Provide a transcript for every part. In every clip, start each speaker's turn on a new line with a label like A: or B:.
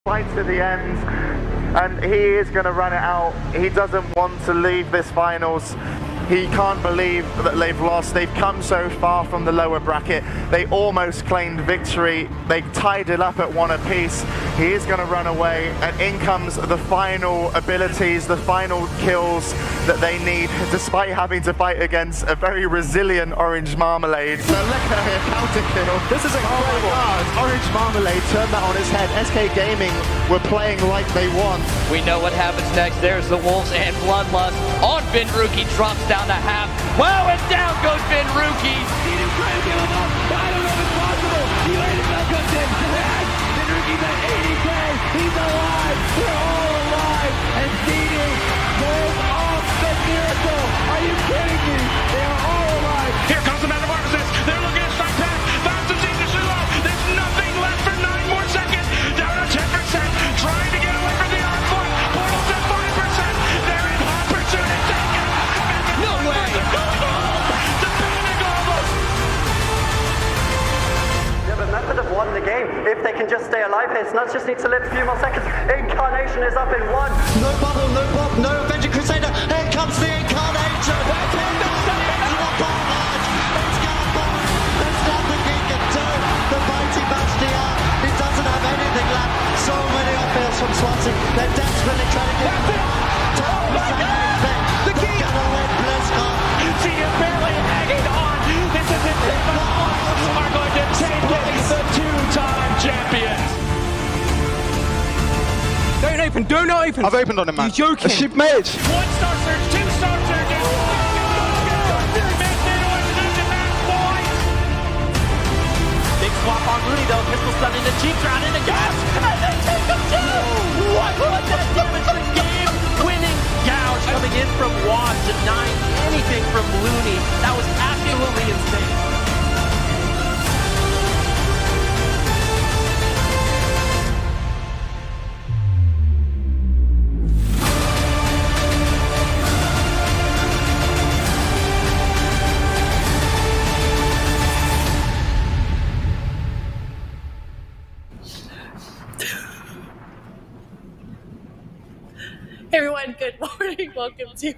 A: fight to the end, and he is going to run it out. He doesn't want to leave this finals. He can't believe that they've lost. They've come so far from the lower bracket. They almost claimed victory. They tied it up at 1 apiece. He is going to run away, and in comes the final abilities, the final kills that they need, despite having to fight against a very resilient Orange Marmalade. So look at here, counter kill. This is incredible. Orange Marmalade turned that on his head. SK Gaming were playing like they won.
B: We know what happens next. There's the Wolves and Bloodlust on Vinruki, drops down to half. Wow, and down goes Vinruki.
C: He didn't try to give him up. I don't know if it's possible. He landed back on 10. Vinruki's at 80K. He's alive. We're all alive. And CD pulls off the miracle. Are you kidding me? They are all alive.
D: Here comes the Metamorphosis. They're looking at strike path. Found some seems to slow up. There's nothing left for 9 more seconds. Down to 10%. Trying to get away from the arc foot. Portal's at 5%. They're in hot pursuit. It's taken.
B: No way.
D: The panic almost.
E: Yeah, but Method have won the game. If they can just stay alive here, Snuds just needs to live a few more seconds. Incarnation is up in 1.
F: No bubble, no pop, no Avenger Crusader. Here comes the Incarnation. There's nothing he can do. The mighty Bastia, he doesn't have anything left. So many upheavals from Swansea. They're desperately trying to get him one.
D: The key.
F: They're gonna win BlizzCon.
D: See him barely hanging on. This is it. The Wolves are going to take it. The 2-time champions.
G: Don't open.
H: I've opened on him, man.
G: You're joking.
H: Sheep mage.
D: 1-star surge, 2-star surge.
B: Big swap on Rooney though. Pistol stun into Cheap Drown into gas. And they take him down. What was that damage? The game winning gouge coming in from Wad, denying anything from Looney. That was absolutely insane.
I: Hey everyone, good morning. Welcome to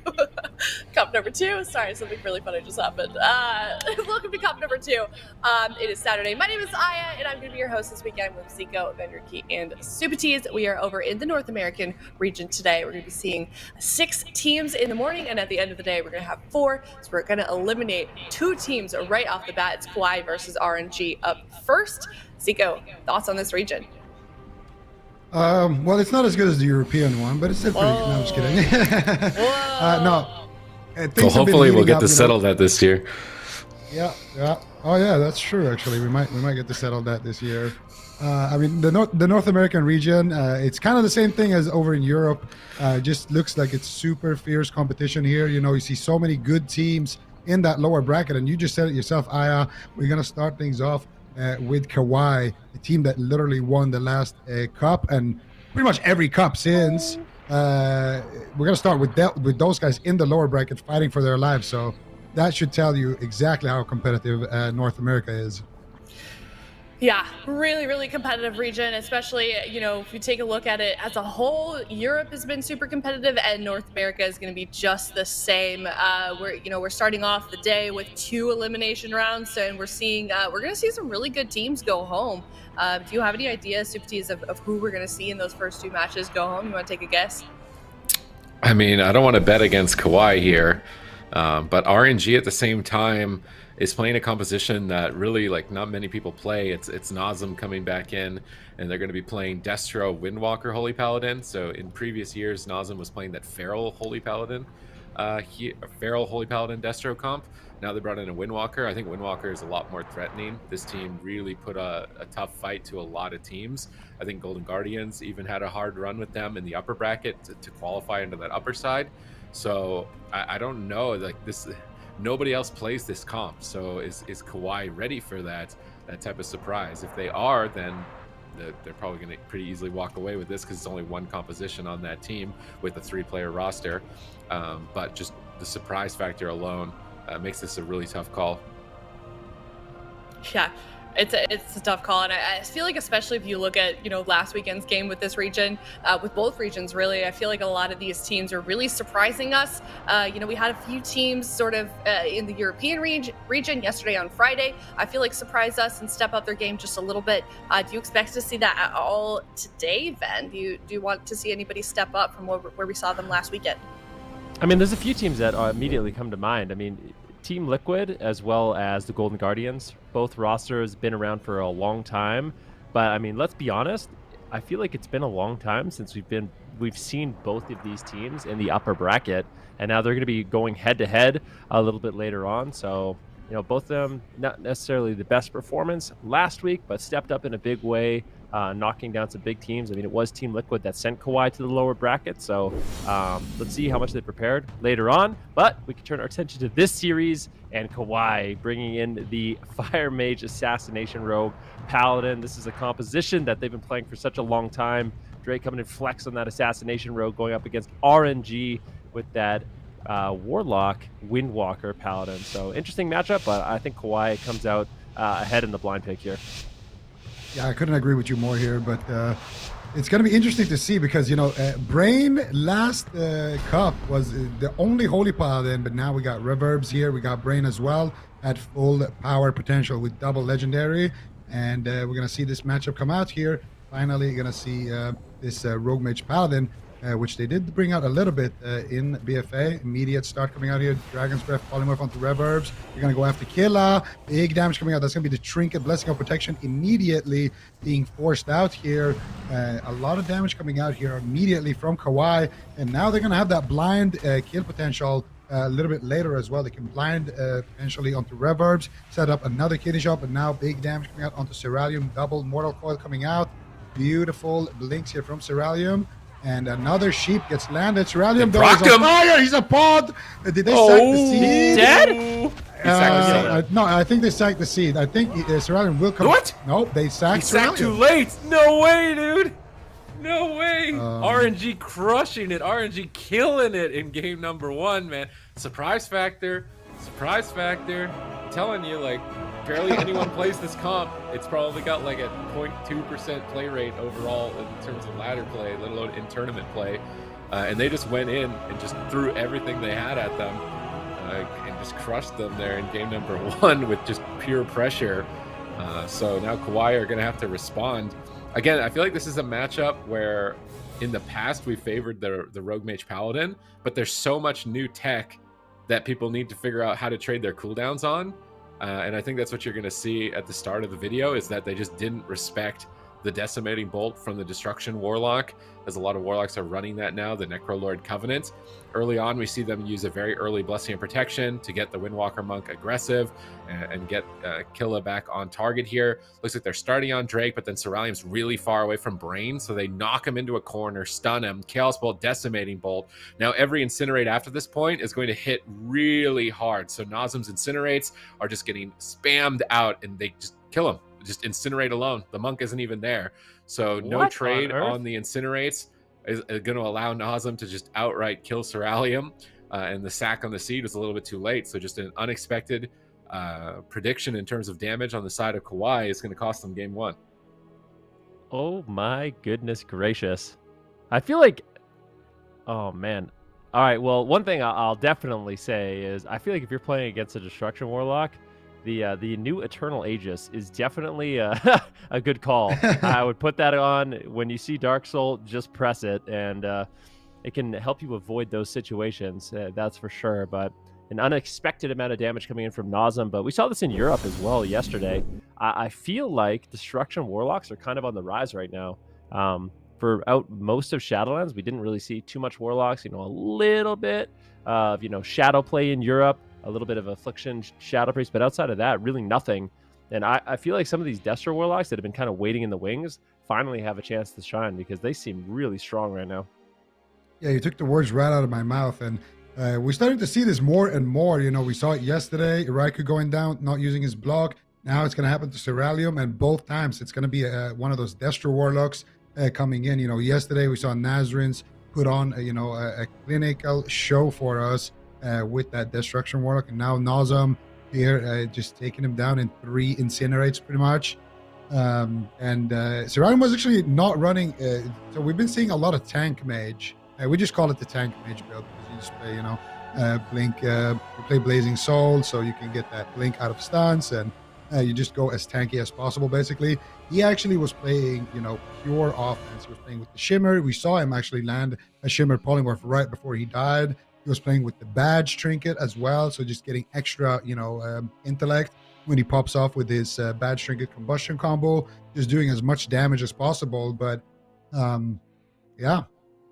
I: cup number 2. Sorry, something really funny just happened. Welcome to cup number 2. It is Saturday. My name is Aya, and I'm going to be your host this weekend with Zico, Vinruki, and Supatees. We are over in the North American region today. We're going to be seeing 6 teams in the morning, and at the end of the day, we're going to have 4. So we're going to eliminate 2 teams right off the bat. It's KAWHI versus RNG up first. Zico, thoughts on this region?
J: Well, it's not as good as the European one, but it's still pretty. No, I'm just kidding.
K: So hopefully we'll get to settle that this year.
J: Yeah. Oh yeah, that's true. Actually, we might get to settle that this year. I mean, the North American region, it's kind of the same thing as over in Europe. Just looks like it's super fierce competition here. You know, you see so many good teams in that lower bracket, and you just said it yourself, Aya. We're gonna start things off with KAWHI, the team that literally won the last cup and pretty much every cup since. We're going to start with those guys in the lower bracket fighting for their lives. So that should tell you exactly how competitive North America is.
I: Yeah, really, really competitive region, especially, you know, if you take a look at it as a whole, Europe has been super competitive and North America is going to be just the same. We're starting off the day with 2 elimination rounds, and we're going to see some really good teams go home. Do you have any ideas, Supatees, of who we're going to see in those first 2 matches go home? You want to take a guess?
K: I mean, I don't want to bet against KAWHI here, but RNG at the same time is playing a composition that really not many people play. It's Nazem coming back in, and they're going to be playing Destro, Windwalker, Holy Paladin. So in previous years, Nazem was playing that Feral Holy Paladin, Holy Paladin Destro comp. Now they brought in a Windwalker. I think Windwalker is a lot more threatening. This team really put a tough fight to a lot of teams. I think Golden Guardians even had a hard run with them in the upper bracket to qualify into that upper side. So I don't know, this. Nobody else plays this comp, so is KAWHI ready for that type of surprise? If they are, then they're probably going to pretty easily walk away with this because it's only 1 composition on that team with a 3-player roster. But just the surprise factor alone makes this a really tough call.
I: Yeah, It's a tough call, and I feel like, especially if you look at last weekend's game with this region, with both regions really, I feel like a lot of these teams are really surprising us. We had a few teams sort of in the European region yesterday on Friday. I feel like surprise us and step up their game just a little bit. Do you expect to see that at all today, Ben? Do you want to see anybody step up from where we saw them last weekend?
B: I mean, there's a few teams that immediately come to mind. I mean, Team Liquid as well as the Golden Guardians, both rosters been around for a long time. But I mean, let's be honest, I feel like it's been a long time since we've seen both of these teams in the upper bracket, and now they're going to be going head to head a little bit later on. So, both of them not necessarily the best performance last week, but stepped up in a big way, knocking down some big teams. I mean, it was Team Liquid that sent KAWHI to the lower bracket, so let's see how much they prepared later on. But we can turn our attention to this series and KAWHI bringing in the Fire Mage Assassination Rogue Paladin. This is a composition that they've been playing for such a long time. Drake coming in flex on that Assassination Rogue, going up against RNG with that Warlock Windwalker Paladin. So interesting matchup, but I think KAWHI comes out ahead in the blind pick here.
J: Yeah, I couldn't agree with you more here, but it's going to be interesting to see because, Brain last cup was the only Holy Paladin, but now we got Reverbs here. We got Brain as well at full power potential with double legendary. And we're going to see this matchup come out here. Finally, you're going to see this Rogue Mage Paladin, which they did bring out a little bit in BFA. Immediate start coming out here. Dragon's Breath, Polymorph onto Reverbs. You're going to go after Killa. Big damage coming out. That's going to be the Trinket, Blessing of Protection immediately being forced out here. A lot of damage coming out here immediately from KAWHI. And now they're going to have that blind kill potential a little bit later as well. They can blind potentially onto Reverbs, set up another Kitty Shop, and now big damage coming out onto Ceralium. Double Mortal Coil coming out. Beautiful blinks here from Ceralium. And another sheep gets landed. Ceralium though is on fire. He's a pod. Did they sack the seed?
B: Dead?
J: No, I think they sacked the seed. I think Ceralium will come.
K: What?
J: Nope, they sacked Ceralium.
K: Too late. No way, dude. No way. RNG crushing it. RNG killing it in game number 1, man. Surprise factor. Surprise factor. I'm telling you, like, barely anyone plays this comp. It's probably got like a 0.2% play rate overall in terms of ladder play, let alone in tournament play. And they just went in and just threw everything they had at them and just crushed them there in game number 1 with just pure pressure. So now KAWHI are going to have to respond. Again, I feel like this is a matchup where in the past we favored the Rogue Mage Paladin, but there's so much new tech that people need to figure out how to trade their cooldowns on. And I think that's what you're going to see at the start of the video, is that they just didn't respect the Decimating Bolt from the Destruction Warlock, as a lot of Warlocks are running that now, the Necrolord Covenant. Early on, we see them use a very early Blessing and Protection to get the Windwalker Monk aggressive and get Killa back on target here. Looks like they're starting on Drake, but then Ceralium's really far away from Brain, so they knock him into a corner, stun him, Chaos Bolt, Decimating Bolt. Now every Incinerate after this point is going to hit really hard, so Nazem's Incinerates are just getting spammed out, and they just kill him. Just incinerate alone. The monk isn't even there. So no trade on the incinerates is going to allow Nazem to just outright kill Ceralium. And the sack on the seed was a little bit too late. So just an unexpected prediction in terms of damage on the side of KAWHI is going to cost them game 1.
B: Oh my goodness gracious. I feel like, oh man. All right, well, one thing I'll definitely say is I feel like if you're playing against a Destruction Warlock, the new Eternal Aegis is definitely a good call. I would put that on when you see Dark Soul, just press it, and it can help you avoid those situations, that's for sure. But an unexpected amount of damage coming in from Nazem, but we saw this in Europe as well yesterday. I feel like Destruction Warlocks are kind of on the rise right now. For most of Shadowlands, we didn't really see too much Warlocks, a little bit of, Shadow play in Europe, a little bit of Affliction, Shadow Priest, but outside of that, really nothing. And I feel like some of these Destro Warlocks that have been kind of waiting in the wings finally have a chance to shine, because they seem really strong right now.
J: Yeah, you took the words right out of my mouth, and we're starting to see this more and more. We saw it yesterday, Raikou going down, not using his block. Now it's going to happen to Ceralium, and both times it's going to be one of those Destro Warlocks coming in. Yesterday we saw Nazarins put on a clinical show for us with that Destruction Warlock, and now Nazem here, just taking him down in 3 incinerates pretty much. And Ceralium was actually not running. So we've been seeing a lot of tank mage. We just call it the tank mage build because you just play, you know, blink. You play Blazing Soul, so you can get that blink out of stance, and you just go as tanky as possible. Basically, he actually was playing, you know, pure offense. He was playing with the Shimmer. We saw him actually land a Shimmer polymorph right before he died. He was playing with the badge trinket as well, so just getting extra, you know, intellect when he pops off with his badge trinket combustion combo, just doing as much damage as possible. But yeah,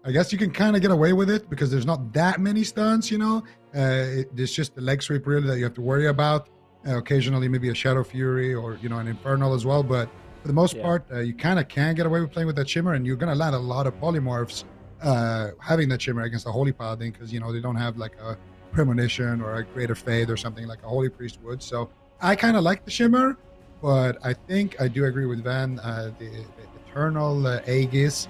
J: I guess you can kind of get away with it because there's not that many stunts, you know. It's just the leg sweep really that you have to worry about. Occasionally maybe a Shadow Fury or, you know, an Infernal as well. But for the most part, you kind of can get away with playing with that Shimmer, and you're going to land a lot of polymorphs having that Shimmer against a Holy Paladin because, you know, they don't have like a Premonition or a Greater Fade or something like a Holy Priest would. So I kind of like the Shimmer, but I think I do agree with Van. The Eternal Aegis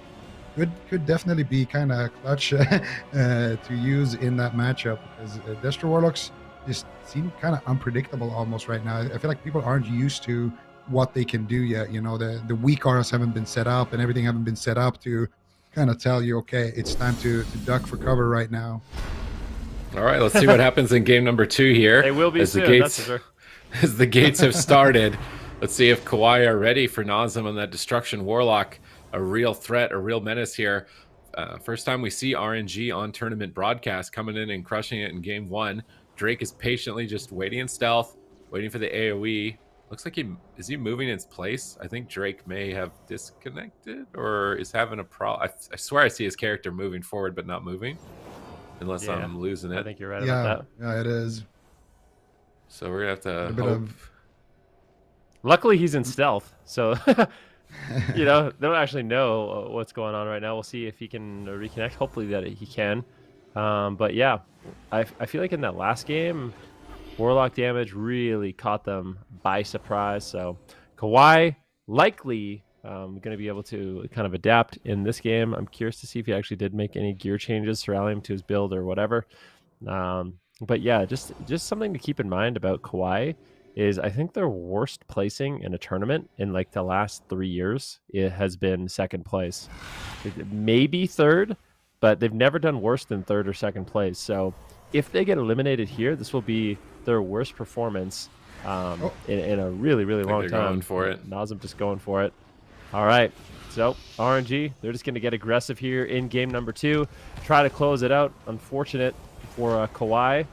J: could definitely be kind of clutch to use in that matchup because Destro Warlocks just seem kind of unpredictable almost right now. I feel like people aren't used to what they can do yet. You know, the weak auras haven't been set up and everything haven't been set up to kind of tell you, okay, it's time to duck for cover right now.
K: All right, let's see what happens in game number 2 here.
H: They will be
K: as
H: soon,
K: the gates,
H: that's for sure.
K: As the gates have started. Let's see if KAWHI are ready for Nazem and that Destruction Warlock. A real threat, a real menace here. First time we see RNG on tournament broadcast coming in and crushing it in game 1. Drake is patiently just waiting in stealth, waiting for the AoE. Looks like is he moving in its place? I think Drake may have disconnected or is having a problem. I swear I see his character moving forward but not moving. Unless I'm losing it.
H: I think you're right about that.
J: Yeah, it is.
K: So we're going to have to hope.
H: Luckily, he's in stealth, so you know, they don't actually know what's going on right now. We'll see if he can reconnect. Hopefully that he can. But yeah, I feel like in that last game, Warlock damage really caught them by surprise. So KAWHI likely going to be able to kind of adapt in this game. I'm curious to see if he actually did make any gear changes, Ceralium to his build or whatever. But yeah, just something to keep in mind about KAWHI is I think their worst placing in a tournament in like the last 3 years, it has been second place. Maybe third, but they've never done worse than third or second place. So if they get eliminated here, this will be their worst performance in a really, really long time.
K: Going for it.
H: Nazem just going for it. All right. So RNG, they're just going to get aggressive here in game number 2. Try to close it out. Unfortunate for KAWHI,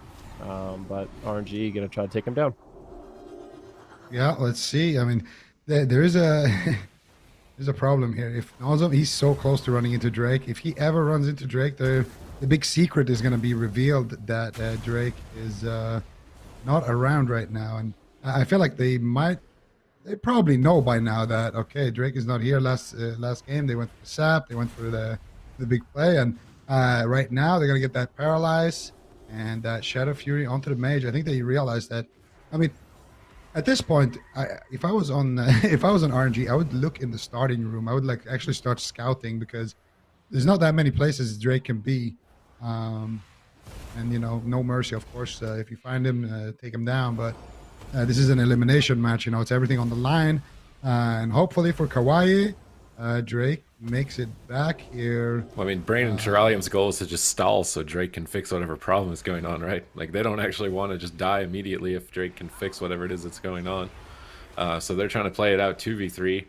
H: but RNG going to try to take him down.
J: Yeah, let's see. I mean, there is a there's a problem here. If Nazem, he's so close to running into Drake. If he ever runs into Drake, the big secret is going to be revealed that Drake is not around right now. And I feel like they probably know by now that, okay, Drake is not here. Last game, they went for the sap, they went for the big play. And right now, they're going to get that Paralyze and that Shadow Fury onto the Mage. I think they realized that, I mean, at this point, if I was on RNG, I would look in the starting room. I would like actually start scouting because there's not that many places Drake can be, and you know, no mercy, of course. If you find him, take him down. But this is an elimination match. You know, it's everything on the line, and hopefully for KAWHI, Drake makes it back here.
K: Well, I mean, Brain and Ceralium's goal is to just stall so Drake can fix whatever problem is going on, right? Like, they don't actually want to just die immediately if Drake can fix whatever it is that's going on. So they're trying to play it out 2v3,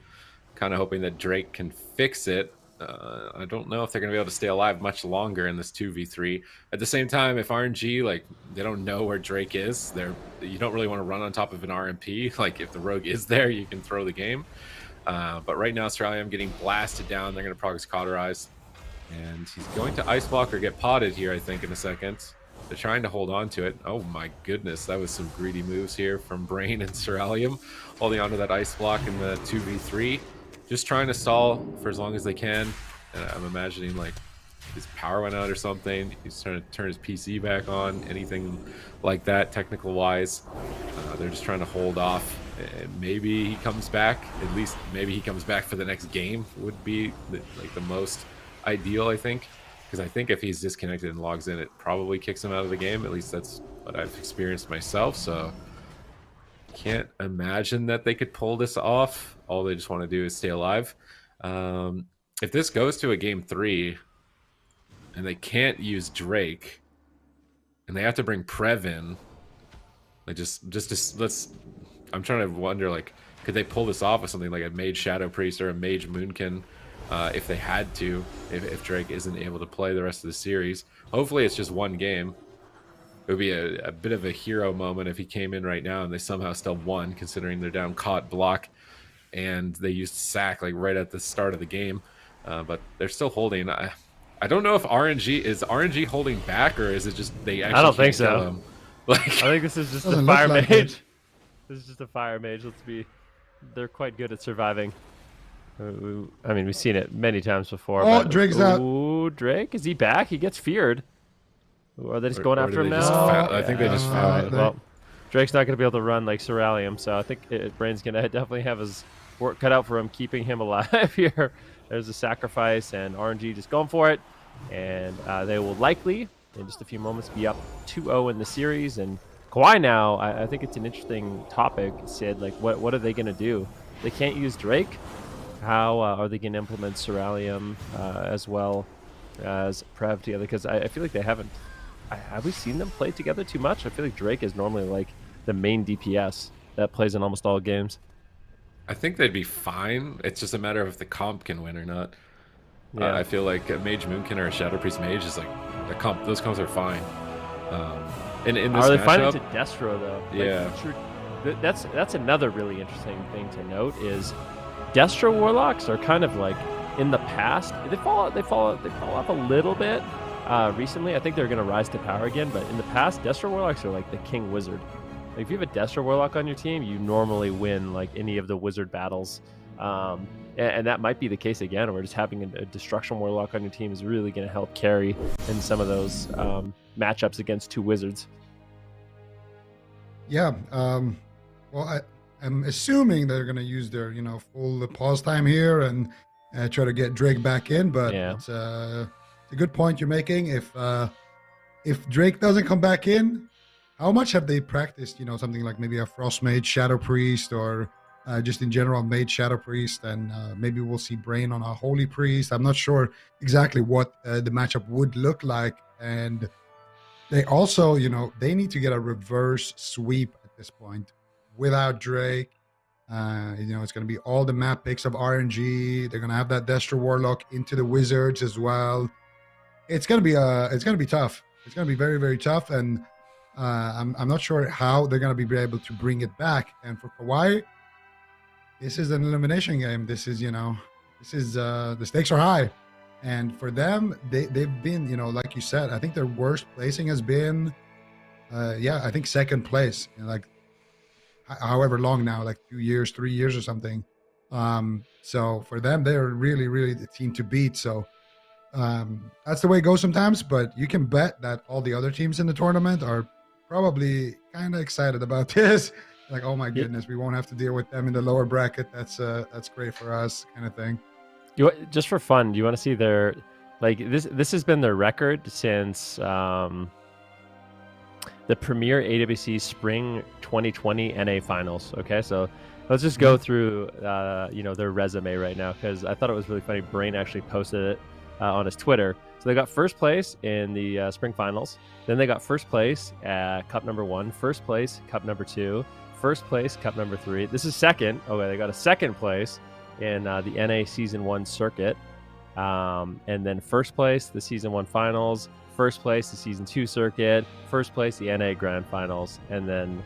K: kind of hoping that Drake can fix it. I don't know if they're going to be able to stay alive much longer in this 2v3. At the same time, if RNG, like, they don't know where Drake is, you don't really want to run on top of an RMP. Like, if the rogue is there, you can throw the game. But right now, Ceralium getting blasted down. They're going to Progress Cauterize. And he's going to Ice Block or get potted here, I think, in a second. They're trying to hold on to it. Oh my goodness, that was some greedy moves here from Brain and Ceralium. Holding onto that Ice Block in the 2v3. Just trying to stall for as long as they can. And I'm imagining, like, his power went out or something. He's trying to turn his PC back on. Anything like that, technical-wise. They're just trying to hold off. And maybe he comes back. At least maybe he comes back for the next game would be the most ideal, I think. Because I think if he's disconnected and logs in, it probably kicks him out of the game. At least that's what I've experienced myself. So can't imagine that they could pull this off. All they just want to do is stay alive. If this goes to a game 3 and they can't use Drake and they have to bring Prev in, like just let's, I'm trying to wonder, like, could they pull this off with something like a Mage Shadow Priest or a Mage Moonkin if they had to, if Drake isn't able to play the rest of the series? Hopefully it's just one game. It would be a bit of a hero moment if he came in right now and they somehow still won, considering they're down caught block and they used sack like right at the start of the game. But they're still holding. I don't know if RNG holding back, or is it just they actually
H: I don't think
K: can't kill
H: so.
K: him? Like,
H: I think this is just a
J: Doesn't
H: fire
J: look like
H: mage.
J: it.
H: This is just a fire mage. They're quite good at surviving. I mean, we've seen it many times before.
J: Oh,
H: but,
J: Drake's out.
H: Ooh, Drake, is he back? He gets feared. Or are they just going
K: or
H: after
K: did
H: him
K: they
H: now?
K: just I think they just
H: All
K: found
H: right,
K: it.
H: well, Drake's not going to be able to run like Ceralium, so I think Brain's going to definitely have his work cut out for him, keeping him alive here. There's a sacrifice, and RNG just going for it. And they will likely, in just a few moments, be up 2-0 in the series. And KAWHI now, I think it's an interesting topic, Sid. Like, what are they going to do? They can't use Drake. How are they going to implement Ceralium as well as Prev together? Because I feel like they haven't. Have we seen them play together too much? I feel like Drake is normally like the main DPS that plays in almost all games.
K: I think they'd be fine. It's just a matter of if the comp can win or not.
H: Yeah.
K: I feel like a Mage Moonkin or a Shadow Priest Mage is like the comp. Those comps are fine. In this
H: Are they finding
K: matchup,
H: to Destro though?
K: Yeah.
H: That's another really interesting thing to note is Destro Warlocks are kind of like in the past. They fall off a little bit recently. I think they're going to rise to power again, but in the past, Destro Warlocks are like the king wizard. Like, if you have a Destro Warlock on your team, you normally win like any of the wizard battles. And that might be the case again, where just having a Destruction Warlock on your team is really going to help carry in some of those matchups against two wizards.
J: Yeah. Well, I'm assuming they're going to use their, full pause time here and try to get Drake back in. But
H: Yeah.
J: it's a good point you're making. If Drake doesn't come back in, how much have they practiced? Something like maybe a Frost Mage Shadow Priest, or just in general Mage Shadow Priest, and maybe we'll see Brain on a Holy Priest. I'm not sure exactly what the matchup would look like. And they also, they need to get a reverse sweep at this point without Drake. It's going to be all the map picks of RNG. They're going to have that Destro Warlock into the Wizards as well. It's going to be tough. It's going to be very, very tough. And I'm not sure how they're going to be able to bring it back. And for KAWHI, this is an elimination game. This is the stakes are high. And for them, they've been, like you said, I think their worst placing has been, I think second place. Like however long now, like 2 years, 3 years or something. So for them, they're really, really the team to beat. So that's the way it goes sometimes. But you can bet that all the other teams in the tournament are probably kind of excited about this. Like, oh my goodness, we won't have to deal with them in the lower bracket. That's great for us, kind of thing.
H: Just for fun, do you want to see their, like, this has been their record since the premier AWC Spring 2020 NA Finals. Okay, so let's just go through their resume right now, because I thought it was really funny. Brain actually posted it on his Twitter. So they got first place in the Spring Finals. Then they got first place at Cup number 1, first place Cup number 2, first place Cup number 3. This is second. Okay, they got a second place in the NA Season 1 Circuit. And then first place, the Season 1 Finals, first place, the Season 2 Circuit, first place, the NA Grand Finals, and then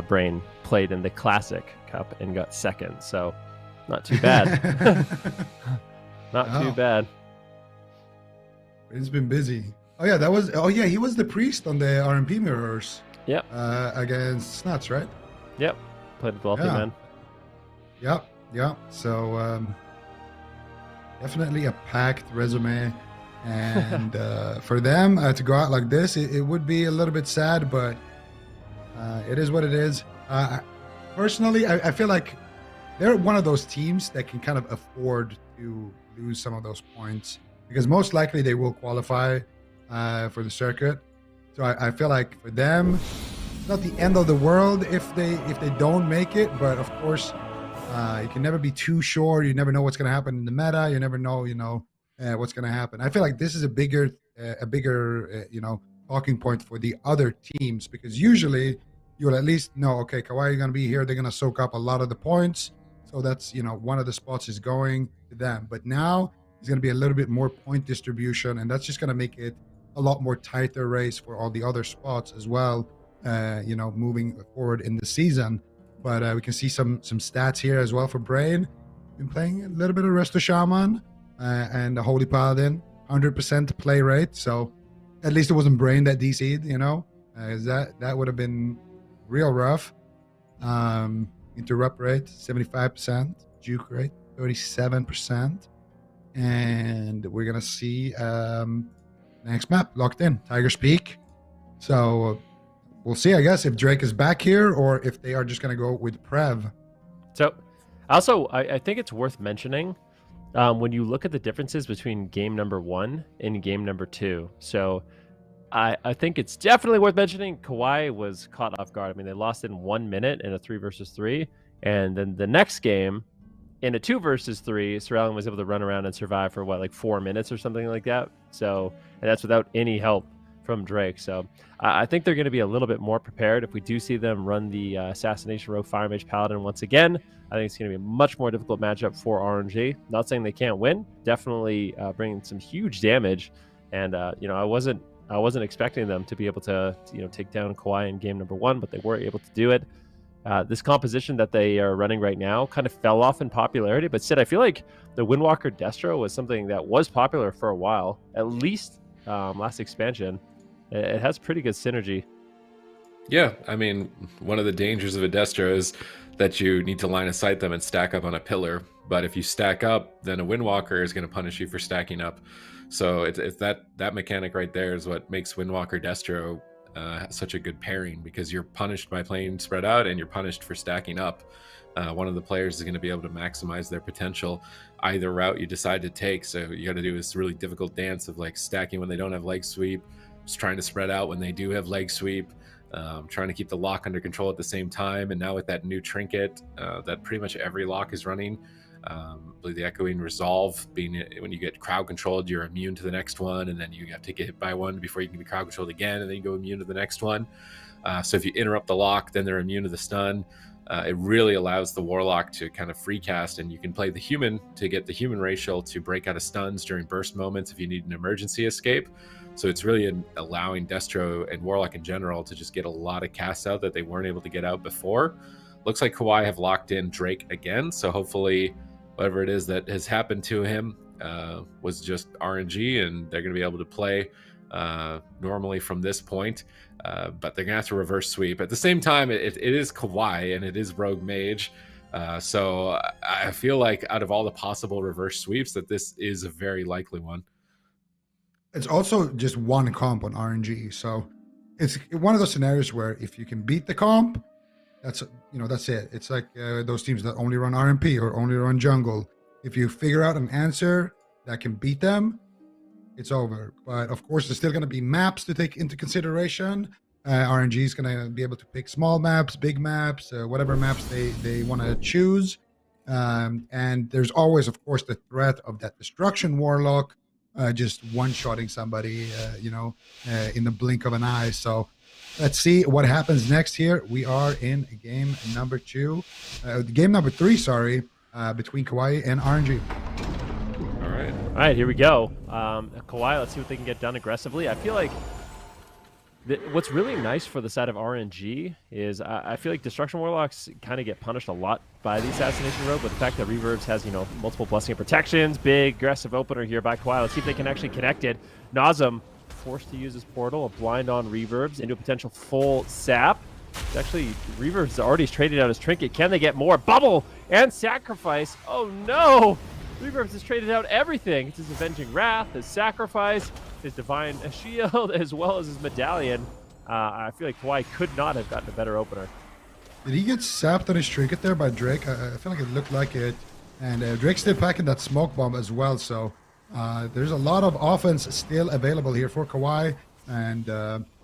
H: Brain played in the Classic Cup and got second. So not too bad. Not too bad.
J: It's been busy. He was the priest on the RMP mirrors.
H: Yep.
J: Against Snuts, right?
H: Yep. Played with Wealthy Man.
J: Yep. So definitely a packed resume. And for them to go out like this, it would be a little bit sad, but it is what it is. Personally, I feel like they're one of those teams that can kind of afford to lose some of those points, because most likely they will qualify for the circuit. So I feel like for them, not the end of the world if they don't make it, but of course, you can never be too sure. You never know what's going to happen in the meta. You never know, what's going to happen. I feel like this is a bigger, talking point for the other teams, because usually you'll at least know, okay, KAWHI are going to be here. They're going to soak up a lot of the points. So that's, one of the spots is going to them. But now it's going to be a little bit more point distribution, and that's just going to make it a lot more tighter race for all the other spots as well, moving forward in the season. But we can see some stats here as well for Brain. Been playing a little bit of Resto Shaman and the Holy Paladin, 100% play rate. So at least it wasn't Brain that DC'd, that would have been real rough. Interrupt rate 75%, juke rate 37%, and we're gonna see next map locked in, Tiger's Peak. So we'll see, I guess, if Drake is back here or if they are just gonna go with Prev.
H: So also I think it's worth mentioning when you look at the differences between game number 1 and game number 2. So I think it's definitely worth mentioning KAWHI was caught off guard. I mean, they lost in 1 minute in a 3 versus 3. And then the next game, in a 2 versus 3, Sir Alan was able to run around and survive for, 4 minutes or something like that. So, and that's without any help from Drake. So I think they're going to be a little bit more prepared. If we do see them run the Assassination Rogue Fire Mage Paladin once again, I think it's going to be a much more difficult matchup for RNG. Not saying they can't win, definitely bringing some huge damage. And, I wasn't expecting them to be able to, take down KAWHI in game number 1, but they were able to do it. This composition that they are running right now kind of fell off in popularity, but Sid, I feel like the Windwalker Destro was something that was popular for a while, at least last expansion. It has pretty good synergy.
K: Yeah, I mean, one of the dangers of a Destro is that you need to line of sight them and stack up on a pillar. But if you stack up, then a Windwalker is going to punish you for stacking up. So it's that mechanic right there is what makes Windwalker Destro such a good pairing, because you're punished by playing spread out and you're punished for stacking up. One of the players is going to be able to maximize their potential either route you decide to take. So you got to do this really difficult dance of stacking when they don't have leg sweep, just trying to spread out when they do have leg sweep, trying to keep the lock under control at the same time. And now with that new trinket that pretty much every lock is running, I believe the Echoing Resolve, being when you get crowd controlled, you're immune to the next one, and then you have to get hit by one before you can be crowd controlled again, and then you go immune to the next one. So if you interrupt the lock, then they're immune to the stun. It really allows the Warlock to kind of free cast, and you can play the human to get the human racial to break out of stuns during burst moments if you need an emergency escape. So it's really allowing Destro and Warlock in general to just get a lot of casts out that they weren't able to get out before. Looks like KAWHI have locked in Drake again, so hopefully whatever it is that has happened to him was just RNG, and they're going to be able to play normally from this point. But they're going to have to reverse sweep. At the same time, it is KAWHI and it is Rogue Mage. So I feel like out of all the possible reverse sweeps, that this is a very likely one.
J: It's also just one comp on RNG. So it's one of those scenarios where if you can beat the comp, that's it. It's like those teams that only run RMP or only run jungle. If you figure out an answer that can beat them, it's over. But of course, there's still going to be maps to take into consideration. RNG is going to be able to pick small maps, big maps, whatever maps they want to choose. And there's always, of course, the threat of that Destruction Warlock just one-shotting somebody, in the blink of an eye. So let's see what happens next here. We are in game number 3, between KAWHI and RNG.
H: All right, here we go. KAWHI, let's see what they can get done aggressively. I feel like what's really nice for the side of RNG is I feel like Destruction Warlocks kind of get punished a lot by the Assassination Rogue, but the fact that Reverbs has, multiple Blessing and Protections, big aggressive opener here by KAWHI. Let's see if they can actually connect it. Nazem forced to use his portal, a blind on Reverbs into a potential full sap. It's actually, Reverbs already traded out his trinket. Can they get more? Bubble and Sacrifice. Oh no! Reverbs has traded out everything. It's his Avenging Wrath, his Sacrifice, his Divine Shield, as well as his Medallion. I feel like KAWHI could not have gotten a better opener.
J: Did he get sapped on his trinket there by Drake? I feel like it looked like it. And Drake's still packing that smoke bomb as well. So there's a lot of offense still available here for KAWHI. And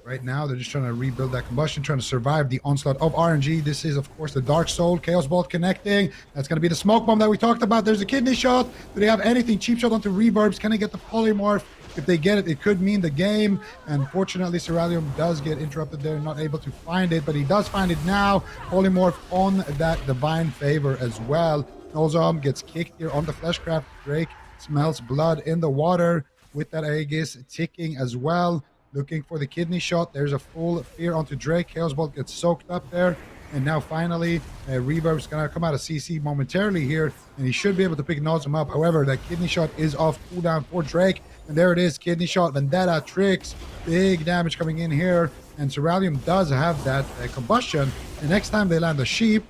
J: Right now, they're just trying to rebuild that combustion, trying to survive the onslaught of RNG. This is, of course, the Dark Soul. Chaos Bolt connecting. That's going to be the smoke bomb that we talked about. There's a kidney shot. Do they have anything? Cheap shot onto Reverbs. Can they get the polymorph? If they get it, it could mean the game. Unfortunately, Ceralium does get interrupted there, not able to find it, but he does find it now. Polymorph on that Divine Favor as well. Nozom gets kicked here on the Fleshcraft. Drake smells blood in the water with that Aegis ticking as well. Looking for the kidney shot. There's a full fear onto Drake. Chaos Bolt gets soaked up there. And now finally, Reverb's going to come out of CC momentarily here. And he should be able to pick Nozom up. However, that kidney shot is off cooldown for Drake. And there it is. Kidney shot. Vendetta tricks. Big damage coming in here. And Ceralium does have that combustion. And next time they land a sheep,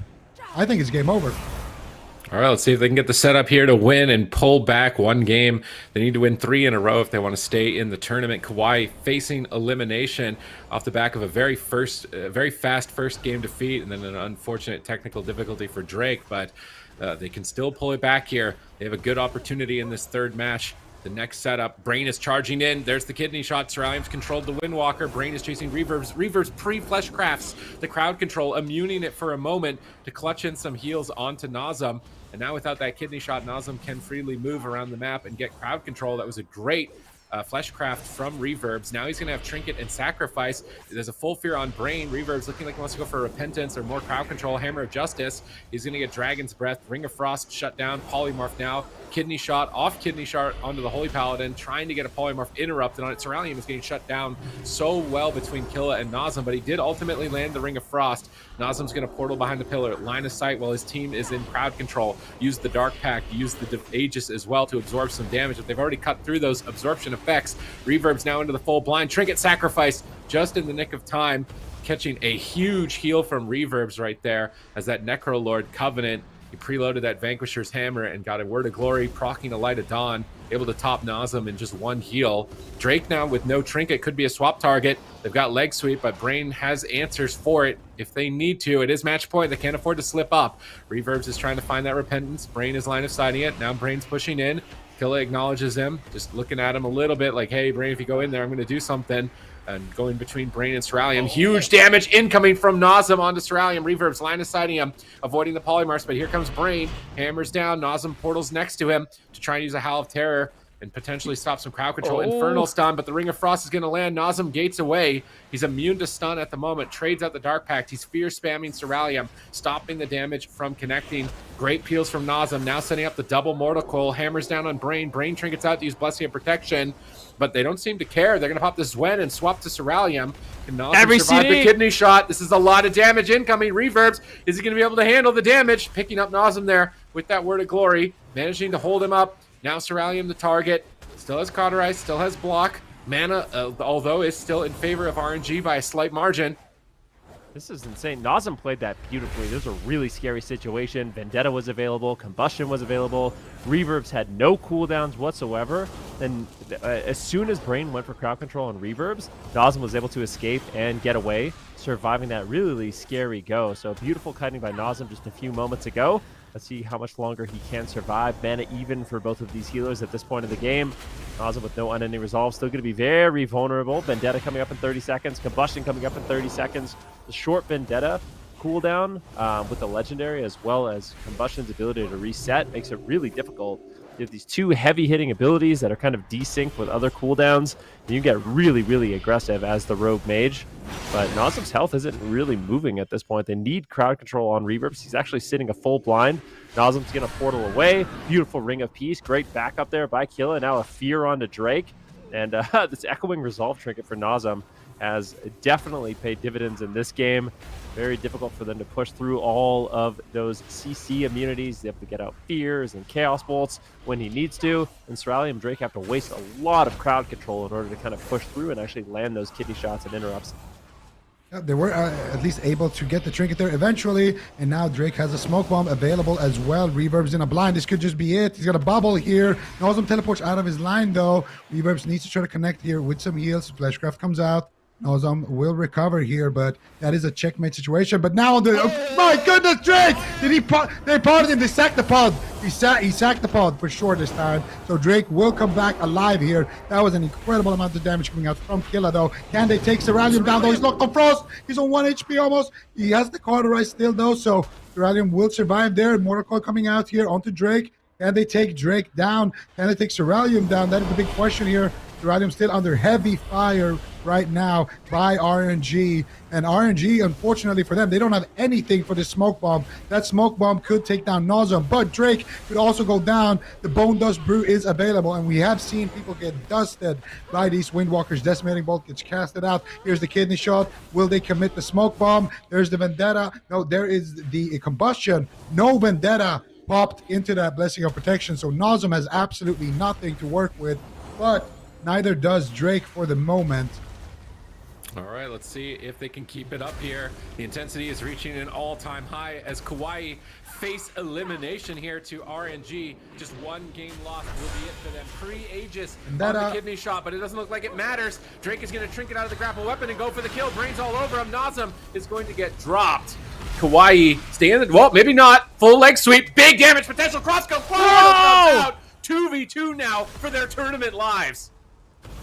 J: I think it's game over.
K: All right, let's see if they can get the setup here to win and pull back one game. They need to win 3 in a row if they want to stay in the tournament. KAWHI facing elimination off the back of a very fast first game defeat and then an unfortunate technical difficulty for Drake, but they can still pull it back here. They have a good opportunity in this third match. The next setup, Brain is charging in. There's the kidney shot. Ceralium's controlled the Windwalker. Brain is chasing Reverbs. Reverbs pre-flesh crafts the crowd control, immuning it for a moment to clutch in some heals onto Nozom. And now without that kidney shot, Nozom can freely move around the map and get crowd control. That was a great Fleshcraft from Reverbs. Now he's going to have Trinket and Sacrifice. There's a full fear on Brain. Reverbs looking like he wants to go for Repentance or more crowd control. Hammer of Justice. He's going to get Dragon's Breath. Ring of Frost shut down. Polymorph now. Kidney shot off Kidney shot onto the Holy Paladin, trying to get a Polymorph interrupted on it. Ceralium is getting shut down so well between Killa and Nozom, but he did ultimately land the Ring of Frost. Nozom's going to portal behind the pillar, line of sight while his team is in crowd control. Use the Dark Pact, use the Aegis as well to absorb some damage, but they've already cut through those absorption effects. Reverb's now into the full blind. Trinket Sacrifice just in the nick of time, catching a huge heal from Reverbs right there as that Necrolord Covenant. He preloaded that Vanquisher's Hammer and got a Word of Glory, proccing a Light of Dawn, able to top Nozom in just one heal. Drake now with no Trinket could be a swap target. They've got Leg Sweep, but Brain has answers for it if they need to. It is match point. They can't afford to slip up. Reverbs is trying to find that Repentance. Brain is line of sighting it. Now Brain's pushing in. Killa acknowledges him, just looking at him a little bit like, hey, Brain, if you go in there, I'm going to do something. And going between Brain and Ceralium. Huge damage incoming from Nozom onto Ceralium. Reverb's line of sighting him, avoiding the polymorphs, but here comes Brain. Hammers down. Nozom portals next to him to try and use a Howl of Terror and potentially stop some crowd control. Infernal stun, but the Ring of Frost is going to land. Nozom gates away. He's immune to stun at the moment. Trades out the Dark Pact. He's fear spamming Ceralium, stopping the damage from connecting. Great peels from Nozom. Now setting up the double Mortal Coil. Hammers down on Brain. Brain trinkets out to use Blessing of Protection, but they don't seem to care. They're going to pop this Zwen and swap to Ceralium. Can Nozom survive the kidney shot? This is a lot of damage incoming. Reverbs, is he going to be able to handle the damage? Picking up Nozom there with that Word of Glory, managing to hold him up. Now Ceralium the target. Still has Cauterize, still has block. Mana, although, is still in favor of RNG by a slight margin.
H: This is insane. Nozom played that beautifully. This was a really scary situation. Vendetta was available. Combustion was available. Reverbs had no cooldowns whatsoever. Then as soon as Brain went for crowd control on Reverbs, Nozom was able to escape and get away, surviving that really scary go. So beautiful cutting by Nozom just a few moments ago. Let's see how much longer he can survive. Mana even for both of these healers at this point of the game. Nozom with no unending resolve, still going to be very vulnerable. Vendetta coming up in 30 seconds. Combustion coming up in 30 seconds. The short Vendetta cooldown with the Legendary, as well as Combustion's ability to reset, makes it really difficult. You have these two heavy-hitting abilities that are kind of desynced with other cooldowns. And you get really, really aggressive as the Rogue Mage. But Nozom's health isn't really moving at this point. They need crowd control on Reverbs. He's actually sitting a full blind. Nozom's going to portal away. Beautiful Ring of Peace. Great backup there by Killa. Now a fear onto Drake. And this Echoing Resolve trinket for Nozom has definitely paid dividends in this game. Very difficult for them to push through all of those CC immunities. They have to get out fears and chaos bolts when he needs to. And Ceralium and Drake have to waste a lot of crowd control in order to kind of push through and actually land those kidney shots and interrupts.
J: They were at least able to get the trinket there eventually, and now Drake has a smoke bomb available as well. Reverb's in a blind. This could just be it. He's got a bubble here. Nozom teleports out of his line though. Reverbs needs to try to connect here with some heals. Fleshcraft comes out. Nozum will recover here, but that is a checkmate situation. But now oh my goodness, Drake! They potted him. They sacked the pod. He sacked the pod for sure this time. So Drake will come back alive here. That was an incredible amount of damage coming out from Killa though. Can they take Cerulean down though? He's locked on Frost. He's on 1 HP almost. He has the cauterize still though, so Cerulean will survive there. Mortal Coil coming out here onto Drake. Can they take Drake down? Can they take Cerulean down? That is the big question here. Cerulean still under heavy fire right now by RNG. And RNG, unfortunately for them, they don't have anything for the smoke bomb. That smoke bomb could take down Nozum, but Drake could also go down. The Bone Dust Brew is available, and we have seen people get dusted by these Windwalkers. Decimating Bolt gets casted out. Here's the kidney shot. Will they commit the smoke bomb? There's the Vendetta. No, there is the combustion. No Vendetta popped into that Blessing of Protection, so Nozum has absolutely nothing to work with, but neither does Drake for the moment.
K: All right, let's see if they can keep it up here. The intensity is reaching an all-time high as KAWHI face elimination here to RNG. Just one game lost will be it for them. Pre-Aegis on the kidney shot, but it doesn't look like it matters. Drake is going to trinket out of the grapple weapon and go for the kill. Brains all over him. Nozum is going to get dropped. KAWHI staying, well, maybe not. Full leg sweep, big damage potential. Crosscut comes out. 2v2 now for their tournament lives.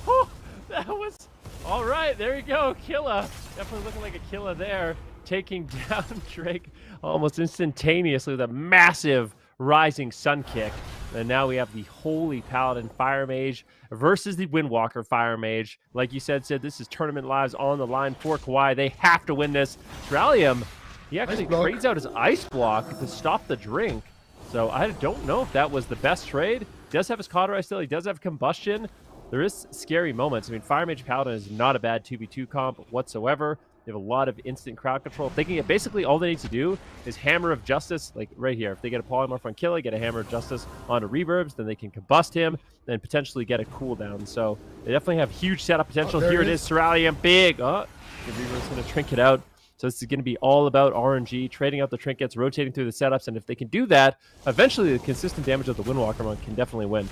H: Oh, that was... All right, there you go, Killa. Definitely looking like a Killa there, taking down Drake almost instantaneously with a massive rising sun kick. And now we have the Holy Paladin Fire Mage versus the Windwalker Fire Mage. Like you said, Sid, this is tournament lives on the line for KAWHI. They have to win this. Thralium, he actually trades out his Ice Block to stop the drink. So I don't know if that was the best trade. He does have his Cauterize still. He does have Combustion. There is scary moments. I mean, Fire Mage Paladin is not a bad 2v2 comp whatsoever. They have a lot of instant crowd control. If they can get, basically all they need to do is Hammer of Justice, like right here. If they get a Polymorph on Killa, get a Hammer of Justice onto Reverbs, then they can combust him, then potentially get a cooldown. So they definitely have huge setup potential. Here it is, Cerulean, big. Oh, the Reverb's going to trinket out. So this is going to be all about RNG, trading out the trinkets, rotating through the setups, and if they can do that, eventually the consistent damage of the Windwalker monk can definitely win.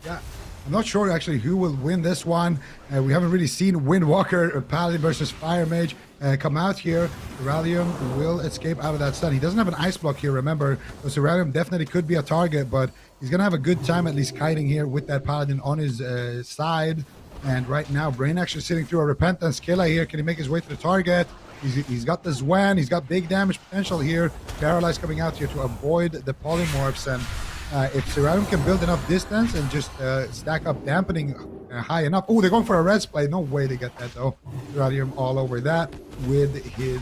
J: Yeah. I'm not sure actually who will win this one. We haven't really seen Windwalker Paladin versus Fire Mage come out here. Cerulean will escape out of that stun. He doesn't have an Ice Block here, remember. So Cerulean definitely could be a target, but he's going to have a good time at least kiting here with that Paladin on his side. And right now, Brain actually sitting through a Repentance. Killa here, can he make his way to the target? He's got the Zwan, he's got big damage potential here. Paralyze coming out here to avoid the Polymorphs, and if Cerulean can build enough distance and just stack up dampening high enough. Oh, they're going for a res play. No way they get that though. Cerulean all over that with his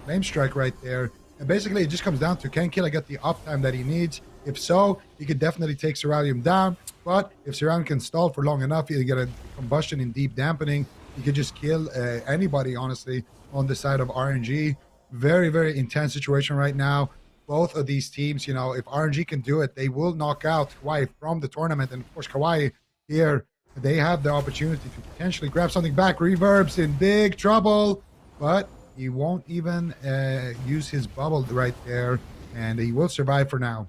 J: Flame Strike right there. And basically it just comes down to, can Killa get the uptime that he needs? If so, he could definitely take Cerulean down. But if Cerulean can stall for long enough, he'll get a combustion in deep dampening. He could just kill anybody, honestly, on the side of RNG. Very, very intense situation right now. Both of these teams, you know, if RNG can do it, they will knock out KAWHI from the tournament. And of course, KAWHI here, they have the opportunity to potentially grab something back. Reverb's in big trouble, but he won't even use his bubble right there, and he will survive for now.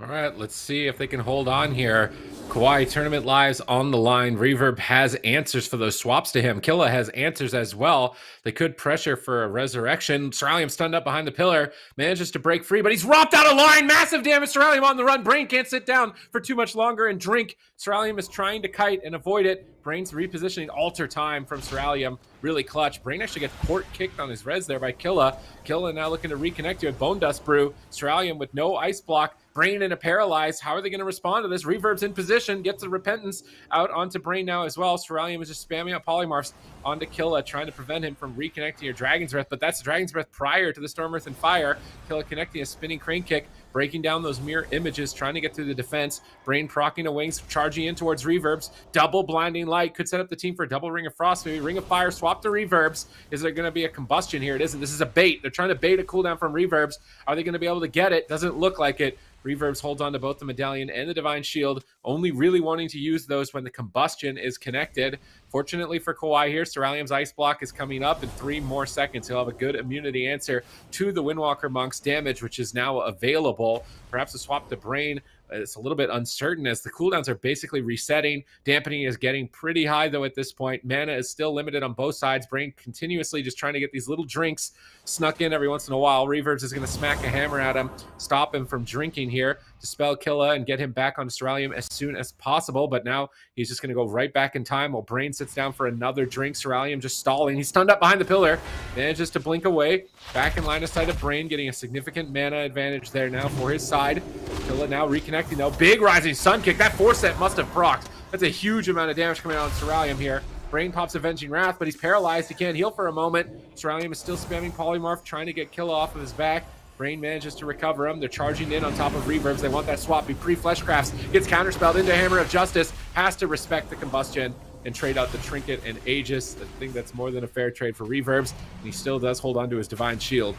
K: All right, let's see if they can hold on here. KAWHI tournament lives on the line. Reverb has answers for those swaps to him. Killa has answers as well. They could pressure for a resurrection. Cerulean stunned up behind the pillar, manages to break free, but he's romped out of line. Massive damage. Cerulean on the run. Brain can't sit down for too much longer and drink. Cerulean is trying to kite and avoid it. Brain's repositioning alter time from Cerulean. Really clutch. Brain actually gets port kicked on his res there by Killa. Killa now looking to reconnect to a Bone Dust Brew. Cerulean with no ice block. Brain in a paralyze. How are they going to respond to this? Reverb's in position. Gets the Repentance out onto Brain now as well. Cerulean was just spamming up Polymorphs onto Killa, trying to prevent him from reconnecting your Dragon's Breath, but that's Dragon's Breath prior to the Storm, Earth, and Fire. Killa connecting a spinning crane kick, breaking down those mirror images, trying to get through the defense. Brain procking a wings, charging in towards Reverbs. Double blinding light could set up the team for a double Ring of Frost, maybe Ring of Fire, swap to Reverbs. Is there going to be a combustion here? It isn't. This is a bait. They're trying to bait a cooldown from Reverbs. Are they going to be able to get it? Doesn't look like it. Reverbs holds on to both the Medallion and the Divine Shield, only really wanting to use those when the combustion is connected. Fortunately for KAWHI here, Ceralium's Ice Block is coming up in 3 more seconds. He'll have a good immunity answer to the Windwalker Monk's damage, which is now available. Perhaps a swap to Brain. It's a little bit uncertain as the cooldowns are basically resetting. Dampening is getting pretty high, though, at this point. Mana is still limited on both sides. Brain continuously just trying to get these little drinks snuck in every once in a while. Reverbs is going to smack a hammer at him, stop him from drinking here, dispel Killa, and get him back onto Ceralium as soon as possible. But now he's just going to go right back in time while Brain sits down for another drink. Ceralium just stalling. He's stunned up behind the pillar, manages to blink away. Back in line of sight of Brain, getting a significant mana advantage there now for his side. Killa now reconnecting though. Big rising sun kick. That 4-set must have procced. That's a huge amount of damage coming out on Ceralium here. Brain pops Avenging Wrath, but he's paralyzed. He can't heal for a moment. Ceralium is still spamming Polymorph, trying to get Killa off of his back. Brain manages to recover him. They're charging in on top of Reverbs. They want that swap. He pre-Fleshcrafts, gets counterspelled into Hammer of Justice, has to respect the combustion and trade out the Trinket and Aegis. I think that's more than a fair trade for Reverbs, and he still does hold on to his Divine Shield.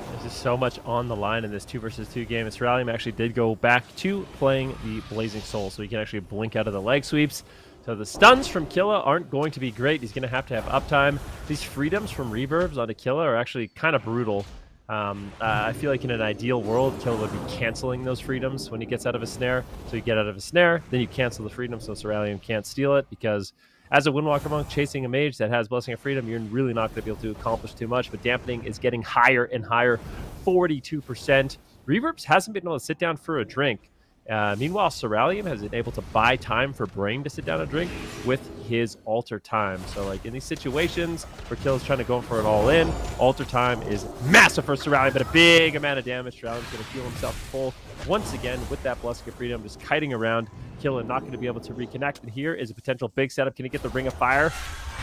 H: There's just so much on the line in this 2 versus 2 game. And Ceralium actually did go back to playing the Blazing Soul, so he can actually blink out of the leg sweeps. So the stuns from Killa aren't going to be great. He's going to have uptime. These freedoms from Reverbs onto Killa are actually kind of brutal. I feel like in an ideal world, Killa would be canceling those freedoms when he gets out of a snare. So you get out of a snare, then you cancel the freedom so Ceralium can't steal it, because as a Windwalker Monk chasing a mage that has Blessing of Freedom, you're really not going to be able to accomplish too much. But Dampening is getting higher and higher, 42%. Reverbs hasn't been able to sit down for a drink. Meanwhile, Ceralium has been able to buy time for Brain to sit down and drink with his Alter Time. So, like, in these situations where Killa's trying to go for it all in, Alter Time is massive for Ceralium, but a big amount of damage. Ceralium's going to heal himself full once again with that Blessing of Freedom, just kiting around. Killa not going to be able to reconnect. And here is a potential big setup. Can he get the Ring of Fire?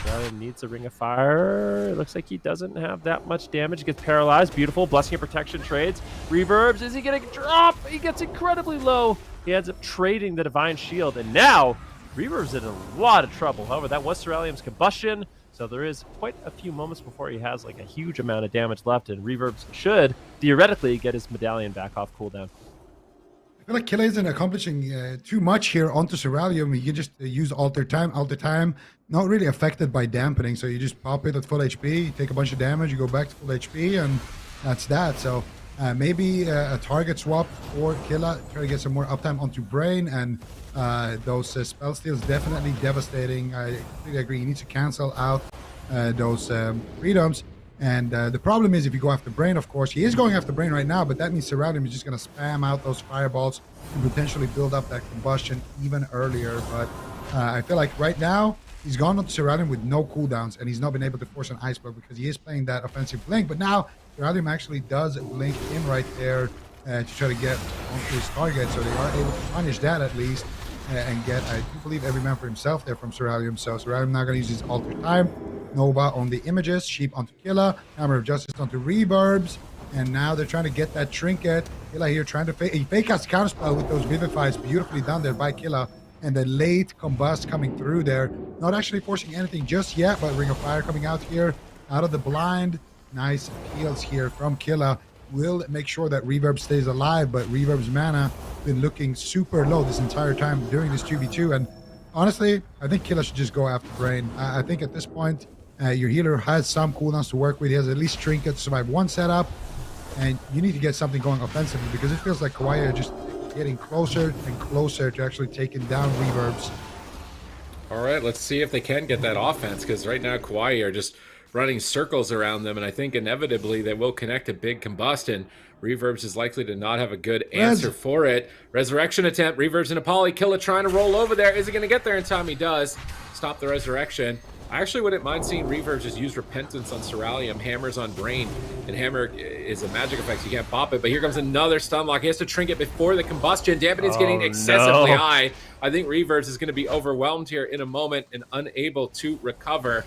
H: Ceralium needs a Ring of Fire. It looks like he doesn't have that much damage. Gets paralyzed. Beautiful. Blessing of Protection trades. Reverbs. Is he going to drop? He gets incredibly low. He ends up trading the Divine Shield. And now, Reverb's in a lot of trouble. However, that was Ceralium's combustion. So there is quite a few moments before he has like a huge amount of damage left. And Reverbs should, theoretically, get his medallion back off cooldown.
J: I feel like Killa isn't accomplishing too much here onto Ceralium. You can just use Alter Time. Alter Time, not really affected by Dampening. So you just pop it at full HP, you take a bunch of damage, you go back to full HP, and that's that. So maybe a target swap for Killa, try to get some more uptime onto Brain, and those spell steals definitely devastating. I completely agree. You need to cancel out those freedoms. And the problem is if you go after Brain, of course, he is going after Brain right now, but that means Ceralium is just going to spam out those fireballs and potentially build up that combustion even earlier. But I feel like right now, he's gone on to Ceralium with no cooldowns, and he's not been able to force an Ice Block because he is playing that offensive blink. But now, Ceralium actually does blink in right there to try to get onto his target, so they are able to punish that at least and get, I do believe, every man for himself there from Ceralium. So Ceralium now going to use his Alter Time. Nova on the images, Sheep onto Killa, Hammer of Justice onto Reverbs, and now they're trying to get that Trinket. Killa here trying to fake out counterspell with those Vivifies, beautifully done there by Killa, and the late combust coming through there, not actually forcing anything just yet, but Ring of Fire coming out here, out of the blind. Nice heals here from Killa. Will make sure that Reverb stays alive, but Reverb's mana been looking super low this entire time during this 2v2, and honestly, I think Killa should just go after Brain. I think at this point, your healer has some cooldowns to work with. He has at least Trinket to survive one setup, and you need to get something going offensively because it feels like KAWHI are just getting closer and closer to actually taking down Reverbs.
K: All right, let's see if they can get that offense, because right now KAWHI are just running circles around them, and I think inevitably they will connect a big combustion. Reverbs is likely to not have a good answer for it. Resurrection attempt, Reverbs and a poly. Killa trying to roll over there. Is he going to get there in time? He does. Stop the resurrection. I actually wouldn't mind seeing Reverbs just use Repentance on Ceralium, Hammers on Brain, and Hammer is a magic effect, so you can't pop it, but here comes another stun lock. He has to Trinket before the combustion. Dampening's getting excessively high. I think Reverbs is going to be overwhelmed here in a moment and unable to recover.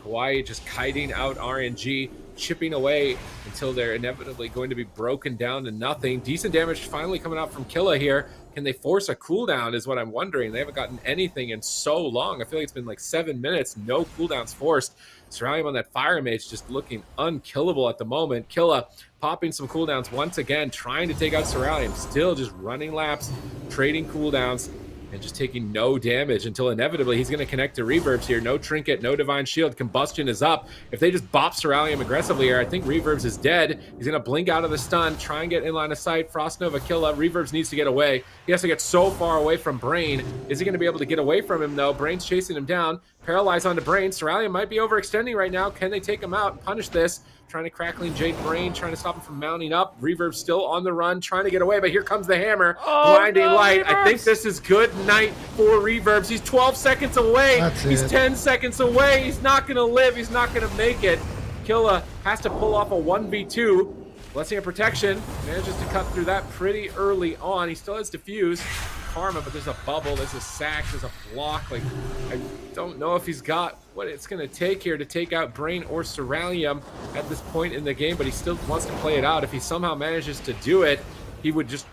K: KAWHI just kiting out RNG, chipping away until they're inevitably going to be broken down to nothing. Decent damage finally coming out from Killa here. Can they force a cooldown is what I'm wondering. They haven't gotten anything in so long. I feel like it's been like 7 minutes, no cooldowns forced. Ceralium on that Fire Mage just looking unkillable at the moment. Killa popping some cooldowns once again, trying to take out Ceralium. Still just running laps, trading cooldowns. and just taking no damage until inevitably he's going to connect to Reverbs here. No Trinket, no Divine Shield. Combustion is up. If they just bop Ceruleum aggressively here, I think Reverbs is dead. He's going to blink out of the stun, try and get in line of sight. Frost Nova Killa. Reverbs needs to get away. He has to get so far away from Brain. Is he going to be able to get away from him, though? Brain's chasing him down. Paralyzed onto Brain. Ceruleum might be overextending right now. Can they take him out and punish this? Trying to Crackling Jade Brain, trying to stop him from mounting up. Reverb still on the run, trying to get away, but here comes the hammer. Blinding light. Reverbs. I think this is good night for Reverbs. He's 12 seconds away. He's 10 seconds away. He's not going to live. He's not going to make it. Killa has to pull off a 1v2. Blessing of Protection. Manages to cut through that pretty early on. He still has Diffuse. Karma, but there's a bubble, there's a sack, there's a block. Like, I don't know if he's got what it's going to take here to take out Brain or Ceruleum at this point in the game, but he still wants to play it out. If he somehow manages to do it, he would just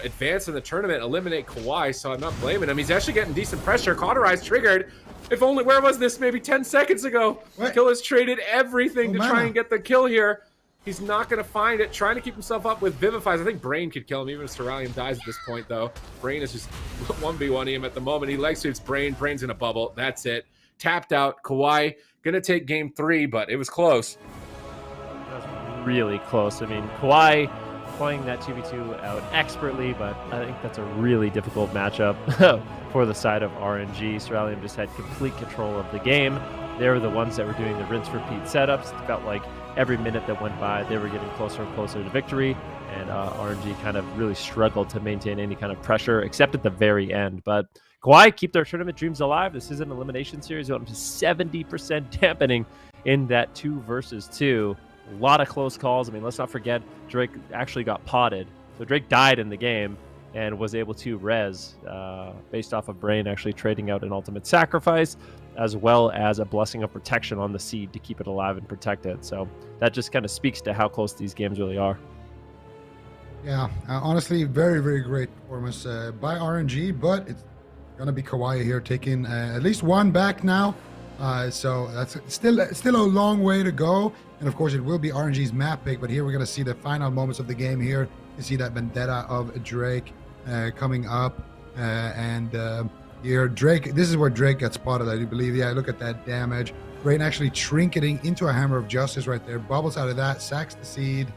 K: advance in the tournament, eliminate KAWHI, so I'm not blaming him. He's actually getting decent pressure. Cauterize triggered. If only, where was this? Maybe 10 seconds ago. Killa's traded everything to try and get the kill here. He's not going to find it. Trying to keep himself up with Vivifies. I think Brain could kill him, even if Ceruleum dies at this point, though. Brain is just 1v1ing him at the moment. He leg sweeps Brain. Brain's in a bubble. That's it. Tapped out. KAWHI going to take game 3, but it was close.
H: That was really close. I mean, KAWHI playing that 2v2 out expertly, but I think that's a really difficult matchup for the side of RNG. Ceruleum just had complete control of the game. They were the ones that were doing the rinse-repeat setups. It felt like every minute that went by, they were getting closer and closer to victory, and RNG kind of really struggled to maintain any kind of pressure, except at the very end. But KAWHI keep their tournament dreams alive. This is an elimination series. Went up to 70% dampening in that 2 versus 2. A lot of close calls. I mean, let's not forget, Drake actually got potted. So Drake died in the game and was able to res based off of Brain actually trading out an ultimate sacrifice, as well as a Blessing of Protection on the seed to keep it alive and protect it. So that just kind of speaks to how close these games really are.
J: Yeah, honestly, very, very great performance by RNG, but it's going to be KAWHI here taking at least 1 back now. So that's still a long way to go. And of course, it will be RNG's map pick, but here we're going to see the final moments of the game here. You see that Vendetta of Drake coming up. Here, Drake, this is where Drake gets spotted, I do believe. Yeah, look at that damage. Brain actually trinketing into a Hammer of Justice right there. Bubbles out of that, sacks the seed,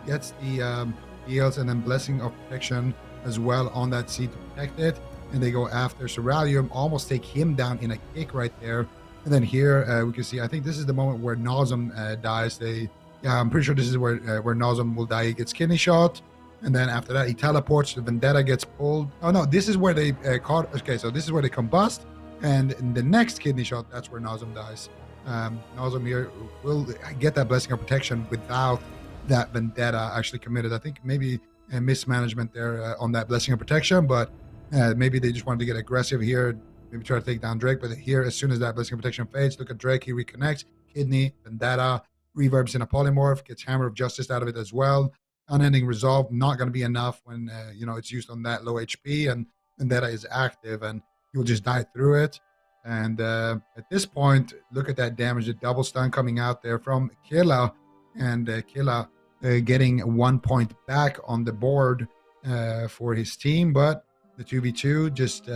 J: gets the heals, and then Blessing of Protection as well on that seed to protect it. And they go after Ceruleum, almost take him down in a kick right there. And then here we can see, I think this is the moment where Nazem dies. I'm pretty sure this is where Nazem will die. He gets kidney shot. And then after that, he teleports. The Vendetta gets pulled. Oh, no, this is where they caught. Okay, so this is where they combust. And in the next kidney shot, that's where Nazem dies. Nazem here will get that Blessing of Protection without that Vendetta actually committed. I think maybe a mismanagement there on that Blessing of Protection, but maybe they just wanted to get aggressive here, maybe try to take down Drake. But here, as soon as that Blessing of Protection fades, look at Drake. He reconnects. Kidney, Vendetta, Reverbs in a Polymorph, gets Hammer of Justice out of it as well. Unending Resolve, not going to be enough when it's used on that low HP, and Vendetta is active, and you'll just die through it. And at this point, look at that damage, the double stun coming out there from Killa, and Killa getting 1 point back on the board for his team. But the 2v2 just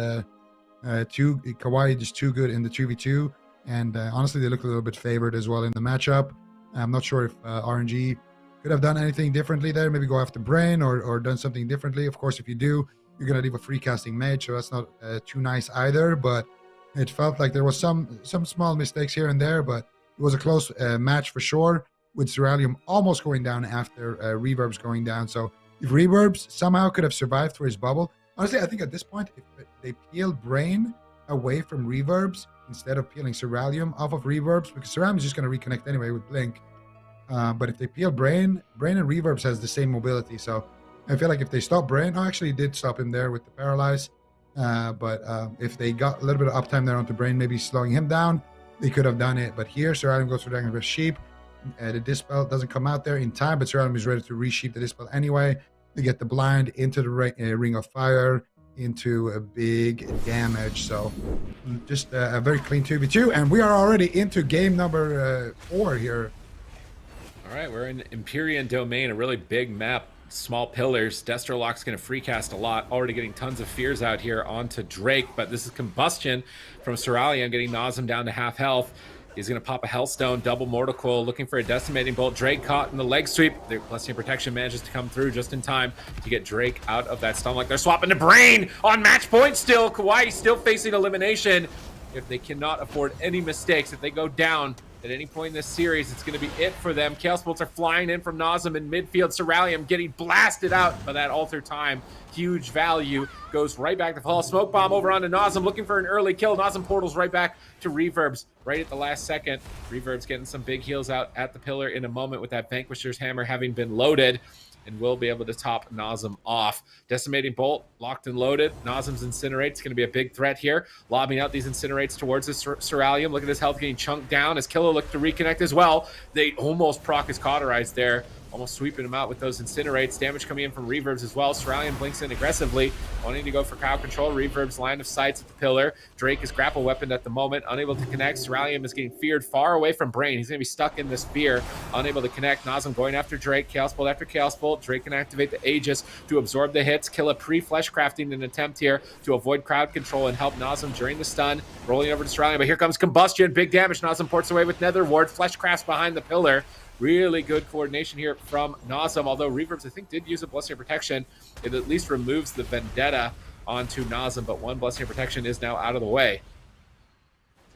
J: KAWHI just too good in the 2v2, and honestly, they look a little bit favored as well in the matchup. I'm not sure if RNG could have done anything differently there, maybe go after Brain or done something differently. Of course, if you do, you're going to leave a free casting mage, so that's not too nice either. But it felt like there was some small mistakes here and there, but it was a close match for sure, with Ceruleum almost going down after Reverbs going down. So if Reverbs somehow could have survived through his bubble, honestly, I think at this point, if they peel Brain away from Reverbs instead of peeling Ceruleum off of Reverbs, because Ceruleum is just going to reconnect anyway with Blink. But if they peel Brain and Reverbs has the same mobility. So I feel like if they stop Brain, actually did stop him there with the Paralyze. But if they got a little bit of uptime there onto Brain, maybe slowing him down, they could have done it. But here, Ceruleum goes for Dragon's Sheep. The Dispel doesn't come out there in time, but Ceruleum is ready to resheep the Dispel anyway. They get the blind into the Ring of Fire, into a big damage. So just a very clean 2v2. And we are already into game number 4 here.
K: All right, we're in Empyrean Domain, a really big map. small pillars. Destrolock's going to free cast a lot, already getting tons of fears out here onto Drake, but this is combustion from Cerulean, getting Nazem down to half health. He's going to pop a Hellstone, double Mortal Coil, looking for a Decimating Bolt. Drake caught in the leg sweep. The Blessing of Protection manages to come through just in time to get Drake out of that stun. Like they're swapping to Brain on match point still. KAWHI still facing elimination. If they cannot afford any mistakes, if they go down at any point in this series, it's going to be it for them. Chaos Bolts are flying in from Nazem in midfield. Cerulean getting blasted out by that Alter Time. Huge value. Goes right back to fall. Smoke Bomb over onto Nazem, looking for an early kill. Nazem portals right back to Reverbs right at the last second. Reverbs getting some big heals out at the pillar in a moment with that Vanquisher's Hammer having been loaded, and will be able to top Nazem off. Decimating Bolt locked and loaded. Nazem's Incinerate's going to be a big threat here. Lobbing out these Incinerates towards the Cerulean. Look at his health getting chunked down as Killa looked to reconnect as well. They almost proc his Cauterized there. Almost sweeping him out with those Incinerates. Damage coming in from Reverbs as well. Cerulean blinks in aggressively, wanting to go for crowd control. Reverbs line of sights at the pillar. Drake is grapple weaponed at the moment, unable to connect. Cerulean is getting feared far away from Brain. He's going to be stuck in this fear, unable to connect. Nazem going after Drake. Chaos Bolt after Chaos Bolt. Drake can activate the Aegis to absorb the hits. Killa pre-flesh crafting an attempt here to avoid crowd control and help Nazem during the stun. Rolling over to Cerulean, but here comes Combustion. Big damage. Nazem ports away with Nether Ward. Flesh crafts behind the pillar. Really good coordination here from Nazem, although Reverbs, I think, did use a Blessing of Protection. It at least removes the Vendetta onto Nazem, but one Blessing of Protection is now out of the way.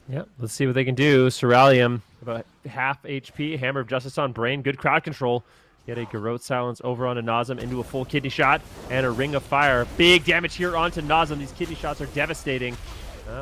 H: Yep, let's see what they can do. Cerulean, about half HP. Hammer of Justice on Brain. Good crowd control. Get a Garrote Silence over onto Nazem into a full kidney shot and a Ring of Fire. Big damage here onto Nazem. These kidney shots are devastating.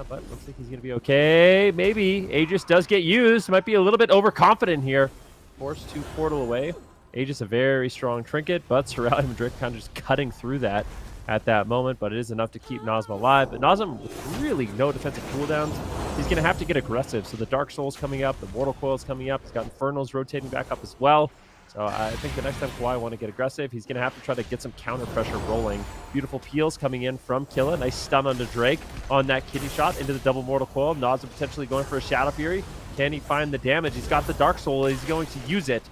H: But looks like he's going to be okay. Maybe. Aegis does get used. Might be a little bit overconfident here. Forced to portal away. Aegis a very strong trinket, but Cerulean and Drake kind of just cutting through that at that moment, but it is enough to keep Nazem alive. But Nazem with really no defensive cooldowns, he's going to have to get aggressive. So the Dark Soul's coming up, the Mortal Coil's coming up, he's got Infernals rotating back up as well. So I think the next time KAWHI want to get aggressive, he's going to have to try to get some counter pressure rolling. Beautiful peels coming in from Killa. Nice stun onto Drake on that kidney shot into the double Mortal Coil. Nazem potentially going for a Shadow Fury. Can he find the damage? He's got the Dark Soul. He's going to use it.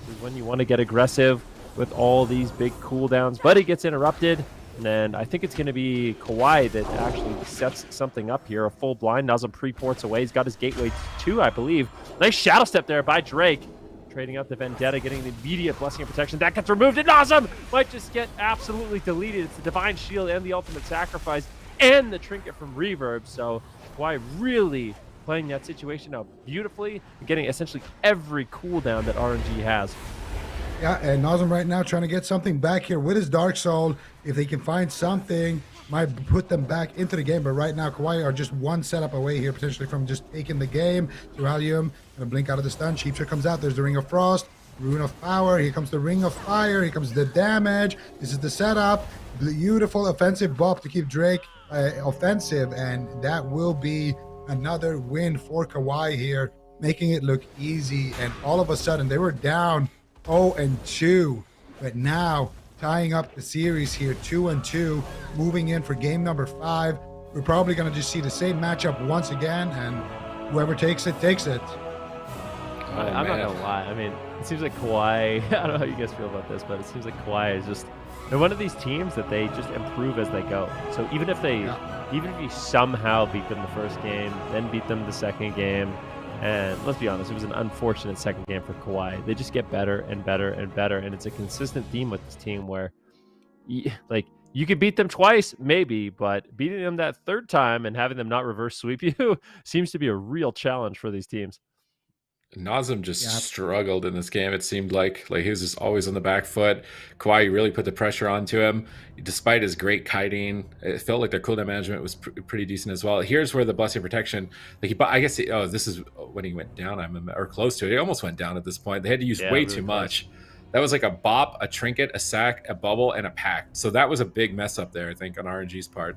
H: This is when you want to get aggressive with all these big cooldowns. But he gets interrupted. And then I think it's going to be KAWHI that actually sets something up here. A full blind. Nazem pre-ports away. He's got his Gateway 2, I believe. Nice Shadow Step there by Drake. Trading out the Vendetta, getting the immediate Blessing of Protection. That gets removed, and Nazem might just get absolutely deleted. It's the Divine Shield and the Ultimate Sacrifice and the Trinket from Reverb. So KAWHI really playing that situation out beautifully and getting essentially every cooldown that RNG has.
J: Yeah, and Nazem right now trying to get something back here with his Dark Soul. If they can find something, might put them back into the game. But right now, KAWHI are just one setup away here, potentially from just taking the game. Cerulean gonna blink out of the stun. Sheepshire comes out. There's the Ring of Frost, Rune of Power. Here comes the Ring of Fire. Here comes the damage. This is the setup. Beautiful offensive buff to keep Drake offensive, and that will be another win for KAWHI here, making it look easy. And all of a sudden, they were down 0-2, but now tying up the series here, 2-2, moving in for game number 5. We're probably going to just see the same matchup once again, and whoever takes it, takes it.
H: I'm not going to lie. I mean, it seems like KAWHI, I don't know how you guys feel about this, but it seems like KAWHI is just, they're one of these teams that they just improve as they go. So even if they, even if you somehow beat them the first game, then beat them the second game, and let's be honest, it was an unfortunate second game for KAWHI. They just get better and better and better, and it's a consistent theme with this team where, you could beat them twice, maybe, but beating them that third time and having them not reverse sweep you seems to be a real challenge for these teams.
K: Nazem just struggled in this game. It seemed like he was just always on the back foot. KAWHI really put the pressure onto him. Despite his great kiting, it felt like their cooldown management was pretty decent as well. Here's where the Blessing of Protection, this is when he went down, or close to it. He almost went down at this point. They had to use way too much. That was like a bop, a trinket, a sack, a bubble, and a pact. So that was a big mess up there, I think, on RNG's part.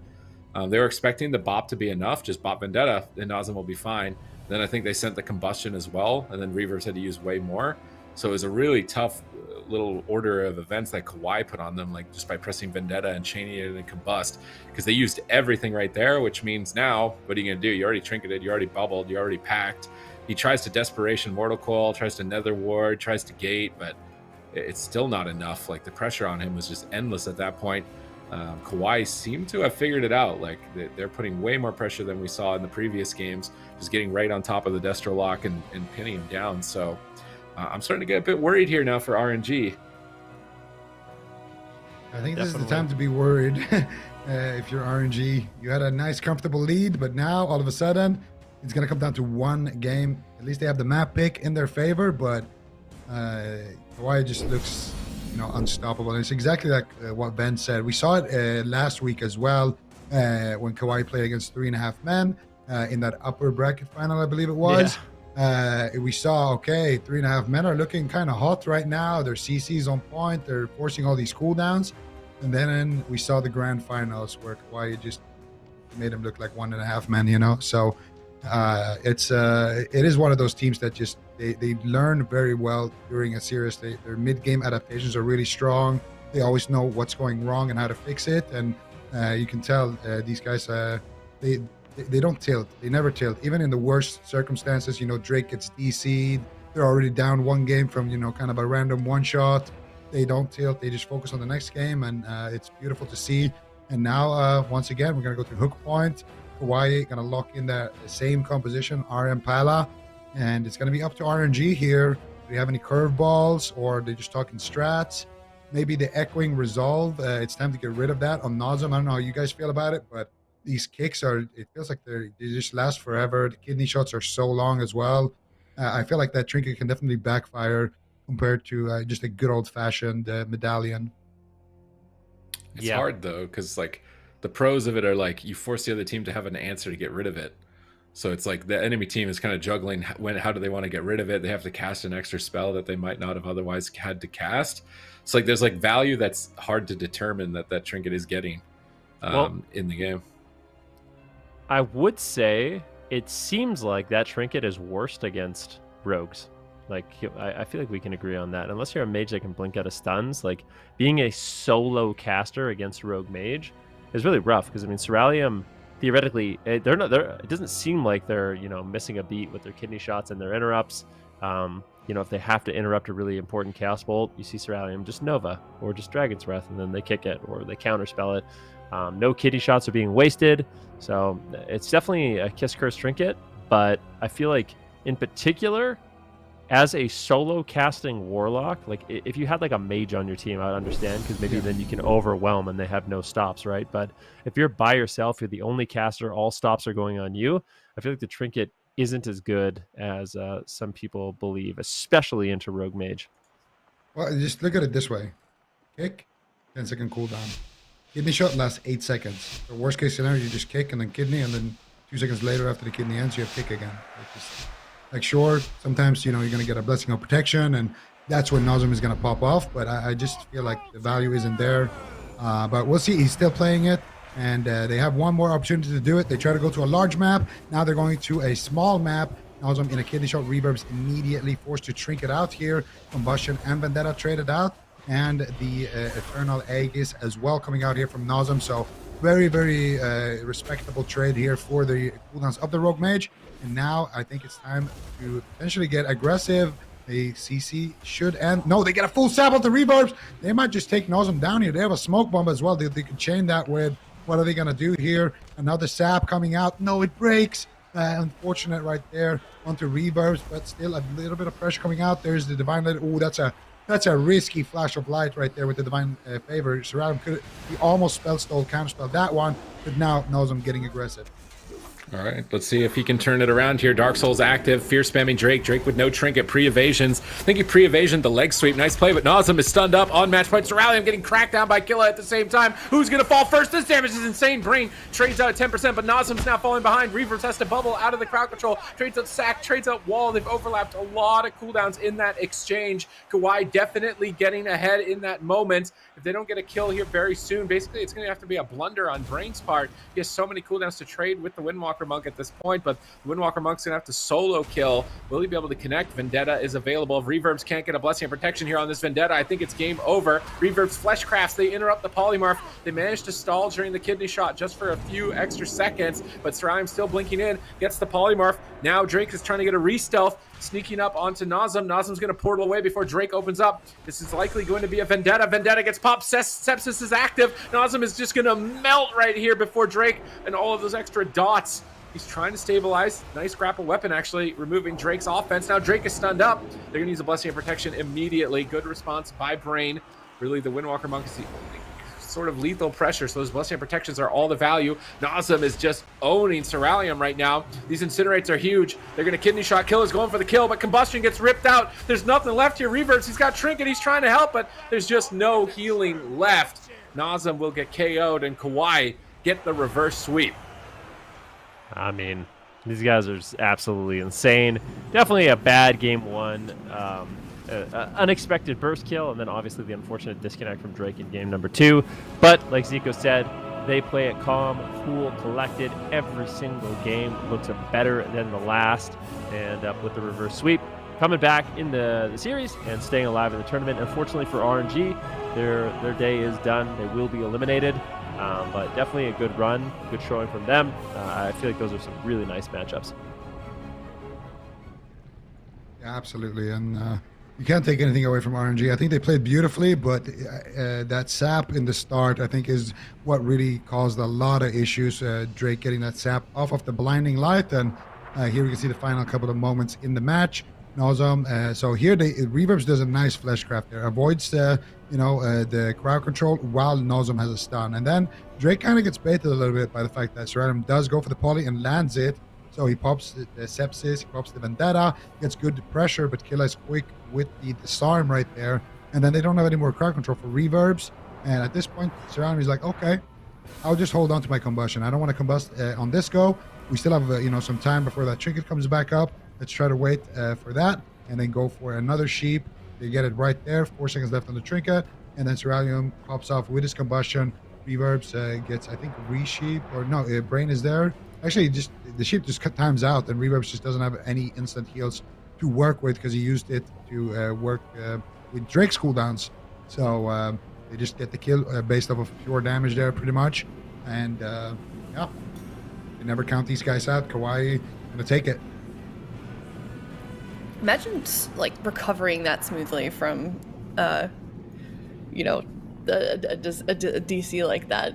K: They were expecting the bop to be enough, just bop Vendetta, and Nazem will be fine. Then I think they sent the combustion as well, and then Reavers had to use way more. So it was a really tough little order of events that KAWHI put on them, like just by pressing Vendetta and chaining it and combust, because they used everything right there, which means now, what are you going to do? You already trinketed, you already bubbled, you already packed. He tries to Desperation Mortal Coil, tries to Nether Ward, tries to Gate, but it's still not enough. Like, the pressure on him was just endless at that point. KAWHI seemed to have figured it out. Like, they're putting way more pressure than we saw in the previous games, just getting right on top of the Destro lock and pinning him down. So I'm starting to get a bit worried here now for RNG.
J: I think this is the time to be worried. If you're RNG, you had a nice comfortable lead, but now all of a sudden it's going to come down to one game. At least they have the map pick in their favor, but KAWHI just looks, unstoppable. And it's exactly like what Ben said. We saw it last week as well when KAWHI played against 3.5 men in that upper bracket final, I believe it was. We saw, okay, 3.5 men are looking kind of hot right now. Their CC's on point. They're forcing all these cooldowns. And then we saw the grand finals where KAWHI just made him look like 1.5 men, So it is one of those teams that just they learn very well during a series. Their mid-game adaptations are really strong. They always know what's going wrong and how to fix it. And you can tell these guys, they don't tilt. They never tilt. Even in the worst circumstances, Drake gets DC'd. They're already down one game from, kind of a random one shot. They don't tilt. They just focus on the next game, and it's beautiful to see. And now, once again, we're going to go to hook point. KAWHI going to lock in the same composition, RM Pala, and it's going to be up to RNG here. Do you have any curveballs, or they're just talking strats? Maybe the echoing resolve. It's time to get rid of that on Nazem. I don't know how you guys feel about it, but these kicks it feels like they just last forever. The kidney shots are so long as well. I feel like that trinket can definitely backfire compared to just a good old-fashioned medallion.
K: It's hard, though, because, like, the pros of it are, like, you force the other team to have an answer to get rid of it. So it's like the enemy team is kind of juggling how do they want to get rid of it. They have to cast an extra spell that they might not have otherwise had to cast. So, like, there's, like, value that's hard to determine that trinket is getting in the game.
H: I would say it seems like that trinket is worst against rogues. Like, I feel like we can agree on that. Unless you're a mage that can blink out of stuns, like, being a solo caster against rogue mage is really rough. Because, I mean, Ceralium, theoretically, it doesn't seem like they're, missing a beat with their kidney shots and their interrupts. If they have to interrupt a really important Chaos Bolt, you see Ceralium just Nova or just Dragon's Breath, and then they kick it or they counterspell it. No kidney shots are being wasted. So it's definitely a Kiss Curse trinket. But I feel like, in particular, as a solo casting warlock, like, if you had like a mage on your team, I'd understand, because maybe then you can overwhelm and they have no stops, right? But if you're by yourself, you're the only caster, all stops are going on you, I feel like the trinket isn't as good as some people believe, especially into rogue mage.
J: Well, just look at it this way. Kick, 10-second cooldown. Kidney shot lasts 8 seconds. The worst case scenario, you just kick and then kidney, and then 2 seconds later after the kidney ends, you have kick again. Like, sure, sometimes, you're going to get a blessing of protection, and that's when Nazem is going to pop off, but I just feel like the value isn't there. But we'll see. He's still playing it, and they have one more opportunity to do it. They try to go to a large map. Now they're going to a small map. Nazem in a kidney shot. Reverb's immediately forced to trinket out here. Combustion and Vendetta traded out, and the Eternal Aegis as well coming out here from Nazem. So very, very respectable trade here for the cooldowns of the Rogue Mage. And now I think it's time to potentially get aggressive. The CC should end. No, they get a full sap of the reverbs. They might just take Nazem down here. They have a smoke bomb as well. They could chain that with. What are they going to do here? Another sap coming out. No, it breaks. Unfortunate right there onto reverbs, but still a little bit of pressure coming out. There's the Divine Light. Oh, that's a risky flash of light right there with the Divine Favor. Ceralium he almost spell stole, counterspell that one, but now Nazem getting aggressive.
K: All right, let's see if he can turn it around here. Dark Souls active, fear spamming Drake. Drake with no trinket, pre-evasions. I think he pre-evasioned the leg sweep. Nice play, but Nazem is stunned up on match point. Ceralium getting cracked down by Killa at the same time. Who's going to fall first? This damage is insane. Brain trades out at 10%, but Nazem's now falling behind. Reavers has to bubble out of the crowd control. Trades out Sack, trades out Wall. They've overlapped a lot of cooldowns in that exchange. KAWHI definitely getting ahead in that moment. If they don't get a kill here very soon, basically it's going to have to be a blunder on Brain's part. He has so many cooldowns to trade with the Windwalker Monk at this point, but the Windwalker Monk's going to have to solo kill. Will he be able to connect? Vendetta is available. If Reverbs can't get a blessing of protection here on this Vendetta, I think it's game over. Reverbs Fleshcrafts, they interrupt the Polymorph. They managed to stall during the kidney shot just for a few extra seconds, but Ceralium still blinking in, gets the Polymorph. Now Drake is trying to get a re-stealth. sneaking up onto Nazem. Nazem's going to portal away before Drake opens up. This is likely going to be a Vendetta. Vendetta gets popped. Sepsis is active. Nazem is just going to melt right here before Drake and all of those extra dots. He's trying to stabilize. Nice grapple weapon, actually, removing Drake's offense. Now Drake is stunned up. They're going to use a Blessing of Protection immediately. Good response by Brain. Really, the Windwalker Monk is the only sort of lethal pressure, so those Blessing of Protections are all the value. Nazem is just owning Ceralium right now. These Incinerates are huge. They're going to Kidney Shot. Killer's going for the kill, but Combustion gets ripped out. There's nothing left here. Reverse, he's got Trinket. He's trying to help, but there's just no healing left. Nazem will get KO'd, and KAWHI get the reverse sweep.
H: I mean, these guys are just absolutely insane. Definitely a bad game one. Unexpected burst kill, and then obviously the unfortunate disconnect from Drake in game number 2. But like Zico said, they play it calm, cool, collected. Every single game looks better than the last, and with the reverse sweep coming back in the series and staying alive in the tournament. Unfortunately for RNG, their day is done. They will be eliminated. But definitely a good run, good showing from them. I feel like those are some really nice matchups.
J: Yeah, absolutely. And you can't take anything away from RNG. I think they played beautifully, but that sap in the start, I think, is what really caused a lot of issues. Drake getting that sap off of the blinding light. And here we can see the final couple of moments in the match. Nazem. So here, Reverbs does a nice fleshcraft there. Avoids the crowd control while Nazem has a stun. And then Drake kind of gets baited a little bit by the fact that Ceralium does go for the poly and lands it. So he pops the Sepsis, he pops the Vendetta, gets good pressure, but Killa is quick with the disarm right there. And then they don't have any more crowd control for Reverbs. And at this point, Ceralium is like, okay, I'll just hold on to my combustion. I don't want to combust on this go. We still have some time before that trinket comes back up. Let's try to wait for that and then go for another sheep. They get it right there. 4 seconds left on the trinket. And then Ceralium pops off with his combustion. Reverbs gets, I think, re-sheep. Or no, Brain is there. Actually, just the sheep just times out. And Reverbs just doesn't have any instant heals to work with because he used it to work with Drake's cooldowns. So they just get the kill based off of pure damage there pretty much. And yeah, you never count these guys out. KAWHI gonna take it.
I: Imagine like recovering that smoothly from, a DC like that.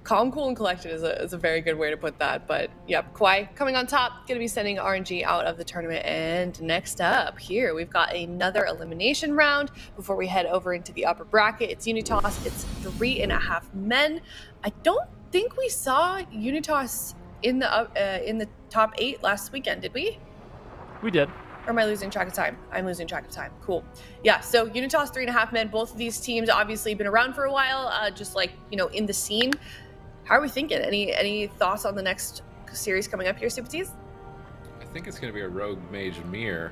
I: Calm, cool, and collected is a very good way to put that. But yep, KAWHI coming on top, gonna be sending RNG out of the tournament. And next up here, we've got another elimination round before we head over into the upper bracket. It's UNITAS. It's 3.5 men. I don't think we saw UNITAS in the top 8 last weekend, did we?
H: We did.
I: Or am I losing track of time? I'm losing track of time. Cool. Yeah, so UNITAS 3.5 men. Both of these teams obviously been around for a while, just like, in the scene. How are we thinking? Any thoughts on the next series coming up here, Supatees?
K: I think it's going to be a Rogue Mage Mirror,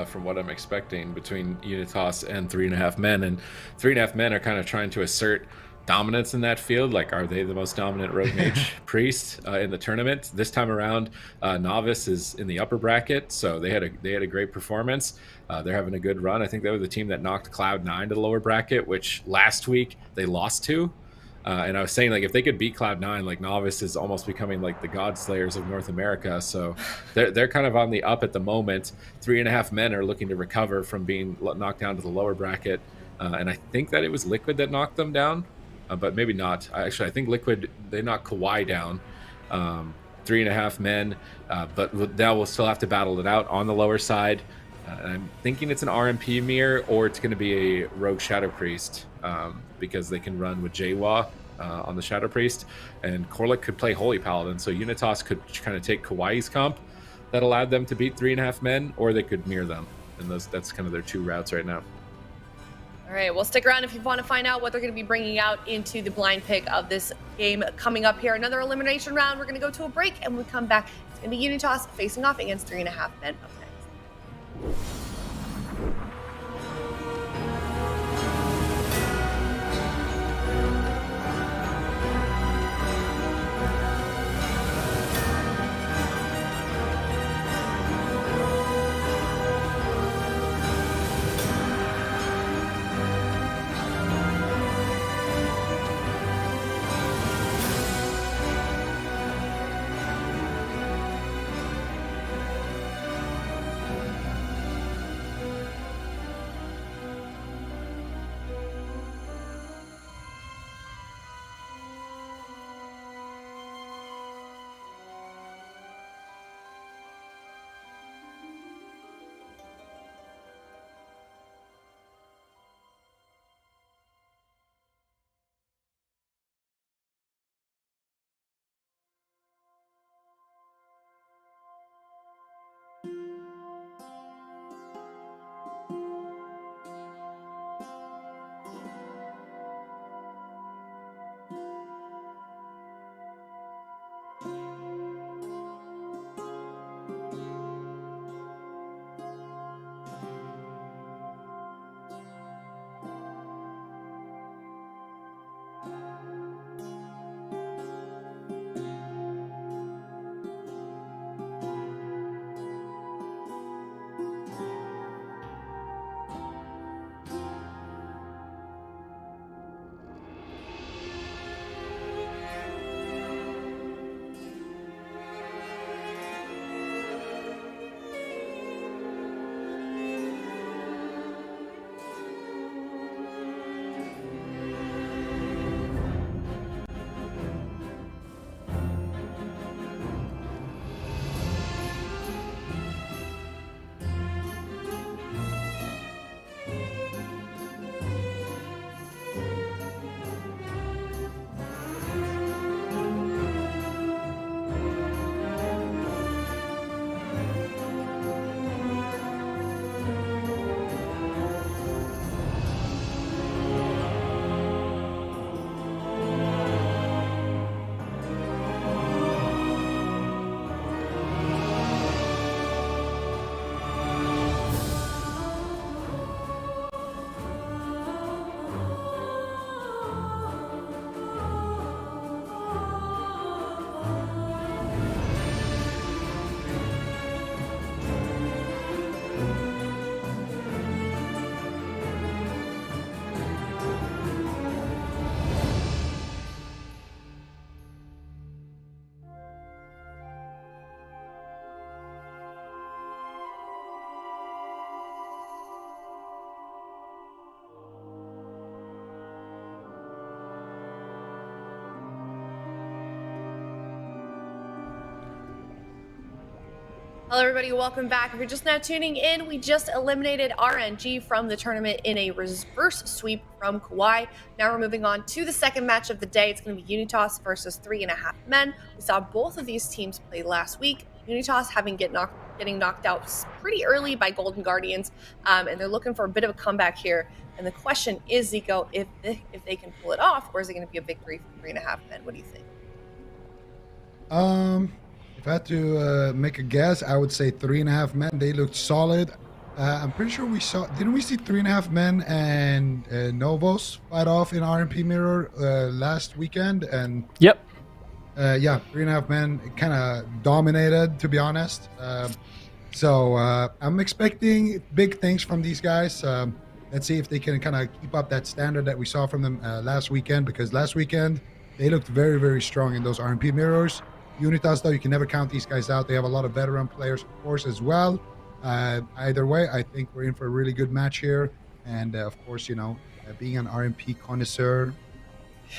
K: from what I'm expecting, between UNITAS and 3.5 men. And 3.5 men are kind of trying to assert dominance in that field. Like, are they the most dominant Rogue Mage priest in the tournament? This time around, Novus is in the upper bracket, so they had a great performance. They're having a good run. I think they were the team that knocked Cloud9 to the lower bracket, which last week they lost to. And I was saying, like, if they could beat Cloud9, like, Novus is almost becoming like the God Slayers of North America. So they're kind of on the up at the moment. 3.5 men are looking to recover from being knocked down to the lower bracket. And I think that it was Liquid that knocked them down, but maybe not. Actually, I think Liquid, they knocked KAWHI down. 3.5 men, but now we'll still have to battle it out on the lower side. And I'm thinking it's an RMP mirror, or it's going to be a Rogue Shadow Priest, because they can run with Jawa on the Shadow Priest, and Corlic could play Holy Paladin, so Unitas could kind of take KAWHI's comp that allowed them to beat 3.5 men, or they could mirror them, and that's kind of their 2 routes right now.
I: All right, well, stick around if you want to find out what they're going to be bringing out into the blind pick of this game coming up here. Another elimination round. We're going to go to a break, and when we come back, it's going to be UNITAS facing off against 3.5 men up next. Hello, everybody. Welcome back. If you're just now tuning in, we just eliminated RNG from the tournament in a reverse sweep from KAWHI. Now we're moving on to the second match of the day. It's going to be UNITAS versus 3.5 men. We saw both of these teams play last week. UNITAS having getting knocked out pretty early by Golden Guardians, and they're looking for a bit of a comeback here. And the question is, Zico, if they can pull it off, or is it going to be a victory for 3.5 men? What do you think?
J: If I had to make a guess, I would say 3.5 men. They looked solid. I'm pretty sure didn't we see 3.5 men and NOVUS fight off in RMP Mirror last weekend? And
H: yep.
J: Yeah, 3.5 men kind of dominated, to be honest. So I'm expecting big things from these guys. Let's see if they can kind of keep up that standard that we saw from them last weekend, because last weekend they looked very, very strong in those RMP mirrors. UNITAS, though, you can never count these guys out. They have a lot of veteran players, of course, as well. Either way, I think we're in for a really good match here. And, of course, you know, being an RMP connoisseur,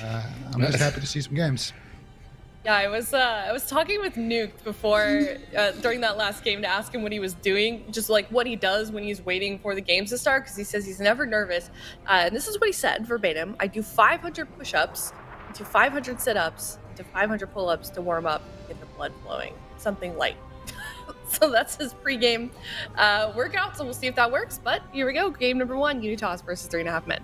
J: I'm just happy to see some games.
I: Yeah, I was talking with Nuke before during that last game to ask him what he was doing, just like what he does when he's waiting for the games to start, because he says he's never nervous. And this is what he said verbatim: I do 500 push-ups, to 500 sit-ups, to 500 pull-ups to warm up, get the blood flowing, something light. So that's his pre-game workout. So we'll see if that works. But here we go, game number 1: UNITAS versus 3.5 men.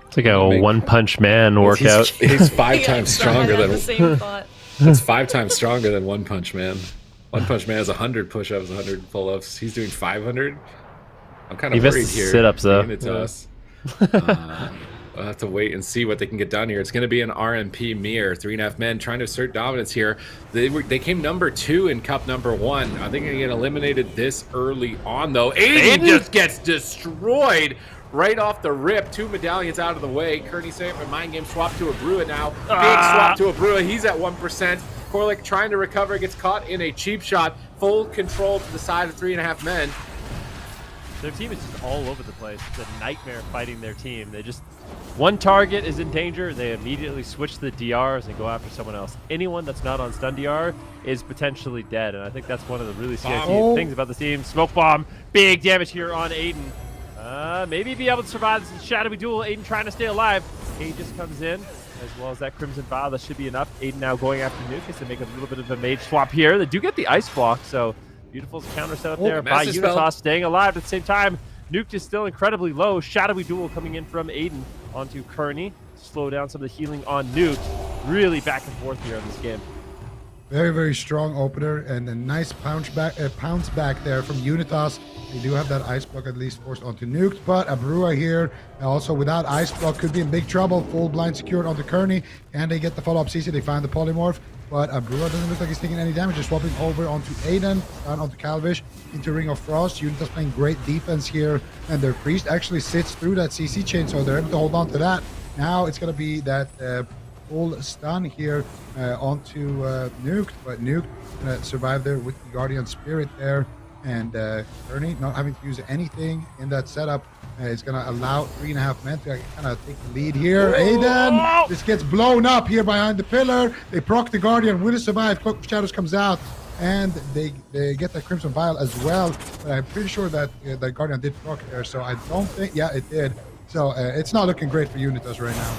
H: It's like a one-punch man workout.
K: He's 5 times stronger than.
I: The same thought.
K: It's 5 times stronger than One Punch Man. One Punch Man has 100 push-ups, 100 pull-ups. He's doing 500. I'm kind of worried here.
H: Sit-ups though.
K: UNITAS. We'll have to wait and see what they can get done here. It's going to be an RMP mirror. 3.5 men trying to assert dominance here. They came number 2 in Cup number 1. Are they going to get eliminated this early on, though? Aiden just gets destroyed right off the rip. 2 medallions out of the way. Kearney saving a mind game swap to Abrua now. Big swap to Abrua. He's at 1%. Korlik trying to recover, gets caught in a cheap shot. Full control to the side of 3.5 men.
H: Their team is just all over the place. It's a nightmare fighting their team. They just, one target is in danger, they immediately switch the DRs and go after someone else. Anyone that's not on stun DR is potentially dead, and I think that's one of the really scary things about the team. Smoke bomb, big damage here on Aiden. Maybe be able to survive this shadowy duel. Aiden trying to stay alive. Aegis comes in, as well as that Crimson Vial. That should be enough. Aiden now going after Nuke to make a little bit of a mage swap here. They do get the ice block, so Beautiful's counter set up there by UNITAS, staying alive at the same time. Nuke is still incredibly low. Shadowy duel coming in from Aiden onto Kearney. Slow down some of the healing on Nuke. Really back and forth here in this game.
J: Very, very strong opener and a nice pounce back there from UNITAS. They do have that ice block at least forced onto Nuke, but Abrua here also without ice block could be in big trouble. Full blind secured onto Kearney, and they get the follow-up CC. They find the polymorph, but Abrua doesn't look like he's taking any damage. Just swapping over onto Aiden, down onto Calvish, into Ring of Frost. UNITAS playing great defense here, and their priest actually sits through that CC chain, so they're able to hold on to that. Now it's going to be that full stun here onto Nuke, but Nuke going to survive there with the Guardian Spirit there. And Kearney not having to use anything in that setup is going to allow 3.5 men to kind of take the lead here. Aiden just gets blown up here behind the pillar. They proc the Guardian, will survive. Cloak of Shadows comes out, and they get that Crimson Vial as well. But I'm pretty sure that that Guardian did proc there, so I don't think, yeah, it did. So it's not looking great for UNITAS right now.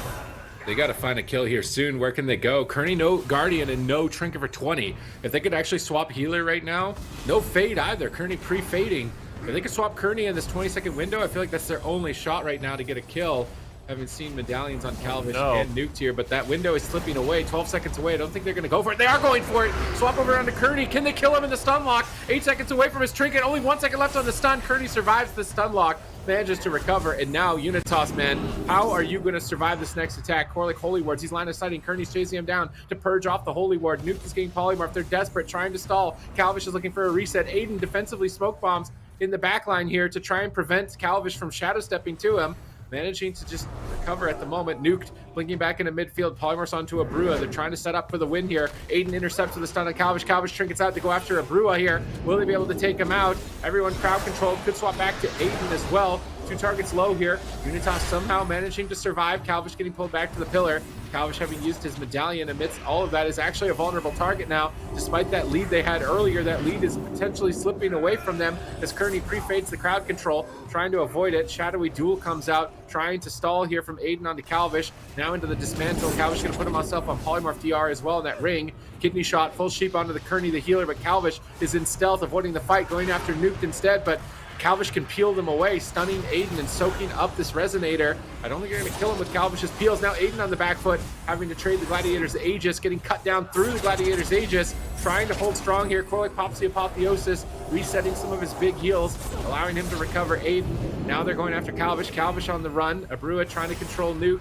K: They got to find a kill here soon. Where can they go? Kearney, no Guardian, and no Trinket for 20. If they could actually swap healer right now, no Fade either. Kearney pre-fading. If they could swap Kearney in this 20-second window, I feel like that's their only shot right now to get a kill. Haven't seen medallions on Calvish and Nuked here, but that window is slipping away. 12 seconds away. I don't think they're going to go for it. They are going for it. Swap over onto Kearney. Can they kill him in the stun lock? 8 seconds away from his Trinket. Only 1 second left on the stun. Kearney survives the stun lock. Manages to recover, and now UNITAS, man, how are you going to survive this next attack? Korlik Holy Wards, he's line of sighting. Kearney's chasing him down to purge off the Holy Ward. Nuke is getting polymorph. They're desperate, trying to stall. Calvish is looking for a reset. Aiden defensively smoke bombs in the back line here to try and prevent Calvish from shadow stepping to him. Managing to just recover at the moment. Nuked, blinking back into midfield. Polymorphs onto Abrua. They're trying to set up for the win here. Aiden intercepts with a stun on Calvish. Calvish trinkets out to go after Abrua here. Will they be able to take him out? Everyone crowd controlled. Could swap back to Aiden as well. 2 targets low here. UNITAS somehow managing to survive. KAWHI getting pulled back to the pillar. KAWHI having used his medallion amidst all of that is actually a vulnerable target now. Despite that lead they had earlier, that lead is potentially slipping away from them as Kearney pre-fades the crowd control, trying to avoid it. Shadowy Duel comes out, trying to stall here from Aiden onto KAWHI. Now into the dismantle. KAWHI going to put himself on Polymorph DR as well in that ring. Kidney shot, full sheep onto the Kearney, the healer, but KAWHI is in stealth, avoiding the fight, going after Nuked instead, but KAWHI can peel them away, stunning Aiden and soaking up this Resonator. I don't think they're going to kill him with KAWHI's peels. Now Aiden on the back foot, having to trade the Gladiator's Aegis, getting cut down through the Gladiator's Aegis, trying to hold strong here. Korlik pops the Apotheosis, resetting some of his big heals, allowing him to recover Aiden. Now they're going after KAWHI. KAWHI on the run. Abrua trying to control Nuked.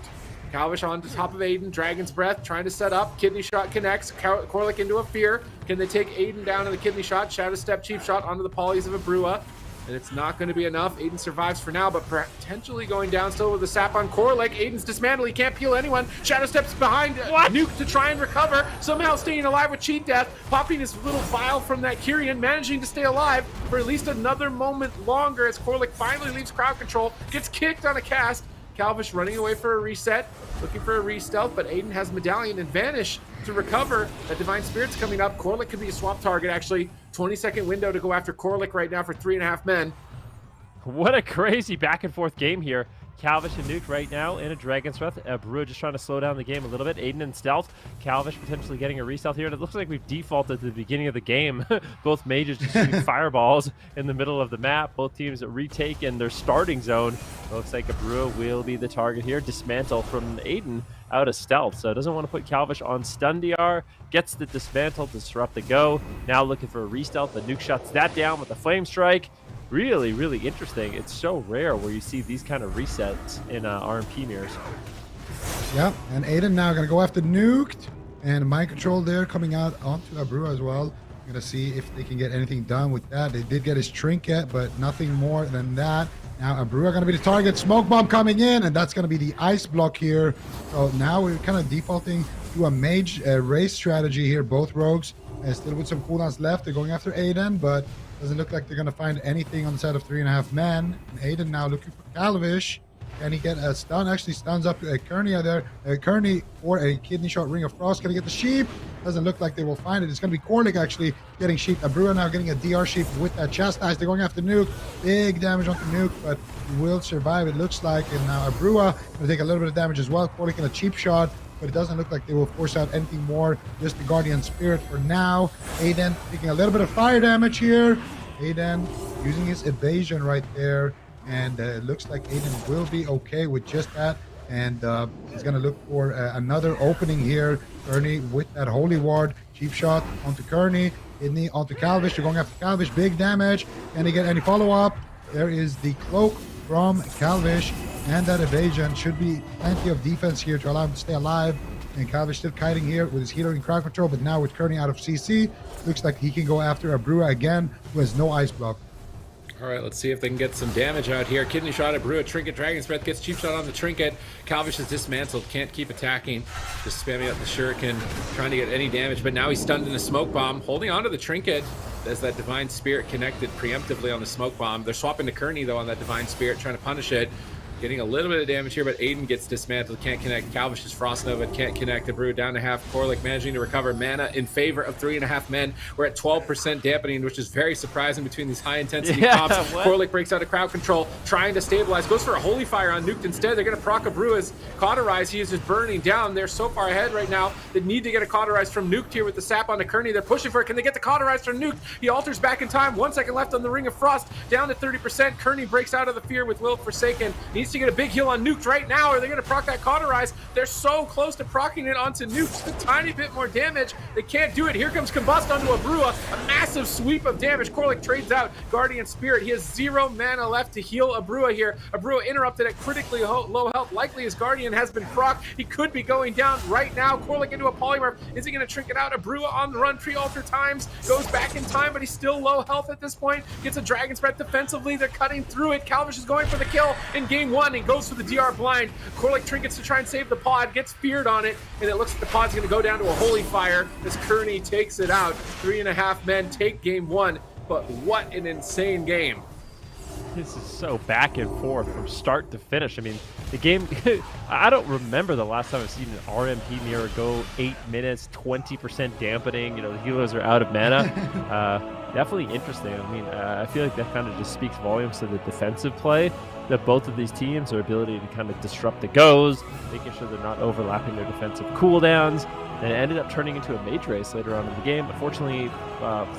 K: KAWHI on the top of Aiden, Dragon's Breath, trying to set up. Kidney Shot connects. Korlik into a Fear. Can they take Aiden down to the Kidney Shot? Shadow Step, Cheap Shot onto the Polys of Abrua. And it's not going to be enough. Aiden survives for now, but potentially going down still with the sap on Korlik. Aiden's dismantled. He can't peel anyone. Shadow Steps behind Nuke to try and recover. Somehow staying alive with Cheat Death. Popping his little vial from that Kyrian. Managing to stay alive for at least another moment longer as Korlik finally leaves crowd control. Gets kicked on a cast. KAWHI running away for a reset. Looking for a re-stealth, but Aiden has Medallion and Vanish to recover. That Divine Spirit's coming up. Korlik could be a swap target, actually. 20-second window to go after Korlik right now for 3.5 men.
H: What a crazy back and forth game here. KAWHI and Nuke right now in a Dragon's Breath. Brewer just trying to slow down the game a little bit. Aiden in stealth. KAWHI potentially getting a re-stealth here. And it looks like we've defaulted to the beginning of the game. Both mages just shooting fireballs in the middle of the map. Both teams retaking their starting zone. It looks like Brewer will be the target here. Dismantle from Aiden out of stealth. So doesn't want to put KAWHI on stun DR. Gets the dismantle, disrupt the go. Now looking for a re-stealth. The Nuke shuts that down with the Flame Strike. Really, really interesting. It's so rare where you see these kind of resets in RMP mirrors.
J: Yeah, and Aiden now going to go after Nuked. And Mind Control there coming out onto Abrua as well. Going to see if they can get anything done with that. They did get his Trinket, but nothing more than that. Now Abrua going to be the target. Smoke Bomb coming in, and that's going to be the Ice Block here. So now we're kind of defaulting to a mage race strategy here. Both rogues still with some cooldowns left. They're going after Aiden, but doesn't look like they're going to find anything on the side of 3.5 men. And Aiden now looking for KAWHI. Can he get a stun? Actually stuns up Kearney there. Kearney for a Kidney Shot Ring of Frost. Can he get the Sheep? Doesn't look like they will find it. It's going to be Korlik actually getting Sheep. Abrua now getting a DR Sheep with that Chastise. They're going after Nuke. Big damage onto Nuke, but he will survive, it looks like. And now Abrua will take a little bit of damage as well. Korlik in a Cheap Shot, but it doesn't look like they will force out anything more. Just the Guardian Spirit for now. Aiden taking a little bit of fire damage here. Aiden using his evasion right there, and it looks like Aiden will be okay with just that. And he's going to look for another opening here. Kearney with that Holy Ward. Cheap Shot onto Kearney. Kidney onto KAWHI. They're going after KAWHI. Big damage. Can he get any follow-up? There is the Cloak from KAWHI, and that evasion should be plenty of defense here to allow him to stay alive. And KAWHI still kiting here with his healer in crowd control, but now with Kearney out of CC, looks like he can go after Abrua again, who has no ice block.
K: All right, let's see if they can get some damage out here. Kidney Shot, Abrua, Trinket, Dragon's Breath, gets Cheap Shot on the Trinket. KAWHI is dismantled, can't keep attacking. Just spamming out the Shuriken, trying to get any damage, but now he's stunned in a Smoke Bomb, holding onto the Trinket as that Divine Spirit connected preemptively on the Smoke Bomb. They're swapping to Kearney, though, on that Divine Spirit, trying to punish it. Getting a little bit of damage here, but Aiden gets dismantled, can't connect. KAWHI's Frost Nova can't connect. Abrua down to half. Korlik managing to recover mana in favor of 3.5 men. We're at 12% dampening, which is very surprising between these high-intensity comps. Korlik breaks out of crowd control, trying to stabilize. Goes for a Holy Fire on Nuked instead. They're going to proc Abrua's Cauterize. He is just burning down. They're so far ahead right now. They need to get a Cauterize from Nuked here with the sap on to Kearney. They're pushing for it. Can they get the Cauterize from Nuked? He alters back in time. 1 second left on the Ring of Frost. Down to 30%. Kearney breaks out of the Fear with Will of Forsaken. Needs to get a big heal on Nuked right now. Are they going to proc that Cauterize? They're so close to procking it onto Nuked. Just a tiny bit more damage. They can't do it. Here comes Combust onto Abrua. A massive sweep of damage. Korlik trades out Guardian Spirit. He has 0 mana left to heal Abrua here. Abrua interrupted at critically low health. Likely his Guardian has been proc. He could be going down right now. Korlik into a Polymorph. Is he going to Trinket out? Abrua on the run. Pre-alter times. Goes back in time, but he's still low health at this point. Gets a Dragon's Breath defensively. They're cutting through it. KAWHI is going for the kill in game 1 and goes for the DR blind. Korlik trinkets to try and save the pod, gets feared on it, and it looks like the pod's going to go down to a Holy Fire as Kearney takes it out. 3.5 men take game 1, but what an insane game.
H: this is so back and forth from start to finish. I mean, the game, I don't remember the last time I've seen an RMP mirror go 8 minutes, 20% dampening. You know, the healers are out of mana. Definitely interesting. I mean, I feel like that kind of just speaks volumes to the defensive play that both of these teams, their ability to kind of disrupt the goes, making sure they're not overlapping their defensive cooldowns. And it ended up turning into a mage race later on in the game. Unfortunately,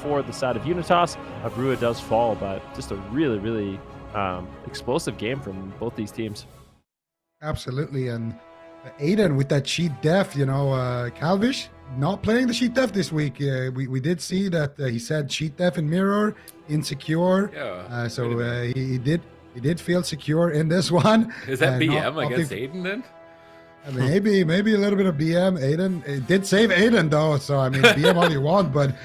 H: for the side of UNITAS, Abrua does fall, but just a really, really explosive game from both these teams.
J: Absolutely. And Aiden with that cheat def, you know, Calvish not playing the cheat def this week. We did see that he said cheat def in mirror, insecure.
K: Yeah.
J: So he did feel secure in this one.
K: Is that BM against Aiden then?
J: Maybe a little bit of BM. Aiden, it did save Aiden though, so I mean BM all you want, but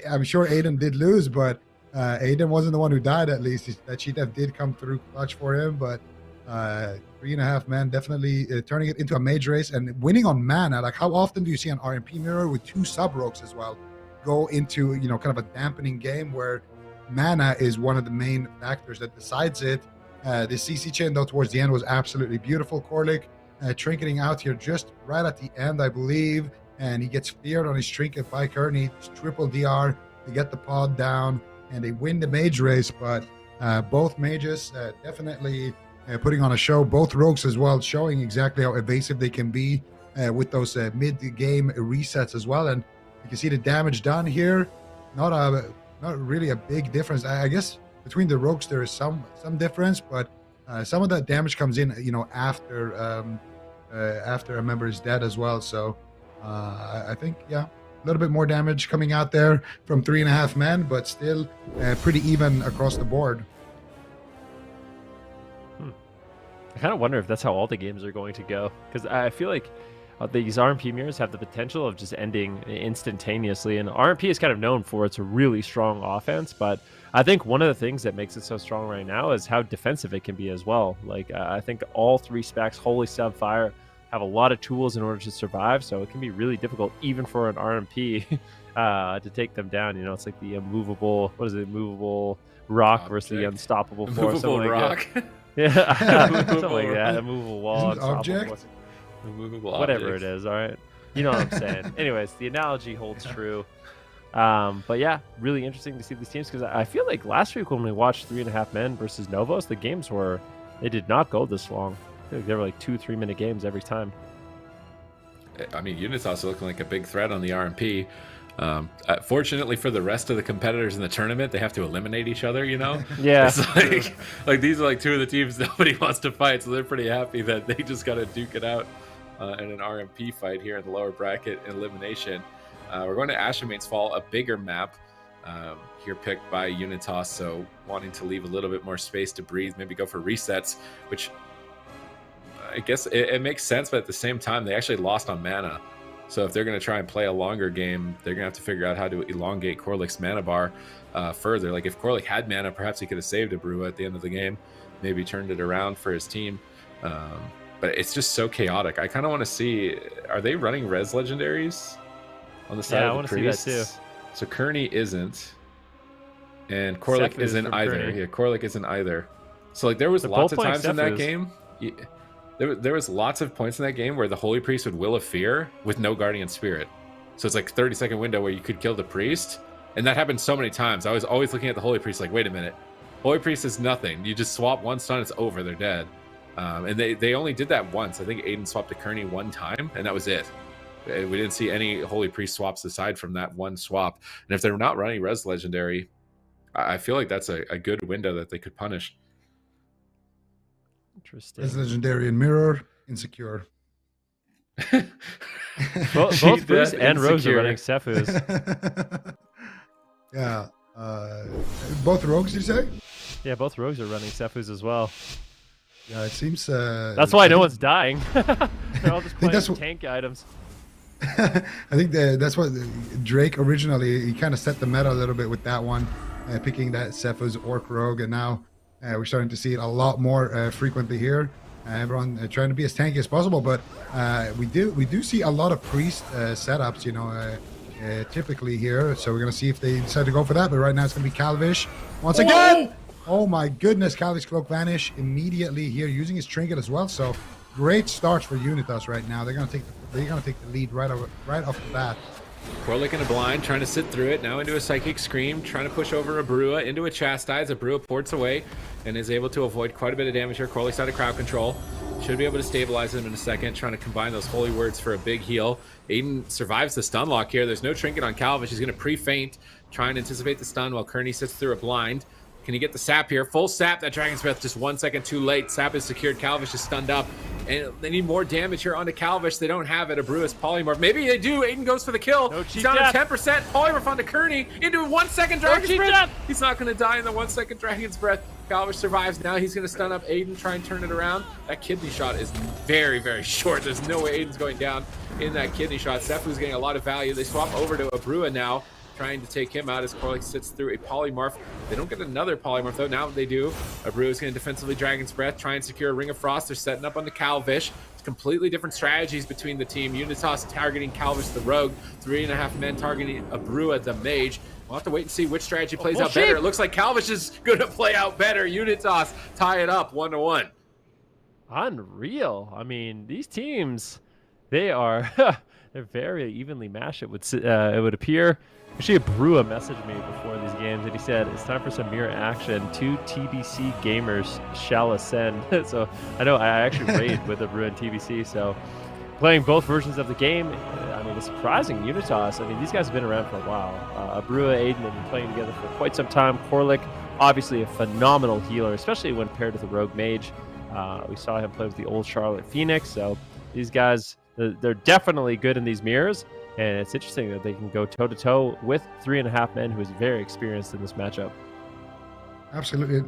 J: I'm sure Aiden did lose, but Aiden wasn't the one who died. At least that cheat def did come through clutch for him, but 3.5 man definitely turning it into a mage race and winning on mana. Like, how often do you see an RMP mirror with 2 sub rogues as well go into, you know, kind of a dampening game where mana is one of the main factors that decides it? The CC chain though towards the end was absolutely beautiful. Korlik trinketing out here just right at the end, I believe, and he gets feared on his trinket by Kearney. Triple DR, they get the pod down and they win the mage race. But both mages definitely putting on a show. Both rogues as well, showing exactly how evasive they can be with those mid-game resets as well. And you can see the damage done here. Not really a big difference. I guess between the rogues there is some difference, but some of that damage comes in, you know, after a member is dead as well. So I think, yeah, a little bit more damage coming out there from 3.5 men, but still pretty even across the board.
H: I kind of wonder if that's how all the games are going to go, because I feel like these RMP mirrors have the potential of just ending instantaneously, and RMP is kind of known for its really strong offense, but I think one of the things that makes it so strong right now is how defensive it can be as well. Like, I think all 3 specs, Holy, Sub, Fire, have a lot of tools in order to survive, so it can be really difficult even for an RMP to take them down. You know, it's like the immovable, movable rock versus the unstoppable force.
K: Immovable rock.
H: Like yeah, something like that. Immovable wall,
J: object,
K: immovable
H: whatever
K: objects.
H: it is. All right, you know what I'm saying. Anyways, the analogy holds true. But yeah, really interesting to see these teams, because I feel like last week when we watched 3.5 men versus Novus, the games they did not go this long. I feel like they were like 2-3 minute games every time.
K: I mean, UNITAS are looking like a big threat on the RMP. Fortunately for the rest of the competitors in the tournament, they have to eliminate each other, you know?
H: Yeah.
K: It's like these are like 2 of the teams nobody wants to fight, so they're pretty happy that they just got to duke it out in an RMP fight here in the lower bracket elimination. We're going to Ashamane's Fall, a bigger map here picked by UNITAS, so wanting to leave a little bit more space to breathe, maybe go for resets, which I guess it makes sense, but at the same time, they actually lost on mana. So if they're going to try and play a longer game, they're going to have to figure out how to elongate Korlik's mana bar further. Like, if Korlik had mana, perhaps he could have saved Abrua at the end of the game, maybe turned it around for his team. But it's just so chaotic. I kind of want to see, are they running res legendaries on the side of the priests?
H: See that too.
K: So Kearney isn't, and Korlik isn't either.
H: Kearney.
K: Yeah, Korlik isn't either. So like there was lots of times in that game. There was lots of points in that game where the Holy Priest would Will of Fear with no Guardian Spirit. So it's like 30-second window where you could kill the Priest. And that happened so many times. I was always looking at the Holy Priest like, wait a minute. Holy Priest is nothing. You just swap one stun, it's over, they're dead. And they only did that once. I think Aiden swapped to Kearney one time, and that was it. We didn't see any Holy Priest swaps aside from that one swap. And if they're not running Res Legendary, I feel like that's a good window that they could punish.
H: Interesting.
J: As legendary in mirror, insecure.
H: Both Bruce and Rose are running Sefus.
J: Yeah. Both rogues, you say?
H: Yeah, both rogues are running Sefus as well.
J: Yeah, it seems.
H: That's why no one's dying. They're all just playing tank items.
J: I think that's what Drake originally, he kind of set the meta a little bit with that one, picking that Sefus Orc Rogue, and now we're starting to see it a lot more frequently here. Everyone trying to be as tanky as possible, but we do see a lot of priest setups, you know, typically here. So we're gonna see if they decide to go for that. But right now it's gonna be Calvish once again. Oh my goodness, KAWHI's Cloak vanish immediately here, using his trinket as well. So great starts for Unitas right now. They're gonna take the lead right off the bat.
K: Corlick in a blind, trying to sit through it. Now into a Psychic Scream, trying to push over Abrua into a Chastise. Abrua ports away and is able to avoid quite a bit of damage here. Corlick's out of crowd control. Should be able to stabilize him in a second, trying to combine those holy words for a big heal. Aiden survives the stun lock here. There's no trinket on Calvish. He's going to pre-feint, try and anticipate the stun while Kearney sits through a blind. Can he get the sap here? Full sap. That Dragon's Breath just 1 second too late. Sap is secured. Calvish is stunned up. And they need more damage here onto Calvish. They don't have it. Abrua's Polymorph. Maybe they do. Aiden goes for the kill.
H: No
K: He's down to 10%. Polymorph onto Kearney. Into a 1 second Dragon's Breath. He's not going to die in the 1 second Dragon's Breath. Calvish survives. Now he's going to stun up Aiden, try and turn it around. That kidney shot is very, very short. There's no way Aiden's going down in that kidney shot. Sefu's getting a lot of value. They swap over to Abrua now, trying to take him out as Corlick sits through a Polymorph. They don't get another Polymorph though. Now they do. Abrua is going to defensively Dragon's Breath, try and secure a Ring of Frost. They're setting up on the Calvish. It's completely different strategies between the team. Unitas targeting Calvish the Rogue, 3.5 men targeting Abrua the Mage. We'll have to wait and see which strategy plays out better. It looks like Calvish is going to play out better. Unitas tie it up 1-1.
H: Unreal. I mean, these teams, they are they're very evenly matched. It would appear. Actually, Abrua messaged me before these games, and he said it's time for some mirror action. 2 TBC gamers shall ascend. So I know I actually raid with Abrua and TBC. So playing both versions of the game, I mean, it's surprising. Unitas, I mean, these guys have been around for a while. Abrua, Aiden have been playing together for quite some time. Corlick, obviously a phenomenal healer, especially when paired with the Rogue Mage. We saw him play with the old Charlotte Phoenix. So these guys, they're definitely good in these mirrors. And it's interesting that they can go toe-to-toe with 3.5 men who is very experienced in this matchup.
J: Absolutely.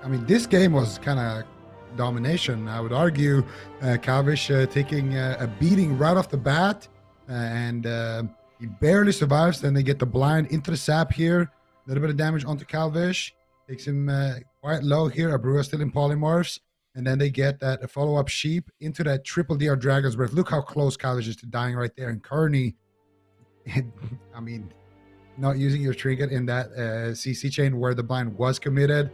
J: I mean, this game was kind of domination. I would argue Calvish taking a beating right off the bat, and he barely survives. Then they get the blind into the sap here. A little bit of damage onto Calvish. Takes him quite low here. Abrua still in Polymorphs. And then they get that follow-up sheep into that triple DR Dragon's Breath. Look how close Calvish is to dying right there. And Kearney, I mean, not using your trinket in that CC chain where the blind was committed.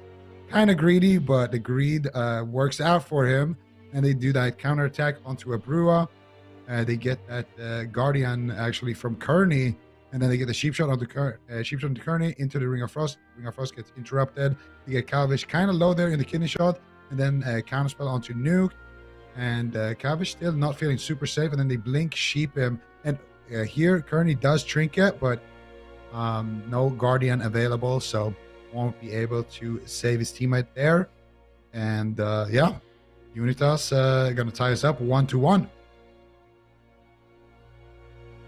J: Kind of greedy, but the greed works out for him. And they do that counterattack onto Abrua. They get that Guardian actually from Kearney. And then they get the sheep shot onto Kearney into the Ring of Frost. Ring of Frost gets interrupted. You get Calvish kind of low there in the kidney shot. And then counterspell onto Nuke. And Calvish still not feeling super safe. And then they blink, sheep him. And here, Kearney does trinket, but no Guardian available. So won't be able to save his teammate there. And yeah, Unitas going to tie us up 1-1.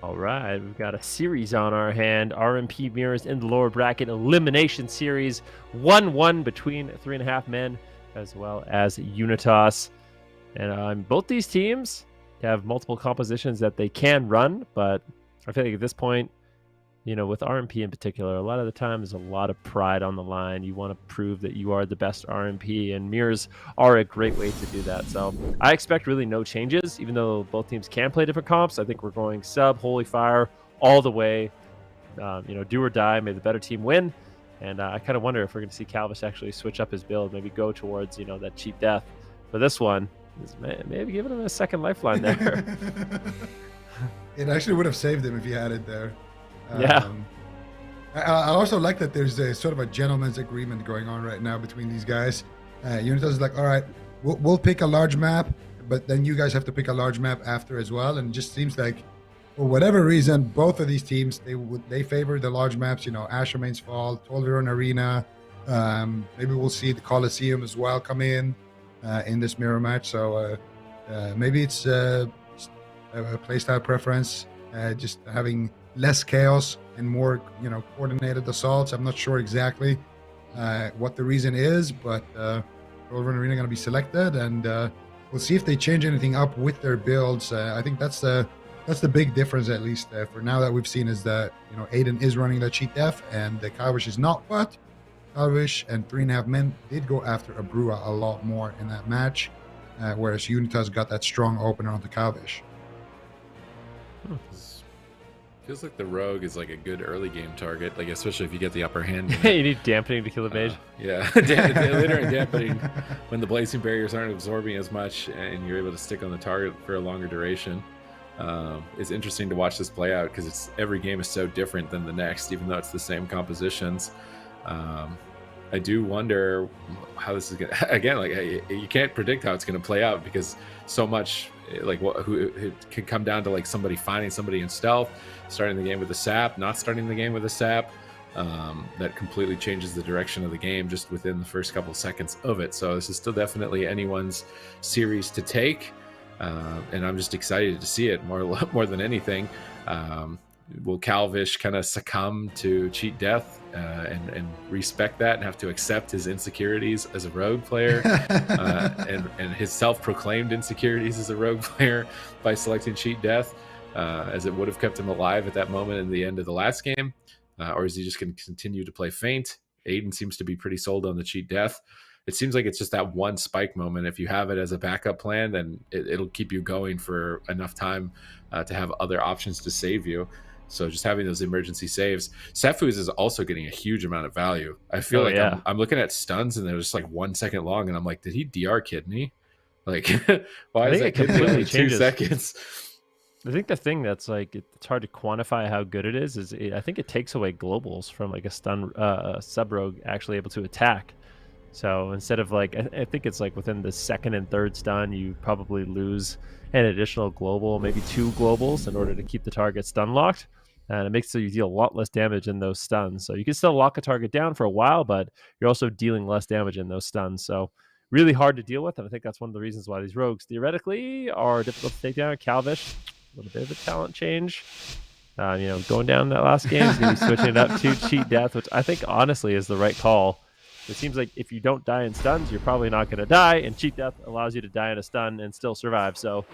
H: All right, we've got a series on our hand. RMP mirrors in the lower bracket elimination series. 1-1 between 3.5 men as well as Unitas. And both these teams have multiple compositions that they can run, but I feel like at this point, you know, with RMP in particular, a lot of the time there's a lot of pride on the line. You want to prove that you are the best RMP, and mirrors are a great way to do that. So I expect really no changes, even though both teams can play different comps. I think we're going sub, holy fire, all the way. You know, do or die, may the better team win. And I kind of wonder if we're going to see Calvish actually switch up his build, maybe go towards, you know, that cheap death. For this one, maybe giving him a second lifeline there.
J: It actually would have saved him if he had it there.
H: Yeah.
J: I also like that there's a sort of a gentleman's agreement going on right now between these guys. Unitas is like, all right, we'll pick a large map, but then you guys have to pick a large map after as well. And it just seems like, for whatever reason, both of these teams, they favor the large maps. You know, Ashermain's Fall, Tolveron Arena. Maybe we'll see the Coliseum as well come in this mirror match. So maybe it's a playstyle preference, just having less chaos and more, you know, coordinated assaults. I'm not sure exactly what the reason is, but Tolveron Arena going to be selected, and we'll see if they change anything up with their builds. I think that's the big difference, at least for now, that we've seen, is that, you know, Aiden is running the cheat def and the Calvish is not, but Calvish and 3.5 men did go after Abrua a lot more in that match, whereas Unitas got that strong opener on the Calvish.
K: Feels like the rogue is like a good early game target, like especially if you get the upper hand.
H: You need dampening to kill the mage.
K: Yeah, later in dampening when the blazing barriers aren't absorbing as much and you're able to stick on the target for a longer duration. It's interesting to watch this play out because every game is so different than the next, even though it's the same compositions. I do wonder how this is going to, again, like you can't predict how it's going to play out because so much like it can come down to like somebody finding somebody in stealth, starting the game with a sap, not starting the game with a sap. That completely changes the direction of the game just within the first couple seconds of it. So this is still definitely anyone's series to take. And I'm just excited to see it more than anything. Will Calvish kind of succumb to cheat death and respect that and have to accept his insecurities as a rogue player and his self-proclaimed insecurities as a rogue player by selecting cheat death, as it would have kept him alive at that moment in the end of the last game? Or is he just going to continue to play feint? Aiden seems to be pretty sold on the cheat death. It seems like it's just that one spike moment. If you have it as a backup plan, then it'll keep you going for enough time to have other options to save you. So just having those emergency saves. Sefu's is also getting a huge amount of value. I feel I'm looking at stuns and they're just like 1 second long, and I'm like, did he DR kidney? Like, why is that kidney only 2 seconds?
H: I think the thing that's like it's hard to quantify how good it is I think it takes away globals from like a stun sub rogue actually able to attack. So instead of like, I think it's like within the second and third stun, you probably lose an additional global, maybe 2 globals in order to keep the target stun locked. And it makes it so you deal a lot less damage in those stuns. So you can still lock a target down for a while, but you're also dealing less damage in those stuns. So really hard to deal with. And I think that's one of the reasons why these rogues theoretically are difficult to take down. Calvish, a little bit of a talent change. Going down that last game, he's going to be switching it up to cheat death, which I think honestly is the right call. It seems like if you don't die in stuns, you're probably not going to die, and cheat death allows you to die in a stun and still survive. So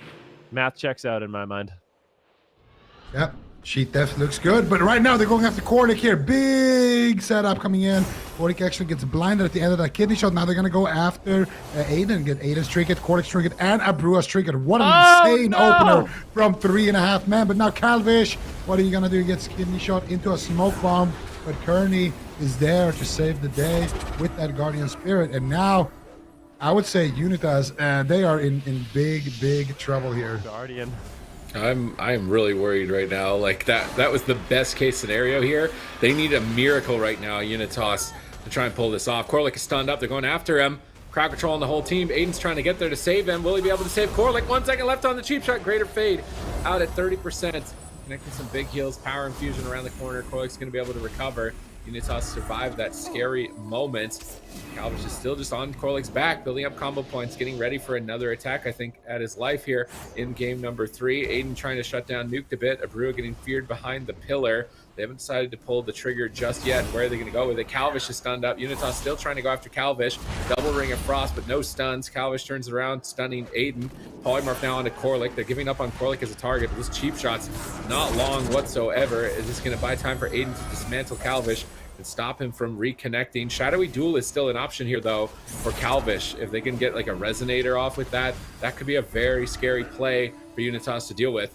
H: math checks out in my mind.
J: Yep, cheat death looks good, but right now they're going after Korlik here. Big setup coming in. Korlik actually gets blinded at the end of that kidney shot. Now they're going to go after Aiden, get Aiden's trinket, Korlik's trinket, and Abrua's trinket. What an insane opener from 3.5 men. But now Calvish, what are you going to do? He gets kidney shot into a smoke bomb, but Kearney is there to save the day with that Guardian Spirit. And now, I would say Unitas, they are in big trouble here.
H: Guardian.
K: I'm really worried right now. Like that was the best case scenario here. They need a miracle right now, Unitas, to try and pull this off. Korlik is stunned up. They're going after him. Crowd controlling the whole team. Aiden's trying to get there to save him. Will he be able to save Korlik? 1 second left on the cheap shot. Greater Fade out at 30%. Connecting some big heals. Power infusion around the corner. Korlik's going to be able to recover. Unitas survived that scary moment. Calvish is still just on Korlik's back, building up combo points, getting ready for another attack, I think, at his life here in game number 3. Aiden trying to shut down Nuked a bit. Abreu getting feared behind the pillar. They haven't decided to pull the trigger just yet. Where are they going to go with it? Calvish is stunned up. Unitas still trying to go after Calvish. Double Ring of Frost, but no stuns. Calvish turns around, stunning Aiden. Polymorph now onto Korlik. They're giving up on Korlik as a target, but this cheap shot's not long whatsoever. Is this going to buy time for Aiden to dismantle Calvish and stop him from reconnecting? Shadowy Duel is still an option here, though, for Calvish. If they can get like a Resonator off with that, that could be a very scary play for Unitas to deal with.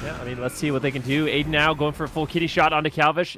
H: Yeah, I mean, let's see what they can do. Aiden now going for a full kitty shot onto Calvish.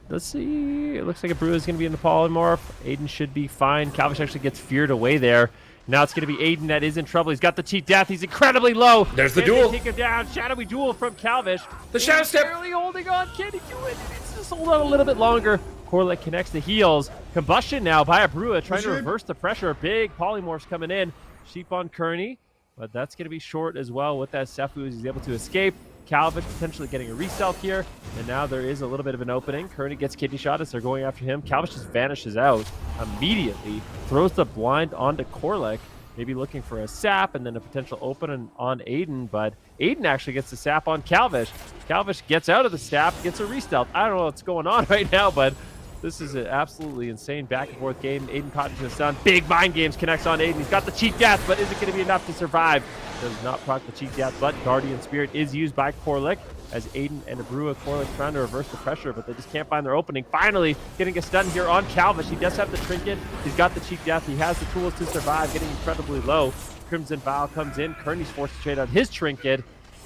H: Let's see. It looks like Abreu is going to be in the polymorph. Aiden should be fine. Calvish actually gets feared away there. Now it's going to be Aiden that is in trouble. He's got the cheat death. He's incredibly low.
K: There's the duel.
H: Take him down. Shadowy Duel from Calvish.
K: The Shadow Step.
H: Barely holding on. Can he do it? He needs to just hold on a little bit longer. Korlik connects the heals. Combustion now by Abreu trying to reverse the pressure. Big polymorphs coming in. Sheep on Kearney. But that's going to be short as well with that Sefu as he's able to escape. Calvish potentially getting a re-stealth here. And now there is a little bit of an opening. Kearney gets kidney shot as they're going after him. Calvish just vanishes out immediately. Throws the blind onto Korlik. Maybe looking for a sap and then a potential open on Aiden. But Aiden actually gets the sap on Calvish. Calvish gets out of the sap, gets a re-stealth. I don't know what's going on right now, but this is an absolutely insane back and forth game. Aiden caught into the stun. Big mind games connects on Aiden. He's got the cheat death, but is it going to be enough to survive? Does not proc the cheat death, but Guardian Spirit is used by Korlik as Aiden and Abreu. Korlik trying to reverse the pressure, but they just can't find their opening. Finally, getting a stun here on Calvish. He does have the trinket. He's got the cheat death. He has the tools to survive, getting incredibly low. Crimson Vial comes in. Kearney's forced to trade on his trinket.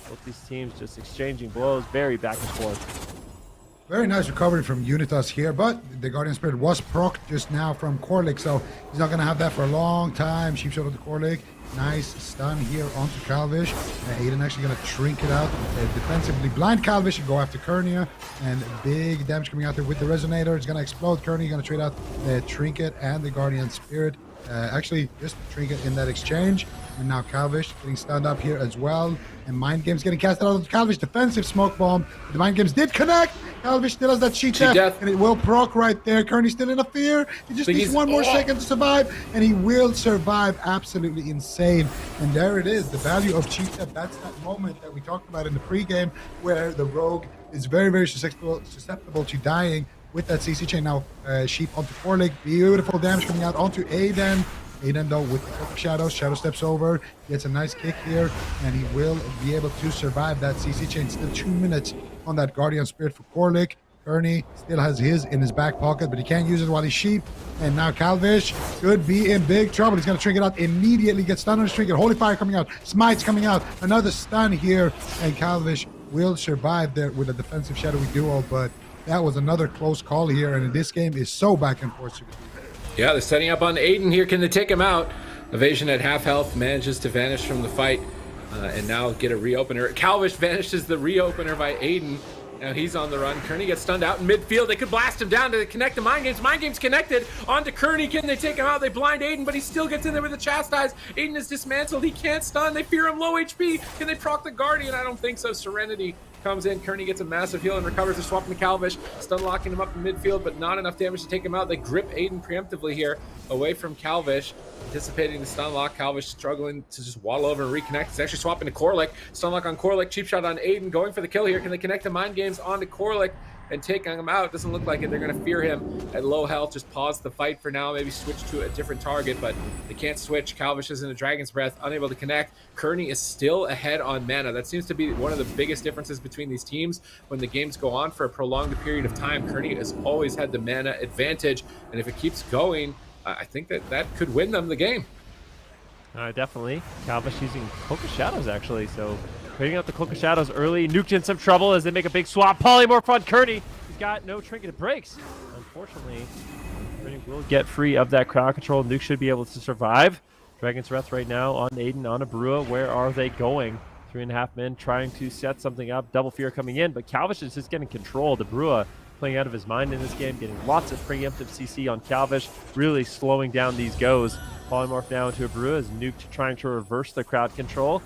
H: Both these teams just exchanging blows, very back and forth.
J: Very nice recovery from Unitas here, but the Guardian Spirit was procced just now from Korlik, so he's not going to have that for a long time. Sheep shot onto Korlik. Nice stun here onto Calvish. Aiden actually going to trinket out defensively. Blind Calvish and go after Kernia, and big damage coming out there with the Resonator. It's going to explode. Kernia going to trade out the Trinket and the Guardian Spirit. Actually, just Trinket in that exchange. And now Calvish getting stunned up here as well. And Mind Games getting casted out of Calvish. Defensive smoke bomb. The Mind Games did connect. Calvish still has that cheat death. And it will proc right there. Kearney still in a fear. He just needs one more second to survive. And he will survive. Absolutely insane. And there it is. The value of cheat death. That's that moment that we talked about in the pregame where the Rogue is very, very susceptible to dying with that CC chain. Now, Sheep onto Korlik. Beautiful damage coming out onto Aiden. Aiden, though, with the Shadow steps over, gets a nice kick here, and he will be able to survive that CC chain. Still 2 minutes on that Guardian Spirit for Korlik. Kearney still has his in his back pocket, but he can't use it while he's Sheep. And now Calvish could be in big trouble. He's going to trinket out immediately, get stunned on his trinket. Holy Fire coming out, Smite's coming out, another stun here, and Calvish will survive there with a defensive shadowy duo, but that was another close call here, and this game is so back and forth.
K: Yeah, they're setting up on Aiden here. Can they take him out? Evasion at half health manages to vanish from the fight and now get a reopener. Calvish vanishes the reopener by Aiden. Now he's on the run. Kearney gets stunned out in midfield. They could blast him down to connect the Mind Games. Mind Games connected onto Kearney. Can they take him out? They blind Aiden, but he still gets in there with the Chastise. Aiden is dismantled. He can't stun. They fear him low HP. Can they proc the Guardian? I don't think so. Serenity comes in. Kearney gets a massive heal and recovers. They're swapping to Calvish. Stun locking him up in midfield, but not enough damage to take him out. They grip Aiden preemptively here away from Calvish. Anticipating the stun lock. Calvish struggling to just waddle over and reconnect. It's actually swapping to Korlik. Stun lock on Korlik. Cheap shot on Aiden. Going for the kill here. Can they connect the Mind Games onto Korlik and take him out? Doesn't look like it. They're going to fear him at low health. Just pause the fight for now. Maybe switch to a different target, but they can't switch. Calvish is in a Dragon's Breath, unable to connect. Kearney is still ahead on mana. That seems to be one of the biggest differences between these teams when the games go on for a prolonged period of time. Kearney has always had the mana advantage, and if it keeps going, I think that could win them the game.
H: Definitely. Calvish using Cloak of Shadows, actually, so creating out the Cloak of Shadows early. Nuked in some trouble as they make a big swap. Polymorph on Kearney. He's got no trinket breaks. Unfortunately, Kearney will get free of that crowd control. Nuke should be able to survive. Dragon's Breath right now on Aiden, on Abrua. Where are they going? 3.5 men trying to set something up. Double Fear coming in, but Calvish is just getting controlled. Abrua playing out of his mind in this game, getting lots of preemptive CC on Calvish, really slowing down these goes. Polymorph now into Abrua is Nuke trying to reverse the crowd control.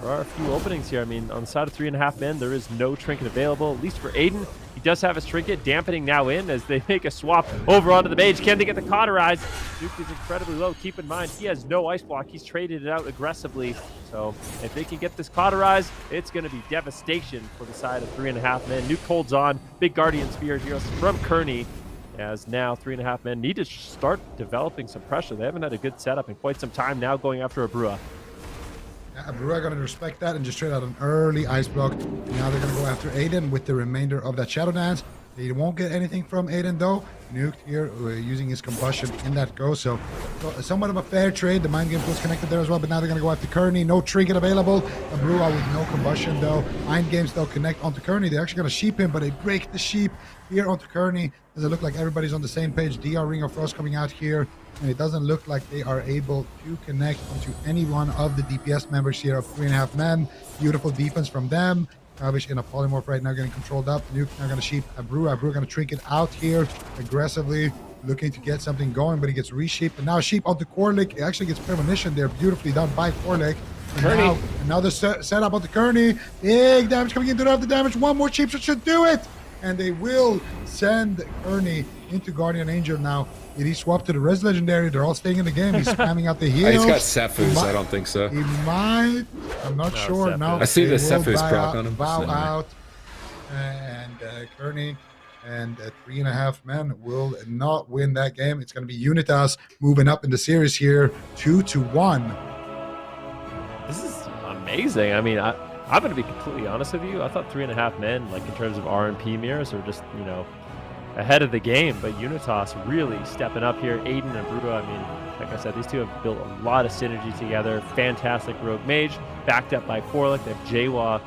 H: There are a few openings here. I mean, on the side of 3.5 men, there is no trinket available, at least for Aiden. He does have his trinket, dampening now in as they make a swap over onto the mage. Can they get the cauterize? Nuke is incredibly low. Keep in mind, he has no ice block. He's traded it out aggressively. So if they can get this cauterize, it's going to be devastation for the side of 3.5 men. Nuke holds on. Big Guardian Spear here from Kearney, as now 3.5 men need to start developing some pressure. They haven't had a good setup in quite some time now, going after Abrua.
J: Abrua going to respect that and just trade out an early ice block. Now they're going to go after Aiden with the remainder of that Shadow Dance. They won't get anything from Aiden though. Nuked here using his combustion in that go. So somewhat of a fair trade. The Mind Games was connected there as well, but now they're going to go after Kearney. No trinket available. Abrua with no combustion though. Mind Games though connect onto Kearney. They're actually going to sheep him, but they break the sheep here onto Kearney. Does it look like everybody's on the same page? DR Ring of Frost coming out here, and it doesn't look like they are able to connect onto any one of the DPS members here of 3.5 men. Beautiful defense from them. Calvish in a polymorph right now, getting controlled up. Nuke now going to sheep Abrua. Abrua going to trinket out here aggressively, looking to get something going, but he gets re-sheeped. And now sheep onto Korlik. It actually gets premonition there, beautifully done by Korlik. And now another setup onto Kearney. Big damage coming in to the damage. One more sheep should do it. And they will send Kearney into Guardian Angel now. Did he swap to the Res Legendary? They're all staying in the game. He's spamming out the heals.
K: He's got Cephus. I don't think so.
J: He might. I'm not sure. No,
K: I see the Cephus proc on him.
J: Bow out. And Kearney and 3.5 men will not win that game. It's going to be Unitas moving up in the series here, 2-1.
H: This is amazing. I mean, I'm going to be completely honest with you. I thought 3.5 men, like in terms of RNP mirrors, are just, you know, ahead of the game. But Unitas really stepping up here. Aiden and Abrua, I mean, like I said, these two have built a lot of synergy together. Fantastic rogue mage, backed up by Korlik. They have Jawa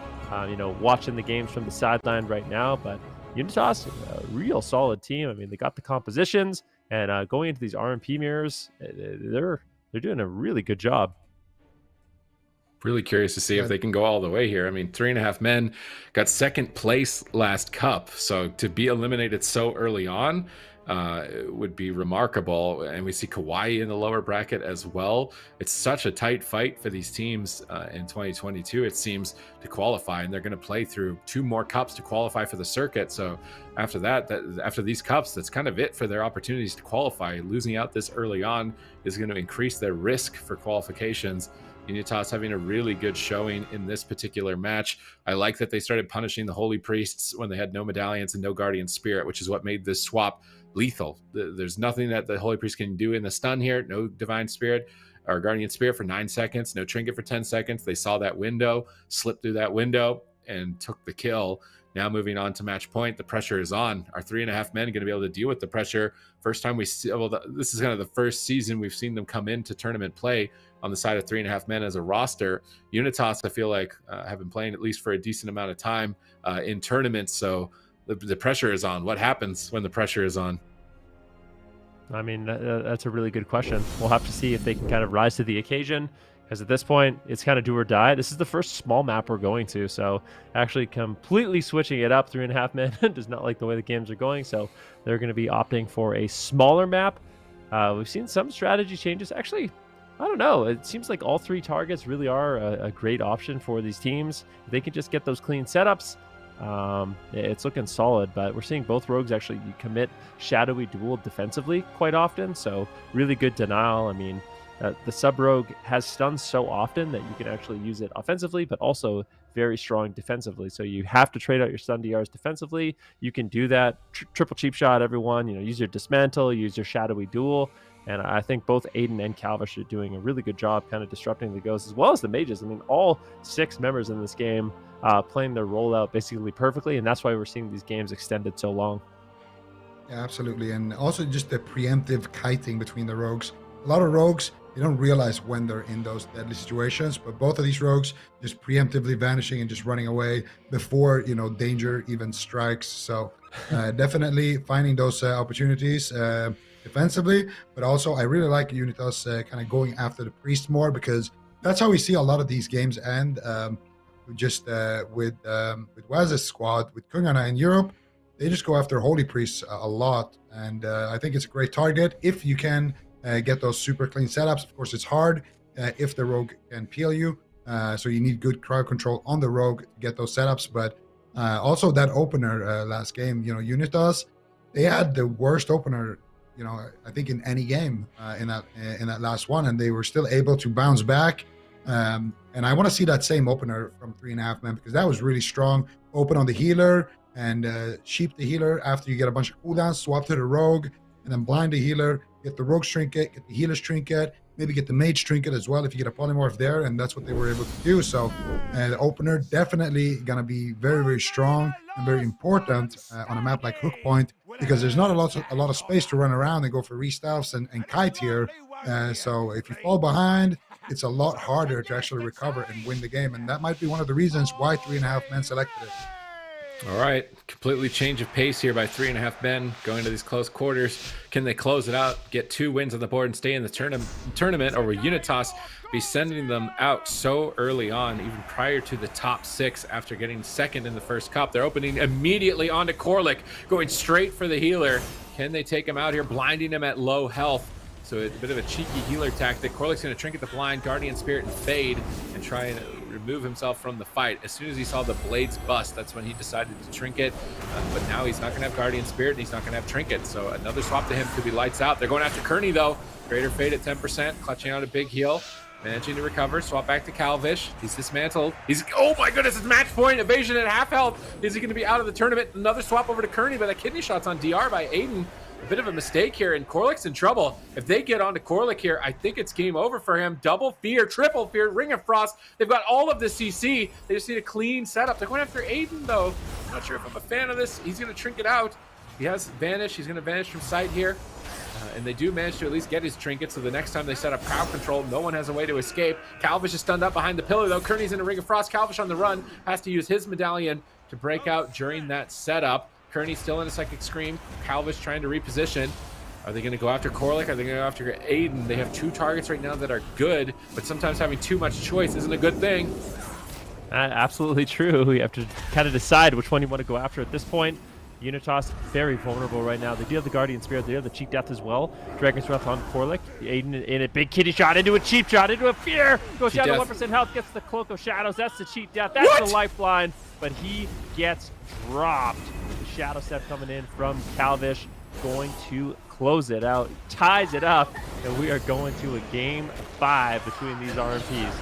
H: you know, watching the games from the sideline right now. But UNITAS, a real solid team. I mean, they got the compositions, and going into these RMP mirrors, they're doing a really good job.
K: Really curious to see if they can go all the way here. I mean, 3.5 Men got second place last cup, so to be eliminated so early on would be remarkable. And we see KAWHI in the lower bracket as well. It's such a tight fight for these teams in 2022, it seems, to qualify, and they're going to play through 2 more cups to qualify for the circuit. So after that, after these cups, that's kind of it for their opportunities to qualify. Losing out this early on is going to increase their risk for qualifications. UNITAS having a really good showing in this particular match. I like that they started punishing the Holy Priests when they had no medallions and no Guardian Spirit, which is what made this swap lethal. There's nothing that the Holy Priest can do in the stun here. No Divine Spirit or Guardian Spirit for 9 seconds. No Trinket for 10 seconds. They saw that window, slipped through that window, and took the kill. Now moving on to match point, the pressure is on. Our 3.5 Men are going to be able to deal with the pressure. First time we see, well, this is kind of the first season we've seen them come into tournament play on the side of 3.5 Men as a roster. UNITAS, I feel like, have been playing at least for a decent amount of time in tournaments, so the pressure is on. What happens when the pressure is on?
H: I mean, that's a really good question. We'll have to see if they can kind of rise to the occasion, because at this point, it's kind of do or die. This is the first small map we're going to, so actually completely switching it up, 3.5 Men does not like the way the games are going, so they're going to be opting for a smaller map. We've seen some strategy changes. Actually, I don't know. It seems like all 3 targets really are a great option for these teams. If they can just get those clean setups, it's looking solid. But we're seeing both rogues actually commit shadowy duel defensively quite often, so really good denial. I mean, the sub rogue has stuns so often that you can actually use it offensively, but also very strong defensively. So you have to trade out your stun DRs defensively. You can do that. Triple cheap shot everyone. You know, use your dismantle, use your shadowy duel. And I think both Aiden and KAWHI are doing a really good job kind of disrupting the ghosts as well as the mages. I mean, all 6 members in this game playing their rollout basically perfectly, and that's why we're seeing these games extended so long.
J: Yeah, absolutely. And also just the preemptive kiting between the rogues. A lot of rogues, they don't realize when they're in those deadly situations, but both of these rogues just preemptively vanishing and just running away before, you know, danger even strikes. So definitely finding those opportunities defensively, but also I really like UNITAS kind of going after the priest more, because that's how we see a lot of these games end. With Waz's squad, with Kungana in Europe, they just go after Holy Priests a lot, and I think it's a great target if you can get those super clean setups. Of course, it's hard if the rogue can peel you, so you need good crowd control on the rogue to get those setups. But also that opener last game, you know, UNITAS, they had the worst opener, you know, I think in any game in that last one, and they were still able to bounce back. And I want to see that same opener from 3.5 Men, because that was really strong. Open on the healer and sheep the healer after you get a bunch of cooldowns, swap to the rogue, and then blind the healer, get the rogue's trinket, get the healer's trinket, maybe get the mage trinket as well if you get a polymorph there, and that's what they were able to do. So the opener definitely gonna be very, very strong and very important on a map like Hook Point, because there's not a lot of space to run around and go for restuffs and kite here. So if you fall behind, it's a lot harder to actually recover and win the game, and that might be one of the reasons why 3.5 Men selected it.
K: All right, completely change of pace here by 3.5 Men going to these close quarters. Can they close it out, get 2 wins on the board, and stay in the tournament, or will UNITAS be sending them out so early on, even prior to the top 6 after getting second in the first cup? They're opening immediately onto Korlik, going straight for the healer. Can they take him out here, blinding him at low health? So a bit of a cheeky healer tactic. Korlik's going to trinket the blind, Guardian Spirit, and fade, and try and remove himself from the fight. As soon as he saw the blades bust, that's when he decided to trinket. But now he's not going to have Guardian Spirit, and he's not going to have trinket. So another swap to him could be lights out. They're going after Kearney, though. Greater Fade at 10%, clutching out a big heal. Managing to recover, swap back to KAWHI. He's dismantled. Oh my goodness, it's match point, evasion at half health. Is he going to be out of the tournament? Another swap over to Kearney, but that kidney shot's on DR by Aiden. A bit of a mistake here, and Korlik's in trouble. If they get onto Korlik here, I think it's game over for him. Double fear, triple fear, Ring of Frost. They've got all of the CC. They just need a clean setup. They're going after Aiden, though. I'm not sure if I'm a fan of this. He's going to trinket out. He has Vanish. He's going to vanish from sight here. And they do manage to at least get his trinket, so the next time they set up crowd control, no one has a way to escape. Calvish is stunned up behind the pillar, though. Kearney's in a ring of frost. Calvish on the run, has to use his medallion to break out during that setup. Kearney still in a psychic scream. Calvish trying to reposition. Are they going to go after Korlik? Are they going to go after Aiden? They have 2 targets right now that are good, but sometimes having too much choice isn't a good thing.
H: Absolutely true. You have to kind of decide which one you want to go after at this point. Unitas very vulnerable right now. They do have the Guardian Spirit. They have the Cheap Death as well. Dragon's Breath on Korlik. Aiden in a big kitty shot into a cheap shot into a fear. Goes down to 1% health. Gets the Cloak of Shadows. That's the Cheap Death. That's the lifeline. But he gets dropped. The Shadow Step coming in from Calvish. Going to close it out. Ties it up. And we are going to a game 5 between these RMPs.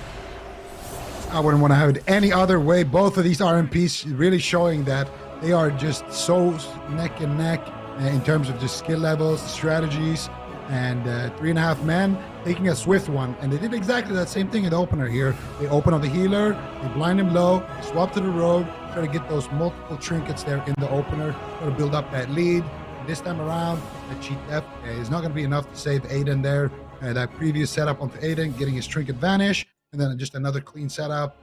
J: I wouldn't want to have it any other way. Both of these RMPs really showing that they are just so neck and neck in terms of just skill levels, strategies, and 3.5 men taking a swift one. And they did exactly that same thing in the opener here. They open on the healer, they blind him low, they swap to the rogue, try to get those multiple trinkets there in the opener, try to build up that lead. And this time around, the Cheat Death is not going to be enough to save Aiden there. That previous setup onto Aiden, getting his trinket vanish, and then just another clean setup.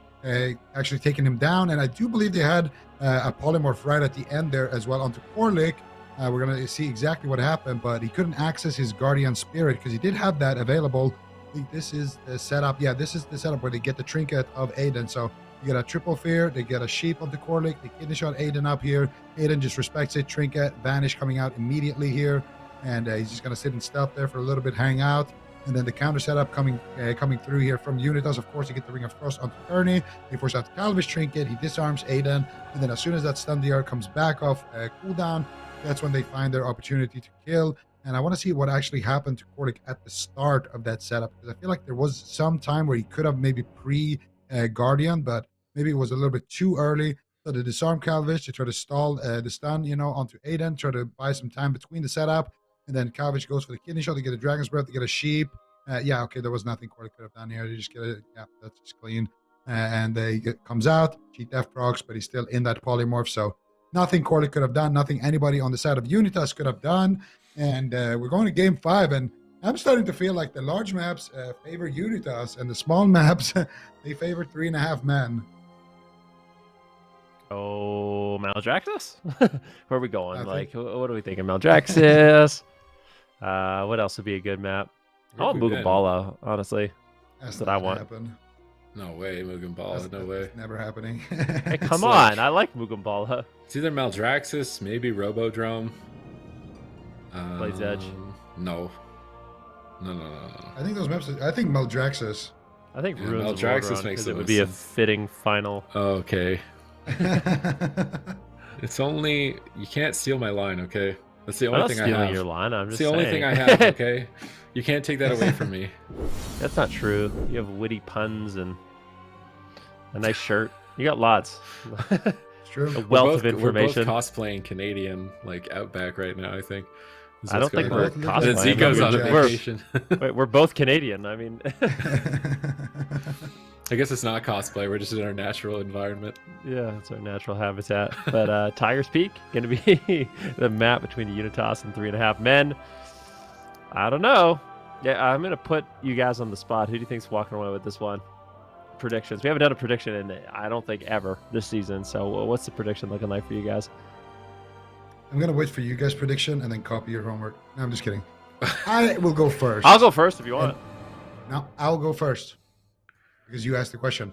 J: Actually taking him down, and I do believe they had a polymorph right at the end there as well onto Korlik. We're gonna see exactly what happened, but he couldn't access his Guardian Spirit because he did have that available. I think this is the setup. Yeah, this is the setup where they get the trinket of Aiden. So you get a triple fear, they get a sheep onto Korlik, they kidney shot Aiden up here. Aiden just respects it, trinket, vanish coming out immediately here, and he's just gonna sit and stealth there for a little bit, hang out. And then the counter setup coming through here from Unitas. Of course, you get the Ring of Frost onto Kearney. They force out the Calvish trinket. He disarms Aiden. And then as soon as that stun DR comes back off cooldown, that's when they find their opportunity to kill. And I want to see what actually happened to Korlik at the start of that setup, because I feel like there was some time where he could have maybe pre-Guardian, but maybe it was a little bit too early. So they disarm Calvish to try to stall the stun, onto Aiden, try to buy some time between the setup. And then Calvish goes for the kidney shot. They get a Dragon's Breath. They get a sheep. Yeah, okay, there was nothing Korlik could have done here. They just get it. Yeah, that's just clean. And comes out. Cheat Death procs, but he's still in that polymorph. So nothing Korlik could have done. Nothing anybody on the side of Unitas could have done. And we're going to game 5. And I'm starting to feel like the large maps favor Unitas, and the small maps, they favor 3.5 men.
H: Oh, Maldraxxus? Where are we going? What are we thinking? Maldraxxus? What else would be a good map? I want Mugambala, honestly. That's what I want.
J: Happen.
K: No way, Mugambala, no way.
J: Never happening.
H: Hey, come on. I like Mugambala.
K: It's either Maldraxxus, maybe Robodrome.
H: Blade's Edge.
K: No.
J: I think those maps, I think Maldraxxus.
H: I think Ruins
K: Maldraxxus makes
H: it would be a fitting final.
K: Okay. It's only, you can't steal my line, okay? That's the only thing I have.
H: I'm not stealing your line. I'm just
K: saying. It's the only thing I have, okay? You can't take that away from me.
H: That's not true. You have witty puns and a nice shirt. You got lots.
J: It's true.
H: A wealth of information.
K: We're both cosplaying Canadian, like Outback right now, I think.
H: I don't think we're cosplaying.
K: And Zico's on vacation.
H: We're both Canadian. I mean,
K: I guess it's not cosplay. We're just in our natural environment.
H: Yeah, it's our natural habitat. But Tiger's Peak going to be the map between the Unitas and 3.5 men. I don't know. Yeah, I'm going to put you guys on the spot. Who do you think's walking away with this one? Predictions. We haven't done a prediction in, I don't think, ever this season. So what's the prediction looking like for you guys?
J: I'm going to wait for you guys' prediction and then copy your homework. No, I'm just kidding. I will go first.
H: I'll go first if you want.
J: No, I'll go first because you asked the question.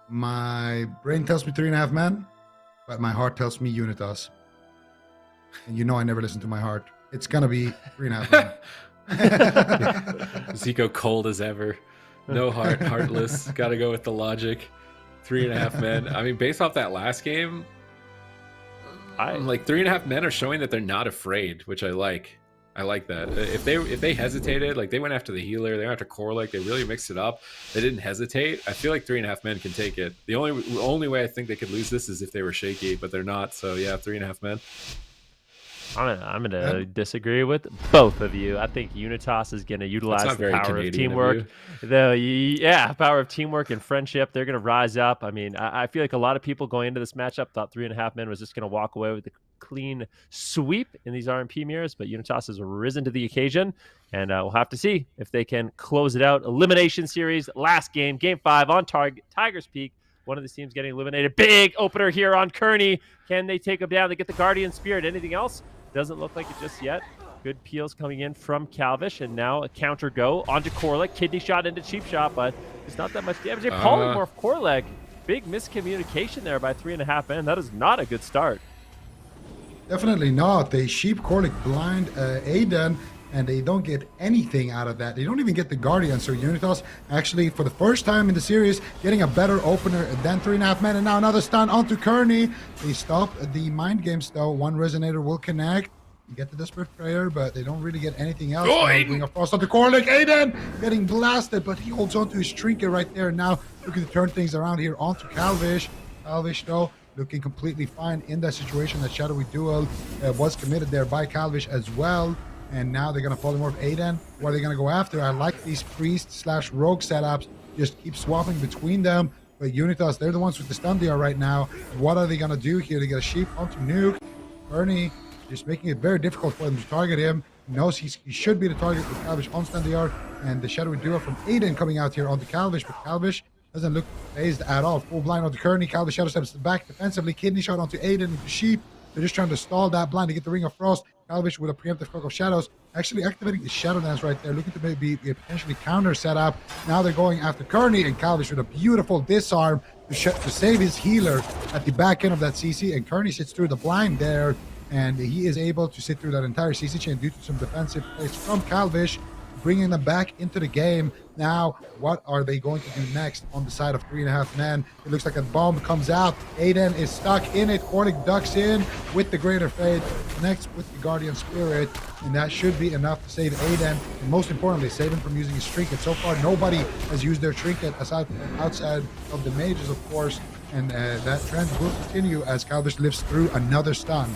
J: My brain tells me 3.5 men, but my heart tells me Unitas. And you know I never listen to my heart. It's going to be 3.5 men.
K: Zico cold as ever. No heart, heartless. Got to go with the logic. 3.5 men. I mean, based off that last game, like 3.5 men are showing that they're not afraid, which I like. I like that. If they hesitated, like they went after the healer, they went after Korlik, they really mixed it up. They didn't hesitate. I feel like 3.5 men can take it. The only way I think they could lose this is if they were shaky, but they're not. So yeah, 3.5 men.
H: I'm gonna disagree with both of you. I think Unitas is gonna utilize the power of teamwork. Power of teamwork and friendship. They're gonna rise up. I mean, I feel like a lot of people going into this matchup thought 3.5 men was just gonna walk away with a clean sweep in these RMP mirrors, but Unitas has risen to the occasion, and we'll have to see if they can close it out. Elimination series, last game, game 5 on Tigers Peak. One of the teams getting eliminated. Big opener here on Kearney. Can they take him down? They get the Guardian Spirit. Anything else? Doesn't look like it just yet. Good peels coming in from KAWHI, and now a counter go onto Corlick. Kidney shot into Cheap Shot, but it's not that much damage. Polymorph Corlick. Big miscommunication there by 3.5 men. That is not a good start.
J: Definitely not. They sheep Corlick blind Aiden, and they don't get anything out of that. They don't even get the Guardian. So Unitas actually, for the first time in the series, getting a better opener than 3.5 men. And now another stun onto Kearney. They stop the mind games though. One Resonator will connect. You get the Desperate Prayer, but they don't really get anything else. Bring a frost onto Corlick. Aiden getting blasted, but he holds on to his trinket right there. Now looking to turn things around here onto KAWHI. KAWHI though, looking completely fine in that situation. That shadowy duel was committed there by KAWHI as well. And now they're going to polymorph Aiden. What are they going to go after? I like these priest/rogue setups. Just keep swapping between them. But Unitas, they're the ones with the stun DR right now. What are they going to do here? They get a sheep onto Nuke. Bernie just making it very difficult for them to target him. He knows he should be the target with KAWHI on stun DR. And the shadowy duel from Aiden coming out here onto KAWHI. But KAWHI doesn't look phased at all. Full blind onto Kearney. KAWHI shadow steps back defensively. Kidney shot onto Aiden into Sheep. They're just trying to stall that blind to get the Ring of Frost. KAWHI with a preemptive Cloak of Shadows, actually activating the Shadow Dance right there, looking to maybe a potentially counter setup. Now they're going after Kearney, and KAWHI with a beautiful disarm to save his healer at the back end of that CC, and Kearney sits through the blind there, and he is able to sit through that entire CC chain due to some defensive plays from KAWHI, bringing them back into the game. Now, what are they going to do next on the side of 3.5 men? It looks like a bomb comes out. Aiden is stuck in it. Corlick ducks in with the Greater Fate, connects with the Guardian Spirit, and that should be enough to save Aiden. And most importantly, save him from using his trinket. So far, nobody has used their trinket aside from outside of the mages, of course. And that trend will continue as KAWHI lives through another stun.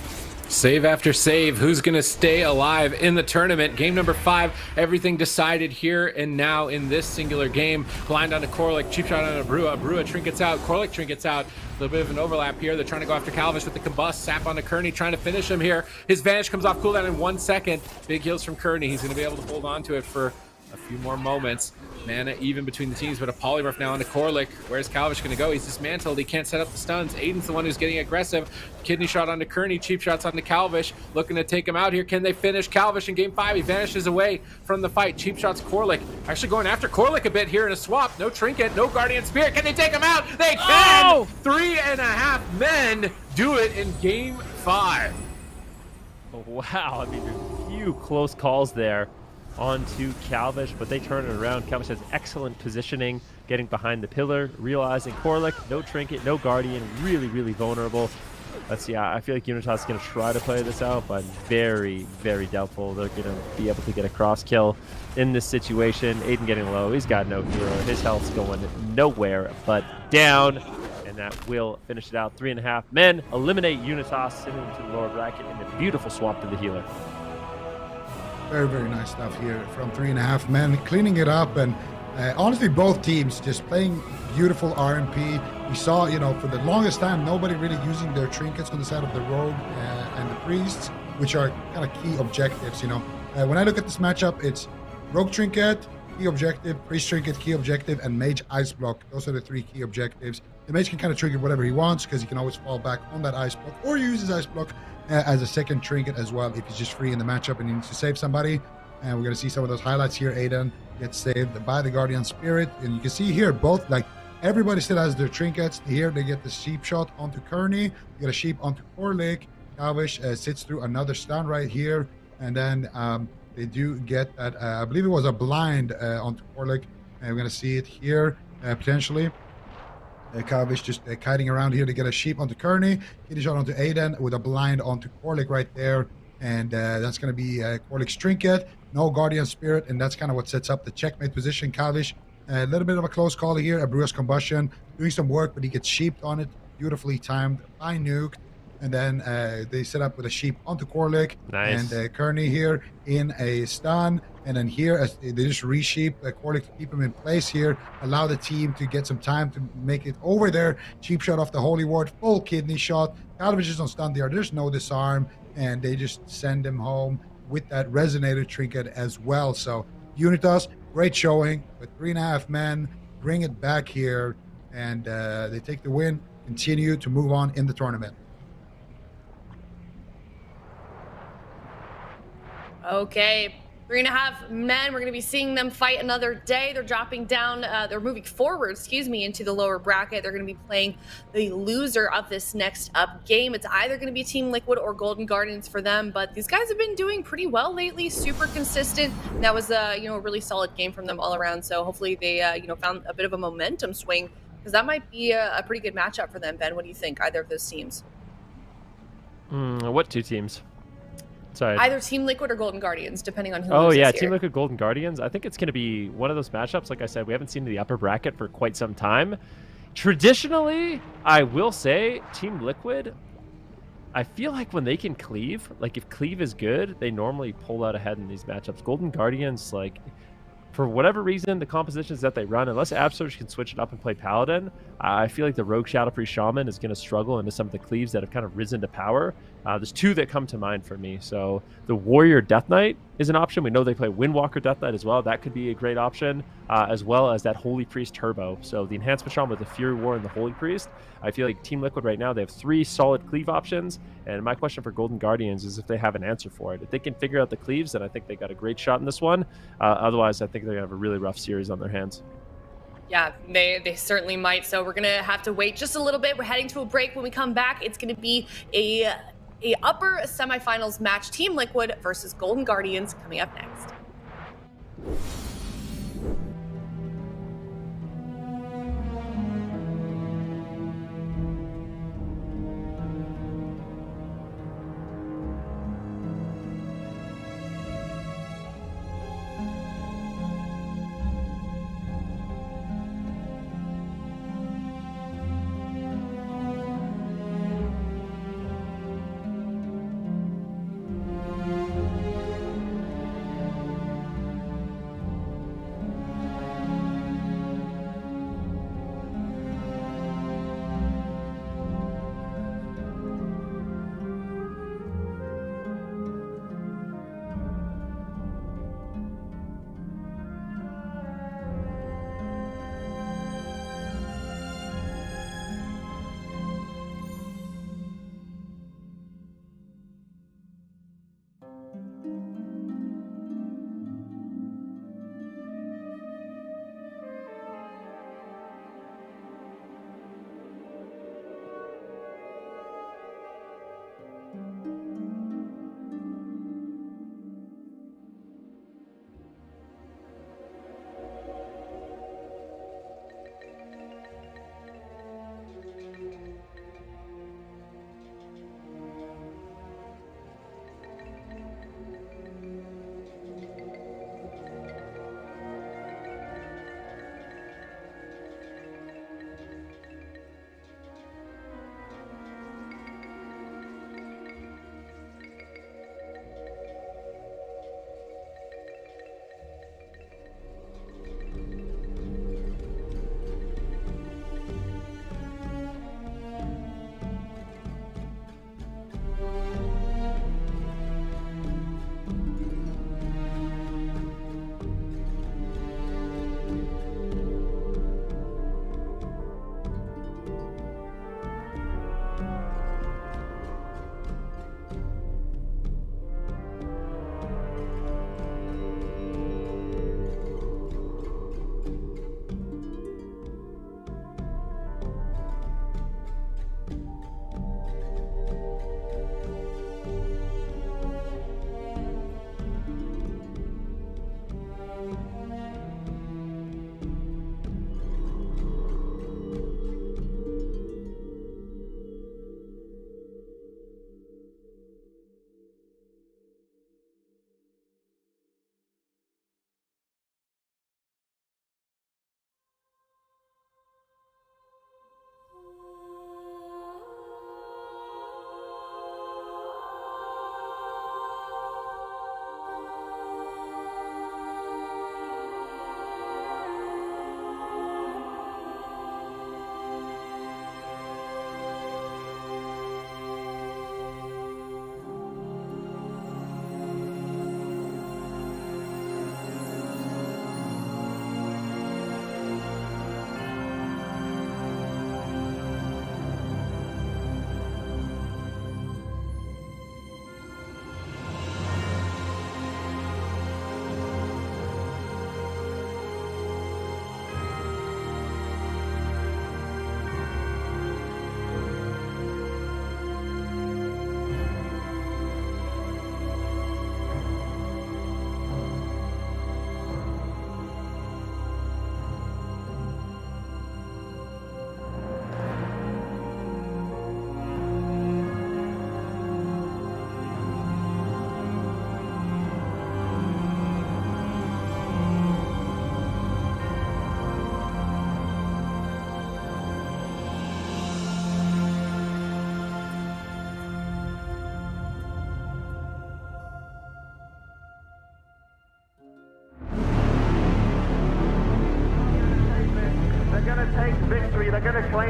K: Save after save. Who's going to stay alive in the tournament? Game number 5. Everything decided here and now in this singular game. Blind onto Corlick. Cheap shot onto Brua. Brua trinkets out. Corlick trinkets out. A little bit of an overlap here. They're trying to go after KAWHI with the Combust. Sap onto Kearney, trying to finish him here. His Vanish comes off cooldown in 1 second. Big heals from Kearney. He's going to be able to hold on to it for a few more moments. Mana even between the teams, but a polymorph now onto Corlick. Where's KAWHI going to go? He's dismantled. He can't set up the stuns. Aiden's the one who's getting aggressive. Kidney shot onto Kearney. Cheap shots onto KAWHI. Looking to take him out here. Can they finish KAWHI in game 5? He vanishes away from the fight. Cheap shots Corlick. Actually going after Corlick a bit here in a swap. No trinket, no Guardian Spirit. Can they take him out? They can! 3.5 men do it in game 5.
H: Wow, I mean, there's a few close calls there onto KAWHI, but they turn it around. KAWHI has excellent positioning, getting behind the pillar, realizing Corlick, no trinket, no Guardian, really, really vulnerable. Let's see, I feel like Unitas is going to try to play this out, but very, very doubtful they're going to be able to get a cross kill in this situation. Aiden getting low, he's got no hero, his health's going nowhere but down, and that will finish it out. 3.5 men eliminate Unitas, sending them to the lower bracket in a beautiful swap to the healer.
J: Very, very nice stuff here from 3.5 men, cleaning it up, and honestly, both teams just playing beautiful RMP. We saw, for the longest time, nobody really using their trinkets on the side of the Rogue and the Priests, which are kind of key objectives, When I look at this matchup, it's Rogue Trinket, key objective, Priest Trinket, key objective, and Mage Ice Block. Those are the 3 key objectives. The Mage can kind of trigger whatever he wants because he can always fall back on that Ice Block or use his Ice Block as a second trinket as well if he's just free in the matchup and he needs to save somebody. And we're going to see some of those highlights here. Aiden gets saved by the Guardian Spirit, and you can see here both, like, everybody still has their trinkets. Here they get the sheep shot onto Kearney, you get a sheep onto Corlick. KAWHI sits through another stun right here, and then they do get that I believe it was a blind onto Corlick, and we're going to see it here potentially. KAWHI just kiting around here to get a sheep onto Kearney. Kidney shot onto Aiden with a blind onto Corlick right there. And that's going to be Corlick's trinket. No Guardian Spirit, and that's kind of what sets up the checkmate position. KAWHI, a little bit of a close call here. Abrua's Combustion doing some work, but he gets sheeped on it. Beautifully timed by Nuke. and then they set up with a sheep onto Korlik.
H: Nice.
J: And Kearney here in a stun. And then here, as they just resheep Korlik to keep him in place here, allow the team to get some time to make it over there. Cheap shot off the Holy Ward, full kidney shot. Kalovich is on stun there. There's no disarm, and they just send him home with that resonator trinket as well. So Unitas, great showing with 3.5 men, bring it back here, and they take the win, continue to move on in the tournament.
I: Okay, 3.5 men. We're going to be seeing them fight another day. They're dropping down. They're moving forward, into the lower bracket. They're going to be playing the loser of this next up game. It's either going to be Team Liquid or Golden Guardians for them, but these guys have been doing pretty well lately, super consistent. That was a really solid game from them all around. So hopefully they found a bit of a momentum swing, because that might be a pretty good matchup for them. Ben, what do you think? Either of those teams?
H: What two teams? Sorry.
I: Either Team Liquid or Golden Guardians, depending on who
H: Oh,
I: loses
H: yeah,
I: here.
H: Team Liquid, Golden Guardians. I think it's going to be one of those matchups. Like I said, we haven't seen the upper bracket for quite some time. Traditionally, I will say, Team Liquid, I feel like when they can cleave, like if cleave is good, they normally pull out ahead in these matchups. Golden Guardians, like, for whatever reason, the compositions that they run, unless Absolute can switch it up and play Paladin, I feel like the Rogue Shadow Priest Shaman is going to struggle into some of the cleaves that have kind of risen to power. There's two that come to mind for me. So the Warrior Death Knight is an option. We know they play Windwalker Death Knight as well. That could be a great option, as well as that Holy Priest Turbo. So the Enhancement Shaman with the Fury War and the Holy Priest. I feel like Team Liquid right now, they have 3 solid cleave options. And my question for Golden Guardians is if they have an answer for it. If they can figure out the cleaves, then I think they got a great shot in this one. Otherwise, I think they're going to have a really rough series on their hands.
I: Yeah, they certainly might. So we're going to have to wait just a little bit. We're heading to a break. When we come back, it's going to be a upper semifinals match, Team Liquid versus Golden Guardians, coming up next.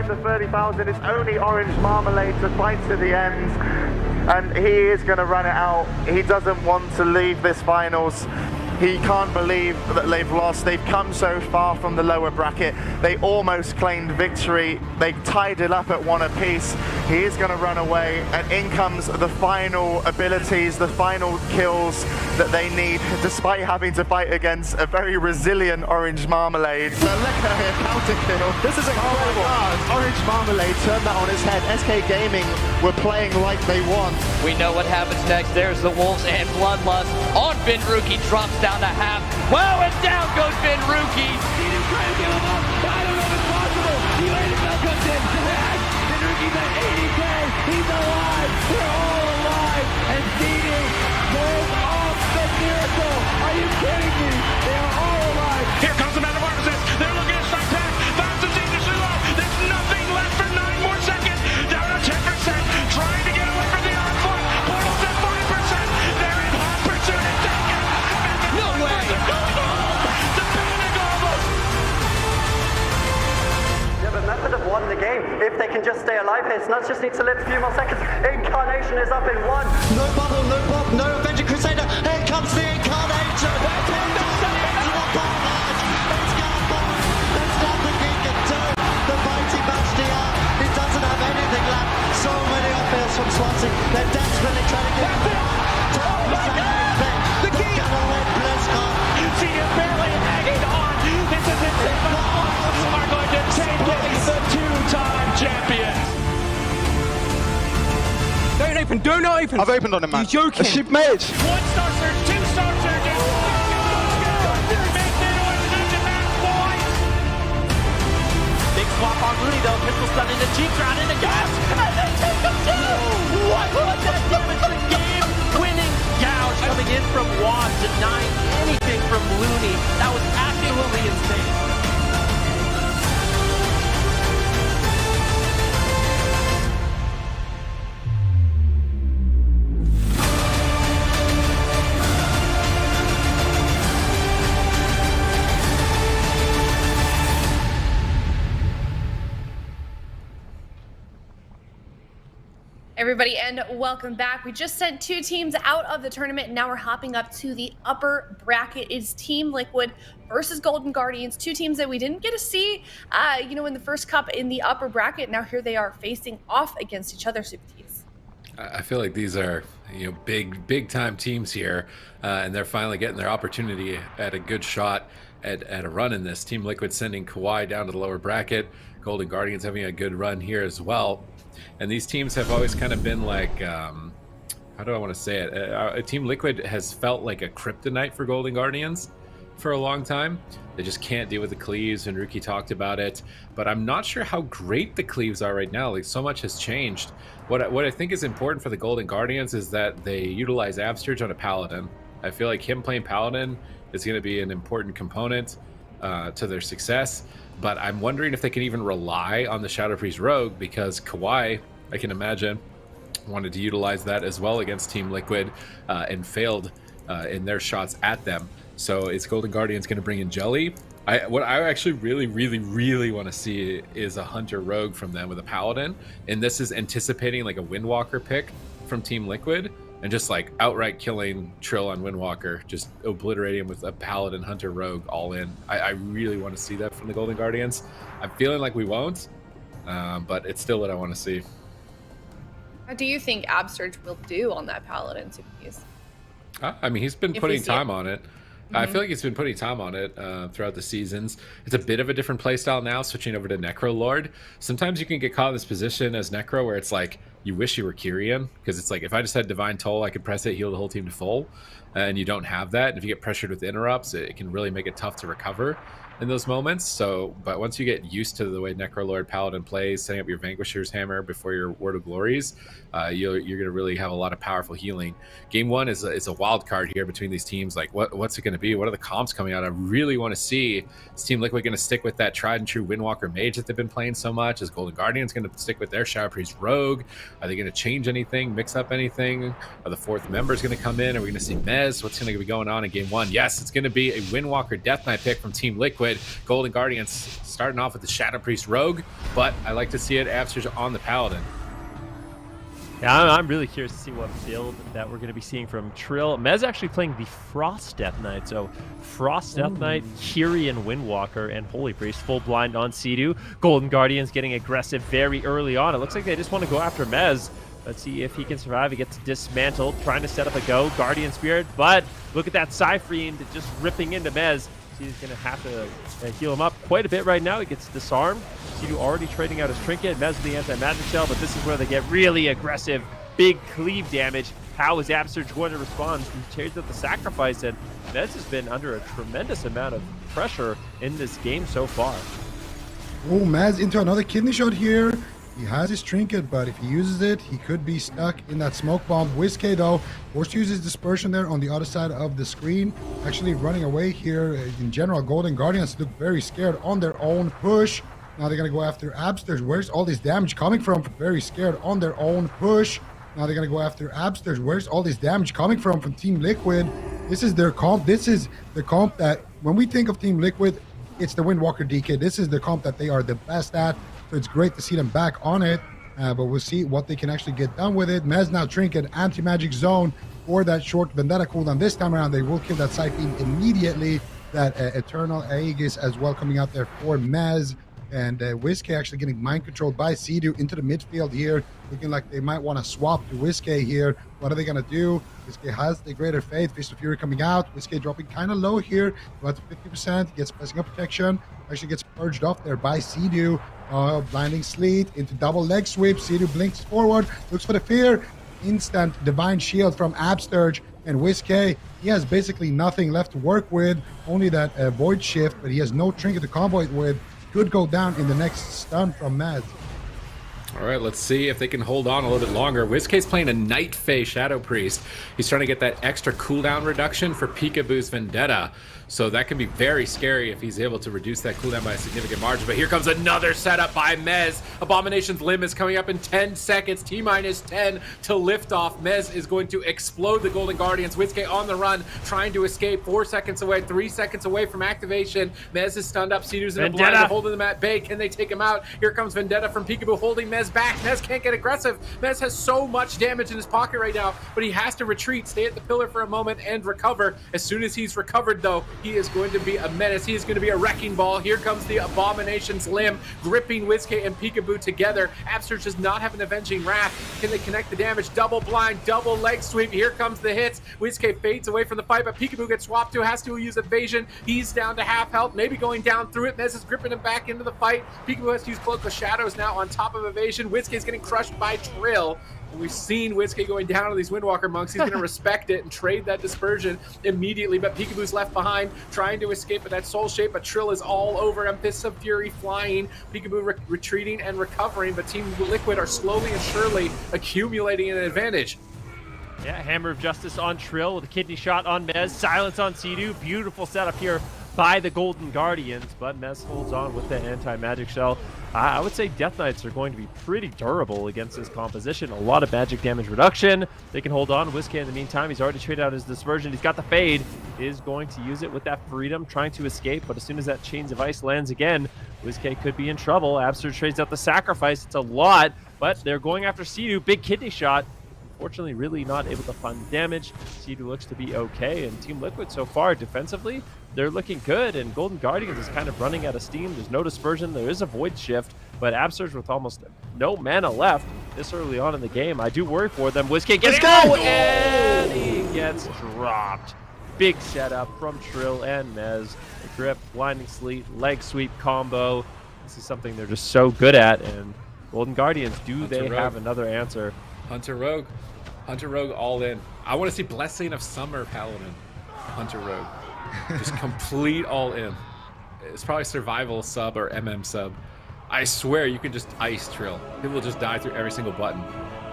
A: the 30,000. It's only Orange Marmalade to fight to the end. And he is going to run it out. He doesn't want to leave this finals. He can't believe that they've lost. They've come so far from the lower bracket. They almost claimed victory. They tied it up at 1 apiece. He is going to run away, and in comes the final abilities, the final kills that they need, despite having to fight against a very resilient Orange Marmalade. So look at here, counter kill. This is incredible. Orange Marmalade turned that on its head. SK Gaming were playing like they won.
C: We know what happens next. There's the Wolves and Bloodlust on Vinruki, drops down to half. Wow, and down goes Vinruki. He didn't try to give him up. I don't know if it's possible. UNITAS comes in. Vinruki's at 80K. He's alive. We're all alive. And Steedy pulls off the miracle. Are you kidding me? They are all alive.
D: Here comes the Metamorphosis. They're looking at strike pack. Bounce is dangerously low. There's nothing left for 9 more seconds. Down to 10%. Trying to get away from the onslaught. Portal's at 5%. They're in hot pursuit and take it.
C: No way.
D: The panic almost.
E: Yeah, but Method have won the game. If they can just stay alive here, Snuts just needs to live a few more seconds. Incarnation is up in 1.
F: No bubble, no pop, no Avenger Crusader. Here comes the Incarnation. It's gone forward. There's nothing he can do. The mighty Bastia, he doesn't have anything left. So many offers from Swansea. They're desperately trying to get
C: Oh my God! The
F: They're gonna win BlizzCon.
C: You see him barely hanging on. This is insane. The Wolves are going to take it. The 2-time champions.
G: Don't open, do not open.
L: I've opened on him, man.
G: You're joking.
L: She made.
D: 1-star surge, 2-star surge.
B: Big swap on Rooney though. Pistol stun into Cheap Drown into gas. And they take him down. What would that damage the game? Winning gouge coming in from Wad, denying anything from Looney. That was absolutely insane.
I: Everybody, and welcome back. We just sent 2 teams out of the tournament, and now we're hopping up to the upper bracket. It's Team Liquid versus Golden Guardians, 2 teams that we didn't get to see, in the first cup in the upper bracket. Now here they are facing off against each other, Super Teams.
K: I feel like these are big time teams here, and they're finally getting their opportunity at a good shot at a run in this. Team Liquid sending KAWHI down to the lower bracket. Golden Guardians having a good run here as well. And these teams have always kind of been like, how do I want to say it? Team Liquid has felt like a kryptonite for Golden Guardians for a long time. They just can't deal with the cleaves, and Ruki talked about it. But I'm not sure how great the cleaves are right now. Like, so much has changed. What I think is important for the Golden Guardians is that they utilize Absterge on a Paladin. I feel like him playing Paladin is going to be an important component to their success. But I'm wondering if they can even rely on the Shadow Priest Rogue, because KAWHI, I can imagine, wanted to utilize that as well against Team Liquid and failed in their shots at them. So is Golden Guardians going to bring in Jelly? What I actually really want to see is a Hunter Rogue from them with a Paladin. And this is anticipating like a Windwalker pick from Team Liquid, and just like outright killing Trill on Windwalker, just obliterating him with a Paladin Hunter Rogue all in. I really want to see that from the Golden Guardians. I'm feeling like we won't, but it's still what I want to see.
I: How do you think Absurge will do on that Paladin, Super Teams?
K: I mean, he's been putting time on it. I feel like he's been putting time on it throughout the seasons. It's a bit of a different playstyle now, switching over to Necro Lord. Sometimes you can get caught in this position as Necro where it's like, you wish you were Kyrian, because it's like, if I just had Divine Toll, I could press it, heal the whole team to full, and you don't have that. And if you get pressured with interrupts, it can really make it tough to recover in those moments. So, but once you get used to the way Necrolord Paladin plays, setting up your Vanquisher's Hammer before your Word of Glories, you're going to really have a lot of powerful healing. Game 1 is a wild card here between these teams. Like, what's it going to be? What are the comps coming out? I really want to see, is Team Liquid going to stick with that tried and true Windwalker Mage that they've been playing so much? Is Golden Guardians going to stick with their Shadow Priest Rogue? Are they going to change anything, mix up anything? Are the fourth members going to come in? Are we going to see Mez? What's going to be going on in game one? Yes, it's going to be a Windwalker Death Knight pick from Team Liquid. Golden Guardians starting off with the Shadow Priest Rogue, but I like to see it Absurge on the Paladin.
H: Yeah, I'm really curious to see what build that we're going to be seeing from Trill. Mez actually playing the Frost Death Knight. So Frost Death Knight, Kyrian Windwalker, and Holy Priest full blind on Sea-Doo. Golden Guardians getting aggressive very early on. It looks like they just want to go after Mez. Let's see if he can survive. He gets dismantled, trying to set up a go. Guardian Spirit, but look at that Cypherine just ripping into Mez. He's going to have to heal him up quite a bit right now. He gets disarmed. Sea-Doo already trading out his trinket. Mez with the anti-magic shell, but this is where they get really aggressive. Big cleave damage. How is Absurge going to respond? He trades out the sacrifice, and Mez has been under a tremendous amount of pressure in this game so far.
J: Oh, Mez into another kidney shot here. He has his trinket, but if he uses it, he could be stuck in that smoke bomb. Whiskey, though, forced to use his dispersion there on the other side of the screen. Actually running away here. In general, Golden Guardians look very scared on their own push. Now they're going to go after Absurge. Where's all this damage coming from? Very scared on their own push. Now they're going to go after Absurge. Where's all this damage coming from Team Liquid? This is their comp. This is the comp that, when we think of Team Liquid, it's the Windwalker DK. This is the comp that they are the best at. So it's great to see them back on it, but we'll see what they can actually get done with it. Mez now trinket, anti-magic zone for that short Vendetta cooldown. This time around, they will kill that Cyclone immediately. That Eternal Aegis as well coming out there for Mez. And Whiskey actually getting mind controlled by Sea-Doo into the midfield here. Looking like they might want to swap to Whiskey here. What are they going to do? Whiskey has the greater faith. Fist of Fury coming out. Whiskey dropping kind of low here. About to 50%. Gets Blessing of Protection. Actually gets purged off there by Sea-Doo. Blinding Sleet into double leg sweep. Sea-Doo blinks forward. Looks for the fear. Instant Divine Shield from Absurge. And Whiskey, he has basically nothing left to work with. Only that Void Shift, but he has no trinket to combo it with. Could go down in the next stun from Mez.
K: All right, let's see if they can hold on a little bit longer. Whiskey's playing a Night Fae Shadow Priest. He's trying to get that extra cooldown reduction for Peekaboo's Vendetta. So that can be very scary if he's able to reduce that cooldown by a significant margin. But here comes another setup by Mez. Abomination's Limb is coming up in 10 seconds. T-minus 10 to lift off. Mez is going to explode the Golden Guardians. Whiskey on the run, trying to escape. 4 seconds away, 3 seconds away from activation. Mez is stunned up. Sea-Doo's in a blind, holding them at bay. Can they take him out? Here comes Vendetta from Peekaboo, holding Mez back. Mez can't get aggressive. Mez has so much damage in his pocket right now, but he has to retreat, stay at the pillar for a moment, and recover. As soon as he's recovered, though, he is going to be a menace. He is going to be a wrecking ball. Here comes the Abomination's Limb, gripping Whiskey and Peekaboo together. Absurge does not have an Avenging Wrath. Can they connect the damage? Double blind, double leg sweep. Here comes the hits. Whiskey fades away from the fight, but Peekaboo gets swapped to, has to use evasion. He's down to half health, maybe going down through it. Mez is gripping him back into the fight. Peekaboo has to use Cloak of Shadows now on top of evasion. Whiskey is getting crushed by Trill. We've seen Whiskey going down to these Windwalker monks. He's going to respect it and trade that dispersion immediately, but Peekaboo's left behind, trying to escape with that soul shape, but Trill is all over him. Fists of Fury flying, Peekaboo retreating and recovering, but Team Liquid are slowly and surely accumulating an advantage.
H: Yeah, Hammer of Justice on Trill with a kidney shot on Mez. Silence on Sea-Doo. Beautiful setup here by the Golden Guardians, but Mez holds on with the anti-magic shell. I would say Death Knights are going to be pretty durable against this composition. A lot of magic damage reduction. They can hold on. Whiskey in the meantime, he's already traded out his dispersion. He's got the fade. Is going to use it with that freedom, trying to escape, but as soon as that Chains of Ice lands again, Whiskey could be in trouble. Absurge trades out the sacrifice. It's a lot, but they're going after Sea-Doo. Big kidney shot. Unfortunately, really not able to fund damage. Sea-Doo looks to be okay, and Team Liquid so far defensively, they're looking good, and Golden Guardians is kind of running out of steam. There's no dispersion, there is a void shift, but Absurge with almost no mana left this early on in the game. I do worry for them. Whiskey gets and he gets dropped. Big setup from Trill and Mez. The grip, blinding sleet, leg sweep combo. This is something they're just so good at, and Golden Guardians, do they have another answer?
K: Hunter Rogue all in. I want to see Blessing of Summer Paladin. Hunter Rogue. Just complete all in. It's probably survival sub or MM sub. I swear you can just ice Trill. He will just die through every single button.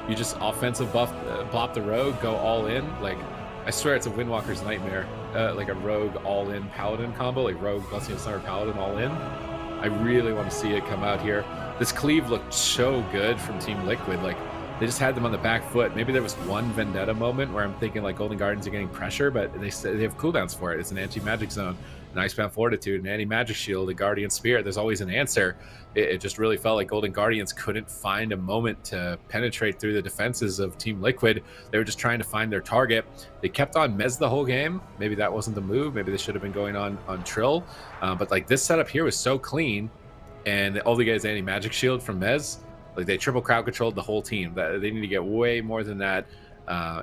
K: You just offensive buff, bop the Rogue, go all in. Like, I swear it's a Windwalker's nightmare. Like a Rogue all in Paladin combo, like Rogue Blessing of Summer Paladin all in. I really want to see it come out here. This cleave looked so good from Team Liquid. Like, they just had them on the back foot. Maybe there was one Vendetta moment where I'm thinking like Golden Guardians are getting pressure, but they have cooldowns for it. It's an anti-magic zone, an Icebound Fortitude, an anti-magic shield, a Guardian Spirit. There's always an answer. It just really felt like Golden Guardians couldn't find a moment to penetrate through the defenses of Team Liquid. They were just trying to find their target. They kept on Mez the whole game. Maybe that wasn't the move. Maybe they should have been going on Trill. But like this setup here was so clean, and all they get is anti-magic shield from Mez. Like they triple crowd controlled the whole team. That they need to get way more than that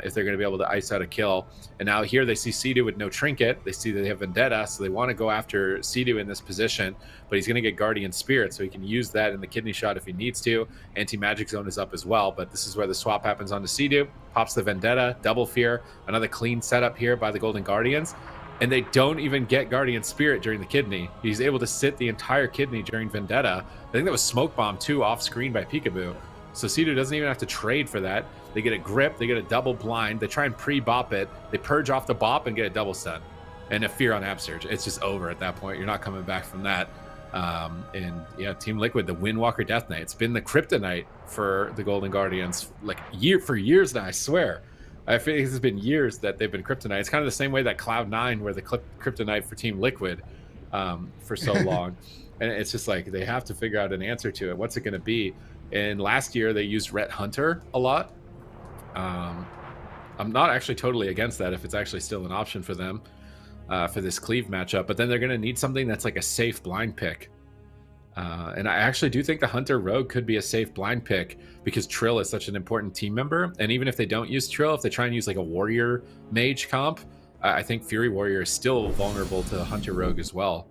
K: if they're going to be able to ice out a kill. And now here they see Sea-Doo with no trinket. They see that they have Vendetta, so they want to go after Sea-Doo in this position. But he's going to get Guardian Spirit, so he can use that in the kidney shot if he needs to. Anti-magic zone is up as well, but this is where the swap happens onto Sea-Doo. Pops the Vendetta, double fear. Another clean setup here by the Golden Guardians. And they don't even get Guardian Spirit during the kidney. He's able to sit the entire kidney during Vendetta. I think that was Smoke Bomb too, off screen by Peekaboo. So Sea-Doo doesn't even have to trade for that. They get a grip, they get a double blind, they try and pre-bop it, they purge off the bop and get a double stun. And a fear on Upsurge. It's just over at that point. You're not coming back from that. And yeah, Team Liquid, the Windwalker Death Knight. It's been the Kryptonite for the Golden Guardians like for years now, I swear. I think it's been years that they've been Kryptonite. It's kind of the same way that Cloud9 were the Kryptonite for Team Liquid for so long. And it's just like they have to figure out an answer to it. What's it going to be? And last year they used Rhett Hunter a lot. I'm not actually totally against that if it's actually still an option for them for this Cleave matchup. But then they're going to need something that's like a safe blind pick. And I actually do think the Hunter Rogue could be a safe blind pick because Trill is such an important team member. And even if they don't use Trill, if they try and use like a Warrior Mage comp, I think Fury Warrior is still vulnerable to Hunter Rogue as well.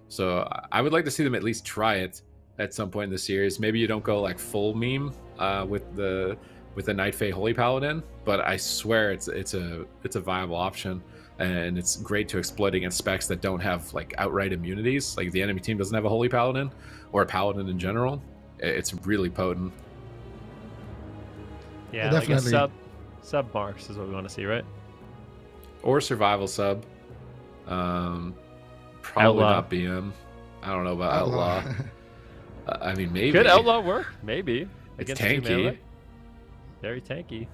K: So I would like to see them at least try it at some point in the series. Maybe you don't go like full meme with the Night Fae Holy Paladin, but I swear it's a viable option. And it's great to exploit against specs that don't have like outright immunities. Like the enemy team doesn't have a Holy Paladin or a Paladin in general. It's really potent.
H: Yeah,
J: definitely.
H: like a sub marks is what we want to see, right?
K: Or survival sub. Probably
H: Outlaw.
K: not BM. I don't know about Outlaw. I mean, maybe.
H: Could Outlaw work? Maybe.
K: It's
H: Against two
K: tanky.
H: melee. Very tanky.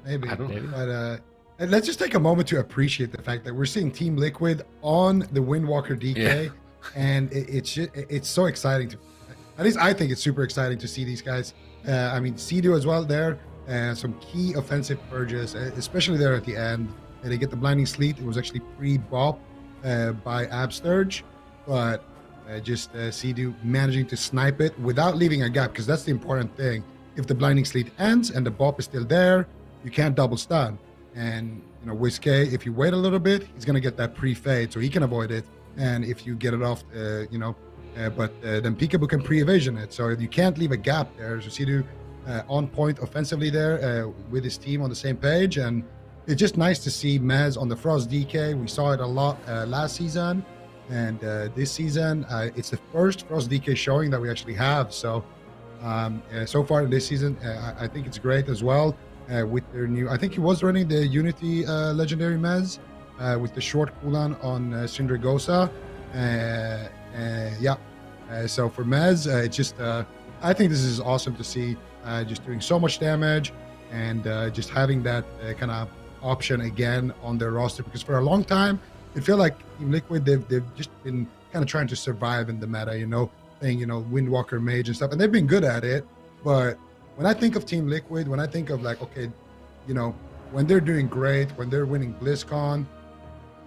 J: Maybe.
K: I don't know.
J: But and let's just take a moment to appreciate the fact that we're seeing Team Liquid on the Windwalker DK, and it's so exciting to. At least I think it's super exciting to see these guys. I mean, Sea-Doo as well there. Some key offensive purges, especially there at the end. And they get the Blinding Sleet. It was actually pre-bop by Absturge, but just Sea-Doo managing to snipe it without leaving a gap, because that's the important thing. If the Blinding Sleet ends and the bop is still there, you can't double stun. And, you know, Whiskey, if you wait a little bit, he's going to get that pre-fade, so he can avoid it. And if you get it off, but then Peekaboo can pre-evasion it. So you can't leave a gap there. So Sea-Doo on point offensively there with his team on the same page. And it's just nice to see Mez on the Frost DK. We saw it a lot last season. And this season, it's the first Frost DK showing that we actually have. So so far this season, I think it's great as well. With their new, I think he was running the Unity Legendary Mez with the short cooldown on Syndragosa. So for Mez, it's just, I think this is awesome to see, just doing so much damage and just having that kind of option again on their roster, because for a long time, it felt like Team Liquid, they've just been kind of trying to survive in the meta, playing, Windwalker Mage and stuff, and they've been good at it, but when I think of Team Liquid, when I think of like, okay, when they're doing great, when they're winning BlizzCon,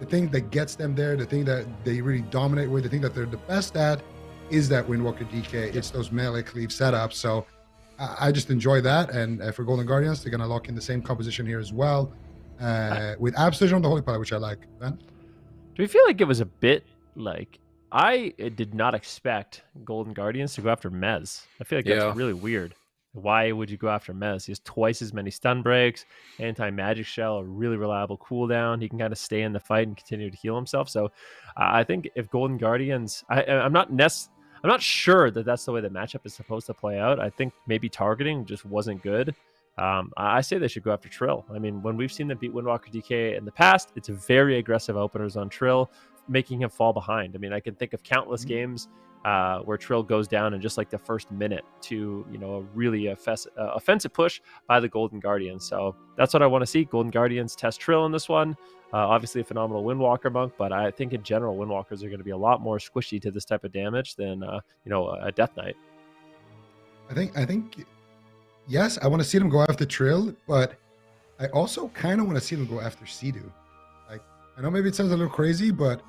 J: the thing that gets them there, the thing that they really dominate with, the thing that they're the best at is that Windwalker DK. It's those melee cleave setups. So I just enjoy that. And for Golden Guardians, they're going to lock in the same composition here as well with Absturge on the Holy Pilot, which I like. Ben?
H: Do we feel like it was a bit like I did not expect Golden Guardians to go after Mez? I feel like that's really weird. Why would you go after Mez? He has twice as many stun breaks, anti-magic shell, a really reliable cooldown. He can kind of stay in the fight and continue to heal himself. So I think if Golden Guardians, I'm not sure that that's the way the matchup is supposed to play out. I think maybe targeting just wasn't good. I say they should go after Trill. I mean, when we've seen them beat Windwalker DK in the past, it's very aggressive openers on Trill, making him fall behind. I mean, I can think of countless games where Trill goes down in just like the first minute to, you know, a really offensive push by the Golden Guardians. So that's what I want to see. Golden Guardians test Trill in this one. Obviously a phenomenal Windwalker monk, but I think in general Windwalkers are going to be a lot more squishy to this type of damage than you know, a Death Knight.
J: I think yes, I want to see them go after Trill, but I also kind of want to see them go after Sea-Doo. Like, I know maybe it sounds a little crazy, but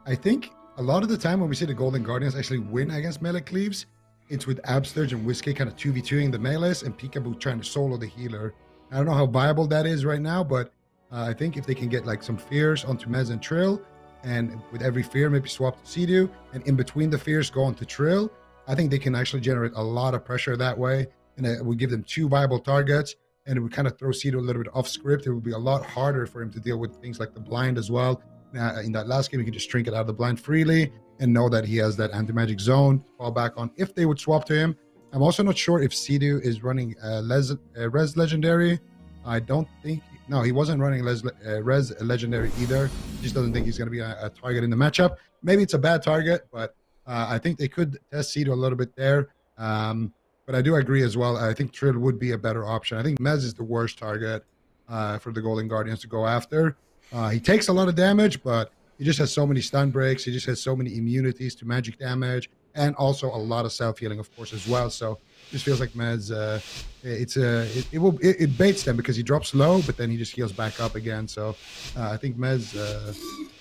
J: I think a lot of the time when we see the Golden Guardians actually win against melee cleaves, it's with Absturge and Whiskey kind of 2v2ing the melees and Peekaboo trying to solo the healer. I don't know how viable that is right now, but I think if they can get like some fears onto Mez and Trill, and with every fear maybe swap to Sea-Doo, and in between the fears go on to Trill, I think they can actually generate a lot of pressure that way. And it would give them 2 viable targets, and it would kind of throw Sea-Doo a little bit off script. It would be a lot harder for him to deal with things like the blind as well. In that last game, he could just shrink it out of the blind freely and know that he has that anti-magic zone to fall back on if they would swap to him. I'm also not sure if Sea-Doo is running Res Legendary. I don't think... No, he wasn't running Res Legendary either. He just doesn't think he's going to be a target in the matchup. Maybe it's a bad target, but I think they could test Sea-Doo a little bit there. But I do agree as well. I think Trill would be a better option. I think Mez is the worst target for the Golden Guardians to go after. He takes a lot of damage, but he just has so many stun breaks. He just has so many immunities to magic damage, and also a lot of self-healing, of course, as well. So it just feels like Mez, it baits them because he drops low, but then he just heals back up again. So I think Mez,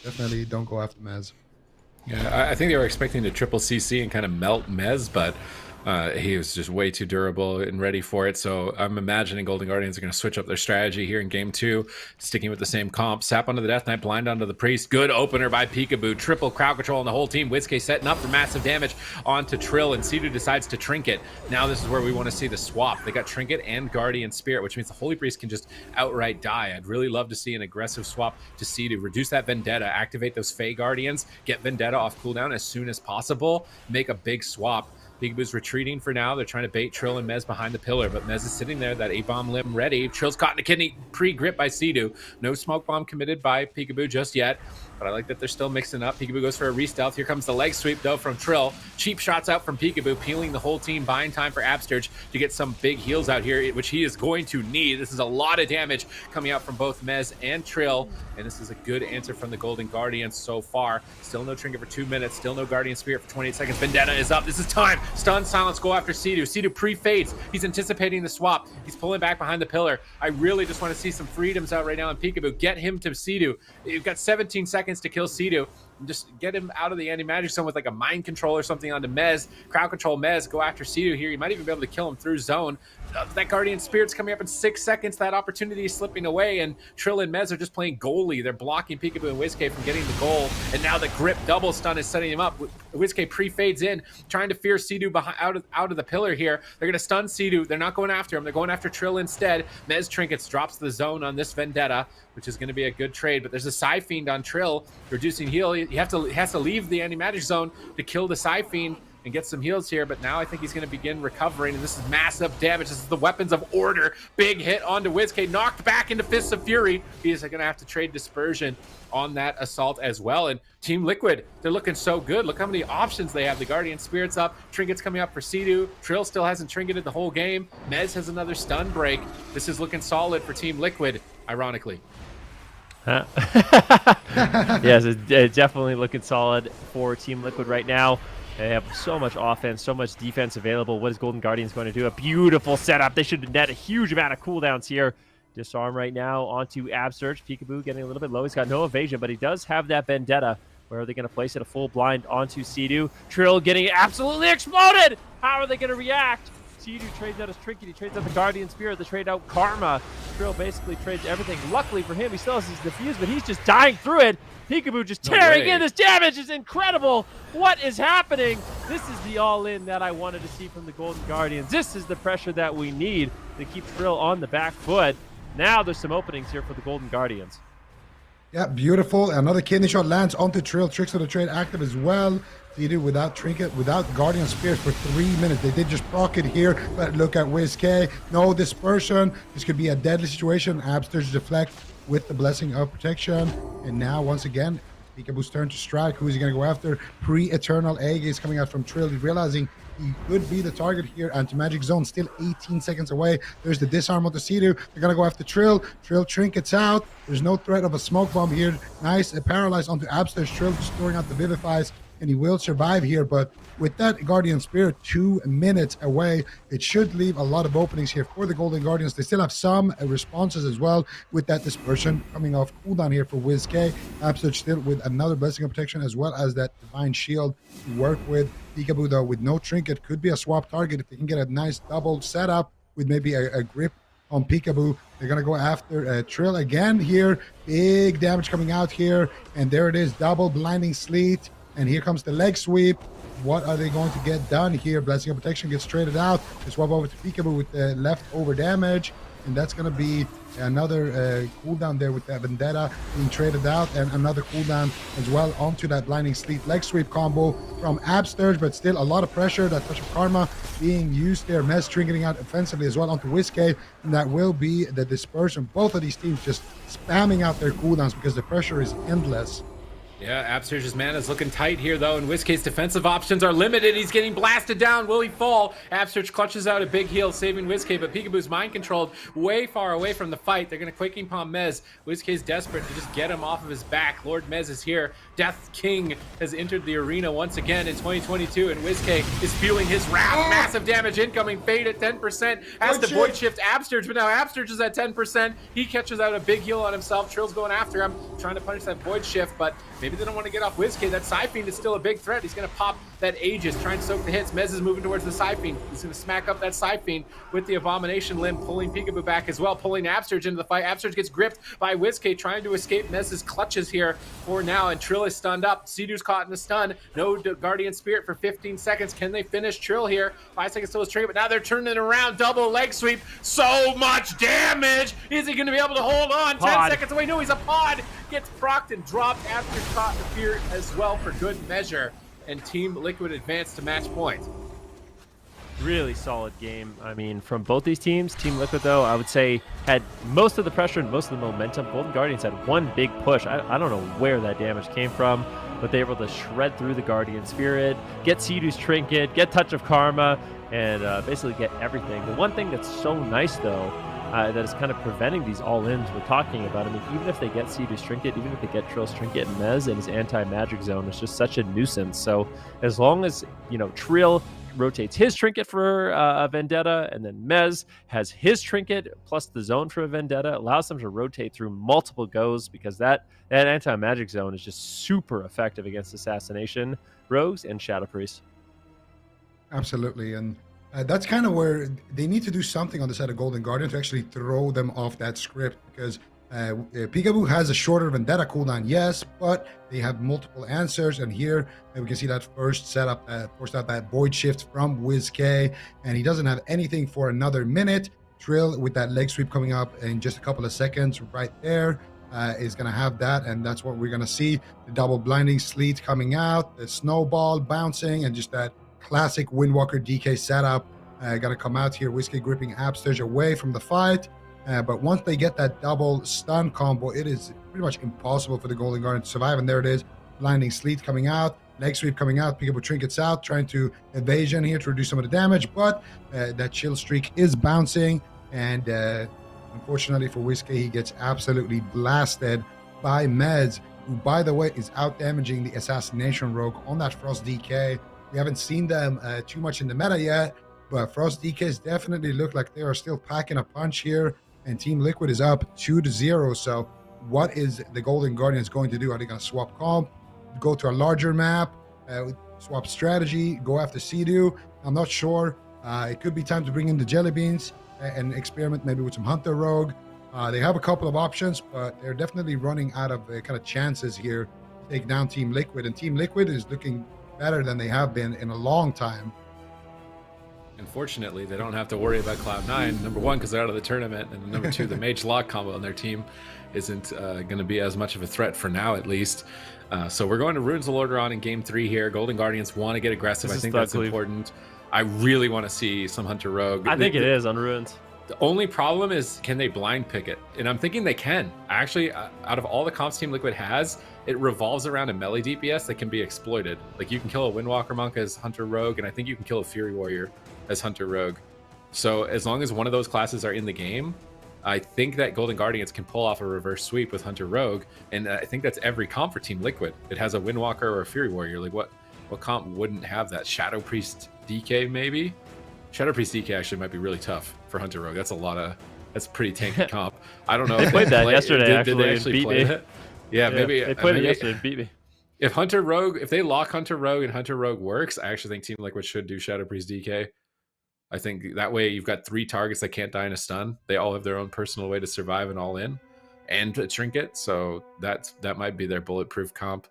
J: definitely don't go after Mez.
K: Yeah, I think they were expecting to triple CC and kind of melt Mez, but he was just way too durable and ready for it. So I'm imagining Golden Guardians are going to switch up their strategy here in game 2, sticking with the same comp. Sap onto the Death Knight, blind onto the Priest. Good opener by Peekaboo. Triple crowd control on the whole team. Whiskey setting up for massive damage onto Trill, and Sea-Doo decides to Trinket. Now this is where we want to see the swap. They got Trinket and Guardian Spirit, which means the Holy Priest can just outright die. I'd really love to see an aggressive swap to Sea-Doo. Reduce that Vendetta, activate those Fey Guardians, get Vendetta off cooldown as soon as possible, make a big swap. Peekaboo's retreating for now. They're trying to bait Trill and Mez behind the pillar, but Mez is sitting there, that A-bomb limb ready. Trill's caught in a kidney, pre-grip by Sea-Doo. No smoke bomb committed by Peekaboo just yet, but I like that they're still mixing up. Peekaboo goes for a re-stealth. Here comes the leg sweep, though, from Trill. Cheap shots out from Peekaboo, peeling the whole team, buying time for Absturge to get some big heals out here, which he is going to need. This is a lot of damage coming out from both Mez and Trill, and this is a good answer from the Golden Guardians so far. Still no Trinket for 2 minutes, still no Guardian Spirit for 28 seconds. Vendetta is up. This is time. Stun, silence, go after Sea-Doo. Sea-Doo pre-fades. He's anticipating the swap. He's pulling back behind the pillar. I really just want to see some freedoms out right now in Peekaboo. Get him to Sea-Doo. You've got 17 seconds to kill Sea-Doo. Just get him out of the anti-magic zone with like a mind control or something onto Mez. Crowd control Mez. Go after Sea-Doo here. You might even be able to kill him through zone. That Guardian Spirit's coming up in 6 seconds. That opportunity is slipping away, and Trill and Mez are just playing goalie. They're blocking Peekaboo and Whiskey from getting the goal, and now the grip double stun is setting him up. Whiskey pre-fades in, trying to fear Sea-Doo out of the pillar here. They're going to stun Sea-Doo. They're not going after him. They're going after Trill instead. Mez trinkets, drops the zone on this Vendetta, which is going to be a good trade, but there's a Psy Fiend on Trill, reducing heal. He has to leave the anti-magic zone to kill the Psy Fiend and get some heals here, but now I think he's going to begin recovering, and this is massive damage. This is the Weapons of Order. Big hit onto Whiskey, knocked back into Fists of Fury. He is going to have to trade Dispersion on that assault as well. And Team Liquid, they're looking so good. Look how many options they have. The Guardian Spirit's up, Trinket's coming up for Sea-Doo. Trill still hasn't trinketed the whole game. Mez has another stun break. This is looking solid for Team Liquid, ironically.
H: Yes, it's definitely looking solid for Team Liquid right now. They have so much offense, so much defense available. What is Golden Guardians going to do? A beautiful setup. They should net a huge amount of cooldowns here. Disarm right now onto Absurge. Peekaboo getting a little bit low. He's got no evasion, but he does have that Vendetta. Where are they going to place it? A full blind onto Sea-Doo. Trill getting absolutely exploded. How are they going to react? Sea-Doo trades out his Trinket. He trades out the Guardian Spirit. They trade out Karma. Trill basically trades everything. Luckily for him, he still has his defuse, but he's just dying through it. Peekaboo just tearing in. This damage is incredible. What is happening? This is the all-in that I wanted to see from the Golden Guardians. This is the pressure that we need to keep Trill on the back foot. Now there's some openings here for the Golden Guardians.
J: Yeah, beautiful. Another kidney shot lands onto Trill. Tricks of the Trade active as well. Sea-Doo without Trinket, without Guardian Spirit for 3 minutes. They did just proc it here, but look at Whiskey. No Dispersion. This could be a deadly situation. Absturge deflect with the Blessing of Protection. And now, once again, Peekaboo's turn to strike. Who is he going to go after? Pre-Eternal Egg is coming out from Trill, realizing he could be the target here. Anti-Magic Zone still 18 seconds away. There's the disarm of the Sea-Doo. They're going to go after Trill. Trill trinkets out. There's no threat of a smoke bomb here. Nice paralyzed onto Abster's. Trill just throwing out the Vivifies, and he will survive here. But with that Guardian Spirit 2 minutes away, it should leave a lot of openings here for the Golden Guardians. They still have some responses as well with that Dispersion coming off cooldown here for WizK. Abster still with another Blessing of Protection as well as that Divine Shield to work with. Peekaboo, though, with no Trinket, could be a swap target if they can get a nice double setup with maybe a grip on Peekaboo. They're going to go after Trill again here. Big damage coming out here. And there it is, double Blinding Sleet. And here comes the leg sweep. What are they going to get done here? Blessing of Protection gets traded out. They swap over to Peekaboo with the leftover damage. And that's going to be another cooldown there with that Vendetta being traded out. And another cooldown as well onto that Blinding Sleet leg sweep combo from Absterge. But still a lot of pressure. That Touch of Karma being used there. Mez trinketing out offensively as well onto WizK. And that will be the Dispersion. Both of these teams just spamming out their cooldowns because the pressure is endless.
K: Yeah, Absterge's mana is looking tight here, though. In WizK's defensive options are limited. He's getting blasted down. Will he fall? Absterge clutches out a big heal, saving WizK, but Peekaboo's mind controlled way far away from the fight. They're going to Quaking Palm Mez. WizK's desperate to just get him off of his back. Lord Mez is here. Death King has entered the arena once again in 2022, and WizK is fueling his wrath. Massive damage incoming. Fade at 10%. Has to Void Shift Absterge, but now Absterge is at 10%. He catches out a big heal on himself. Trill's going after him, trying to punish that Void Shift, but maybe they don't want to get off WizK. That Psyfiend is still a big threat. He's going to pop that Aegis, trying to soak the hits. Mez is moving towards the Psyfiend. He's going to smack up that Psyfiend with the Abomination Limb, pulling Peekaboo back as well, pulling Absterge into the fight. Absterge gets gripped by WizK, trying to escape Mez's clutches here for now, and Trill is stunned up. Sea-Doo's caught in a stun. No Guardian Spirit for 15 seconds. Can they finish Trill here? 5 seconds till his trade, but now they're turning around. Double leg sweep. So much damage. Is he going to be able to hold on?
H: Pod.
K: 10 seconds away. No, he's a pod. Gets procced and dropped after caught in the fear as well for good measure. And Team Liquid advanced to match point.
H: Really solid game. I mean, from both these teams. Team Liquid, though, I would say had most of the pressure and most of the momentum. Golden Guardians had one big push. I don't know where that damage came from, but they were able to shred through the Guardian Spirit, get Sea-Doo's Trinket, get Touch of Karma, and basically get everything. The one thing that's so nice, though, that is kind of preventing these all-ins we're talking about. I mean, even if they get Sea-Doo's Trinket, even if they get Trill's Trinket and Mez and his anti-magic zone, it's just such a nuisance. So as long as, you know, Trill rotates his Trinket for a Vendetta, and then Mez has his Trinket plus the zone for a Vendetta, allows them to rotate through multiple goes, because that anti-magic zone is just super effective against Assassination Rogues and Shadow Priests.
J: Absolutely, and that's kind of where they need to do something on the side of Golden Guardian to actually throw them off that script, because Peekaboo has a shorter Vendetta cooldown, yes, but they have multiple answers, and here we can see that first setup forced out that Void Shift from WizK, and he doesn't have anything for another minute. Trill with that leg sweep coming up in just a couple of seconds right there is going to have that, and that's what we're going to see. The double Blinding Sleet coming out, the snowball bouncing, and just that classic Windwalker DK setup going to come out here. WizK gripping Absterge away from the fight. But once they get that double stun combo, it is pretty much impossible for the Golden Guardian to survive. And there it is, Blinding Sleet coming out, leg sweep coming out, Peekaboo trinkets out, trying to evasion here to reduce some of the damage. But that chill streak is bouncing, and unfortunately for WizK, he gets absolutely blasted by Mez, who, by the way, is out damaging the Assassination Rogue on that Frost DK. We haven't seen them too much in the meta yet, but Frost DKs definitely look like they are still packing a punch here. And Team Liquid is up 2-0. So what is the Golden Guardians going to do? Are they going to swap comp, go to a larger map, swap strategy, go after Sea-Doo? I'm not sure. It could be time to bring in the Jelly Beans and experiment maybe with some Hunter Rogue. They have a couple of options, but they're definitely running out of kind of chances here to take down Team Liquid. And Team Liquid is looking better than they have been in a long time.
K: Unfortunately, they don't have to worry about Cloud9, number one, because they're out of the tournament, and number two, the Mage Lock combo on their team isn't going to be as much of a threat for now, at least. So we're going to Runes of Lordaeron in Game 3 here. Golden Guardians want to get aggressive. I think that's important. I really want to see some Hunter Rogue.
H: I think it is on Runes.
K: The only problem is, can they blind pick it? And I'm thinking they can. Actually, out of all the comps Team Liquid has, it revolves around a melee DPS that can be exploited. Like, you can kill a Windwalker Monk as Hunter Rogue, and I think you can kill a Fury Warrior as Hunter Rogue. So as long as one of those classes are in the game, I think that Golden Guardians can pull off a reverse sweep with Hunter Rogue, and I think that's every comp for Team Liquid. It has a Windwalker or a Fury Warrior. Like, what comp wouldn't have that? Shadow Priest DK, maybe? Shadow Priest DK actually might be really tough for Hunter Rogue. That's a pretty tanky comp. I don't know.
H: They played that yesterday.
K: Did they actually play that? Yeah, maybe
H: they played it yesterday and beat me.
K: If they lock Hunter Rogue and Hunter Rogue works, I actually think Team Liquid should do Shadow Priest DK. I think that way you've got 3 targets that can't die in a stun. They all have their own personal way to survive and all in, and a trinket. So that might be their bulletproof comp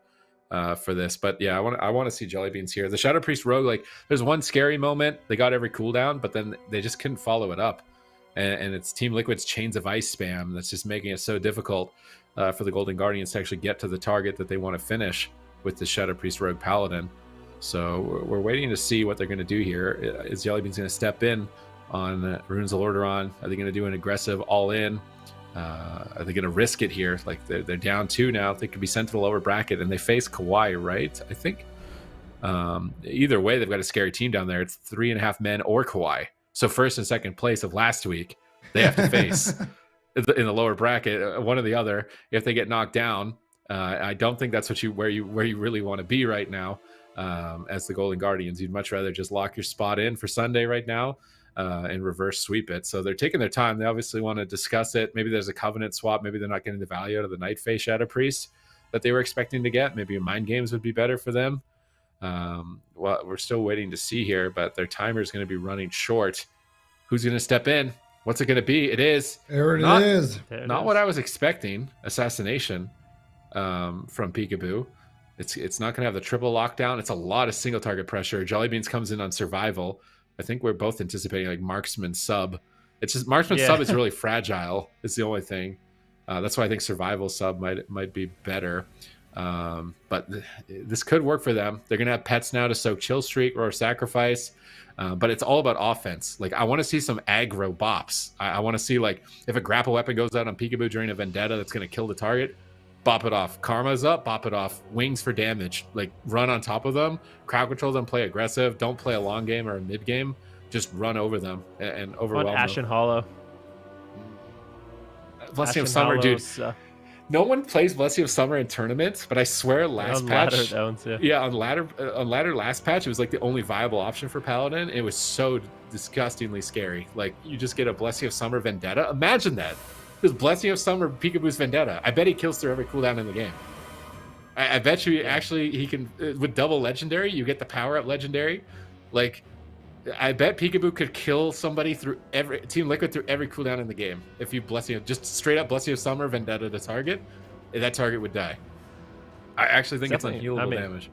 K: for this. But yeah, I want to see Jellybeans here. The Shadow Priest Rogue, like, there's one scary moment. They got every cooldown, but then they just couldn't follow it up. And it's Team Liquid's Chains of Ice spam that's just making it so difficult for the Golden Guardians to actually get to the target that they want to finish with the Shadow Priest Rogue Paladin. So we're waiting to see what they're going to do here. Is Jellybeans going to step in on Runes of Lordaeron? Are they going to do an aggressive all-in? Are they going to risk it here? Like, they're down 2 now. They could be sent to the lower bracket, and they face KAWHI, right? I think. Either way, they've got a scary team down there. It's 3.5 men or KAWHI. So first and second place of last week, they have to face in the lower bracket, one or the other. If they get knocked down, I don't think that's where you really want to be right now. As the Golden Guardians, you'd much rather just lock your spot in for Sunday right now and reverse sweep it. So they're taking their time. They obviously want to discuss it. Maybe there's a Covenant swap. Maybe they're not getting the value out of the Night Phase Shadow Priest that they were expecting to get. Maybe a Mind Games would be better for them. Well, we're still waiting to see here, but their timer is going to be running short. Who's going to step in? What's it going to be? It is.
J: There it is.
K: Not what I was expecting. Assassination from Peekaboo. It's not going to have the triple lockdown. It's a lot of single target pressure. Jellybeans comes in on survival. I think we're both anticipating like Marksman sub. It's just Marksman sub is really fragile. It's the only thing. That's why I think survival sub might be better. But this could work for them. They're going to have pets now to soak Chill Streak or Sacrifice. But it's all about offense. Like, I want to see some aggro bops. I want to see, like, if a grapple weapon goes out on Peekaboo during a vendetta that's going to kill the target, bop it off. Karma's up, bop it off. Wings for damage. Like, run on top of them. Crowd control them, play aggressive. Don't play a long game or a mid game. Just run over them and overwhelm them.
H: Ashen Hollow.
K: Blessing of Summer, dude. No one plays Blessing of Summer in tournaments, but I swear last patch, on ladder last patch, it was like the only viable option for Paladin. It was so disgustingly scary. Like, you just get a Blessing of Summer Vendetta. Imagine that. Because Blessing of Summer Peekaboo's Vendetta. I bet he kills through every cooldown in the game. I bet you actually he can, with double Legendary, you get the power up Legendary. Like, I bet Peekaboo could kill somebody through Team Liquid through every cooldown in the game. If you just straight up Blessing of Summer Vendetta to target, that target would die. I actually think it's unhealable damage.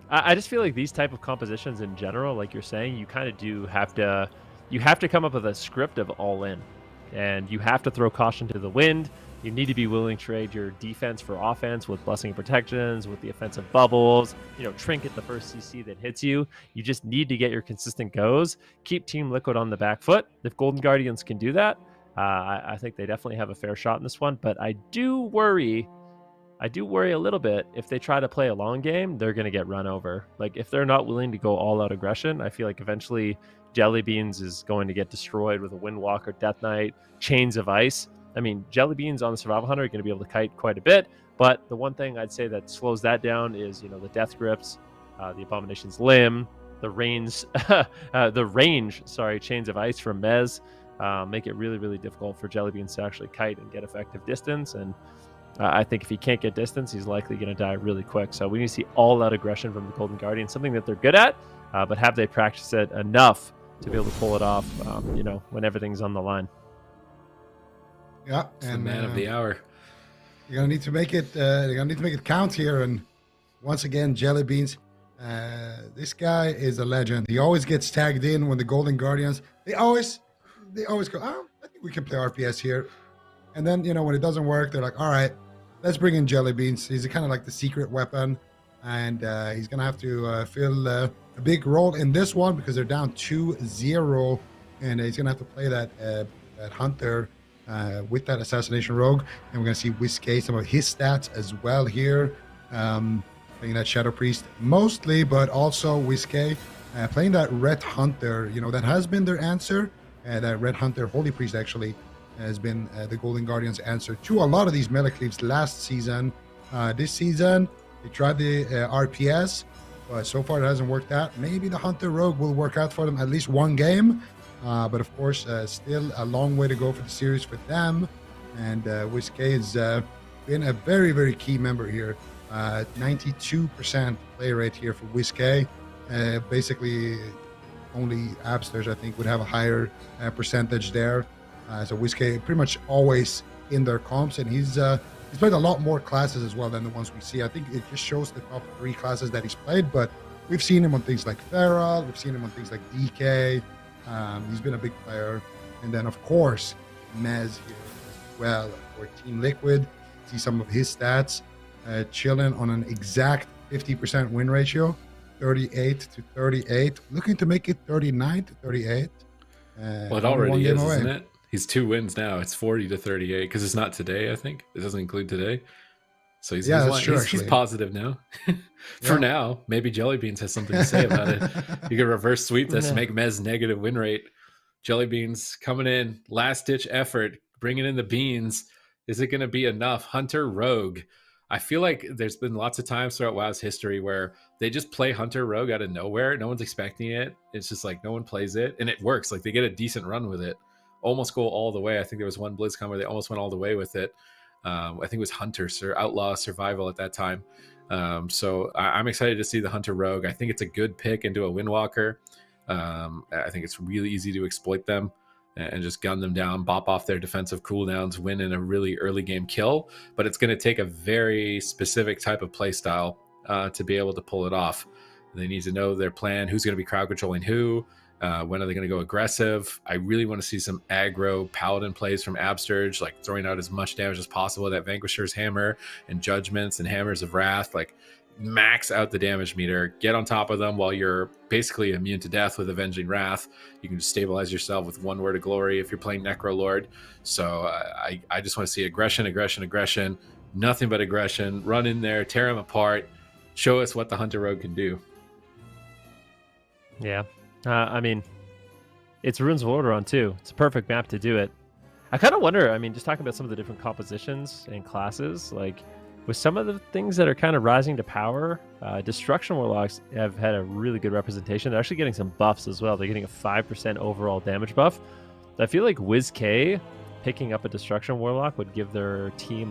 H: I just feel like these type of compositions in general, like you're saying, you kind of do have to come up with a script of all in, and you have to throw caution to the wind. You need to be willing to trade your defense for offense with Blessing of Protections, with the offensive bubbles, trinket the first CC that hits you. You just need to get your consistent goes. Keep Team Liquid on the back foot. If Golden Guardians can do that, I think they definitely have a fair shot in this one. But I do worry a little bit if they try to play a long game, they're going to get run over. Like, if they're not willing to go all out aggression, I feel like eventually Jellybeans is going to get destroyed with a Windwalker, Death Knight, Chains of Ice. I mean, Jellybeans on the Survival Hunter are going to be able to kite quite a bit, but the one thing I'd say that slows that down is, the Death Grips, the Abomination's Limb, the range, Chains of Ice from Mez, make it really, really difficult for Jellybeans to actually kite and get effective distance. And I think if he can't get distance, he's likely going to die really quick. So we need to see all-out aggression from the Golden Guardian, something that they're good at, but have they practiced it enough to be able to pull it off, when everything's on the line?
J: Yeah,
K: it's and the man of the hour.
J: You're gonna need to make it. You're gonna need to make it count here. And once again, Jellybeans. This guy is a legend. He always gets tagged in when the Golden Guardians. They always go. Oh, I think we can play RPS here. And then when it doesn't work, they're like, all right, let's bring in Jellybeans. He's kind of like the secret weapon, and he's gonna have to fill a big role in this one because they're down 2-0, and he's gonna have to play that that Hunter with that Assassination Rogue. And we're going to see Whiskey, some of his stats as well here. Playing that Shadow Priest mostly, but also Whiskey playing that Red Hunter. You know, that has been their answer. That Red Hunter Holy Priest actually has been the Golden Guardians' answer to a lot of these melee cleaves last season. This season, they tried the RPS, but so far it hasn't worked out. Maybe the Hunter Rogue will work out for them at least one game. But of course, still a long way to go for the series for them. And Whiskey has been a very, very key member here. 92% play rate here for Whiskey. Basically, only Absters, I think, would have a higher percentage there. So Whiskey pretty much always in their comps, and he's played a lot more classes as well than the ones we see. I think it just shows the top 3 classes that he's played, but we've seen him on things like Feral, we've seen him on things like DK. He's been a big player. And then, of course, Mez here as well for Team Liquid. See some of his stats. Chilling on an exact 50% win ratio, 38 to 38. Looking to make it 39 to 38.
K: Well, it already is, isn't it? He's 2 wins now. It's 40 to 38 because it's not today, I think. It doesn't include today. So he's positive now. For now, maybe Jellybeans has something to say about it. You could reverse sweep this, make Mez negative win rate. Jellybeans coming in, last ditch effort, bringing in the beans. Is it going to be enough? Hunter Rogue. I feel like there's been lots of times throughout WoW's history where they just play Hunter Rogue out of nowhere. No one's expecting it. It's just like no one plays it, and it works. Like they get a decent run with it. Almost go all the way. I think there was one BlizzCon where they almost went all the way with it. I think it was Hunter Outlaw Survival at that time. So I'm excited to see the Hunter Rogue. I think it's a good pick into a Windwalker. I think it's really easy to exploit them and just gun them down, bop off their defensive cooldowns, win in a really early game kill. But it's going to take a very specific type of play style to be able to pull it off. They need to know their plan, who's going to be crowd controlling who, when are they going to go aggressive. I really want to see some aggro Paladin plays from Absterge, like throwing out as much damage as possible with that Vanquisher's Hammer and Judgments and Hammers of Wrath, like max out the damage meter, get on top of them while you're basically immune to death with Avenging Wrath. You can just stabilize yourself with one word of glory if you're playing Necrolord. So I just want to see aggression, nothing but aggression. Run in there, tear them apart, show us what the Hunter Rogue can do.
H: Yeah. I mean, it's Runes of Lordaeron too. It's a perfect map to do it. I kind of wonder, I mean, just talking about some of the different compositions and classes, like with some of the things that are kind of rising to power, Destruction Warlocks have had a really good representation. They're actually getting some buffs as well. They're getting a 5% overall damage buff. I feel like WizK picking up a Destruction Warlock would give their team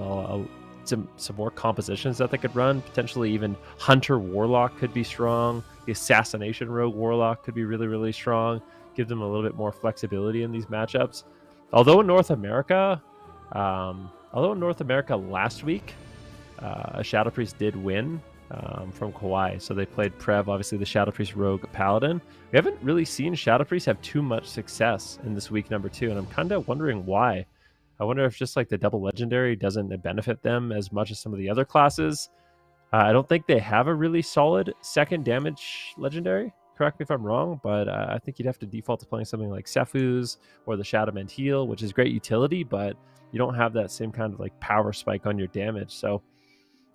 H: some more compositions that they could run. Potentially even Hunter Warlock could be strong. The Assassination Rogue Warlock could be really, really strong. Give them a little bit more flexibility in these matchups. Although in North America last week, a Shadow Priest did win from KAWHI. So they played Prev, obviously the Shadow Priest Rogue Paladin. We haven't really seen Shadow Priest have too much success in this week number 2, and I'm kind of wondering why. I wonder if just like the double legendary doesn't benefit them as much as some of the other classes. I don't think they have a really solid second damage legendary. Correct me if I'm wrong, but I think you'd have to default to playing something like Sefu's or the Shadowmend Heal, which is great utility, but you don't have that same kind of like power spike on your damage. So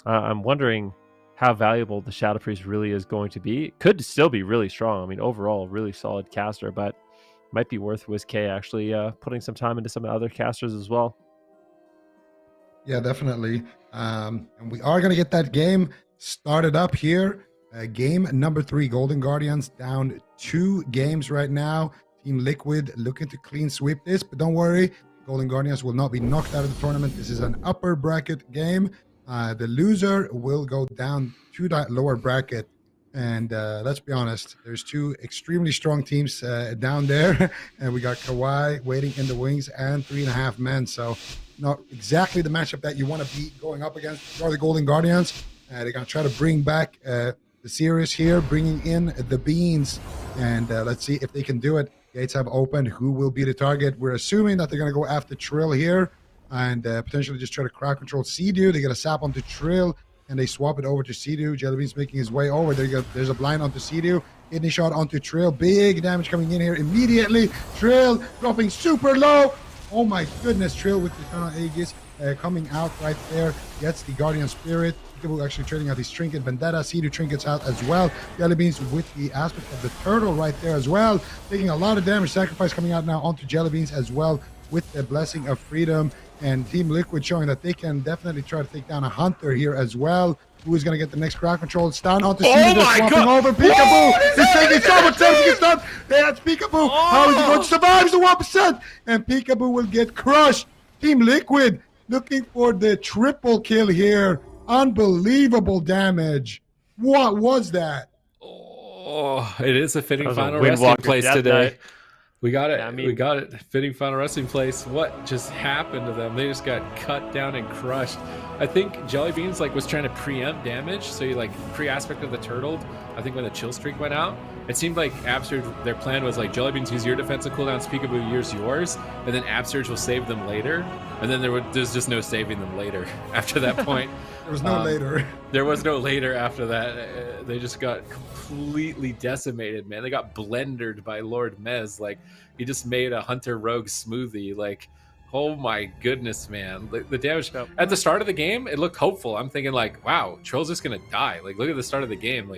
H: I'm wondering how valuable the Shadow Priest really is going to be. It could still be really strong. I mean, overall, really solid caster, but might be worth WizK actually putting some time into some other casters as well.
J: Yeah, definitely. And we are going to get that game started up here. Game number 3, Golden Guardians down 2 games right now. Team Liquid looking to clean sweep this, but don't worry. Golden Guardians will not be knocked out of the tournament. This is an upper bracket game. The loser will go down to that lower bracket. And let's be honest, there's 2 extremely strong teams down there. And we got KAWHI waiting in the wings and 3.5 men. So not exactly the matchup that you want to be going up against for the Golden Guardians. They're going to try to bring back the series here, bringing in the beans. And let's see if they can do it. Gates have opened. Who will be the target? We're assuming that they're going to go after Trill here and potentially just try to crowd control Sea-Doo. They get a sap onto Trill, and they swap it over to Sea-Doo. Jellybean's making his way over. There's a blind onto Sea-Doo. Kidney shot onto Trill. Big damage coming in here immediately. Trill dropping super low. Oh my goodness, Trill with the turn on Aegis coming out right there. Gets the Guardian Spirit. Peekaboo actually trading out his Trinket. Vendetta, Sea-Doo trinkets out as well. Jellybeans with the aspect of the turtle right there as well. Taking a lot of damage. Sacrifice coming out now onto Jellybeans as well with the Blessing of Freedom. And Team Liquid showing that they can definitely try to take down a Hunter here as well. Who is going to get the next crowd control? Stun onto Sea-Doo. Swapping over. Peekaboo is taking so much damage. He gets stunned. That's Peekaboo. How is he going to survive? He's the 1%. And Peekaboo will get crushed. Team Liquid looking for the triple kill here. Unbelievable damage. What was that?
K: Oh, it is a fitting
H: That was a
K: final
H: Windwalker
K: resting place
H: death
K: today.
H: night.
K: We got it.
H: Yeah, I mean-
K: we got it. Fitting final resting place. What just happened to them? They just got cut down and crushed. I think Jellybeans was trying to preempt damage, so he pre-aspect of the turtle. I think when the chill streak went out, it seemed like Absurge, their plan was Jellybeans use your defensive cooldowns, Peekaboo use yours, and then Absurge will save them later. And then there's just no saving them later after that point.
J: There was no later.
K: There was no later after that. They just got completely decimated, man. They got blendered by Lord Mez. He just made a Hunter Rogue smoothie. Oh my goodness, man. The damage at the start of the game, it looked hopeful. I'm thinking wow, Trill's just gonna die. Look at the start of the game.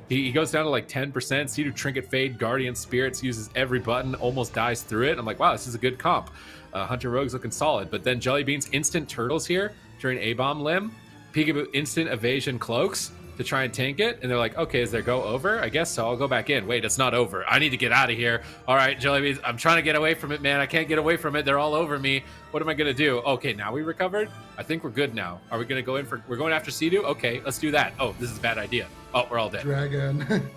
K: He goes down to 10%. Sea-Doo Trinket Fade, Guardian Spirits, uses every button, almost dies through it. I'm wow, this is a good comp. Hunter Rogue's looking solid. But then Jellybeans instant turtles here during A-Bomb Limb. Peekaboo instant evasion cloaks to try and tank it. And they're okay, is their go over? I guess so. I'll go back in. Wait, it's not over. I need to get out of here. All right, Jellybeans, I'm trying to get away from it, man. I can't get away from it. They're all over me. What am I going to do? Okay, now we recovered. I think we're good now. Are we going to go in for... We're going after Sea-Doo? Okay, let's do that. Oh, this is a bad idea. Oh, we're all dead.
J: Dragon.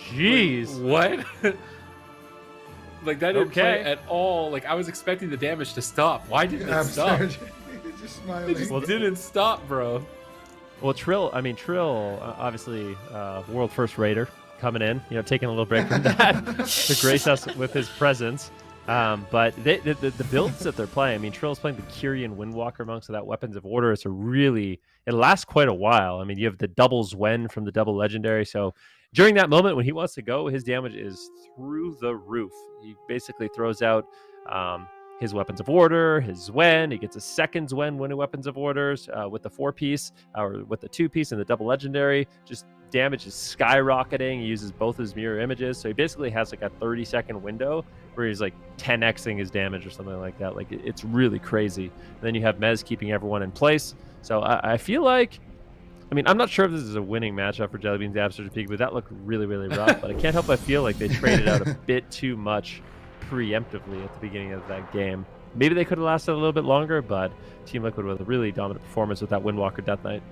H: Jeez.
K: What? That didn't play at all. I was expecting the damage to stop. Why didn't it stop?
J: Just smiling.
K: It just didn't stop, bro.
H: Well, Trill, obviously, world first raider coming in, taking a little break from that to grace us with his presence. But the builds that they're playing, Trill's playing the Kyrian Windwalker monk, so that Weapons of Order is it lasts quite a while. You have the double Zwen from the double legendary, so during that moment when he wants to go, his damage is through the roof. He basically throws out his Weapons of Order, his Zwen. He gets a second Zwen winning Weapons of Orders with the 4-piece or with the 2-piece and the double legendary. Just damage is skyrocketing. He uses both his mirror images. So he basically has a 30-second window where he's 10xing his damage or something like that. It's really crazy. And then you have Mez keeping everyone in place. So I feel like, I'm not sure if this is a winning matchup for Jellybeans, Absurge, and Peekaboo, but that looked really, really rough. But I can't help but feel like they traded out a bit too much preemptively at the beginning of that game. Maybe they could have lasted a little bit longer, but Team Liquid with a really dominant performance with that Windwalker Death Knight.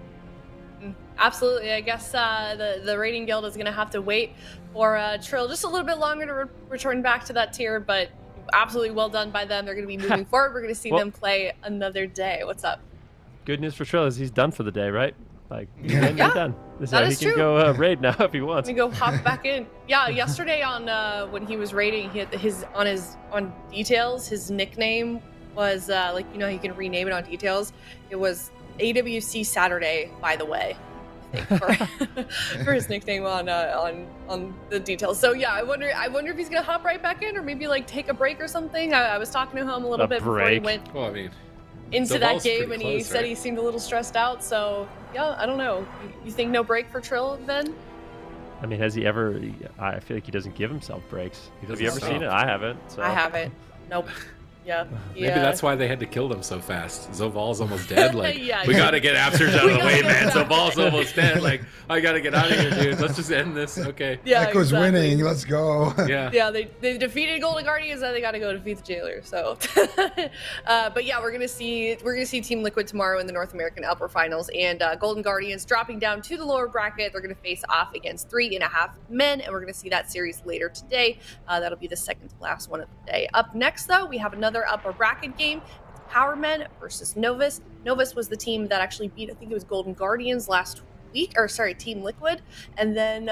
I: Absolutely. I guess the rating guild is going to have to wait for Trill just a little bit longer to return back to that tier, but absolutely well done by them. They're going to be moving forward. We're going to see them play another day. What's up?
H: Good news for Trill is he's done for the day, right? You're done.
I: That
H: he
I: is
H: can
I: true.
H: go raid now if he wants.
I: Let me go hop back in. Yeah, yesterday on when he was raiding, he had on details, his nickname was you can rename it on details. It was AWC Saturday, by the way, I think, for his nickname on the details. So yeah, I wonder if he's gonna hop right back in or maybe take a break or something. I was talking to him a little bit before he went into that game, and he said he seemed a little stressed out. So yeah, I don't know. You think no break for Trill then?
H: Has he ever? I feel like he doesn't give himself breaks. Have you ever seen it? I haven't. So.
I: I haven't. Nope. Yeah.
K: Maybe that's why they had to kill them so fast. Zoval's almost dead.
I: Yeah,
K: we gotta get Absurge out of the way, man. Zoval's almost dead. I gotta get out of here, dude. Let's just end this. Okay.
I: Yeah.
J: Echo's winning. Let's go.
K: Yeah.
I: Yeah. They defeated Golden Guardians, and they got to go defeat the Jailer. So, but yeah, we're gonna see Team Liquid tomorrow in the North American Upper Finals, and Golden Guardians dropping down to the lower bracket. They're gonna face off against 3.5 men, and we're gonna see that series later today. That'll be the second to last one of the day. Up next, though, we have another upper bracket game. It's Power Men versus Novus. Novus was the team that actually beat, I think it was Golden Guardians last week, or sorry, Team Liquid, and then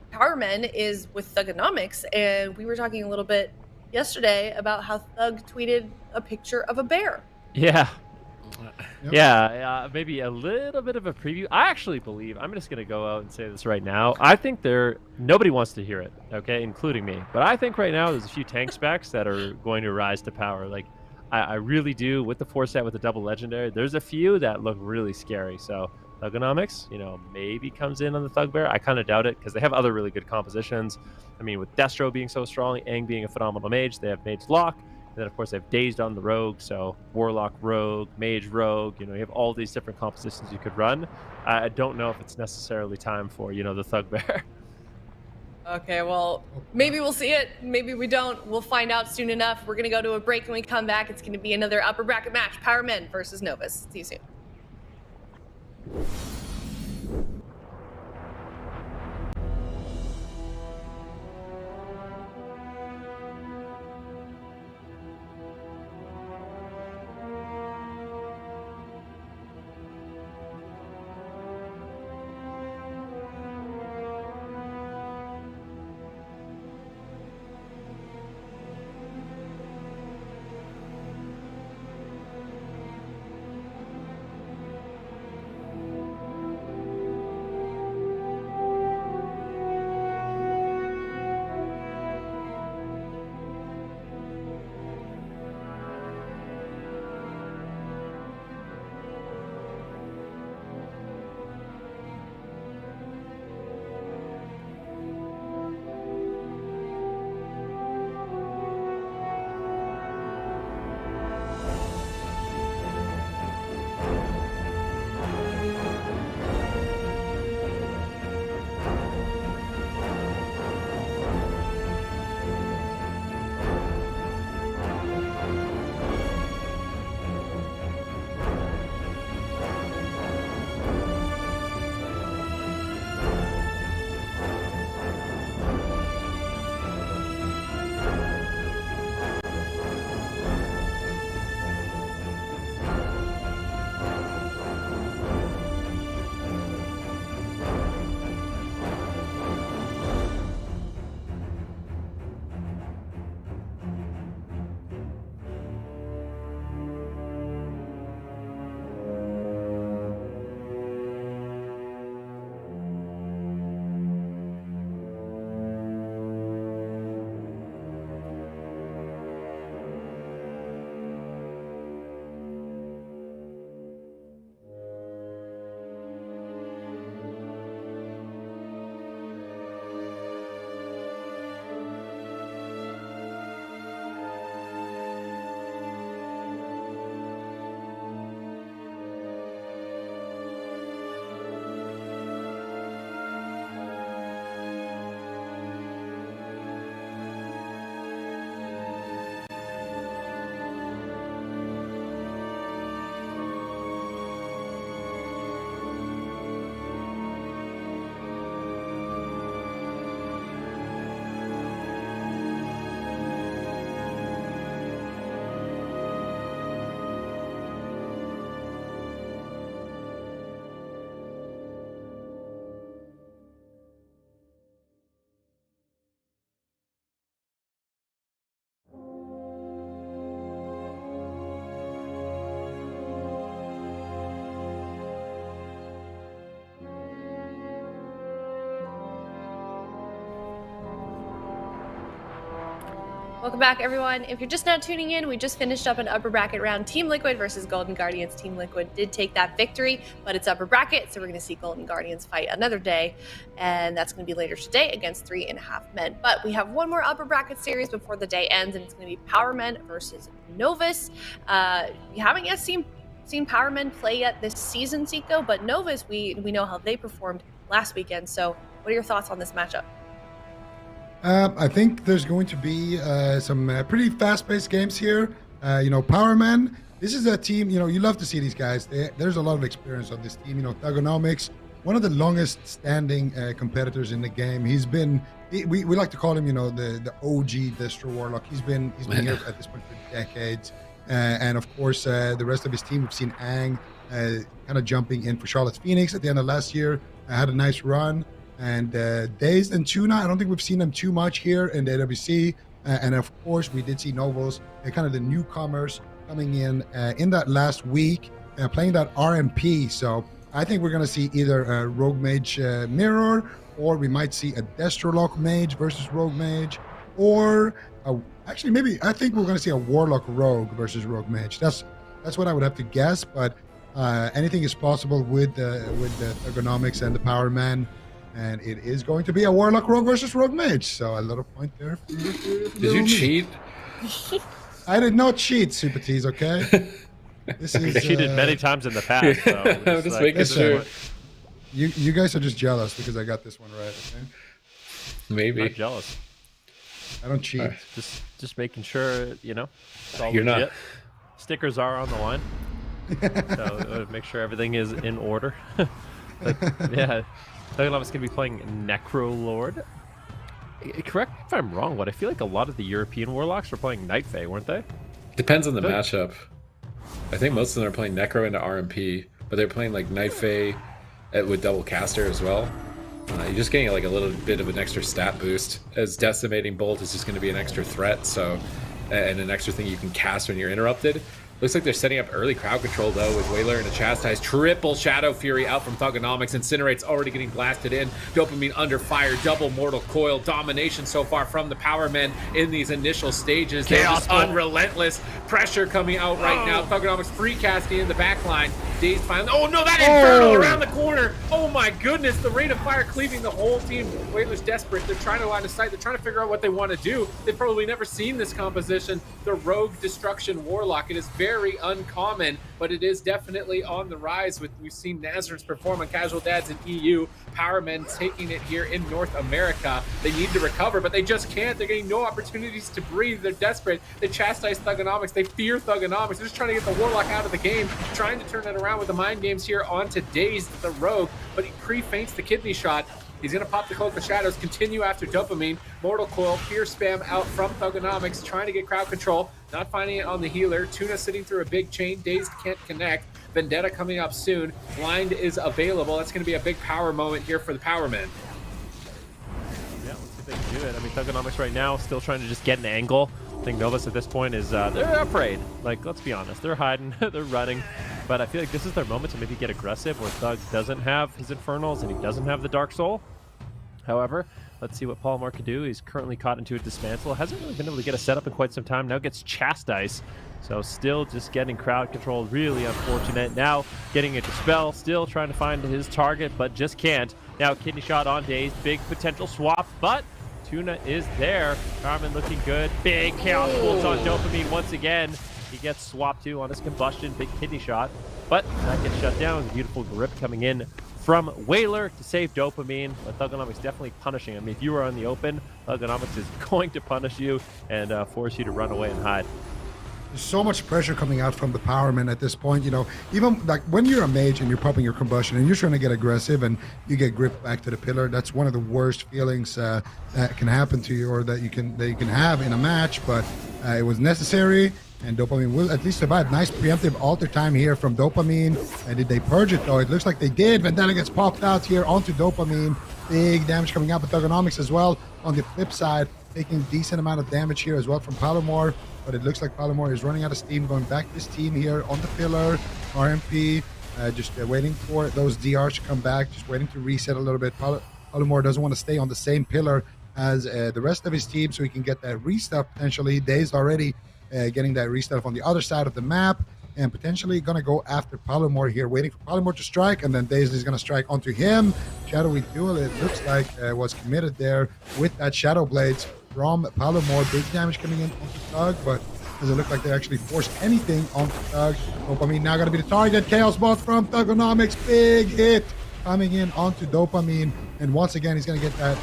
I: Power Men is with Thugonomics, and we were talking a little bit yesterday about how Thug tweeted a picture of a bear.
H: Yeah.
J: Yep.
H: Yeah, maybe a little bit of a preview. I actually believe, I'm just going to go out and say this right now. I think nobody wants to hear it, okay, including me. But I think right now there's a few tank specs that are going to rise to power. Like, I really do, with the 4-set, with the double legendary, there's a few that look really scary. So, Thugonomics, maybe comes in on the Thugbear. I kind of doubt it because they have other really good compositions. I mean, with Destro being so strong, Aang being a phenomenal mage, they have Mage Lock. And then, of course, they have Dazed on the Rogue, so Warlock Rogue, Mage Rogue. You have all these different compositions you could run. I don't know if it's necessarily time for, the Thugbear.
I: Okay, well, maybe we'll see it. Maybe we don't. We'll find out soon enough. We're going to go to a break. When we come back, it's going to be another upper bracket match. Power Men versus Novus. See you soon. Welcome back, everyone. If you're just now tuning in, we just finished up an upper bracket round. Team Liquid versus Golden Guardians. Team Liquid did take that victory, but it's upper bracket, so we're going to see Golden Guardians fight another day, and that's going to be later today against 3.5 men. But we have one more upper bracket series before the day ends, and it's going to be Power Men versus Novus. You haven't yet seen Power Men play yet this season, Zico, but Novus, we know how they performed last weekend. So what are your thoughts on this matchup?
J: I think there's going to be some pretty fast-paced games here. Power Men, this is a team, you love to see these guys. There's a lot of experience on this team. Thugonomics, one of the longest-standing competitors in the game. He's been, we like to call him, the OG Destro Warlock. He's been here at this point for decades. And of course, the rest of his team, we've seen Aang kind of jumping in for Charlotte's Phoenix at the end of last year. Had a nice run. And Dazed and Tuna, I don't think we've seen them too much here in the AWC. And of course, we did see Novus, kind of the newcomers coming in that last week. playing that RMP. So I think we're going to see either a Rogue Mage mirror, or we might see a Destrolock Mage versus Rogue Mage, or actually maybe I think we're going to see a Warlock Rogue versus Rogue Mage. That's what I would have to guess, but anything is possible with the ergonomics and the power man, and it is going to be a Warlock Rogue versus Rogue Mage. So a little point there.
K: Did you cheat?
J: I did not cheat, Super T's, okay? This is
H: cheated many times in the past. So
K: I'm just making sure.
J: You guys are just jealous because I got this one right. Okay?
K: Maybe.
H: I'm not jealous.
J: I don't cheat.
K: Right.
H: Just making sure, you know, it's all
K: You're
H: legit.
K: not.
H: Stickers are on the line. So make sure everything is in order. But, yeah, Thugonomic's going to be playing Necrolord. Correct me if I'm wrong, but I feel like a lot of the European Warlocks were playing Night Fae, weren't they?
K: Depends on the matchup. I think most of them are playing Necro into RMP, but they're playing like Night Fae with double caster as well. You're just getting like a little bit of an extra stat boost, as Decimating Bolt is just going to be an extra threat, so and an extra thing you can cast when you're interrupted. Looks like they're setting up early crowd control though, with Whaler and a Chastise. Triple Shadow Fury out from Thugonomics. Incinerate's already getting blasted in. Dopamine under fire. Double Mortal Coil. Domination so far from the Power Men in these initial stages. They're just unrelentless. Pressure coming out right now. Thugonomics free casting in the back line. Dazed finally. Oh no, that Inferno around the corner. Oh my goodness, the rate of fire cleaving the whole team. Whaler's desperate. They're trying to line of sight. They're trying to figure out what they want to do. They've probably never seen this composition. The Rogue Destruction Warlock. It is very uncommon, but it is definitely on the rise. We've seen Nazareth perform on Casual Dads in EU. Power Men taking it here in North America. They need to recover, but they just can't. They're getting no opportunities to breathe. They're desperate. They chastise Thugonomics. They fear Thugonomics. They're just trying to get the Warlock out of the game, trying to turn it around with the mind games here onto Dazed, the Rogue, but he pre-feints the kidney shot. He's going to pop the Cloak of Shadows, continue after Dopamine. Mortal Coil, Fear Spam out from Thugonomics, trying to get crowd control, not finding it on the healer. Tuna sitting through a big chain, Dazed can't connect. Vendetta coming up soon. Blind is available. That's going to be a big power moment here for the Power Men.
H: Yeah, let's see if they can do it. I mean, Thugonomics right now still trying to just get an angle. I think Novus at this point is, they're afraid. Like, let's be honest. They're hiding, they're running. But I feel like this is their moment to maybe get aggressive, where Thug doesn't have his Infernals and he doesn't have the Dark Soul. However, let's see what Palomar can do. He's currently caught into a Dismantle. Hasn't really been able to get a setup in quite some time. Now gets Chastise. So still just getting crowd control. Really unfortunate. Now getting a Dispel. Still trying to find his target, but just can't. Now Kidney Shot on Dazed. Big potential swap, but Tuna is there. Carmen looking good. Big Chaos Bolts on Dopamine once again. He gets swapped too on his Combustion. Big Kidney Shot, but that gets shut down. Beautiful grip coming in from Whaler to save Dopamine, but Thugonomics definitely punishing him. If you are on the open, Thugonomics is going to punish you and force you to run away and hide.
J: There's so much pressure coming out from the Power Men at this point. You know, even like when you're a mage and you're popping your Combustion and you're trying to get aggressive and you get gripped back to the pillar, that's one of the worst feelings that can happen to you, or that you can have in a match. But it was necessary. And Dopamine will at least survive. Nice preemptive alter time here from Dopamine. And did they purge it though? It looks like they did. Vendetta gets popped out here onto Dopamine. Big damage coming out with Thugonomics as well. On the flip side, taking decent amount of damage here as well from Palomar. But it looks like Palomar is running out of steam, going back to his team here on the pillar. RMP, just waiting for those DRs to come back, just waiting to reset a little bit. Palomar doesn't want to stay on the same pillar as the rest of his team, so he can get that restuff potentially. Dazed already. Getting that restuff on the other side of the map, and potentially going to go after Palomar here, waiting for Palomar to strike, and then Dazed is going to strike onto him. Shadowy Duel, it looks like, was committed there with that Shadow Blades from Palomar. Big damage coming in onto Thug, but doesn't look like they actually forced anything onto Thug. Dopamine now going to be the target. Chaos Bot from Thugonomics, big hit coming in onto Dopamine, and once again he's going to get that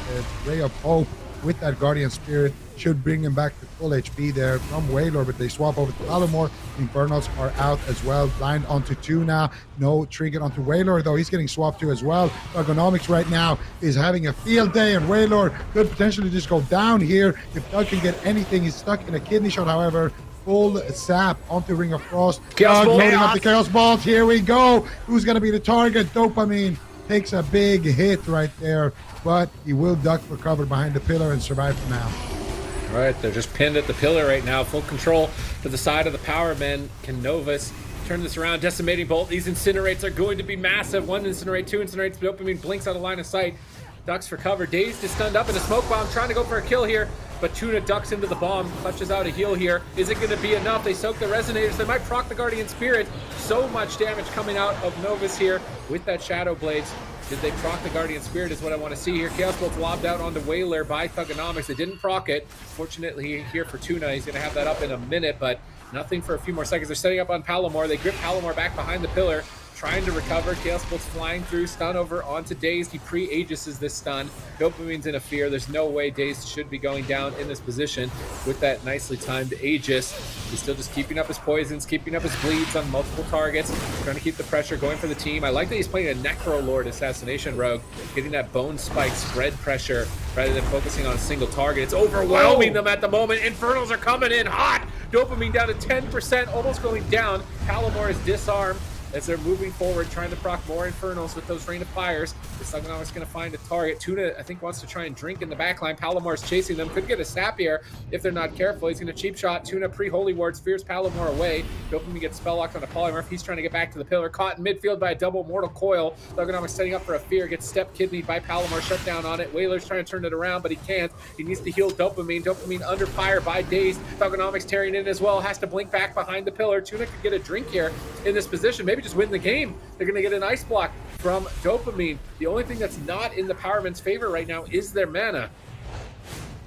J: Ray of Hope with that Guardian Spirit. Should bring him back to full HP there from Whaler, but they swap over to Palomar. Infernals are out as well. Blind onto Tuna. No Trinket onto Whaler, though he's getting swapped to as well. Thugonomics right now is having a field day, and Whaler could potentially just go down here if Thug can get anything. He's stuck in a Kidney Shot, however. Full sap onto Ring of Frost. Thug loading up the Chaos Balls. Here we go. Who's going to be the target? Dopamine takes a big hit right there, but he will duck for cover behind the pillar and survive for now.
K: All right, they're just pinned at the pillar right now. Full control to the side of the Power Men. Can Novus turn this around. Decimating Bolt. These incinerates are going to be massive. 1 incinerate, 2 incinerates. Dopamine blinks out of line of sight. Ducks for cover. Dazed is stunned up in a smoke bomb, trying to go for a kill here. But Tuna ducks into the bomb, clutches out a heal here. Is it going to be enough? They soak the resonators. They might proc the Guardian Spirit. So much damage coming out of Novus here with that Shadow Blades. Did they proc the Guardian Spirit is what I want to see here. Chaos Bolt's lobbed out onto Whaler by Thugonomics. They didn't proc it. Fortunately here for Tuna, he's going to have that up in a minute, but nothing for a few more seconds. They're setting up on Palomar. They grip Palomar back behind the pillar, trying to recover. Chaos Bolt's flying through, stun over onto Dazed. He pre-Aegises this stun. Dopamine's in a fear. There's no way Dazed should be going down in this position with that nicely timed Aegis. He's still just keeping up his poisons, keeping up his bleeds on multiple targets, trying to keep the pressure going for the team. I like that he's playing a Necrolord Assassination Rogue, getting that bone spike spread pressure rather than focusing on a single target. It's overwhelming them at the moment. Infernals are coming in hot. Dopamine down to 10%, almost going down. Palomar is disarmed as they're moving forward, trying to proc more Infernals with those Rain of Fires. The Thugonomics going to find a target. Tuna, I think, wants to try and drink in the backline. Palomar's chasing them. Could get a sap here if they're not careful. He's going to cheap shot. Tuna pre-Holy Wards, fears Palomar away. Dopamine gets spell locked on a Polymorph. He's trying to get back to the pillar. Caught in midfield by a double Mortal Coil. Thugonomics setting up for a fear. Gets step kidneyed by Palomar. Shut down on it. Whaler's trying to turn it around, but he can't. He needs to heal Dopamine. Dopamine under fire by Dazed. Thugonomics tearing in as well. Has to blink back behind the pillar. Tuna could get a drink here in this position. Maybe just win the game. They're going to get an ice block from Dopamine. The only thing that's not in the Powerman's favor right now is their mana.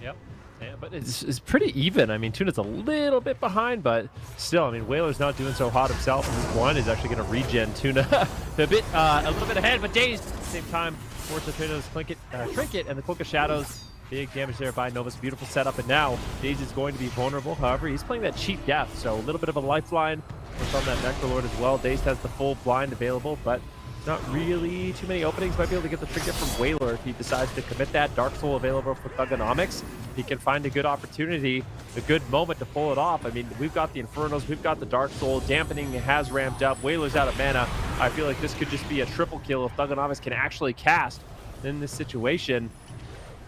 H: Yep. Yeah, but it's pretty even. I mean, Tuna's a little bit behind, but still, I mean, Whaler's not doing so hot himself. And this one is actually going to regen Tuna a little bit ahead, but Dazed at the same time. Force the Tuna's Trinket, and the Cloak of Shadows. Big damage there by Novus. Beautiful setup, and now Dazed is going to be vulnerable. However, he's playing that cheap death, so a little bit of a lifeline on that Necrolord as well. Dazed has the full blind available, but not really too many openings. Might be able to get the trinket from Whaler if he decides to commit that. Dark Soul available for Thugonomics. He can find a good opportunity, a good moment to pull it off. I mean, we've got the Infernos, we've got the Dark Soul. Dampening has ramped up. Whaler's out of mana. I feel like this could just be a triple kill if Thugonomics can actually cast in this situation.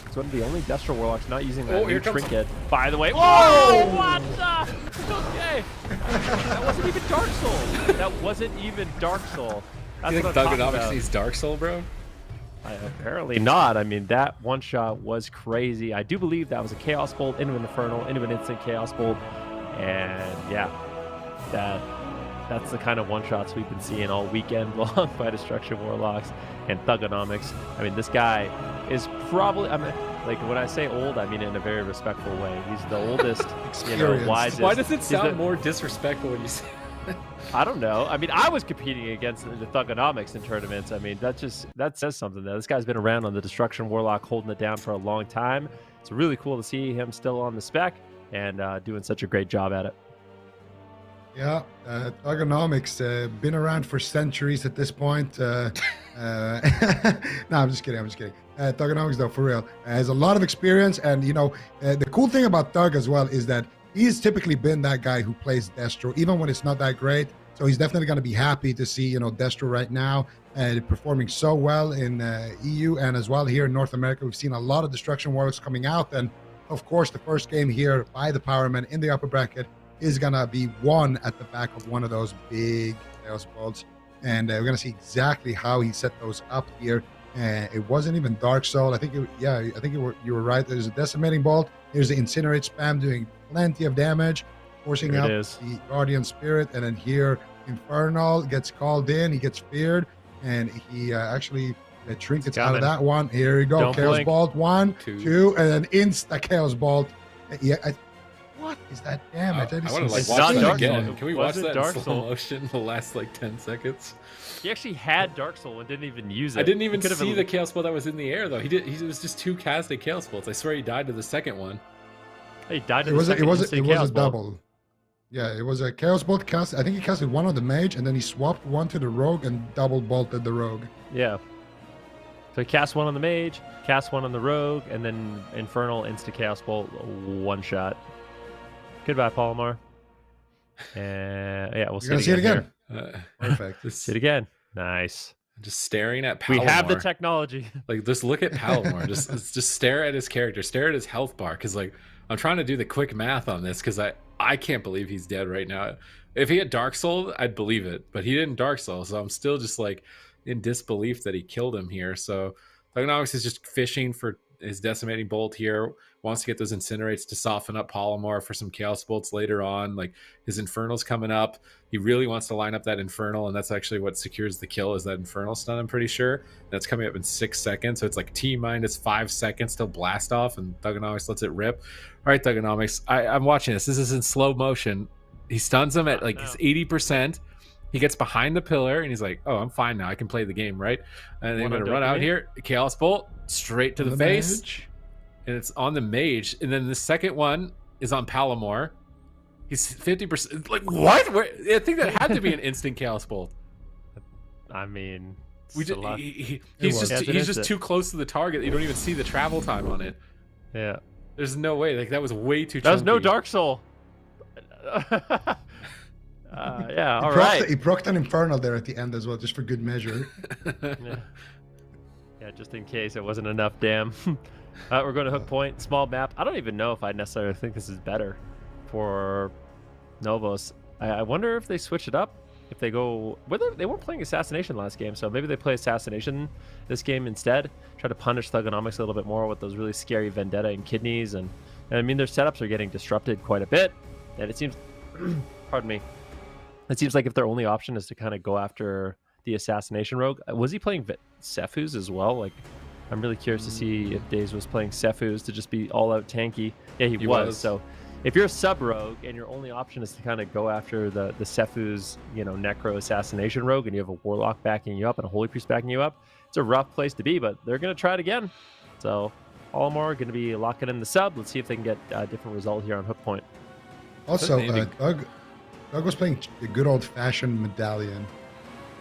H: It's one of the only Destro Warlocks not using that new trinket. By the way, whoa! What the? Okay. That wasn't even Dark Soul. That wasn't even Dark Soul. That's
K: you think Thugonomics sees Dark Soul, bro?
H: Apparently not. I mean, that one shot was crazy. I do believe that was a Chaos Bolt into an Infernal, into an instant Chaos Bolt. And yeah, that's the kind of one-shots we've been seeing all weekend long by Destruction Warlocks and Thugonomics. I mean, this guy is probably, I mean, like when I say old, I mean it in a very respectful way. He's the oldest, wisest.
K: Why does it sound more disrespectful when you say
H: I don't know. I mean, I was competing against the Thugonomics in tournaments. I mean, that says something. Though. This guy's been around on the Destruction Warlock, holding it down for a long time. It's really cool to see him still on the spec and doing such a great job at it.
J: Yeah, Thugonomics been around for centuries at this point. No, I'm just kidding. Thugonomics, though, for real, has a lot of experience, and the cool thing about Thug as well is that he's typically been that guy who plays Destro, even when it's not that great. So he's definitely going to be happy to see Destro right now performing so well in EU and as well here in North America. We've seen a lot of Destruction Warlocks coming out, and of course, the first game here by the Powerman in the upper bracket is gonna be won at the back of one of those big Chaos Bolts, and we're gonna see exactly how he set those up here. It wasn't even Dark Soul. I think you were right. There's a Decimating Bolt. Here's the Incinerate spam doing plenty of damage, forcing out the Guardian Spirit, and then here Infernal gets called in. He gets feared, and he actually trinkets out of that one. Here we go.
H: Don't
J: Chaos
H: blink.
J: Bolt, 1, 2, and then insta Chaos Bolt. What is that damage?
K: I want to watch that again. Can we watch that in slow motion in the last 10 seconds?
H: He actually had Dark Soul and didn't even use it.
K: I didn't even see the Chaos Bolt that was in the air though. He was just 2 casted Chaos Bolts. I swear he died to the second one.
H: He died to
J: it
H: the
J: was
H: second.
J: It was a double. Yeah, it was a Chaos Bolt cast. I think he casted one on the Mage, and then he swapped one to the Rogue and double bolted the Rogue.
H: Yeah. So he cast one on the Mage, cast one on the Rogue, and then Infernal insta Chaos Bolt, one shot. Goodbye, Palomar. And yeah, we'll see it
J: again. Perfect.
H: See it again. Nice.
K: Just staring at Palomar.
H: We have the technology.
K: Just look at Palomar. just stare at his character. Stare at his health bar. Because I'm trying to do the quick math on this. Because I can't believe he's dead right now. If he had Dark Soul, I'd believe it, but he didn't Dark Soul, so I'm still just like in disbelief that he killed him here. So Thugonomics is just fishing for his Decimating Bolt here, wants to get those Incinerates to soften up Polymorph for some Chaos Bolts later on. Like his Infernal's coming up. He really wants to line up that Infernal, and that's actually what secures the kill, is that Infernal stun, I'm pretty sure. That's coming up in 6 seconds, so it's like T-5 seconds till blast off, and Thugonomics lets it rip. All right, Thugonomics, I'm watching this. This is in slow motion. He stuns him at like his 80%. He gets behind the pillar, and he's like, oh, I'm fine now. I can play the game, right? And they're going to run out here. Chaos Bolt, straight to the face. Mage. And it's on the Mage. And then the second one is on Palomar. He's 50%. Like, what? I think that had to be an instant Chaos Bolt.
H: I mean,
K: he's just too close to the target. You don't even see the travel time on it.
H: Yeah.
K: There's no way. Like, that was way too chunky.
H: That was no Dark Soul. Yeah, all right.
J: He procced an Infernal there at the end as well, just for good measure.
H: Yeah, just in case it wasn't enough, damn. We're going to Hook Point, small map. I don't even know if I necessarily think this is better for Novus. I wonder if they switch it up. If they go... Whether they weren't playing Assassination last game, so maybe they play Assassination this game instead. Try to punish Thugonomics a little bit more with those really scary Vendetta and Kidneys. And I mean, their setups are getting disrupted quite a bit. And it seems... pardon me. It seems like if their only option is to kind of go after the Assassination Rogue. Was he playing Sephuz as well? Like, I'm really curious to see if Daze was playing Sephuz to just be all-out tanky. Yeah, he was. So if you're a sub-rogue and your only option is to kind of go after the Sephuz, Necro Assassination Rogue, and you have a Warlock backing you up and a Holy Priest backing you up, it's a rough place to be, but they're going to try it again. So Polymorph going to be locking in the sub. Let's see if they can get a different result here on Hook Point.
J: Also, Doug was playing a good old-fashioned Medallion.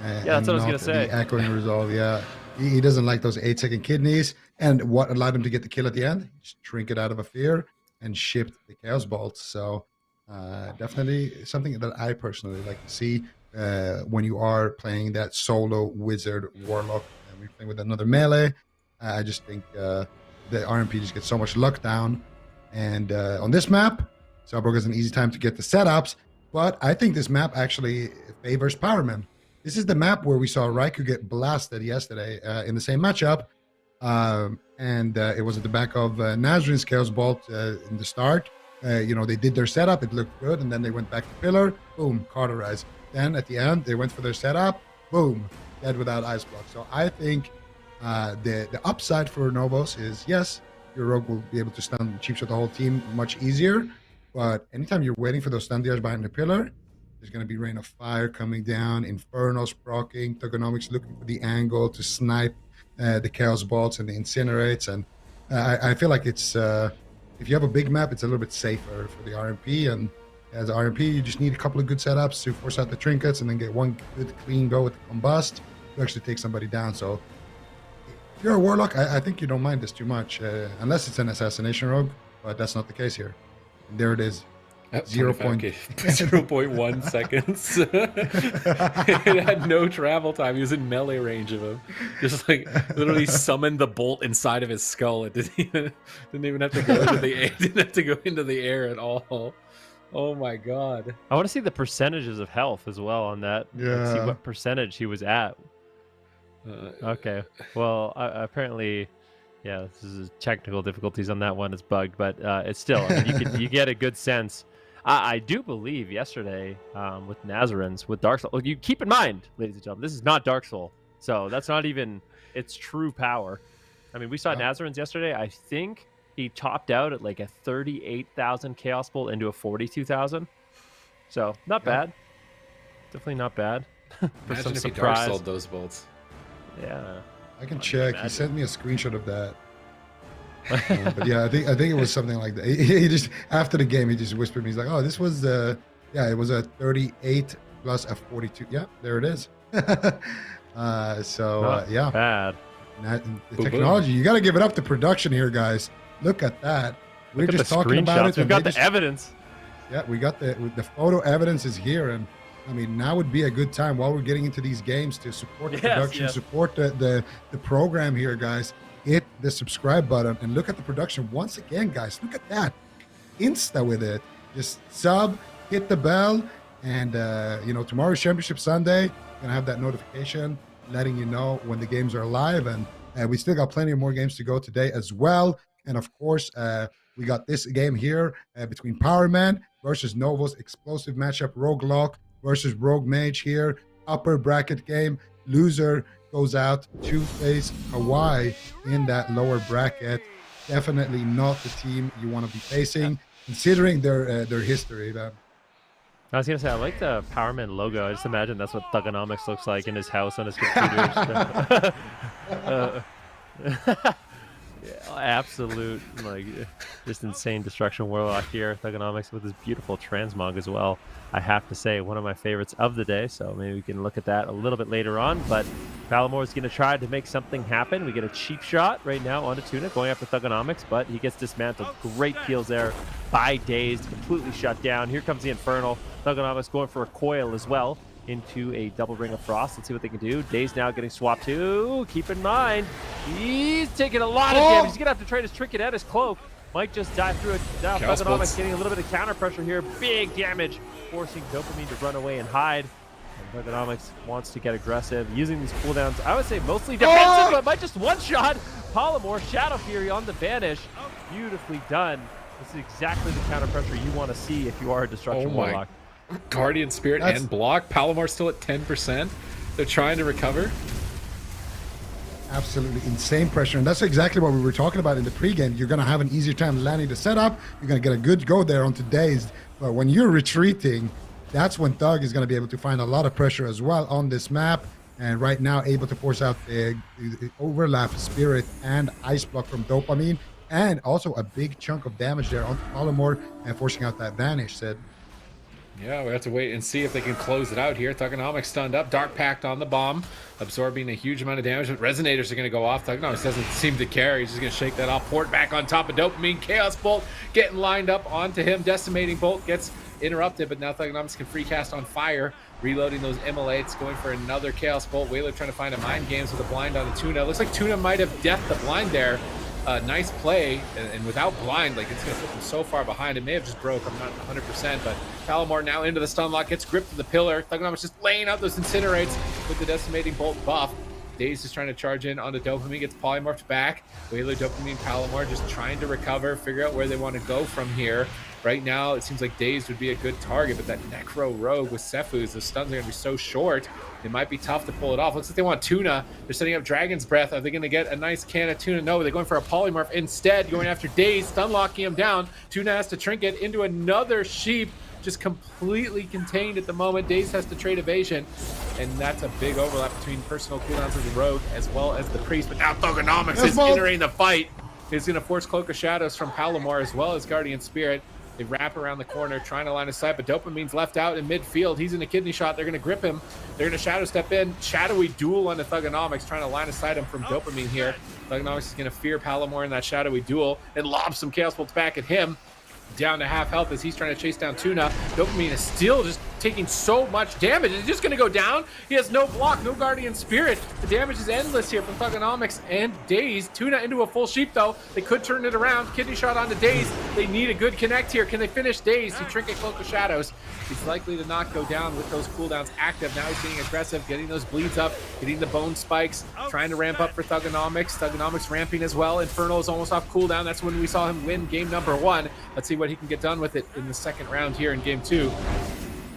H: Yeah, that's what I was going to say.
J: Echoing Resolve, yeah. He doesn't like those 8-second Kidneys. And what allowed him to get the kill at the end? Just Trinket out of a fear and shipped the Chaos Bolts. So definitely something that I personally like to see when you are playing that solo Wizard Warlock and we're playing with another melee. I just think the RMP just gets so much luck down. And on this map, Subrogue has an easy time to get the setups. But I think this map actually favors Powerman. This is the map where we saw Raikou get blasted yesterday in the same matchup. And it was at the back of Nazrin's Chaos Bolt in the start. They did their setup. It looked good. And then they went back to Pillar. Boom, cauterize. Then at the end, they went for their setup. Boom, dead without Ice Block. So I think the upside for Novus is, yes, your Rogue will be able to stun cheap shot the whole team much easier. But anytime you're waiting for those stun DRs behind the pillar, there's going to be Rain of Fire coming down, Infernals proccing, Thugonomics looking for the angle to snipe the Chaos Bolts and the Incinerates. And I feel like it's, if you have a big map, it's a little bit safer for the RMP. And as RMP, you just need a couple of good setups to force out the Trinkets and then get one good clean go with the Combust to actually take somebody down. So if you're a Warlock, I think you don't mind this too much, unless it's an Assassination Rogue, but that's not the case here. And there it is.
K: 0.1 seconds. It had no travel time. He was in melee range of him. Just like literally summoned the bolt inside of his skull. It didn't even have to go into the air. It didn't have to go into the air at all. Oh my god.
H: I want to see the percentages of health as well on that.
J: Yeah.
H: See what percentage he was at. Okay. Well, apparently. Yeah, this is technical difficulties on that one. It's bugged, but it's still. I mean, you get a good sense. I do believe yesterday with Nazarens, with Dark Soul. You keep in mind, ladies and gentlemen, this is not Dark Soul, so that's not even its true power. I mean, we saw Nazarens yesterday. I think he topped out at like a 38,000 Chaos Bolt into a 42,000. So not bad. Definitely not bad. For
K: Imagine
H: some
K: if
H: surprise.
K: he Dark Souled those bolts.
H: Yeah.
J: I can check. He sent me a screenshot of that. But yeah, I think it was something like that. He just after the game, he just whispered me. He's like, "Oh, this was it was a 38 plus a 42. Yeah, there it is." Yeah.
H: Bad.
J: The technology. You got to give it up to production here, guys. Look at that. We're just talking about it.
H: We've got the evidence.
J: Yeah, we got the photo evidence is here, and I mean, now would be a good time while we're getting into these games to support the production, support the program here, guys. Hit the subscribe button and look at the production once again, guys. Look at that. Insta with it. just sub, hit the bell, and tomorrow's Championship Sunday, gonna have that notification letting you know when the games are live, and we still got plenty of more games to go today as well. And of course, we got this game here between Powerman versus Novus, explosive matchup, Rogue Lock versus Rogue Mage here, upper bracket game. Loser goes out to face KAWHI in that lower bracket. Definitely not the team you want to be facing, considering their history.
H: I was gonna say, I like the Powerman logo. I just imagine that's what Thugonomics looks like in his house on his computer. Yeah, absolute, like, just insane destruction warlock here. Thugonomics with his beautiful transmog as well. I have to say, one of my favorites of the day. So maybe we can look at that a little bit later on. But Palomar is going to try to make something happen. We get a cheap shot right now onto Tuna, going after Thugonomics, but he gets dismantled. Great peels there by Dazed, completely shut down. Here comes the Infernal. Thugonomics going for a coil as well into a double ring of frost. Let's see what they can do. Dazed now getting swapped too. Keep in mind, he's taking a lot of damage. He's gonna have to trade his trinket and his cloak. Might just die through it. Now Thugonomics getting a little bit of counter pressure here. Big damage, forcing Dopamine to run away and hide. And Thugonomics wants to get aggressive, using these cooldowns. I would say mostly defensive, but might just one-shot Polymorph. Shadow Fury on the vanish. Beautifully done. This is exactly the counter pressure you want to see if you are a Destruction Warlock.
K: Guardian Spirit and block. Palomar still at 10%. They're trying to recover.
J: Absolutely insane pressure, and that's exactly what we were talking about in the pregame. You're going to have an easier time landing the setup. You're going to get a good go there onto Dazed, but when you're retreating, that's when Thug is going to be able to find a lot of pressure as well on this map. And right now, able to force out the overlap Spirit and Ice Block from Dopamine, and also a big chunk of damage there on Polymorph and forcing out that Vanish, Sid.
K: Yeah, we have to wait and see if they can close it out here. Thugonomics stunned up. Dark Pact on the bomb, absorbing a huge amount of damage. But Resonators are going to go off. Thugonomics doesn't seem to care. He's just going to shake that off. Port back on top of Dopamine. Chaos Bolt getting lined up onto him. Decimating Bolt gets interrupted, but now Thugonomics can free cast on fire. Reloading those immolates, going for another Chaos Bolt. Whaler trying to find a Mind Games with a blind on the Tuna. Looks like Tuna might have deathed the blind there. Nice play, and without blind, like, it's going to put them so far behind. It may have just broke, I'm not 100%, but Palomar now into the stun lock, gets gripped to the pillar. Thugonomics just laying out those Incinerates with the Decimating Bolt buff. Dazed is trying to charge in onto Dopamine, gets polymorphed back. Whaler, Dopamine, Palomar just trying to recover, figure out where they want to go from here. Right now, it seems like Dazed would be a good target, but that Necro Rogue with Sephuz, the stuns are going to be so short, it might be tough to pull it off. Looks like they want Tuna. They're setting up Dragon's Breath. Are they going to get a nice can of Tuna? No, they're going for a Polymorph instead, going after Dazed, stun locking him down. Tuna has to trinket into another Sheep, just completely contained at the moment. Dazed has to trade evasion, and that's a big overlap between personal cooldowns of the Rogue as well as the Priest. But now Thugonomics is entering the fight. He's going to force Cloak of Shadows from Palomar as well as Guardian Spirit. They wrap around the corner, trying to line of sight, but Dopamine's left out in midfield. He's in a kidney shot. They're going to grip him. They're going to shadow step in. Shadowy duel onto Thugonomics, trying to line of sight him from Dopamine here. Thugonomics is going to fear Palomar in that shadowy duel and lob some Chaos Bolts back at him. Down to half health as he's trying to chase down Tuna. Dopamine is still just taking so much damage. It's just going to go down. He has no block, no Guardian Spirit. The damage is endless here from Thugonomics and Dazed. Tuna into a full Sheep, though. They could turn it around. Kidney shot onto Dazed. They need a good connect here. Can they finish Dazed? He Trinket Cloak of Shadows. He's likely to not go down with those cooldowns active. Now he's getting aggressive, getting those bleeds up, getting the bone spikes, trying to ramp up for Thugonomics. Thugonomics ramping as well. Infernal is almost off cooldown. That's when we saw him win game number 1. Let's see what he can get done with it in the second round here in game 2.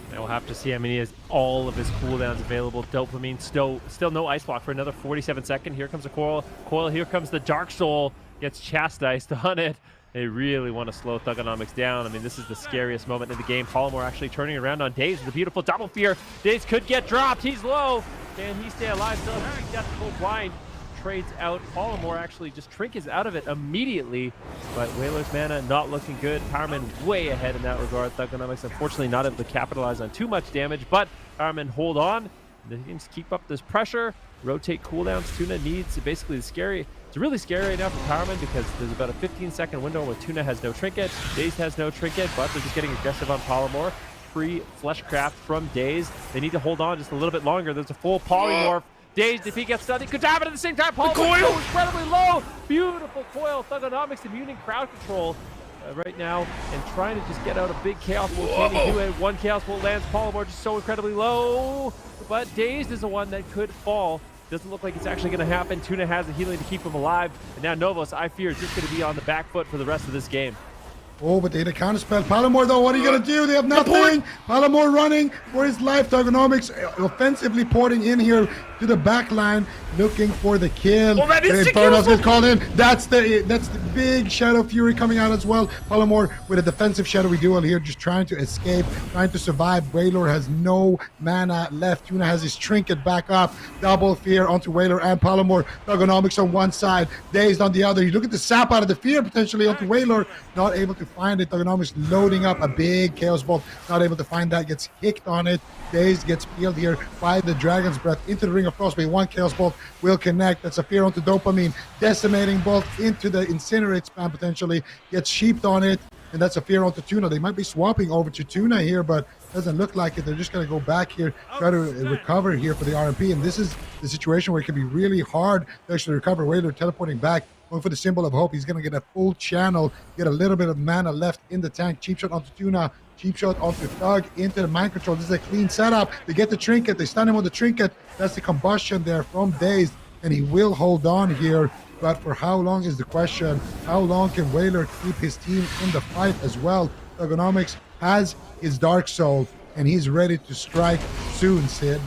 H: And we'll have to see. I mean, he has all of his cooldowns available. Dopamine still no ice block for another 47 seconds. Here comes a coil. Here comes the Dark Soul. Gets chastised on it. They really want to slow Thugonomics down. I mean, this is the scariest moment in the game. Polymorph actually turning around on Dazed with a beautiful double fear. Dazed could get dropped. He's low. Can he stay alive? Still has death full blind. Trades out. Polymorph actually just trinkets out of it immediately. But Whaler's mana not looking good. Powerman way ahead in that regard. Thugonomics unfortunately not able to capitalize on too much damage, but Powerman hold on. They can just keep up this pressure. Rotate cooldowns. Tuna needs basically the scary. It's really scary right now for Powerman because there's about a 15-second window where Tuna has no trinket, Dazed has no trinket, but they're just getting aggressive on Polymorph. Free Fleshcraft from Dazed. They need to hold on just a little bit longer. There's a full Polymorph. Dazed, if he gets stunned, he could die, but at the same time, Polymorph is incredibly low. Beautiful coil. Thugonomics immuning crowd control. right now and trying to just get out a big Chaos Bolt. Can he do it? One Chaos Bolt lands. Polymorph just so incredibly low, but Dazed is the one that could fall. Doesn't look like it's actually going to happen. Tuna has the healing to keep him alive, and now Novus, I fear, is just going to be on the back foot for the rest of this game.
J: Oh, but they had a counterspell. Palomar, though, what are you going to do? They have nothing. Palomar running for his life. Tokenomics offensively porting in here to the back line, looking for the kill.
H: Oh, that is
J: Infernos gets called in. That's the big Shadow Fury coming out as well. Palomar with a defensive Shadowy duel here, just trying to escape, trying to survive. Whaler has no mana left. Tuna has his trinket back up. Double fear onto Whaler and Palomar. Tokenomics on one side, Dazed on the other. You look at the sap out of the fear potentially onto Whaler, not able to find it. Tokenomics loading up a big Chaos Bolt, not able to find that, gets kicked on it. Dazed gets peeled here by the Dragon's Breath into the Ring of Frost. One Chaos Bolt will connect. That's a fear onto Dopamine. Decimating Bolt into the Incinerate spam potentially. Gets sheeped on it. And that's a fear onto Tuna. They might be swapping over to Tuna here, but doesn't look like it. They're just going to go back here, try to recover here for the RMP. And this is the situation where it can be really hard to actually recover. Whaler teleporting back, going for the Symbol of Hope. He's going to get a full channel, get a little bit of mana left in the tank. Cheap shot onto Tuna. Cheap shot onto Thug into the mind control. This is a clean setup. They get the trinket. They stun him on the trinket. That's the combustion there from Dazed. And he will hold on here. But for how long is the question? How long can Whaler keep his team in the fight as well? Tokenomics has his Dark Soul, and he's ready to strike soon, Sid.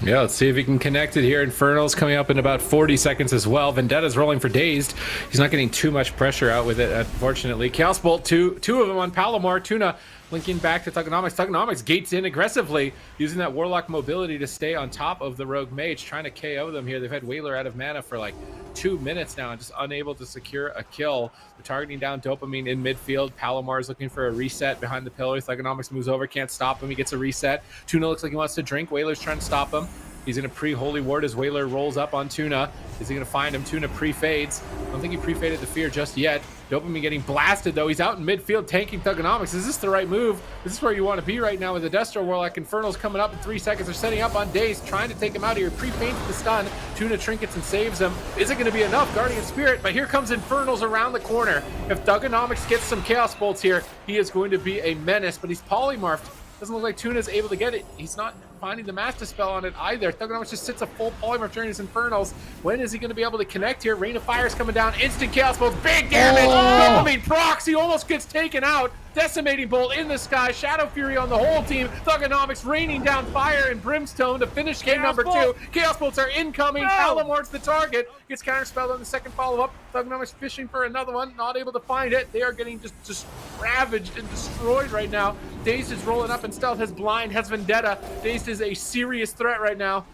K: Yeah, let's see if he can connect it here. Infernal's coming up in about 40 seconds as well. Vendetta's rolling for Dazed. He's not getting too much pressure out with it, unfortunately. Chaos Bolt, two of them on Palomar. Tuna linking back to Tokenomics. Tokenomics gates in aggressively, using that Warlock mobility to stay on top of the Rogue Mage, trying to KO them here. They've had Whaler out of mana for like 2 minutes now and just unable to secure a kill. They're targeting down Dopamine in midfield. Palomar is looking for a reset behind the pillar. Tokenomics moves over, can't stop him. He gets a reset. Tuna looks like he wants to drink. Whaler's trying to stop him. He's in a pre-Holy Ward as Whaler rolls up on Tuna. Is he going to find him? Tuna pre-fades. I don't think he pre-faded the fear just yet. Dopamine getting blasted, though. He's out in midfield tanking Tokenomics. Is this the right move? Is this where you want to be right now with the Destro Warlock? Infernal's coming up in 3 seconds. They're setting up on Dazed, trying to take him out here. Pre-paints the stun. Tuna trinkets and saves him. Is it going to be enough? Guardian Spirit, but here comes Infernal's around the corner. If Tokenomics gets some Chaos Bolts here, he is going to be a menace, but he's polymorphed. Doesn't look like Tuna's able to get it. He's not finding the Master Spell on it either. Tokenomics just sits a full polymorph during his Infernals. When is he going to be able to connect here? Rain of Fire's coming down. Instant Chaos Bolt. Big damage. Dopamine procs. He almost gets taken out. Decimating Bolt in the sky. Shadow Fury on the whole team. Tokenomics raining down fire and brimstone to finish game number 2. Chaos Bolts are incoming. Palomor's the target. Gets counterspelled on the second follow-up. Tokenomics fishing for another one. Not able to find it. They are getting just ravaged and destroyed right now. Dazed is rolling up in stealth. Has Blind. Has Vendetta. Dazed is a serious threat right now.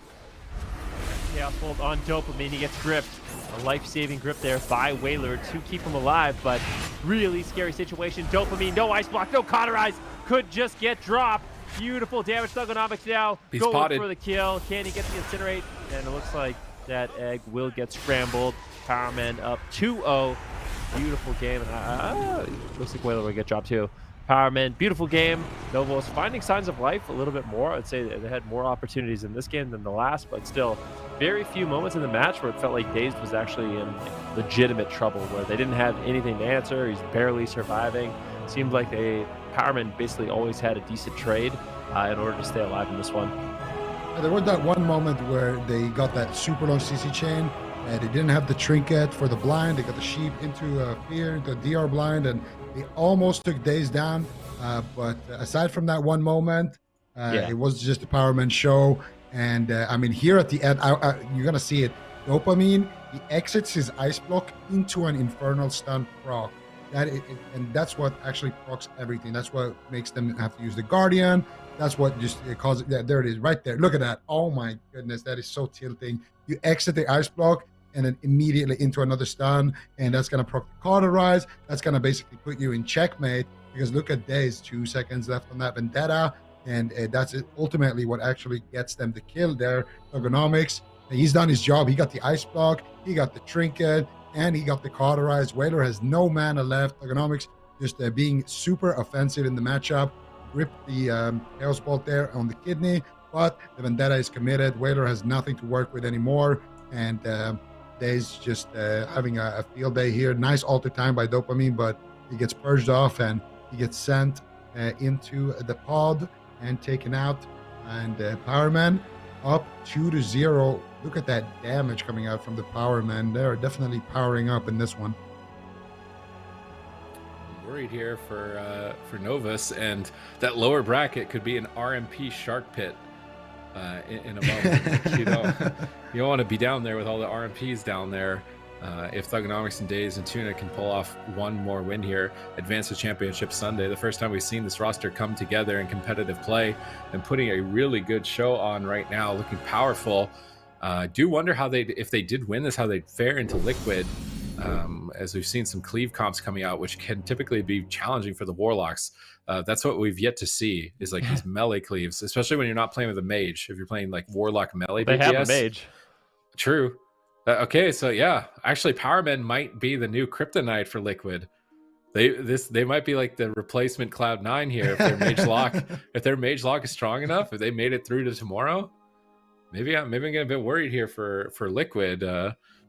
H: Chaos Bolt on Dopamine. He gets gripped. A life-saving grip there by Whaler to keep him alive, but really scary situation. Dopamine, no ice block, no cauterize, could just get dropped. Beautiful damage. Tokenomics now
K: He's
H: going
K: potted
H: for the kill. Can he get the Incinerate? And it looks like that egg will get scrambled. Powerman up 2-0. Beautiful game. Looks like Whaler will get dropped too. Powerman, beautiful game. Novus finding signs of life a little bit more. I'd say they had more opportunities in this game than the last, but still very few moments in the match where it felt like Dazed was actually in legitimate trouble, where they didn't have anything to answer. He's barely surviving. Seemed like Powerman basically always had a decent trade in order to stay alive in this one.
J: There was that one moment where they got that super long CC chain. They didn't have the trinket for the blind. They got the sheep into fear, the DR blind, and they almost took Dazed down. But aside from that one moment, it was just a Powerman show. And I mean, here at the end, you're going to see it. Dopamine, he exits his ice block into an infernal stun proc. And that's what actually procs everything. That's what makes them have to use the Guardian. That's what just causes it. There it is, right there. Look at that. Oh my goodness, that is so tilting. You exit the ice block and then immediately into another stun, and that's going to proc the Cauterize. That's going to basically put you in checkmate, because look at Dazed, 2 seconds left on that Vendetta, and that's ultimately what actually gets them the kill there. Tokenomics, he's done his job. He got the ice block, he got the trinket, and he got the Cauterize. Whaler has no mana left. Tokenomics just being super offensive in the matchup. Ripped the Chaos Bolt there on the kidney, but the Vendetta is committed. Whaler has nothing to work with anymore, and Dazed just having a field day here. Nice alter time by Dopamine, but he gets purged off and he gets sent into the pod and taken out. And Powerman up 2-0. Look at that damage coming out from the Powerman. They're definitely powering up in this one.
K: Worried here for Novus, and that lower bracket could be an RMP shark pit in a moment. you don't want to be down there with all the RMPs down there. If Thugonomics and Days and Tuna can pull off one more win here, advance to Championship Sunday, the first time we've seen this roster come together in competitive play and putting a really good show on right now, looking powerful. Do wonder how if they did win this, how they'd fare into Liquid. As we've seen some cleave comps coming out, which can typically be challenging for the Warlocks. That's what we've yet to see, is like these melee cleaves, especially when you're not playing with a mage. If you're playing like Warlock melee,
H: they
K: DPS,
H: have a mage.
K: True. Okay, so yeah, actually, Powermen might be the new Kryptonite for Liquid. They might be like the replacement Cloud9 here if their mage lock is strong enough. If they made it through to tomorrow, maybe I'm getting a bit worried here for Liquid.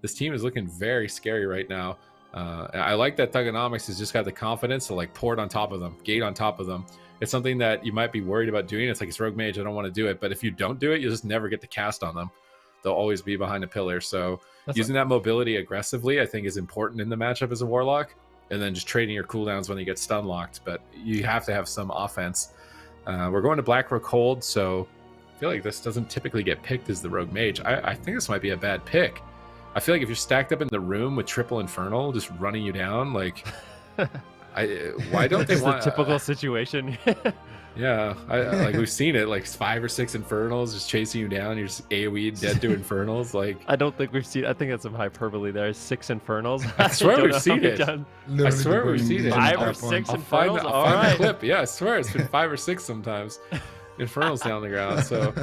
K: This team is looking very scary right now. I like that Thugonomics has just got the confidence to like port on top of them, gate on top of them. It's something that you might be worried about doing. It's like, it's Rogue Mage, I don't want to do it. But if you don't do it, you'll just never get to cast on them. They'll always be behind a pillar. So using that mobility aggressively, I think, is important in the matchup as a Warlock. And then just trading your cooldowns when you get stun locked. But you have to have some offense. We're going to Black Rook Hold, so I feel like this doesn't typically get picked as the Rogue Mage. I think this might be a bad pick. I feel like if you're stacked up in the room with triple Infernal just running you down, like, why don't they want
H: the typical situation?
K: Yeah, like we've seen it, like 5 or 6 Infernals just chasing you down. You're just AoE dead to Infernals. Like,
H: I don't think we've seen. I think that's some hyperbole there. 6 Infernals.
K: I swear we've seen it. I swear we've seen it.
H: 5 or 6 Infernals.
K: I'll find the clip. Yeah, I swear it's been 5 or 6 sometimes. Infernals down the ground. So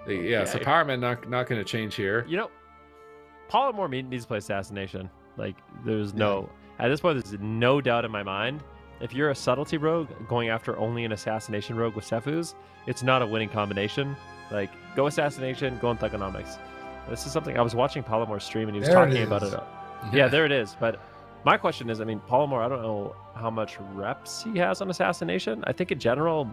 K: yeah, so Powerman not going to change here.
H: You know, Polymorph needs to play Assassination. Like, there's no, at this point, there's no doubt in my mind. If you're a Subtlety rogue going after only an Assassination rogue with Sephuz, it's not a winning combination. Like, go Assassination, go on Thugonomics. This is something I was watching Polymorph stream and he was talking about it. Yeah, there it is. But my question is, I mean, Polymorph, I don't know how much reps he has on Assassination. I think in general,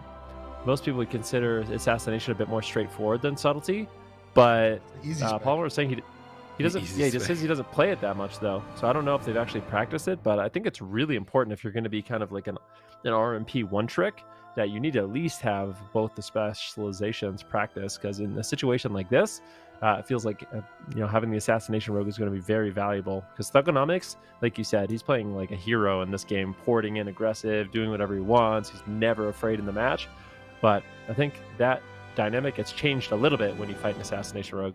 H: most people would consider Assassination a bit more straightforward than Subtlety. But Polymorph was saying he doesn't. Yeah, he just says he doesn't play it that much though. So I don't know if they've actually practiced it, but I think it's really important if you're going to be kind of like an RMP one trick, that you need to at least have both the specializations practiced. Because in a situation like this, it feels like having the Assassination rogue is going to be very valuable. Because Thugonomics, like you said, he's playing like a hero in this game, porting in aggressive, doing whatever he wants. He's never afraid in the match. But I think that dynamic gets changed a little bit when you fight an Assassination rogue.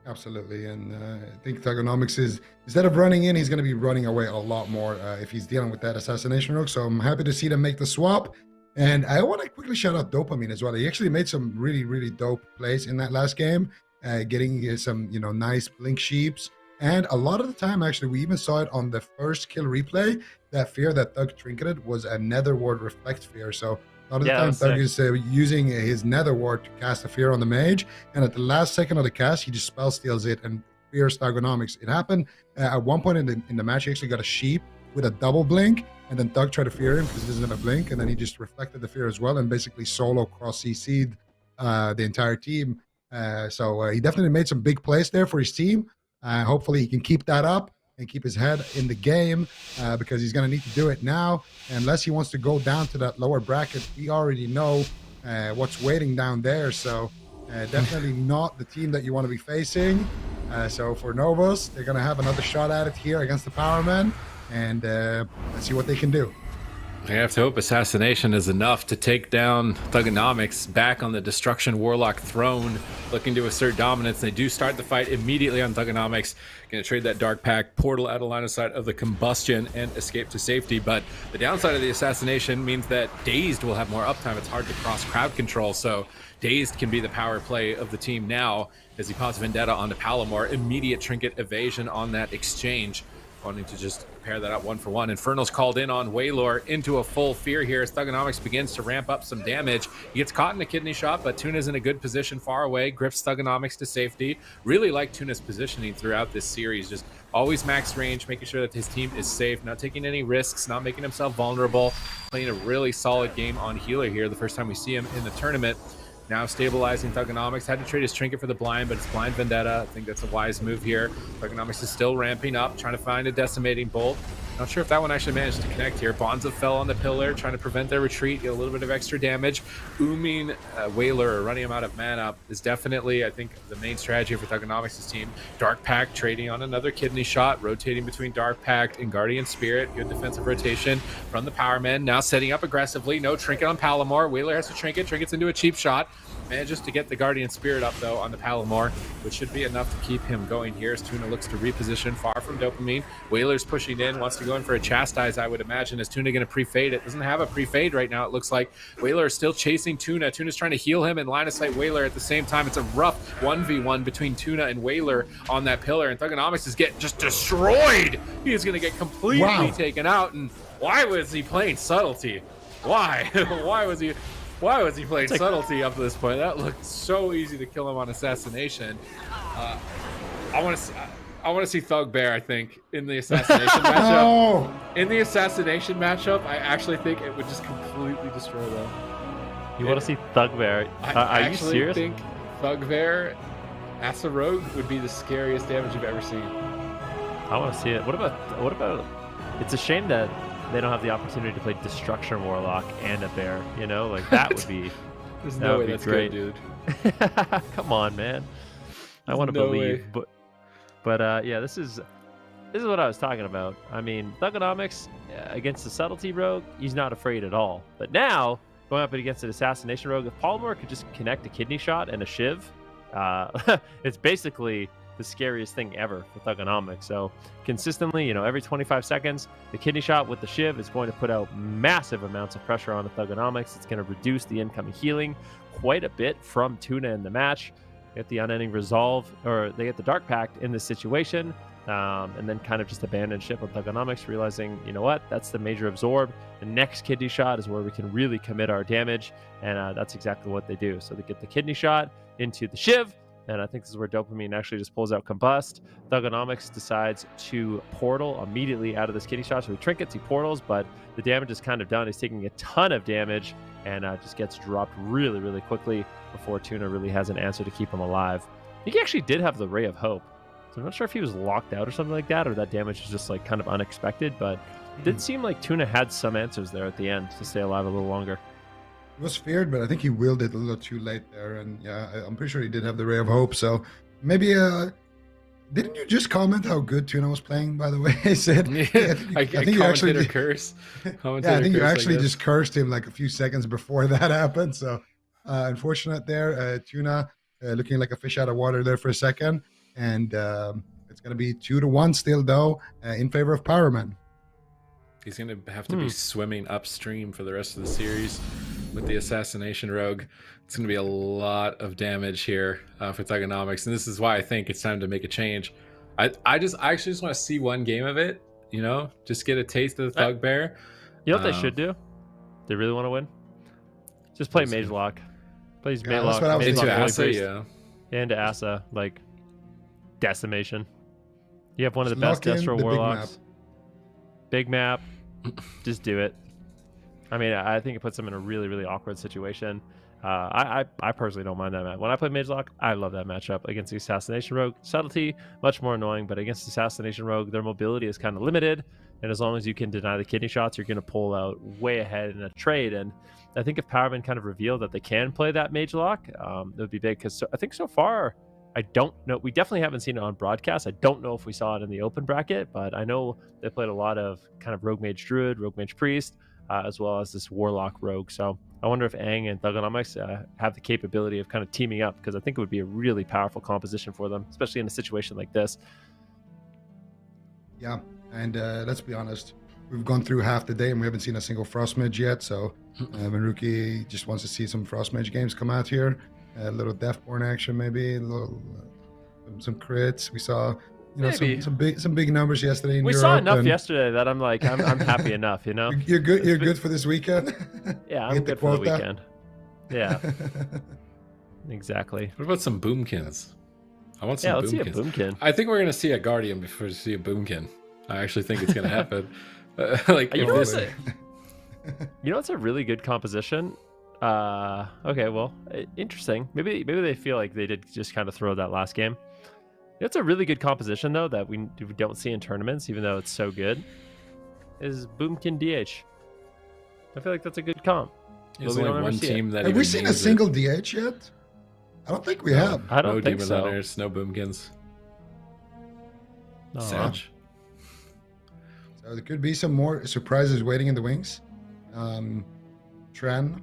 J: Absolutely, and I think Thugonomics is, instead of running in, he's going to be running away a lot more if he's dealing with that Assassination rogue. So I'm happy to see them make the swap. And I want to quickly shout out Dopamine as well. He actually made some really, really dope plays in that last game, getting some nice blink sheeps. And a lot of the time, actually, we even saw it on the first kill replay. That fear that Thug trinketed was a Nether Ward Reflect fear. So a lot of the time, Thug is using his Nether Ward to cast a fear on the mage, and at the last second of the cast, he just spell steals it and fears Thugonomics. It happened at one point in the match. He actually got a sheep with a double blink, and then Thug tried to fear him because he doesn't have a blink, and then he just reflected the fear as well, and basically solo cross CC'd the entire team. So he definitely made some big plays there for his team. Hopefully, he can keep that up and keep his head in the game, because he's going to need to do it now. Unless he wants to go down to that lower bracket, we already know what's waiting down there. So definitely not the team that you want to be facing. So for Novus, they're going to have another shot at it here against the Powermen, and let's see what they can do.
K: I have to hope Assassination is enough to take down Thugonomics back on the Destruction Warlock throne, looking to assert dominance. They do start the fight immediately on Thugonomics. Going to trade that Dark Pact, portal out of line of sight of the Combustion, and escape to safety. But the downside of the Assassination means that Dazed will have more uptime. It's hard to cross crowd control, so Dazed can be the power play of the team now as he pops Vendetta onto Palomar. Immediate trinket evasion on that exchange. wanting to just pair that up 1-for-1. Infernal's called in on Waylor into a full fear here as Thugonomics begins to ramp up some damage. He gets caught in a kidney shot, but Tuna's in a good position far away, grips Thugonomics to safety. Really like Tuna's positioning throughout this series, just always max range, making sure that his team is safe, not taking any risks, not making himself vulnerable, playing a really solid game on healer here the first time we see him in the tournament. Now stabilizing Thugonomics. Had to trade his trinket for the blind, but it's blind vendetta. I think that's a wise move here. Thugonomics is still ramping up, trying to find a decimating bolt. Not sure if that one actually managed to connect here. Bonza fell on the pillar, trying to prevent their retreat, get a little bit of extra damage. Ooming Whaler, running him out of mana, is definitely, I think, the main strategy for Thugonomics' team. Dark Pact trading on another kidney shot, rotating between Dark Pact and Guardian Spirit. Good defensive rotation from the Power Men. Now setting up aggressively. No trinket on Palomar. Whaler has to trinket. Trinket's into a cheap shot. Manages to get the Guardian Spirit up, though, on the Palomar, which should be enough to keep him going here as Tuna looks to reposition far from Dopamine. Whaler's pushing in, wants to go in for a Chastise, I would imagine. Is Tuna going to pre-fade it? Doesn't have a pre-fade right now, it looks like. Whaler is still chasing Tuna. Tuna's trying to heal him and line of sight Whaler at the same time. It's a rough 1v1 between Tuna and Whaler on that pillar, and Thugonomics is getting just destroyed. He is going to get completely taken out, and why was he playing subtlety? Why? Why was he playing subtlety up to this point? That looked so easy to kill him on assassination. I want to see Thug Bear, I think, in the assassination matchup. In the assassination matchup, I actually think it would just completely destroy them.
H: You want to see Thug Bear? Are you serious?
K: I think Thug Bear as a rogue would be the scariest damage you've ever seen.
H: I want to see it. What about? It's a shame that they don't have the opportunity to play Destruction Warlock and a bear, you know? Like, that would be
K: There's no way that's
H: great.
K: good, dude.
H: Come on, man. I want to believe. But yeah, this is what I was talking about. I mean, Thugonomics against the Subtlety Rogue, he's not afraid at all. But now, going up against an Assassination Rogue, if Palomar could just connect a Kidney Shot and a Shiv, it's basically the scariest thing ever for Thugonomics. So consistently, every 25 seconds, the Kidney Shot with the Shiv is going to put out massive amounts of pressure on the Thugonomics. It's going to reduce the incoming healing quite a bit from Tuna in the match. They get the Unending Resolve, or they get the Dark Pact in this situation, and then kind of just abandon ship on Thugonomics, realizing, you know what, that's the major absorb. The next Kidney Shot is where we can really commit our damage, and that's exactly what they do. So they get the Kidney Shot into the Shiv, and I think this is where Dopamine actually just pulls out Combust. Thugonomics decides to portal immediately out of this Kidney Shot. So he trinkets, he portals, but the damage is kind of done. He's taking a ton of damage and just gets dropped really, really quickly before Tuna really has an answer to keep him alive. I think he actually did have the Ray of Hope. So I'm not sure if he was locked out or something like that, or that damage was just like kind of unexpected, but it did seem like Tuna had some answers there at the end to stay alive a little longer.
J: He was feared, but I think he willed it a little too late there. And yeah, I'm pretty sure he did have the Ray of Hope. So maybe, didn't you just comment how good Tuna was playing, by the way? I said, I think you actually did.
K: Curse.
J: Yeah, I think you actually just cursed him like a few seconds before that happened. So unfortunate there. Tuna looking like a fish out of water there for a second. And it's going to be 2-1 still, though, in favor of Powerman.
K: He's going to have to be swimming upstream for the rest of the series with the Assassination Rogue. It's going to be a lot of damage here for Thugonomics, and this is why I think it's time to make a change. I actually just want to see one game of it, just get a taste of the Thug Bear.
H: You know what they should do? They really want to win? Just play Mage Lock. Play Mage Lock.
K: Into Asa, yeah.
H: Into Asa, like Decimation. You have one of the best Destro Warlocks. Big map. Just do it. I mean, I think it puts them in a really, really awkward situation. I personally don't mind that map. When I play Mage Lock, I love that matchup against the Assassination Rogue. Subtlety, much more annoying, but against the Assassination Rogue, their mobility is kind of limited, and as long as you can deny the kidney shots, you're going to pull out way ahead in a trade. And I think if Powerman kind of revealed that they can play that Mage Lock, it would be big, because I think so far, I don't know. We definitely haven't seen it on broadcast. I don't know if we saw it in the open bracket, but I know they played a lot of kind of Rogue Mage Druid, Rogue Mage Priest, as well as this Warlock Rogue. So I wonder if Aang and Thugonomics have the capability of kind of teaming up, because I think it would be a really powerful composition for them, especially in a situation like this.
J: Yeah, and let's be honest, we've gone through half the day and we haven't seen a single Frost Mage yet, so Maruki just wants to see some Frost Mage games come out here. A little Deathborn action maybe, a little some crits. We saw you know,
H: Maybe.
J: some big numbers yesterday in
H: We
J: Europe.
H: saw enough
J: and
H: yesterday that I'm like, I'm happy enough, you know?
J: You're good. You're good for this weekend.
H: Yeah, I'm
J: Hit
H: good for the
J: quota.
H: weekend. Yeah, exactly.
K: What about some boomkins? I want some
H: Yeah, let's see a
K: boomkins.
H: boomkin.
K: I think we're gonna see a guardian before we see a boomkin. I actually think it's gonna happen. Like
H: You
K: if
H: know,
K: this-
H: it's a really good composition. Okay, well, interesting. Maybe they feel like they did just kind of throw that last game. It's a really good composition though that we don't see in tournaments, even though it's so good. Is Boomkin DH? I feel like that's a good comp.
K: There's
H: But we
K: only
H: don't
K: one
H: ever see it.
K: team that
J: Have
K: even
J: we seen a
K: names it.
J: single DH yet? I don't think we have.
H: I don't
K: No
H: think
K: demon
H: so.
K: hunters, no boomkins.
H: Aw.
K: Savage.
J: So there could be some more surprises waiting in the wings. Tren,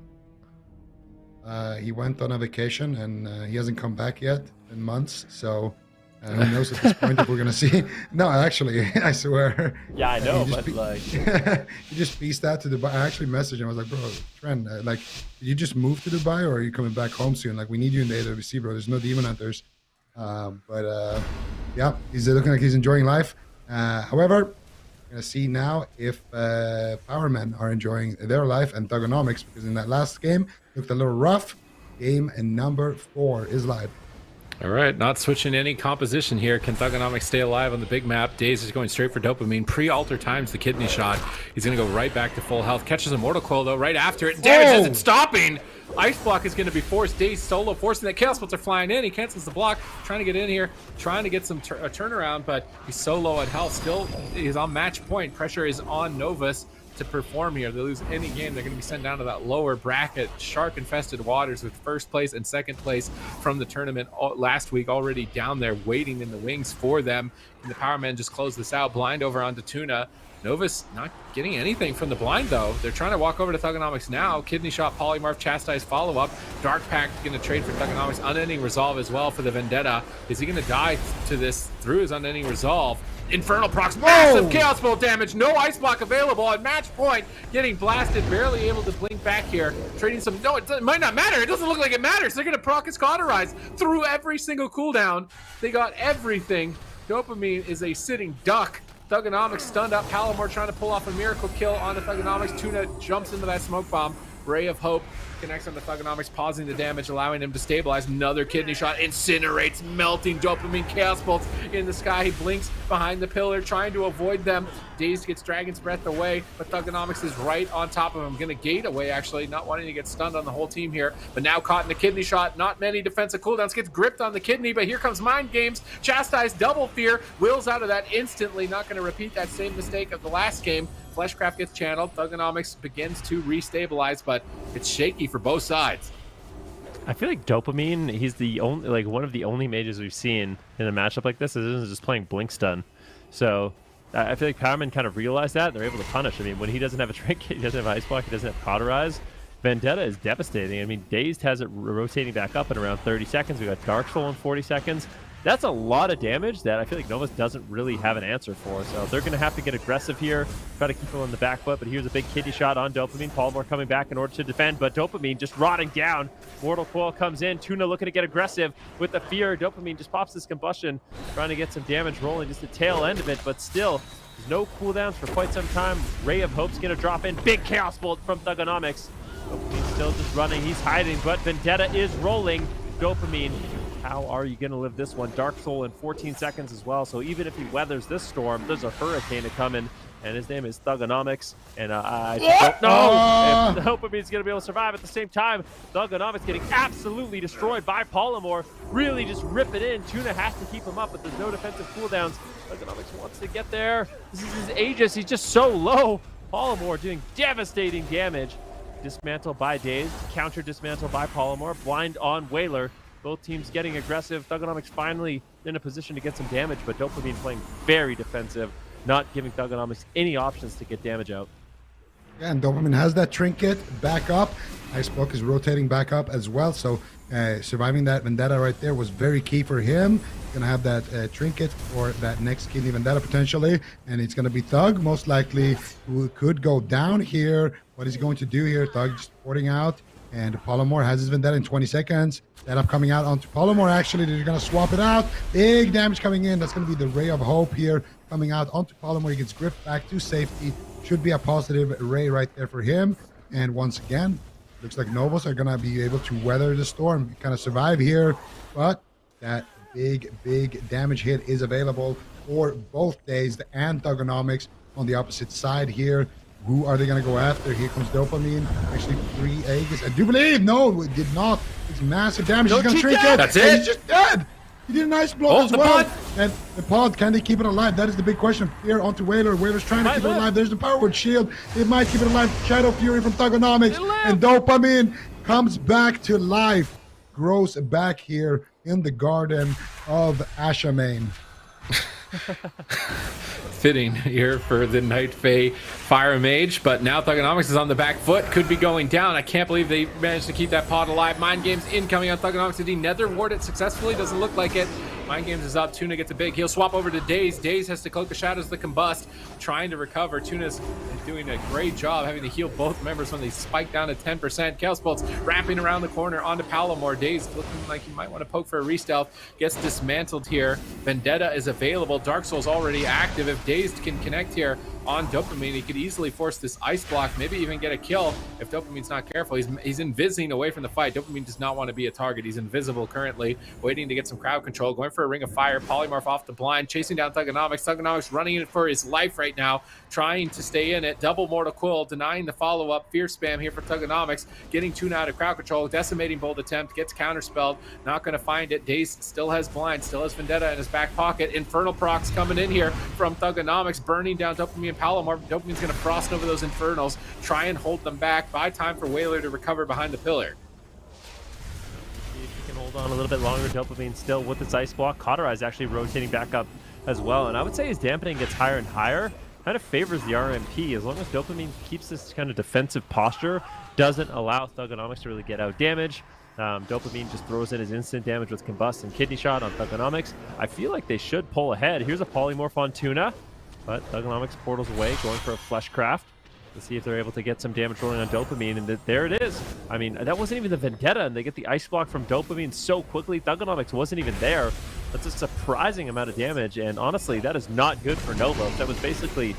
J: he went on a vacation and he hasn't come back yet in months. So who knows at this point if we're gonna see? No, actually, I swear.
H: Yeah, I know,
J: He just
H: but like,
J: he just pieced out to Dubai. I actually messaged him. I was like, bro, Tren, like, did you just move to Dubai or are you coming back home soon? Like, we need you in the AWC, bro. There's no demon hunters. Yeah, he's looking like he's enjoying life. However, we're gonna see now if Powermen are enjoying their life and Thugonomics, because in that last game looked a little rough. Game and number 4 is live.
K: All right, not switching any composition here. Can Thugonomics stay alive on the big map? Daze is going straight for dopamine. Pre-alter times the kidney shot. He's going to go right back to full health. Catches a mortal coil though right after it. Damage isn't stopping. Ice block is going to be forced. Daze solo forcing that chaos bolts are flying in. He cancels the block. Trying to get in here. Trying to get some a turnaround, but he's so low at health. Still is on match point. Pressure is on Novus to perform here. If they lose any game, they're going to be sent down to that lower bracket, shark-infested waters, with first place and second place from the tournament last week already down there waiting in the wings for them. And the Powermen just close this out. Blind over onto Tuna. Novus not getting anything from the blind though. They're trying to walk over to Thugonomics now. Kidney shot, polymorph, chastise follow-up. Dark Pact going to trade for Thugonomics. Unending resolve as well for the Vendetta. Is he going to die to this through his unending resolve? Infernal procs, massive chaos bolt damage, no ice block available at match point, getting blasted, barely able to blink back here, trading some, no, it might not matter, it doesn't look like it matters, they're gonna proc his cauterize through every single cooldown, they got everything. Dopamine is a sitting duck. Thugonomics stunned up, Palomar trying to pull off a miracle kill onto Thugonomics. Tuna jumps into that smoke bomb, Ray of Hope connects on the Thugonomics, pausing the damage, allowing him to stabilize. Another kidney shot, incinerates, melting dopamine chaos bolts in the sky. He blinks behind the pillar, trying to avoid them. Dazed gets Dragon's Breath away, but Thugonomics is right on top of him. Gonna gate away, actually, not wanting to get stunned on the whole team here, but now caught in a kidney shot. Not many defensive cooldowns, gets gripped on the kidney, but here comes Mind Games. Chastise, double fear, wills out of that instantly. Not gonna repeat that same mistake of the last game. Fleshcraft gets channeled. Thugonomics begins to restabilize, but it's shaky for both sides.
H: I feel like Dopamine, he's the only, like, one of the only mages we've seen in a matchup like this that isn't just playing Blink Stun. So I feel like Powerman kind of realized that, and they're able to punish. I mean, when he doesn't have a trinket, he doesn't have Ice Block, he doesn't have Cauterize, Vendetta is devastating. I mean, Dazed has it rotating back up in around 30 seconds. We got Dark Soul in 40 seconds. That's a lot of damage that I feel like Novus doesn't really have an answer for. So they're going to have to get aggressive here, try to keep him on the back foot. But here's a big kidney shot on Dopamine. Polymorph coming back in order to defend, but Dopamine just rotting down. Mortal Coil comes in. Tuna looking to get aggressive with the fear. Dopamine just pops this combustion, trying to get some damage rolling, just the tail end of it. But still, there's no cooldowns for quite some time. Ray of Hope's going to drop in. Big Chaos Bolt from Thugonomics. Dopamine's still just running. He's hiding, but Vendetta is rolling. Dopamine, how are you going to live this one? Dark Soul in 14 seconds as well. So even if he weathers this storm, there's a hurricane coming, and his name is Thugonomics. And I just don't know if Dopamine's going to be able to survive. At the same time, Thugonomics getting absolutely destroyed by Polymorph. Really just rip it in. Tuna has to keep him up, but there's no defensive cooldowns. Thugonomics wants to get there. This is his Aegis. He's just so low. Polymorph doing devastating damage. Dismantled by Dazed, counter dismantled by Polymorph. Blind on Whaler. Both teams getting aggressive. Thugonomics finally in a position to get some damage, but Dopamine playing very defensive, not giving Thugonomics any options to get damage out.
J: Yeah, and Dopamine has that trinket back up. Ice Block is rotating back up as well, so surviving that Vendetta right there was very key for him. He's gonna have that trinket for that next kidney Vendetta potentially, and it's gonna be Thug most likely, who could go down here. What is he going to do here? Thug just porting out. And Polymore has his Vendetta in 20 seconds. Setup coming out onto Polymore. Actually, they're going to swap it out. Big damage coming in. That's going to be the Ray of Hope here coming out onto Polymore. He gets gripped back to safety. Should be a positive Ray right there for him. And once again, looks like Novus are going to be able to weather the storm, kind of survive here. But that big damage hit is available for both Dazed and Thugonomics on the opposite side here. Who are they going to go after? Here comes Dopamine. Actually, 3 Aegis. I do believe. No, it did not. It's massive damage. He's going to shrink it.
K: That's
J: and
K: it.
J: He's just dead. He did a nice blow as
K: the
J: well.
K: pod.
J: And the pod, can they keep it alive? That is the big question. Here onto Whaler. Whaler's trying to keep it alive. There's the powered shield. It might keep it alive. Shadow Fury from Thugonomics. And Dopamine comes back to life. Grows back here in the garden of Ashamain.
K: Fitting here for the Night Fae Fire Mage, but now Thugonomics is on the back foot, could be going down. I can't believe they managed to keep that pod alive. Mind Games incoming on Thugonomics. Did he nether ward it successfully? Doesn't look like it. Mind Games is up. Tuna gets a big heal. Swap over to Daze. Daze has to cloak the shadows of the combust, trying to recover. Tuna's doing a great job having to heal both members when they spike down to 10%. Chaos Bolt's wrapping around the corner onto Palomar. Daze looking like he might want to poke for a re-stealth. Gets dismantled here. Vendetta is available. Dark Soul's already active. If Dazed can connect here on Dopamine, he could easily force this ice block, maybe even get a kill if Dopamine's not careful. He's invising away from the fight. Dopamine does not want to be a target. He's invisible currently, waiting to get some crowd control, going for a ring of fire. Polymorph off the blind, chasing down Thugonomics. Thugonomics running in for his life right now, trying to stay in it. Double Mortal Coil, denying the follow-up. Fear spam here for Thugonomics, getting Tuna out of crowd control. Decimating Bolt attempt, gets counterspelled, not going to find it. Daze still has blind, still has Vendetta in his back pocket. Infernal procs coming in here from Thugonomics, burning down Dopamine and Palomar. Dopamine's going to frost over those Infernals, try and hold them back. Buy time for Whaler to recover behind the pillar.
H: See if he can hold on a little bit longer. Dopamine still with its ice block. Cauterize actually rotating back up as well. And I would say his dampening gets higher and higher. Kind of favors the RMP as long as Dopamine keeps this kind of defensive posture, doesn't allow Thugonomics to really get out damage. Dopamine just throws in his instant damage with Combust and Kidney Shot on Thugonomics. I feel like they should pull ahead. Here's a Polymorph on Tuna, but Thugonomics portals away, going for a Fleshcraft to see if they're able to get some damage rolling on Dopamine, and there it is. I mean, that wasn't even the Vendetta, and they get the ice block from Dopamine so quickly. Thugonomics wasn't even there. That's a surprising amount of damage, and honestly, that is not good for Novos. That was basically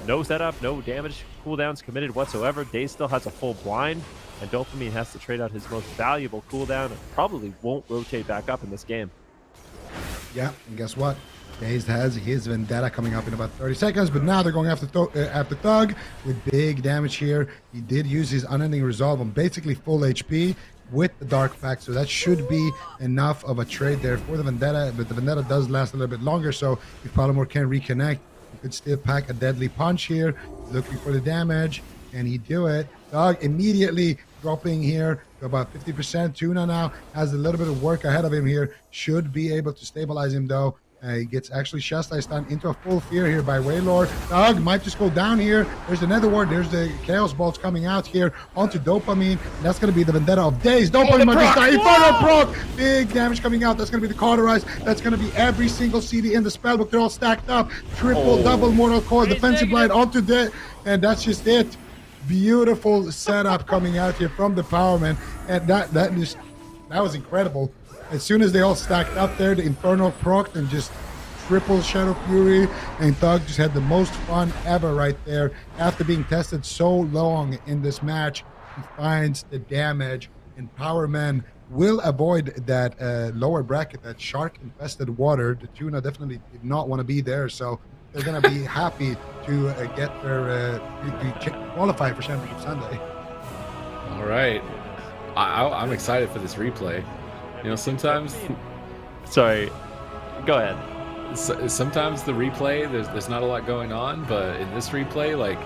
H: no setup, no damage cooldowns committed whatsoever. Daze still has a full blind, and Dopamine has to trade out his most valuable cooldown and probably won't rotate back up in this game.
J: Yeah, and guess what? Dazed has his Vendetta coming up in about 30 seconds, but now they're going after Thug with big damage here. He did use his Unending Resolve on basically full HP with the Dark Pact, so that should be enough of a trade there for the Vendetta, but the Vendetta does last a little bit longer, so if Polymorph can reconnect, he could still pack a deadly punch here. He's looking for the damage, and he do it. Thug immediately dropping here to about 50%. Tuna now has a little bit of work ahead of him here. Should be able to stabilize him though. He gets actually chastised down into a full fear here by Waylord. Thug might just go down here. There's the Nether Ward. There's the Chaos Bolts coming out here onto Dopamine. And that's going to be the Vendetta of Daze. Dopamine might just die. Infernal proc. Big damage coming out. That's going to be the Cauterize. That's going to be every single CD in the spellbook. They're all stacked up. Triple, double Mortal Coil. Defensive Blind onto the... And that's just it. Beautiful setup coming out here from the Powerman. And that was incredible. As soon as they all stacked up there, the Infernal proc and just triple Shadow Fury, and Thug just had the most fun ever right there. After being tested so long in this match, he finds the damage, and Powerman will avoid that lower bracket, that shark-infested water. The Tuna definitely did not want to be there, so they're going to be happy to get their to qualify for Championship Sunday.
K: All right. I'm excited for this replay. You know, sometimes...
H: Sorry, go ahead.
K: Sometimes the replay, there's not a lot going on, but in this replay, like,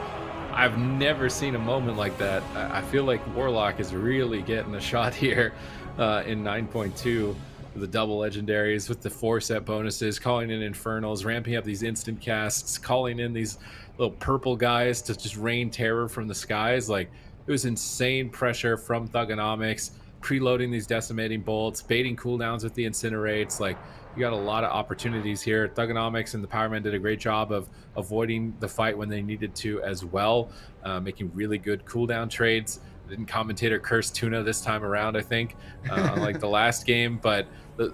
K: I've never seen a moment like that. I feel like Warlock is really getting a shot here in 9.2. The double legendaries with the 4-set bonuses, calling in Infernals, ramping up these instant casts, calling in these little purple guys to just rain terror from the skies. Like, it was insane pressure from Thugonomics, preloading these decimating bolts, baiting cooldowns with the incinerates. Like, you got a lot of opportunities here. Thugonomics and the Powerman did a great job of avoiding the fight when they needed to as well, making really good cooldown trades. didn't commentator curse Tuna this time around, I think, unlike the last game. But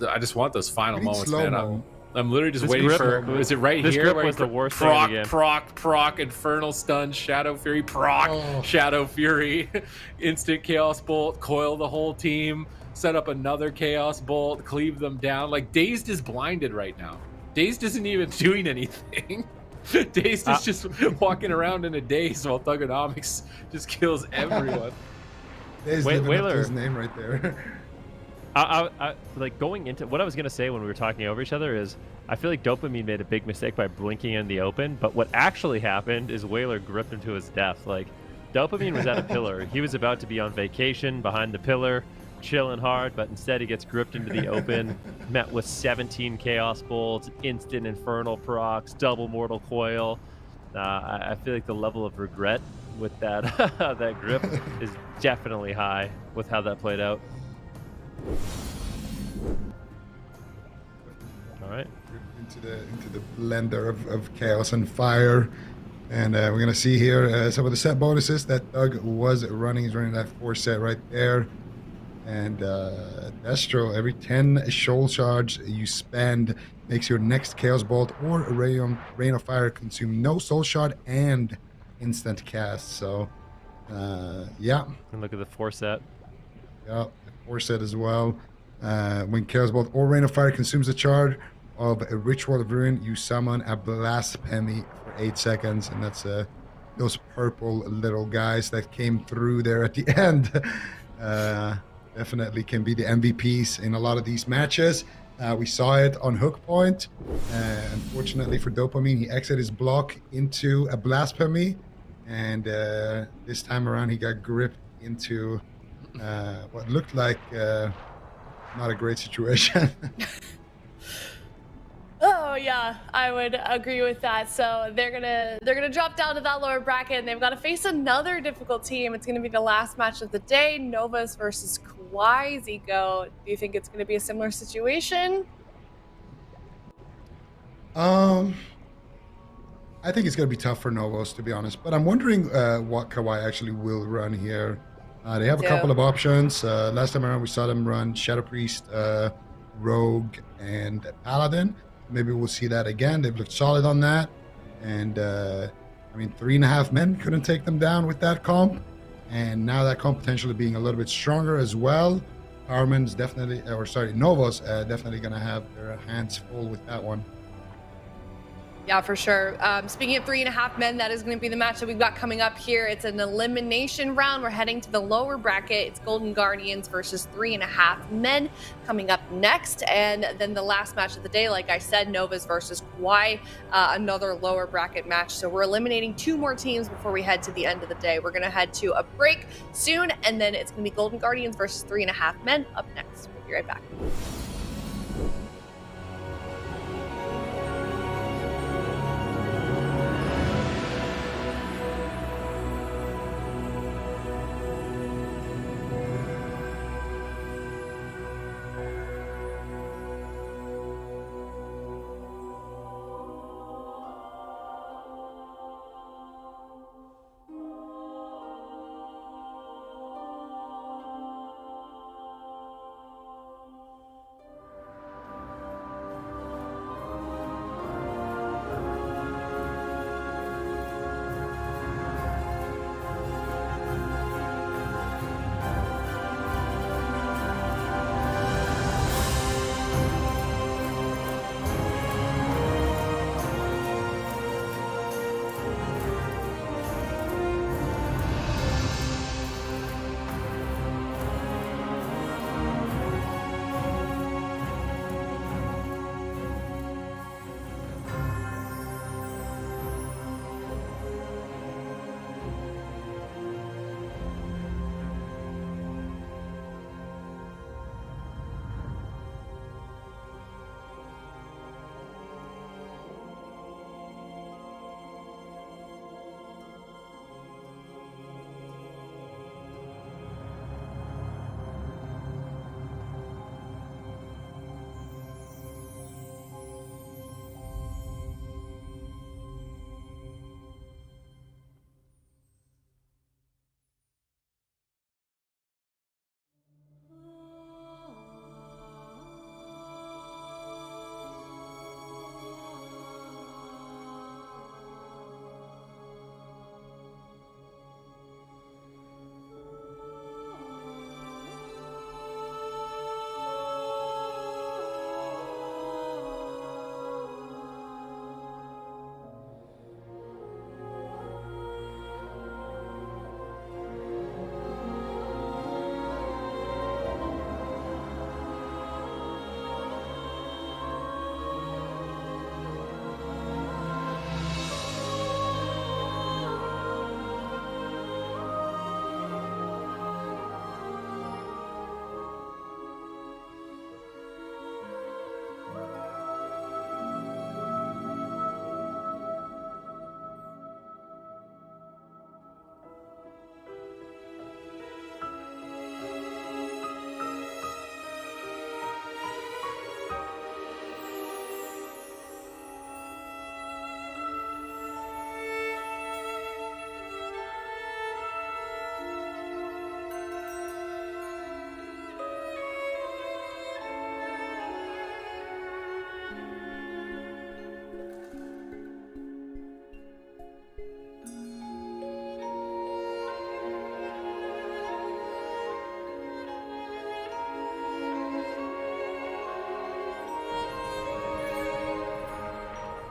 K: I just want those final moments, man. I'm literally just waiting for. Is it right
H: this
K: here?
H: Grip
K: where
H: was the worst thing
K: proc,
H: in the game.
K: proc, Infernal Stun, Shadow Fury, proc, Shadow Fury, instant Chaos Bolt, coil the whole team, set up another Chaos Bolt, cleave them down. Like, Dazed is blinded right now. Dazed isn't even doing anything. Dazed is just walking around in a daze while Thugonomics just kills everyone.
J: Whaler, his name right there.
H: I like going into what I was gonna say when we were talking over each other is I feel like Dopamine made a big mistake by blinking in the open, but what actually happened is Whaler gripped him to his death. Like, Dopamine was at a pillar. He was about to be on vacation behind the pillar, chilling hard, but instead he gets gripped into the open, met with 17 Chaos Bolts, instant Infernal procs, double Mortal Coil. I feel like the level of regret with that that grip is definitely high with how that played out. All right,
J: into the blender of chaos and fire, and we're gonna see here some of the set bonuses that Doug was running. He's running that 4-set right there, and Destro, every 10 shoal charge you spend makes your next Chaos Bolt or Rain of Fire consume no soul shard and instant cast. So yeah,
H: and look at the 4-set.
J: Yeah, the 4-set as well. When Chaos Bolt or Rain of Fire consumes a charge of a Ritual of Ruin, you summon a Blasphemy for 8 seconds, and that's those purple little guys that came through there at the end. Definitely can be the MVPs in a lot of these matches. We saw it on Hook Point. Unfortunately for Dopamine, he exited his block into a Blasphemy, and this time around he got gripped into what looked like not a great situation.
I: Oh yeah, I would agree with that. So they're gonna drop down to that lower bracket, and they've got to face another difficult team. It's gonna be the last match of the day, Novus versus KAWHI. Zico, do you think it's gonna be a similar situation?
J: I think it's gonna be tough for Novus, to be honest. But I'm wondering what KAWHI actually will run here. They have a couple of options. Last time around, we saw them run Shadow Priest, Rogue, and Paladin. Maybe we'll see that again. They've looked solid on that. And, I mean, 3.5 men couldn't take them down with that comp. And now that comp potentially being a little bit stronger as well. Powerman's definitely, Novus definitely going to have their hands full with that one.
I: Yeah, for sure. Speaking of 3.5 men, that is going to be the match that we've got coming up here. It's an elimination round. We're heading to the lower bracket. It's Golden Guardians versus 3.5 men coming up next. And then the last match of the day, like I said, Novus versus KAWHI, another lower bracket match. So we're eliminating 2 more teams before we head to the end of the day. We're going to head to a break soon, and then it's going to be Golden Guardians versus 3.5 men up next. We'll be right back.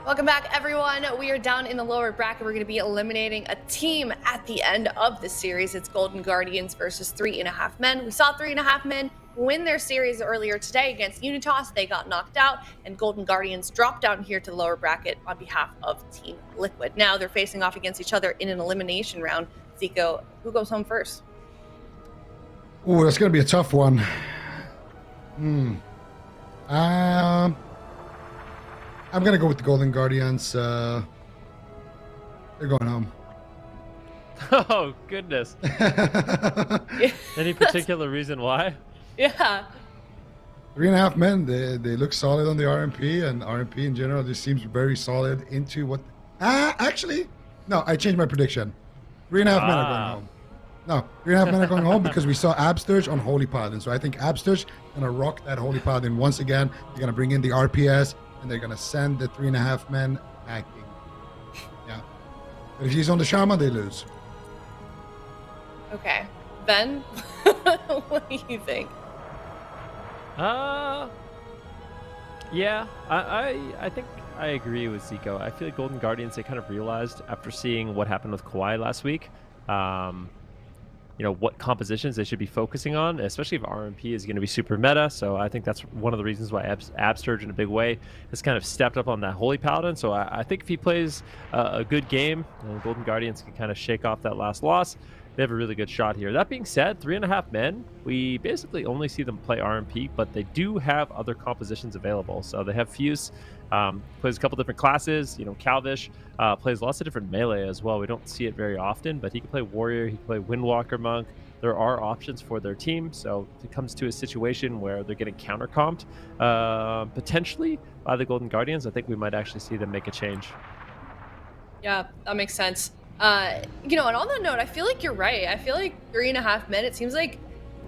I: Welcome back, everyone. We are down in the lower bracket. We're going to be eliminating a team at the end of the series. It's Golden Guardians versus 3.5 Men. We saw 3.5 Men win their series earlier today against UNITAS. They got knocked out, and Golden Guardians dropped down here to the lower bracket on behalf of Team Liquid. Now they're facing off against each other in an elimination round. Zico, who goes home first?
J: Oh, that's going to be a tough one. I'm going to go with the Golden Guardians. They're going home.
H: Oh, goodness. Any particular reason why?
I: Yeah.
J: 3.5 Men, they look solid on the RMP, and RMP in general just seems very solid into what... actually, no, I changed my prediction. 3.5 Men are going home. No, 3.5 Men are going home because we saw Absturge on Holy Paladin. So I think Absturge going to rock that Holy Paladin once again. They're going to bring in the RPS, and they're going to send the 3.5 Men packing. Yeah. But if he's on the Shaman, they lose.
I: Okay. Ben, what do you think?
H: Yeah, I think I agree with Zico. I feel like Golden Guardians, they kind of realized after seeing what happened with KAWHI last week, what compositions they should be focusing on, especially if RMP is going to be super meta. So I think that's one of the reasons why Absturge in a big way has kind of stepped up on that Holy Paladin. So I think if he plays a good game, Golden Guardians can kind of shake off that last loss. They have a really good shot here. That being said, 3.5 Men, we basically only see them play RMP, but they do have other compositions available. So they have Fuse, plays a couple different classes. Calvish plays lots of different melee as well. We don't see it very often, but he can play Warrior, he can play Windwalker Monk. There are options for their team. So if it comes to a situation where they're getting counter-comped, potentially by the Golden Guardians, I think we might actually see them make a change.
I: Yeah, that makes sense. And on that note, I feel like you're right. I feel like 3.5 Men, it seems like,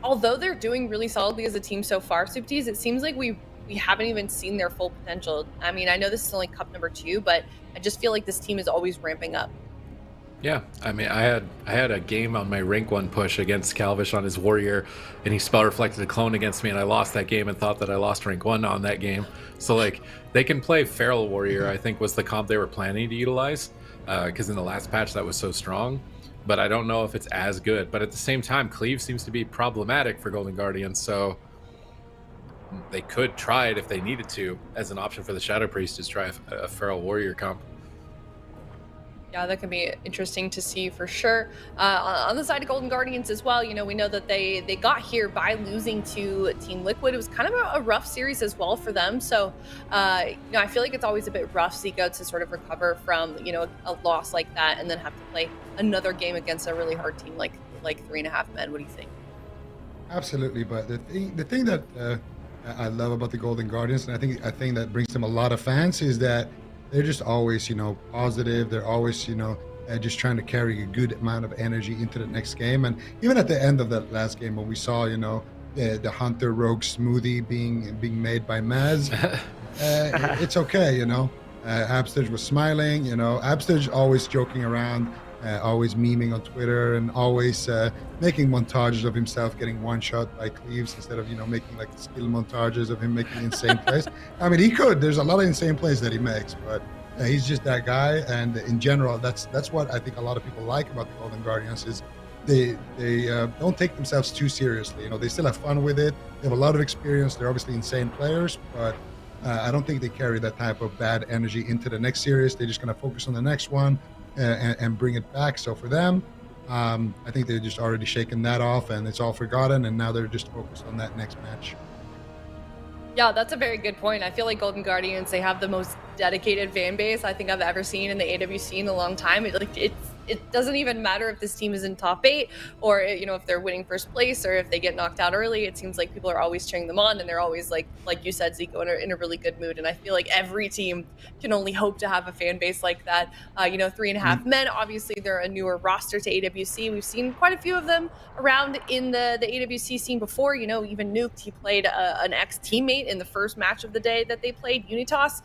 I: although they're doing really solidly as a team so far, Supties, it seems like we haven't even seen their full potential. I mean, I know this is only cup number 2, but I just feel like this team is always ramping up.
K: Yeah, I mean, I had a game on my rank 1 push against Calvish on his Warrior, and he spell reflected a clone against me, and I lost that game and thought that I lost rank 1 on that game. So like, they can play Feral Warrior, I think was the comp they were planning to utilize, because in the last patch that was so strong, but I don't know if it's as good. But at the same time, Cleave seems to be problematic for Golden Guardians, so they could try it if they needed to as an option for the Shadow Priest, to try a Feral Warrior comp.
I: Yeah, that could be interesting to see for sure. On the side of Golden Guardians as well, we know that they got here by losing to Team Liquid. It was kind of a rough series as well for them. So, I feel like it's always a bit rough, Zico, to sort of recover from, a loss like that and then have to play another game against a really hard team like 3.5 Men. What do you think?
J: Absolutely, but the thing that I love about the Golden Guardians, and I think that brings them a lot of fans, is that they're just always, positive. They're always, just trying to carry a good amount of energy into the next game. And even at the end of that last game, when we saw, the Hunter Rogue smoothie being made by Maz, it's okay, Absturge was smiling, Absturge always joking around, always memeing on Twitter, and always making montages of himself getting one-shot by Cleaves instead of, making like skill montages of him making insane plays. I mean, he could. There's a lot of insane plays that he makes, but he's just that guy. And in general, that's what I think a lot of people like about the Golden Guardians is they don't take themselves too seriously. They still have fun with it. They have a lot of experience. They're obviously insane players, but I don't think they carry that type of bad energy into the next series. They're just going to focus on the next one and bring it back. So for them, I think they're just already shaken that off, and it's all forgotten, and now they're just focused on that next match.
I: Yeah, that's a very good point. I feel like Golden Guardians, they have the most dedicated fan base I think I've ever seen in the AWC in a long time. It doesn't even matter if this team is in top 8 or, if they're winning first place or if they get knocked out early. It seems like people are always cheering them on, and they're always like you said, Zico, in a really good mood. And I feel like every team can only hope to have a fan base like that. 3.5 Men, obviously they're a newer roster to AWC. We've seen quite a few of them around in the AWC scene before. Even Nuked, he played an ex-teammate in the first match of the day that they played, UNITAS.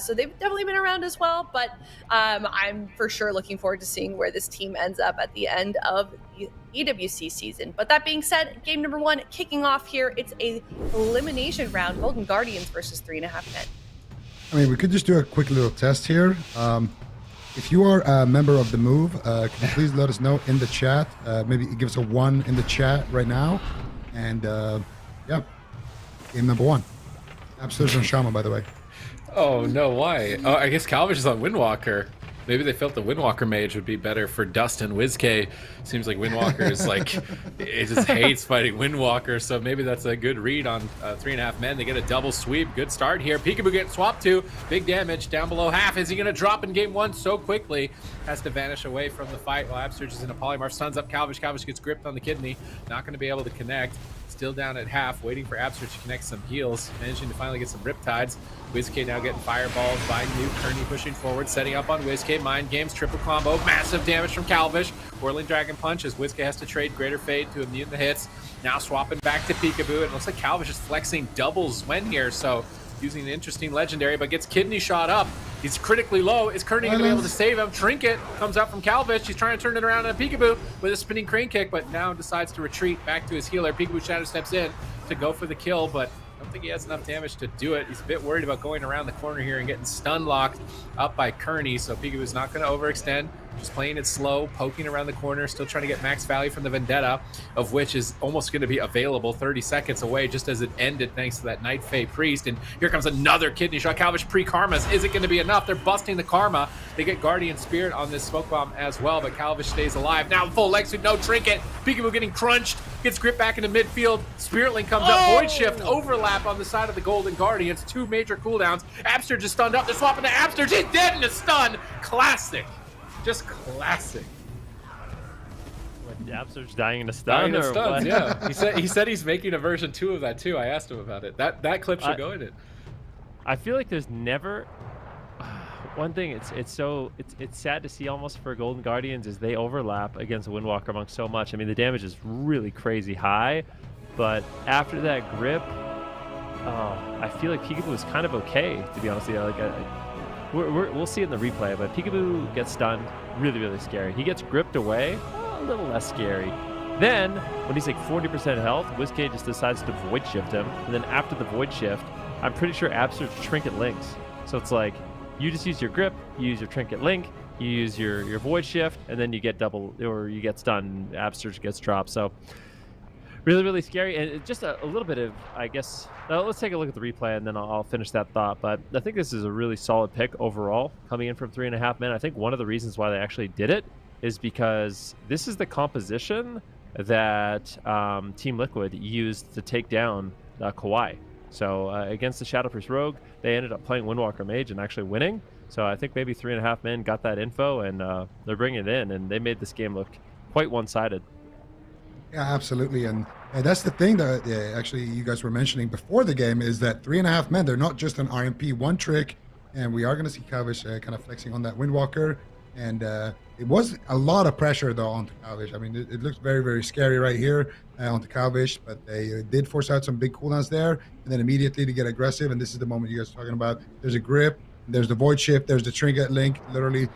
I: So they've definitely been around as well, but I'm for sure looking forward to seeing where this team ends up at the end of the AWC season. But that being said, game number 1 kicking off here. It's a elimination round, Golden Guardians versus 3.5 Men.
J: I mean, we could just do a quick little test here. If you are a member of the move, can you please let us know in the chat? Maybe give us a 1 in the chat right now. And yeah, game number 1. Absolute on Shaman, by the way.
K: Oh no, why? Oh, I guess Calvish is on Windwalker. Maybe they felt the Windwalker mage would be better for Dustin. WizK seems like Windwalker is like, it just hates fighting Windwalker, so maybe that's a good read on 3.5 men. They get a double sweep. Good start here. Peekaboo getting swapped to. Big damage down below half. Is he going to drop in game 1 so quickly? Has to vanish away from the fight while Absurge is in a polymorph. Stuns up Calvish. Calvish gets gripped on the kidney. Not going to be able to connect. Still down at half, waiting for Absurge to connect some heals. Managing to finally get some Riptides. WizK now getting fireballs by Nuke. Kearney pushing forward, setting up on WizK. Mind Games, triple combo. Massive damage from Calvish. Whirling Dragon Punch as WizK has to trade Greater Fade to immune the hits. Now swapping back to Peekaboo. It looks like Calvish is flexing double Zwen here, so using an interesting legendary, but gets kidney shot up. He's critically low. Is Kearney going to be able to save him? Trinket comes out from Calvish. He's trying to turn it around on Peekaboo with a spinning crane kick, but now decides to retreat back to his healer. Peekaboo Shadow steps in to go for the kill, but I don't think he has enough damage to do it. He's a bit worried about going around the corner here and getting stun locked up by Kearney, so Peekaboo's not going to overextend. Just playing it slow, poking around the corner, still trying to get max value from the Vendetta, of which is almost going to be available 30 seconds away just as it ended thanks to that Night Fae Priest. And here comes another kidney shot. Calvish pre-Karmas. Is it going to be enough? They're busting the Karma. They get Guardian Spirit on this Smoke Bomb as well, but Calvish stays alive. Now full leg suit, no Trinket. Peekaboo getting crunched. Gets gripped back into midfield. Spirit Link comes up. Void Shift overlap on the side of the Golden Guardians. 2 major cooldowns. Absurge is stunned up. They're swapping to Absurge. He's dead in a stun. Classic. Just classic.
H: What, Absurge dying in a stun?
K: Dying in
H: or
K: stuns,
H: what?
K: yeah. He said he's making a version 2 of that too. I asked him about it. That clip should go in it.
H: I feel like there's never one thing. It's sad to see almost for Golden Guardians is they overlap against Windwalker Monk so much. I mean, the damage is really crazy high, but after that grip, I feel like Peekaboo was kind of okay, to be honest with you. Like we'll see it in the replay, but Peekaboo gets stunned. Really, really scary. He gets gripped away. A little less scary. Then, when he's like 40% health, WizK just decides to Void Shift him. And then after the Void Shift, I'm pretty sure Absurge Trinket links. So it's like, you just use your grip, you use your Trinket link, you use your Void Shift, and then you get double, or you get stunned, Absurge gets dropped. So, really, really scary. And just a little bit of, I guess, let's take a look at the replay and then I'll finish that thought. But I think this is a really solid pick overall, coming in from 3.5 men. I think one of the reasons why they actually did it is because this is the composition that Team Liquid used to take down KAWHI. So against the Shadow Priest Rogue, they ended up playing Windwalker Mage and actually winning. So I think maybe 3.5 men got that info and they're bringing it in, and they made this game look quite one-sided.
J: Yeah, absolutely. And that's the thing that actually you guys were mentioning before the game is that 3.5 men, they're not just an RMP one trick. And we are going to see Calvish kind of flexing on that Windwalker. And it was a lot of pressure, though, onto Calvish. I mean, it looks very, very scary right here onto Calvish. But they did force out some big cooldowns there. And then immediately to get aggressive. And this is the moment you guys are talking about. There's a grip. There's the Void Shift. There's the Trinket Link. Literally,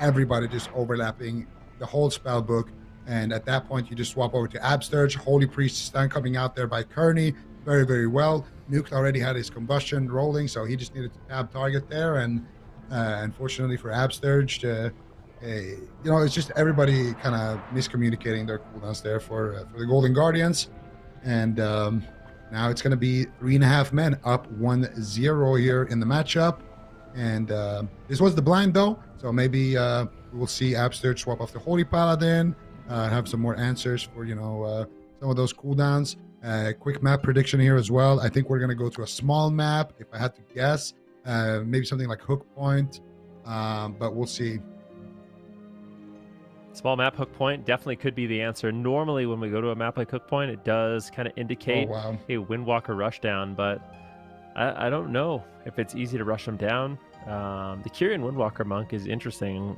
J: everybody just overlapping the whole spell book. And at that point, you just swap over to Absurge. Holy Priest stun coming out there by Kearney. Very, very well. Nuke already had his combustion rolling, so he just needed to tab target there. And unfortunately for Absurge, it's just everybody kind of miscommunicating their cooldowns there for the Golden Guardians. And now it's going to be 3.5 men up 1-0 here in the matchup. And this was the blind, though. So maybe we'll see Absurge swap off the Holy Paladin. Have some more answers for some of those cooldowns. Quick map prediction here as well. I think we're gonna go to a small map. If I had to guess, maybe something like Hook Point, but we'll see.
H: Small map Hook Point definitely could be the answer. Normally, when we go to a map like Hook Point, it does kind of indicate a Windwalker rush down, but I don't know if it's easy to rush them down. The Kyrian Windwalker Monk is interesting.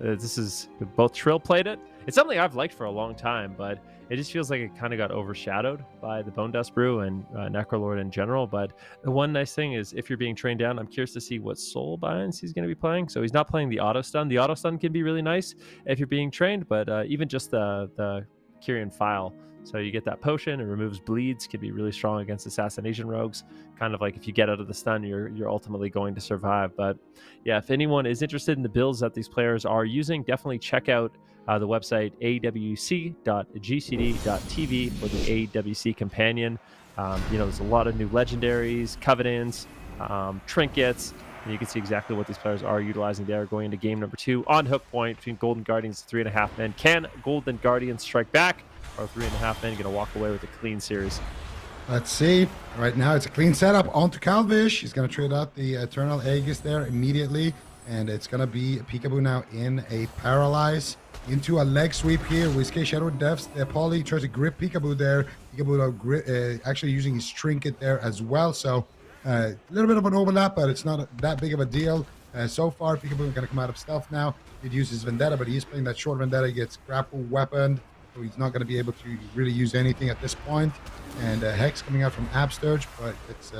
H: Both Trill played it. It's something I've liked for a long time, but it just feels like it kind of got overshadowed by the Bone Dust Brew and Necrolord in general. But the one nice thing is, if you're being trained down, I'm curious to see what soul binds he's going to be playing. So he's not playing the auto stun. The auto stun can be really nice if you're being trained, but even just the Kyrian File. So you get that potion, it removes bleeds, can be really strong against assassination rogues. Kind of like if you get out of the stun, you're ultimately going to survive. But yeah, if anyone is interested in the builds that these players are using, definitely check out the website awc.gcd.tv for the AWC companion. There's a lot of new legendaries, covenants, trinkets, and you can see exactly what these players are utilizing there going into game number 2 on hook point between Golden Guardians and 3.5 men. Can Golden Guardians strike back? Or 3.5 men going to walk away with a clean series?
J: Let's see. Right now, it's a clean setup onto KAWHI. He's going to trade out the Eternal Aegis there immediately. And it's going to be Peekaboo now in a Paralyze. Into a leg sweep here. WizK Shadow Depths. Polly tries to grip Peekaboo there. Peekaboo actually using his trinket there as well. So a little bit of an overlap, but it's not that big of a deal. So far, Peekaboo is going to come out of stealth now. He'd use his Vendetta, but he's playing that short Vendetta. He gets grapple weaponed. So he's not going to be able to really use anything at this point. And Hex coming out from Absturge, but it's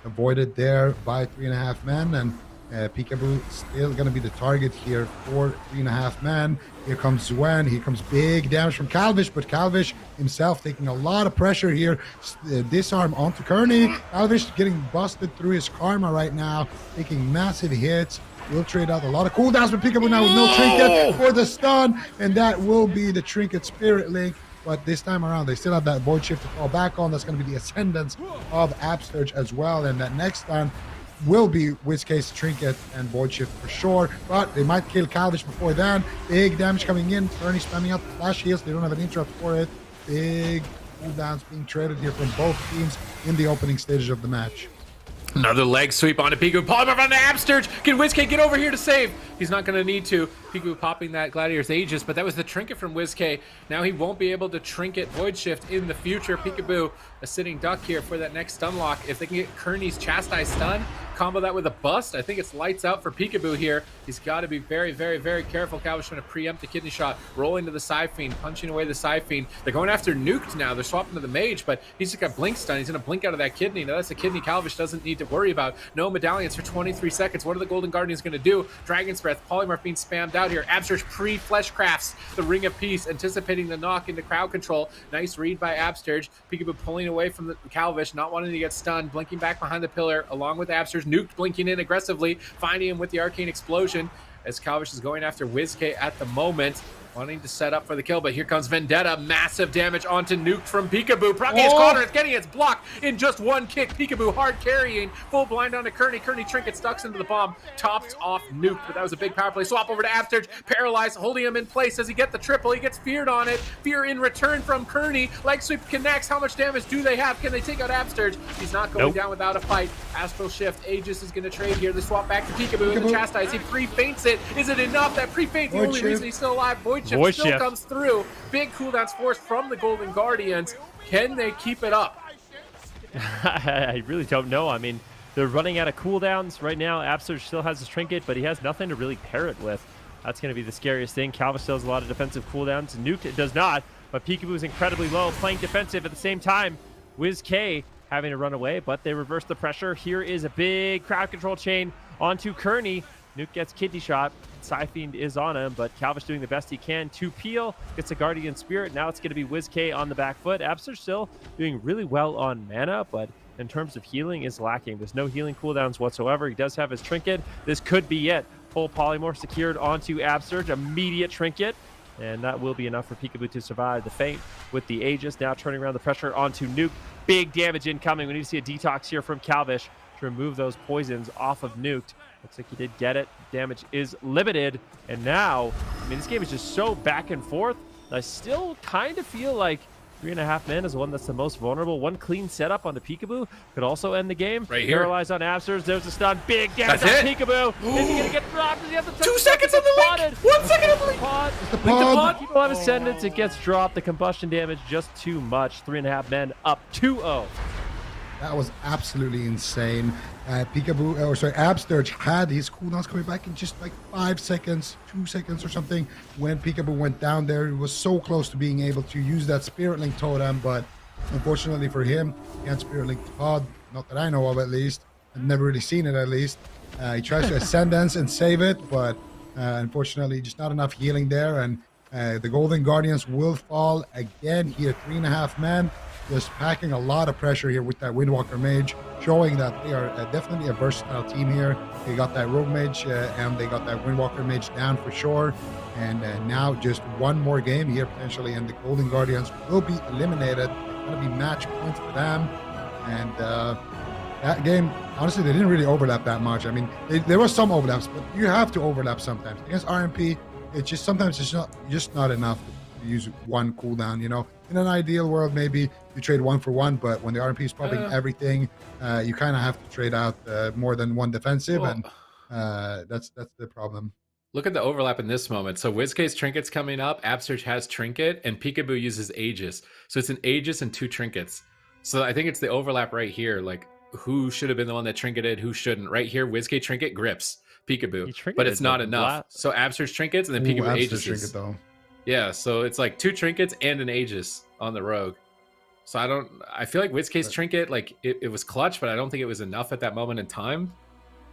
J: avoided there by 3.5 men. And Peekaboo still going to be the target here for 3.5 men. Here comes Zwen. Here comes big damage from KAWHI, but KAWHI himself taking a lot of pressure here. Disarm onto Kearney. KAWHI getting busted through his karma right now, taking massive hits. We'll trade out a lot of cooldowns, but Peekaboo now with no trinket for the stun, and that will be the trinket Spirit Link. But this time around, they still have that Void Shift to fall back on. That's going to be the Ascendance of Absturge as well, and that next stun will be WizK's trinket and Void Shift for sure. But they might kill KAWHI before then. Big damage coming in. Fernie spamming out the flash heals. They don't have an interrupt for it. Big cooldowns being traded here from both teams in the opening stages of the match.
K: Another leg sweep onto Peekaboo. Polymer on the Absturge. Can WizK get over here to save? He's not going to need to. Peekaboo popping that Gladiator's Aegis, but that was the trinket from WizK. Now he won't be able to trinket Void Shift in the future. Peekaboo, a sitting duck here for that next stun lock. If they can get Kearney's Chastise stun, combo that with a bust, I think it's lights out for Peekaboo here. He's got to be very, very, very careful. KAWHI's trying to preempt the kidney shot, rolling to the Psyfiend, punching away the Psyfiend. They're going after Nuked now. They're swapping to the Mage, but he's just got Blink stun. He's going to blink out of that kidney. Now that's a kidney KAWHI doesn't need to worry about. No medallions for 23 seconds. What are the Golden Guardians going to do? Dragon's Breath, Polymorph being spammed out here. Absturge pre-flesh crafts the Ring of Peace, anticipating the knock into crowd control. Nice read by Absturge. Peekaboo pulling away from the KAWHI, not wanting to get stunned, blinking back behind the pillar along with Absturge. Nuked blinking in aggressively, finding him with the Arcane Explosion as KAWHI is going after WizK at the moment, wanting to set up for the kill, but here comes Vendetta. Massive damage onto Nuked from Peekaboo. Prometheus Connor is getting its block in just one kick. Peekaboo hard carrying, full blind onto Kearney. Kearney trinket stucks into the bomb, tops off Nuked, but that was a big power play. Swap over to Absturge, paralyzed, holding him in place. Does he get the triple? He gets feared on it. Fear in return from Kearney. Leg sweep connects. How much damage do they have? Can they take out Absturge? He's not going down without a fight. Astral Shift, Aegis is going to trade here. They swap back to Peekaboo in the Chastise. He pre-faints it. Is it enough? That pre-faint, the only reason he's still alive. Void Shift still comes through. Big cooldowns forced from the Golden Guardians. Can they keep it up?
H: I really don't know. I mean, they're running out of cooldowns right now. Absturge still has his trinket, but he has nothing to really pair it with. That's going to be the scariest thing. KAWHI still has a lot of defensive cooldowns. Nuked does not, but Peekaboo is incredibly low, playing defensive at the same time. WizK having to run away, but they reverse the pressure. Here is a big crowd control chain onto Kearney. Nuke gets kidney shot. Psyfiend is on him, but KAWHI's doing the best he can to peel. Gets a Guardian Spirit. Now it's going to be WizK on the back foot. Absturge still doing really well on mana, but in terms of healing is lacking. There's no healing cooldowns whatsoever. He does have his trinket. This could be it. Full polymorph secured onto Absturge. Immediate trinket. And that will be enough for Peekaboo to survive the feint with the Aegis. Now turning around the pressure onto Nuke. Big damage incoming. We need to see a detox here from KAWHI to remove those poisons off of Nuked. Looks like he did get it. Damage is limited. And now, I mean, this game is just so back and forth. I still kind of feel like 3.5 men is the one that's the most vulnerable. One clean setup on the Peekaboo could also end the game.
K: Right here.
H: Paralyzed on Absturge. There's a stun. Big damage on Peekaboo. Is he going to get dropped? Does he have the
K: 2 seconds on the link. 1 second on the link.
J: The pod.
H: People have Ascendance. It gets dropped. The combustion damage just too much. 3.5 men up 2-0.
J: That was absolutely insane. Absturge had his cooldowns coming back in just like 5 seconds, 2 seconds or something. When Peekaboo went down there, he was so close to being able to use that Spirit Link totem, but unfortunately for him, he can't Spirit Link the pod. Not that I know of, at least. I've never really seen it, at least. He tries to Ascendance and save it, but unfortunately, just not enough healing there. And The Golden Guardians will fall again here, 3.5 men, just packing a lot of pressure here with that Windwalker Mage, showing that they are definitely a versatile team here. They got that Rogue Mage and they got that Windwalker Mage down for sure. And now just one more game here potentially, and the Golden Guardians will be eliminated. It's going to be match points for them. And that game, honestly, they didn't really overlap that much. I mean, there was some overlaps, but you have to overlap sometimes. Against RMP, it's just sometimes it's just not enough to use one cooldown, you know. In an ideal world, maybe you trade 1 for 1, but when the RMP is popping everything, you kind of have to trade out more than one defensive, and that's the problem.
K: Look at the overlap in this moment. So WizK's Trinket's coming up, Absurge has Trinket, and Peekaboo uses Aegis. So it's an Aegis and 2 Trinkets. So I think it's the overlap right here, like who should have been the one that Trinketed, who shouldn't. Right here, WizK Trinket grips Peekaboo, but it's not enough. So Absurge Trinkets and then Peekaboo Aegis.
J: Trinket, though.
K: Yeah, so it's like 2 Trinkets and an Aegis on the Rogue. So I feel like WizK's Trinket, like it was clutch, but I don't think it was enough at that moment in time.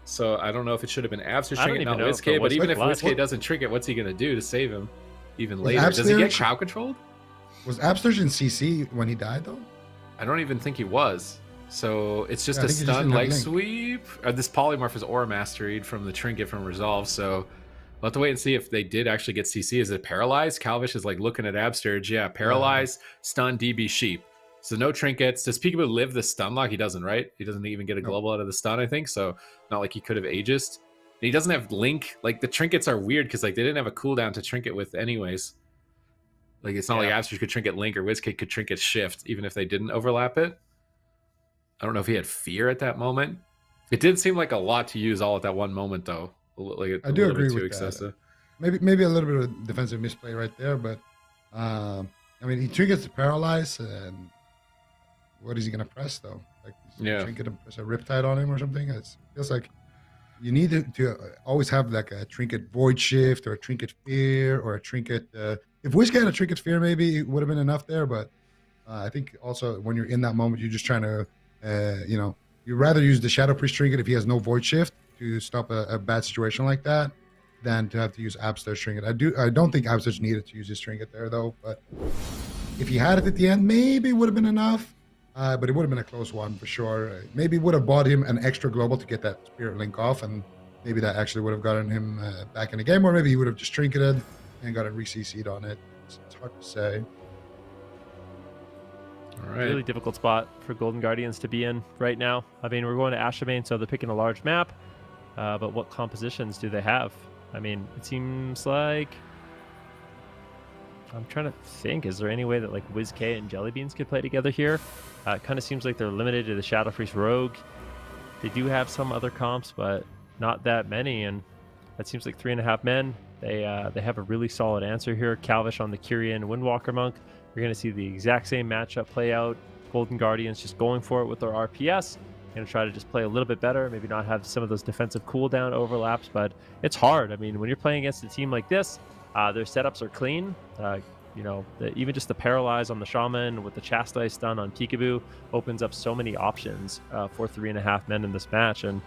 K: So I don't know if it should have been Absurge Trinket, not WizK, but even if WizK doesn't Trinket, what's he going to do to save him even later? Does he get crowd controlled?
J: Was Absurge in CC when he died, though?
K: I don't even think he was. So it's just a stun leg sweep. This polymorph is aura masteried from the Trinket from Resolve, so we'll have to wait and see if they did actually get CC. Is it paralyzed? Calvish is like looking at Absurge. Yeah, paralyzed, stun, DB, sheep. So no trinkets. Does Peekaboo live the stun lock? He doesn't, right? He doesn't even get a global out of the stun, I think. So not like he could have Aegised. And he doesn't have Link. Like the trinkets are weird because like they didn't have a cooldown to trinket with anyways. Like it's not like Absurge could trinket Link or WizKid could trinket Shift even if they didn't overlap it. I don't know if he had fear at that moment. It did seem like a lot to use all at that one moment though. Like
J: I do agree with excessive. That. Maybe a little bit of defensive misplay right there, but I mean he trinkets to paralyze and what is he gonna press though? Like trinket and press a Riptide on him or something? It feels like you need to always have like a trinket Void Shift or a trinket Fear or a trinket. If WizKid had a trinket Fear, maybe it would have been enough there. But I think also when you're in that moment, you're just trying to, you'd rather use the Shadow Priest trinket if he has no Void Shift to stop a bad situation like that than to have to use Absurge trinket. I don't think Absurge needed to use his trinket there though. But if he had it at the end, maybe it would have been enough. But it would have been a close one for sure. Maybe would have bought him an extra global to get that Spirit Link off, and maybe that actually would have gotten him back in the game, or maybe he would have just trinketed and got a re-CC'd on it. It's hard to say.
K: All right.
H: Really difficult spot for Golden Guardians to be in right now. I mean, we're going to Ashamane, so they're picking a large map, but what compositions do they have? I mean, it seems like... I'm trying to think, is there any way that like WizK and Jellybeans could play together here? It kind of seems like they're limited to the Shadow Priest Rogue. They do have some other comps, but not that many, and that seems like 3.5 men. They have a really solid answer here. Calvish on the Kyrian Windwalker Monk. You're going to see the exact same matchup play out. Golden Guardians just going for it with their RPS. Going to try to just play a little bit better, maybe not have some of those defensive cooldown overlaps, but it's hard. I mean, when you're playing against a team like this, their setups are clean. Even just the paralyze on the Shaman with the Chastise stun on Peekaboo opens up so many options for 3.5 men in this match, and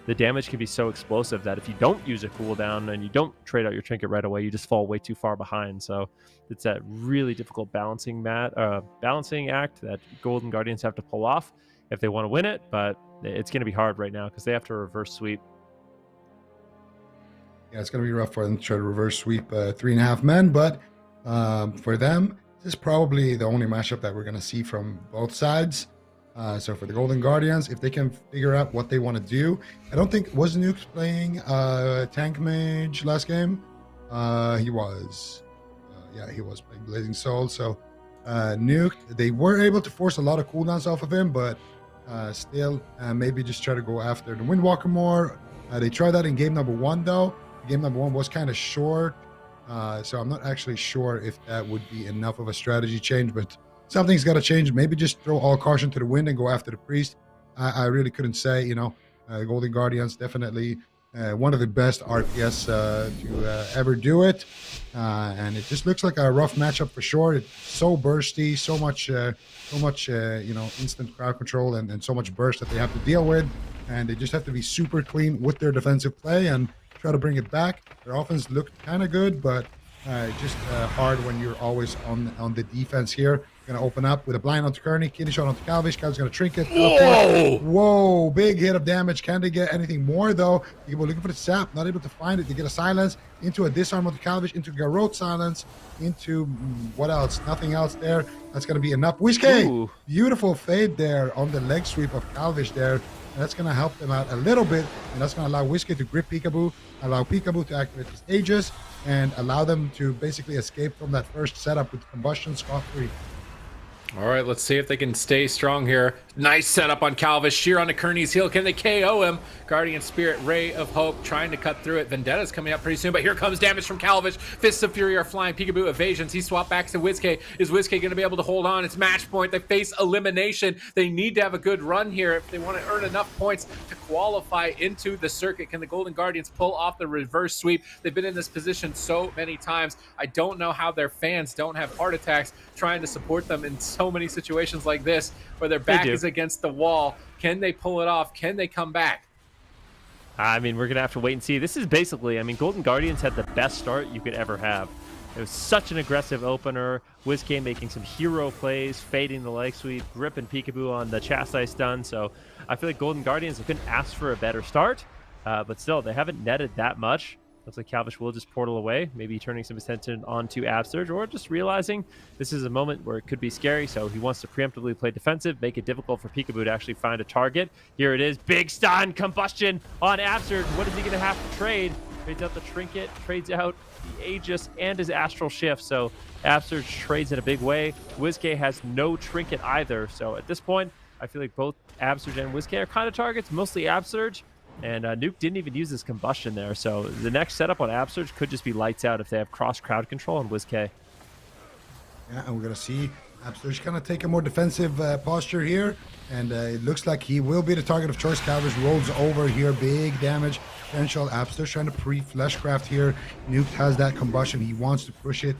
H: the damage can be so explosive that if you don't use a cooldown and you don't trade out your trinket right away, you just fall way too far behind. So it's that really difficult balancing act that Golden Guardians have to pull off if they want to win it, but it's going to be hard right now because they have to reverse sweep.
J: Yeah, it's going to be rough for them to try to reverse sweep 3.5 men, but for them, this is probably the only matchup that we're going to see from both sides. So for the Golden Guardians, if they can figure out what they want to do, I don't think, was Nuke playing Tank Mage last game? He was. He was playing Blazing Soul. So Nuke, they were able to force a lot of cooldowns off of him, but still, maybe just try to go after the Windwalker more. They tried that in game number 1, though. Game number 1 was kind of short. So I'm not actually sure if that would be enough of a strategy change, but something's got to change. Maybe just throw all caution to the wind and go after the priest. I really couldn't say, Golden Guardians definitely one of the best RPS to ever do it. And it just looks like a rough matchup for sure. It's so bursty, so much, instant crowd control and so much burst that they have to deal with. And they just have to be super clean with their defensive play and try to bring it back. Their offense looked kind of good, but just hard when you're always on the defense here. Gonna open up with a blind onto Kearney, kidney shot onto Calvish. Calvish gonna trinket.
K: Whoa!
J: Whoa! Big hit of damage. Can they get anything more though? People looking for the sap, not able to find it. They get a silence into a disarm onto Calvish, into Garrote silence, into what else? Nothing else there. That's gonna be enough. Whiskey, beautiful fade there on the leg sweep of Calvish there. And that's gonna help them out a little bit, and that's gonna allow Whiskey to grip Peekaboo, allow Peekaboo to activate his Aegis, and allow them to basically escape from that first setup with combustion scot-free.
K: All right, let's see if they can stay strong here. Nice setup on Calvish. Sheer onto Kearney's heel. Can they KO him? Guardian Spirit, Ray of Hope, trying to cut through it. Vendetta's coming up pretty soon, but here comes damage from Calvish. Fists of Fury are flying. Peekaboo evasions. He swapped back to Whiskey. Is Whiskey going to be able to hold on? It's match point. They face elimination. They need to have a good run here if they want to earn enough points to qualify into the circuit. Can the Golden Guardians pull off the reverse sweep? They've been in this position so many times. I don't know how their fans don't have heart attacks trying to support them in so many situations like this where their back is against the wall. Can they pull it off? Can they come back?
H: I mean, we're going to have to wait and see. This is basically, I mean, Golden Guardians had the best start you could ever have. It was such an aggressive opener. Whiskey making some hero plays, fading the leg sweep, gripping Peekaboo on the chastise stun. So I feel like Golden Guardians couldn't ask for a better start, but still, they haven't netted that much. Looks like Calvish will just portal away, maybe turning some attention onto Absurge, or just realizing this is a moment where it could be scary, so he wants to preemptively play defensive, make it difficult for Peekaboo to actually find a target. Here it is, big stun, combustion on Absurge. What is he going to have to trade? Trades out the Trinket, trades out the Aegis, and his Astral Shift, so Absurge trades in a big way. Whiskey has no Trinket either, so at this point, I feel like both Absurge and Whiskey are kind of targets, mostly Absurge. And Nuke didn't even use his combustion there, so the next setup on Absurge could just be lights out if they have cross crowd control on Whiskey.
J: Yeah, and we're gonna see Absurge kind of take a more defensive posture here, and it looks like he will be the target of choice. Calvish rolls over here, big damage potential. Absurge trying to pre-fleshcraft here. Nuke has that combustion. He wants to push it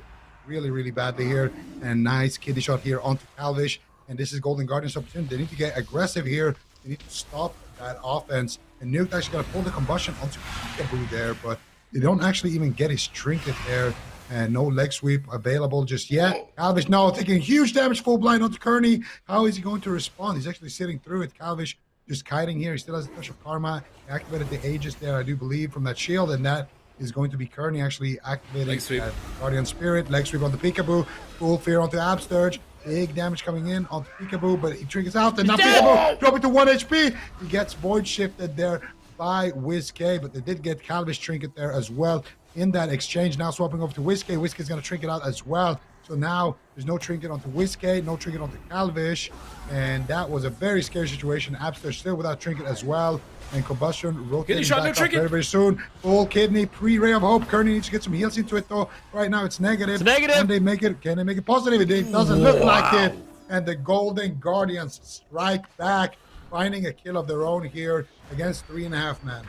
J: really, really badly here, and nice kidney shot here onto Calvish. And this is Golden Guardian's opportunity. They need to get aggressive here. They need to stop that offense. And Nuke actually got to pull the combustion onto Peekaboo there, but they don't actually even get his trinket there. And no leg sweep available just yet. Calvish now taking huge damage, full blind onto Kearney. How is he going to respond? He's actually sitting through it. Calvish just kiting here. He still has a touch of karma. He activated the Aegis there, I do believe, from that shield, and that is going to be Kearney actually activating that Guardian Spirit. Leg sweep onto Peekaboo. Full fear onto Absurge. Big damage coming in onto Peekaboo, but he triggers out, and now Peekaboo dropping to 1 HP. He gets void shifted there by Whiskey, but they did get Calvish trinket there as well in that exchange. Now swapping over to Whiskey. Whiskey's going to trinket out as well. So now there's no trinket onto Whiskey, no trinket onto Calvish, and that was a very scary situation. Abster still without trinket as well, and combustion rotating back up very, very soon. Full kidney, pre-ray of hope. Kearney needs to get some heals into it though. Right now it's negative.
H: It's negative.
J: Can they make it? Can they make it positive? It doesn't look like it. And the Golden Guardians strike back, finding a kill of their own here against 3.5 men.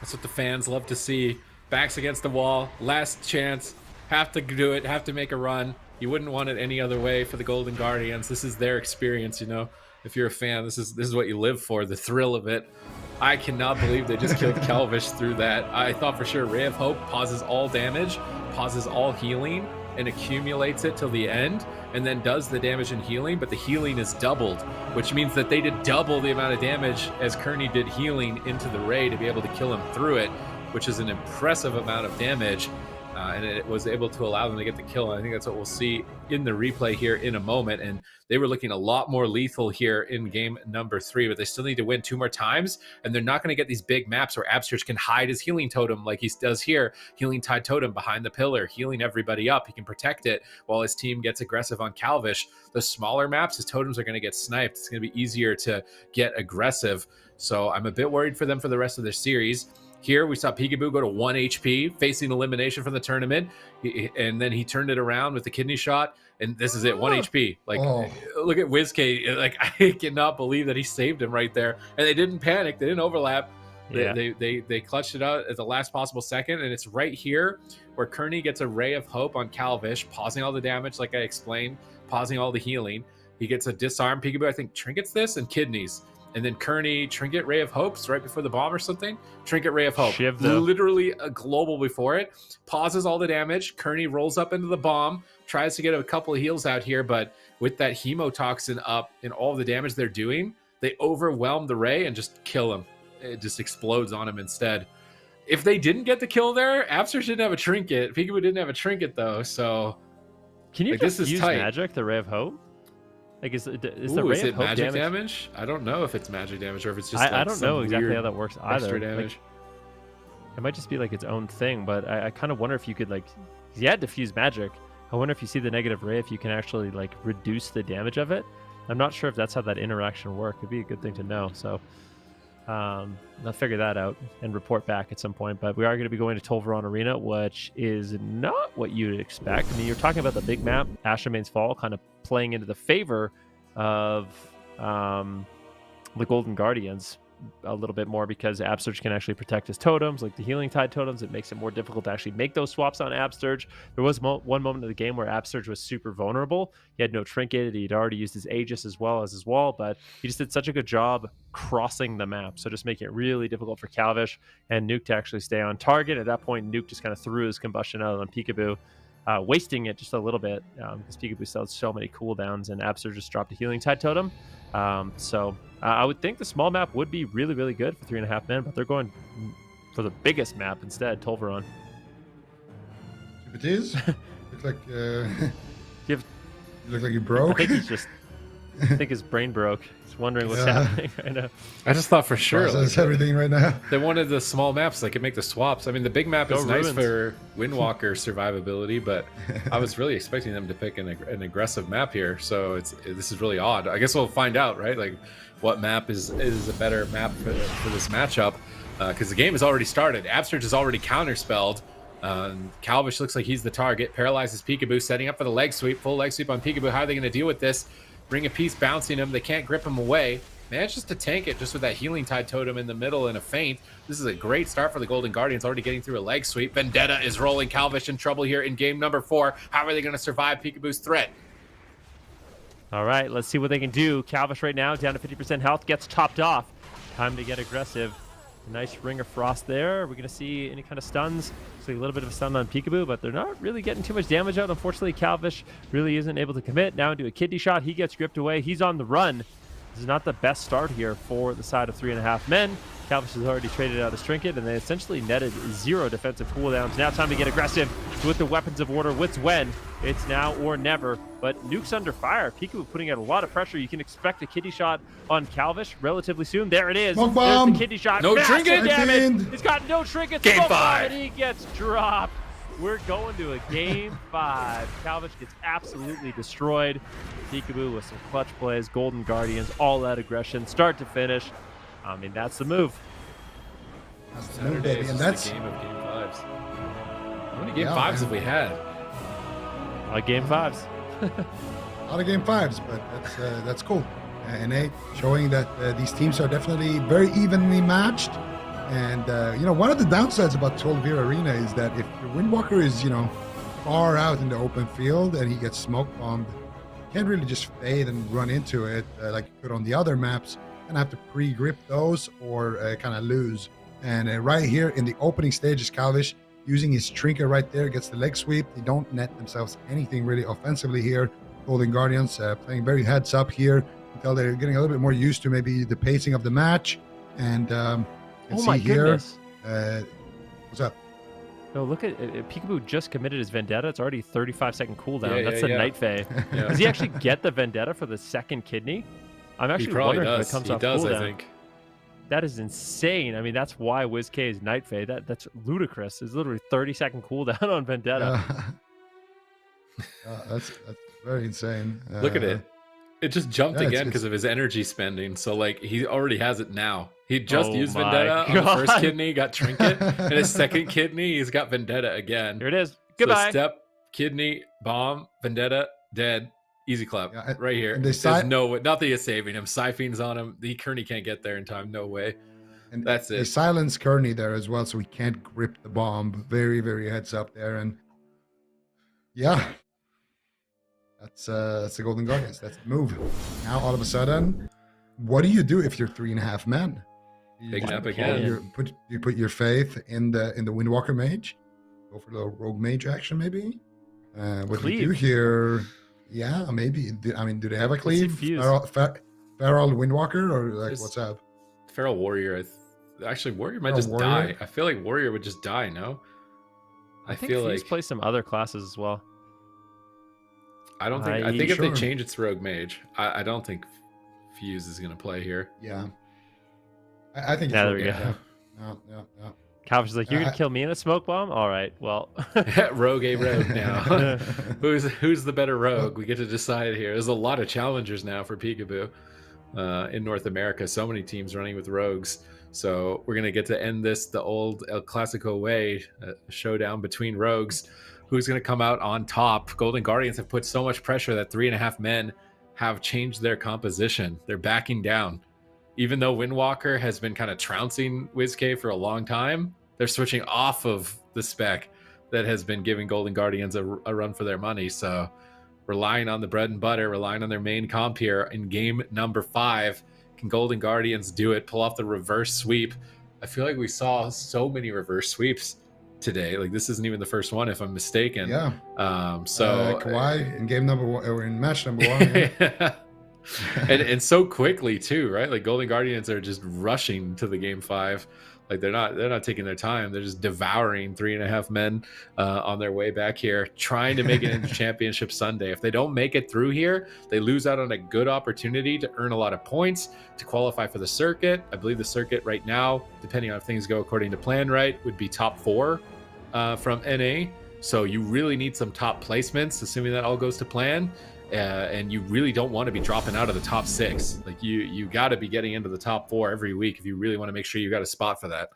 K: That's what the fans love to see. Backs against the wall, last chance. Have to do it. Have to make a run. You wouldn't want it any other way for the Golden Guardians. This is their experience, you know. If you're a fan, this is what you live for, the thrill of it. I cannot believe they just killed Calvish through that. I thought for sure Ray of Hope pauses all damage, pauses all healing, and accumulates it till the end, and then does the damage and healing, but the healing is doubled, which means that they did double the amount of damage as Kearney did healing into the Ray to be able to kill him through it, which is an impressive amount of damage. And it was able to allow them to get the kill. And I think that's what we'll see in the replay here in a moment. And they were looking a lot more lethal here in game number 3, but they still need to win 2 more times. And they're not going to get these big maps where Absurge can hide his healing totem like he does here. Healing Tide Totem behind the pillar, healing everybody up. He can protect it while his team gets aggressive on Calvish. The smaller maps, his totems are going to get sniped. It's going to be easier to get aggressive. So I'm a bit worried for them for the rest of their series. Here we saw Peekaboo go to 1 HP, facing elimination from the tournament, and then he turned it around with the kidney shot, and this is it, 1 HP. Like, look at Whiskey. Like, I cannot believe that he saved him right there. And they didn't panic. They didn't overlap. Yeah. They clutched it out at the last possible second, and it's right here where Kearney gets a Ray of Hope on Calvish, pausing all the damage, like I explained, pausing all the healing. He gets a disarm. Peekaboo, I think, trinkets this and kidneys. and then Kearney Trinket Ray of Hopes right before the bomb or something. Trinket Ray of Hope,
H: Shiv, though.
K: literally a global before it, pauses all the damage. Kearney rolls up into the bomb, tries to get a couple of heals out here, but with that hemotoxin up and all the damage they're doing, they overwhelm the Ray and just kill him. It just explodes on him instead. If they didn't get the kill there, Absurge didn't have a trinket. Peekaboo didn't have a trinket though, so
H: Can you
K: like,
H: just
K: this is
H: use
K: tight.
H: magic, the Ray of Hope? Like, is the
K: Ooh,
H: Ray
K: is
H: of
K: it
H: Hope
K: magic damage? I don't know if it's magic damage or if it's just.
H: I
K: like,
H: don't
K: some
H: know exactly
K: weird
H: how that works
K: extra
H: either.
K: damage.
H: Like, it might just be like its own thing, but I kind of wonder if you could like, you had diffuse magic. I wonder if you see the negative ray, if you can actually like reduce the damage of it. I'm not sure if that's how that interaction works. It'd be a good thing to know. So I'll figure that out and report back at some point. But we are going to be going to Tolvaron Arena, which is not what you'd expect. I mean, you're talking about the big map, Ashamane's Fall, kind of playing into the favor of the Golden Guardians a little bit more because Absurge can actually protect his totems, like the Healing Tide totems. It makes it more difficult to actually make those swaps on Absurge. There was one moment of the game where Absurge was super vulnerable. He had no trinket. He'd already used his Aegis as well as his wall, but he just did such a good job crossing the map. So just making it really difficult for KAWHI and Nuke to actually stay on target. At that point, Nuke just kind of threw his combustion out on Peekaboo, wasting it just a little bit because Peekaboo still has so many cooldowns and Absurge just dropped a Healing Tide totem. So I would think the small map would be really, really good for 3.5 men, but they're going for the biggest map instead, Tolvaron.
J: If it is, looks like
H: you
J: look like you broke.
H: I think he's just. I think his brain broke. He's wondering what's happening right now.
K: I just thought for sure
J: Process everything right now.
K: they wanted the small maps so they could make the swaps. I mean, the big map
H: Go
K: is nice
H: Ruins.
K: for Windwalker survivability, but I was really expecting them to pick an aggressive map here. So this is really odd. I guess we'll find out, right? Like, what map is a better map for this matchup? Because the game has already started. Absurge is already counterspelled. KAWHI looks like he's the target. Paralyzes Peekaboo, setting up for the leg sweep. Full leg sweep on Peekaboo. How are they going to deal with this? Ring of Peace bouncing him. They can't grip him away. Manages to tank it just with that Healing Tide totem in the middle and a feint. This is a great start for the Golden Guardians, already getting through a leg sweep. Vendetta is rolling. KAWHI in trouble here in game number 4. How are they going to survive Peekaboo's threat?
H: All right, let's see what they can do. KAWHI right now down to 50% health, gets topped off. Time to get aggressive. Nice Ring of Frost there. Are we going to see any kind of stuns? See a little bit of a stun on Peekaboo, but they're not really getting too much damage out. Unfortunately, KAWHI really isn't able to commit. Now into a kidney shot. He gets gripped away. He's on the run. This is not the best start here for the side of 3.5 men. KAWHI has already traded out his trinket, and they essentially netted 0 defensive cooldowns. Now time to get aggressive with the weapons of order. What's when? It's now or never. But Nuke's under fire. Peekaboo putting out a lot of pressure. You can expect a kidney shot on KAWHI relatively soon. There it is.
J: Smoke
H: There's
J: bomb.
H: the kidney shot.
K: No
H: Massive
K: trinket.
H: damage. He's got no trinkets.
K: Game
H: Smoke bomb,
K: 5.
H: and he gets dropped. We're going to a game 5. KAWHI gets absolutely destroyed. Peekaboo with some clutch plays. Golden Guardians, all out aggression, start to finish. I mean, that's the move.
J: That's the move, baby, and that's
K: the game of game 5s. How many game
J: Yeah,
K: 5s
J: man.
K: have we had?
H: Game 5s.
J: a lot of game 5s, but that's cool. And showing that these teams are definitely very evenly matched. And one of the downsides about Tolvaron Arena is that if the Windwalker is far out in the open field and he gets smoke bombed, you can't really just fade and run into it like you could on the other maps, and have to pre-grip those or kind of lose. And right here in the opening stages, KAWHI using his trinket right there, gets the leg sweep. They don't net themselves anything really offensively here. Golden Guardians playing very heads up here until they're getting a little bit more used to maybe the pacing of the match. And you can see
H: my
J: here,
H: goodness.
J: what's up?
H: No, look at Peekaboo just committed his Vendetta. It's already 35-second cooldown.
K: Yeah,
H: That's
K: yeah,
H: a
K: yeah.
H: Night Fae.
K: Yeah.
H: Does he actually get the Vendetta for the second kidney? I'm
K: He
H: actually
K: probably
H: wondering
K: does.
H: if it comes
K: He
H: off
K: does,
H: cooldown.
K: I think.
H: That is insane. I mean, that's why WizK is Night Fae. That's ludicrous. It's literally 30-second cooldown on Vendetta.
J: That's very insane.
K: Look at it. It just jumped
J: yeah,
K: again
J: it's-
K: because of his energy spending. So, like, he already has it now. He just
H: Oh
K: used
H: my
K: Vendetta on the first
H: God.
K: kidney, got Trinket. And his second kidney, he's got Vendetta again.
H: Here it is.
K: So
H: Goodbye.
K: step, kidney, bomb, Vendetta, dead. Easy clap.
J: Yeah,
K: right here.
J: and they
K: There's no way. Nothing is saving him. Siphon's on him. The Kearney can't get there in time. No way.
J: And
K: That's
J: they
K: it.
J: silence Kearney there as well, so he can't grip the bomb. Very, very heads up there. And yeah, that's the Golden Guardians. That's the move. Now all of a sudden, what do you do if you're 3.5 men?
K: Big
J: You
K: nap
J: pull
K: again.
J: you put your faith in the Windwalker mage. Go for the rogue mage action, maybe. What do you do
H: Cleave.
J: here? Yeah, maybe. I mean, do they have a
H: Let's see
J: cleave?
H: fuse.
J: Feral Windwalker, or like
K: Just-
J: what's up?
K: Feral Warrior. Actually, Warrior might
J: Feral
K: just
J: Warrior?
K: die. I feel like Warrior would just die. No,
H: I think
K: feel
H: Fuse
K: like
H: plays some other classes as well.
K: I don't think. I
H: I-
K: think if
J: Sure.
K: they change it to Rogue Mage, I don't think Fuse is gonna play here.
J: Yeah, I think.
H: Yeah,
J: it's
H: there we
J: okay,
H: go.
J: yeah. Yeah.
H: Calvish is like, you're
J: I-
H: gonna kill me in a smoke bomb? All right, well.
K: Rogue now. who's the better rogue? We get to decide here. There's a lot of challengers now for Peekaboo in North America. So many teams running with rogues. So we're gonna get to end this the old El Clasico way, a showdown between rogues. Who's gonna come out on top? Golden Guardians have put so much pressure that 3.5 men have changed their composition. They're backing down. Even though Windwalker has been kind of trouncing WizK for a long time, they're switching off of the spec that has been giving Golden Guardians a run for their money. So relying on the bread and butter, relying on their main comp here in game number 5. Can Golden Guardians do it? Pull off the reverse sweep? I feel like we saw so many reverse sweeps today. Like this isn't even the first one, if I'm mistaken.
J: Yeah. KAWHI in game number 1 or in match number 1. Yeah.
K: and so quickly too, right? Like Golden Guardians are just rushing to the game 5. Like they're not taking their time. They're just devouring 3.5 men on their way back here, trying to make it into Championship Sunday. If they don't make it through here, they lose out on a good opportunity to earn a lot of points to qualify for the circuit. I believe the circuit right now, depending on if things go according to plan, right, would be top 4 from NA. So you really need some top placements, assuming that all goes to plan. And you really don't want to be dropping out of the top 6. Like you got to be getting into the top 4 every week if you really want to make sure you got a spot for that.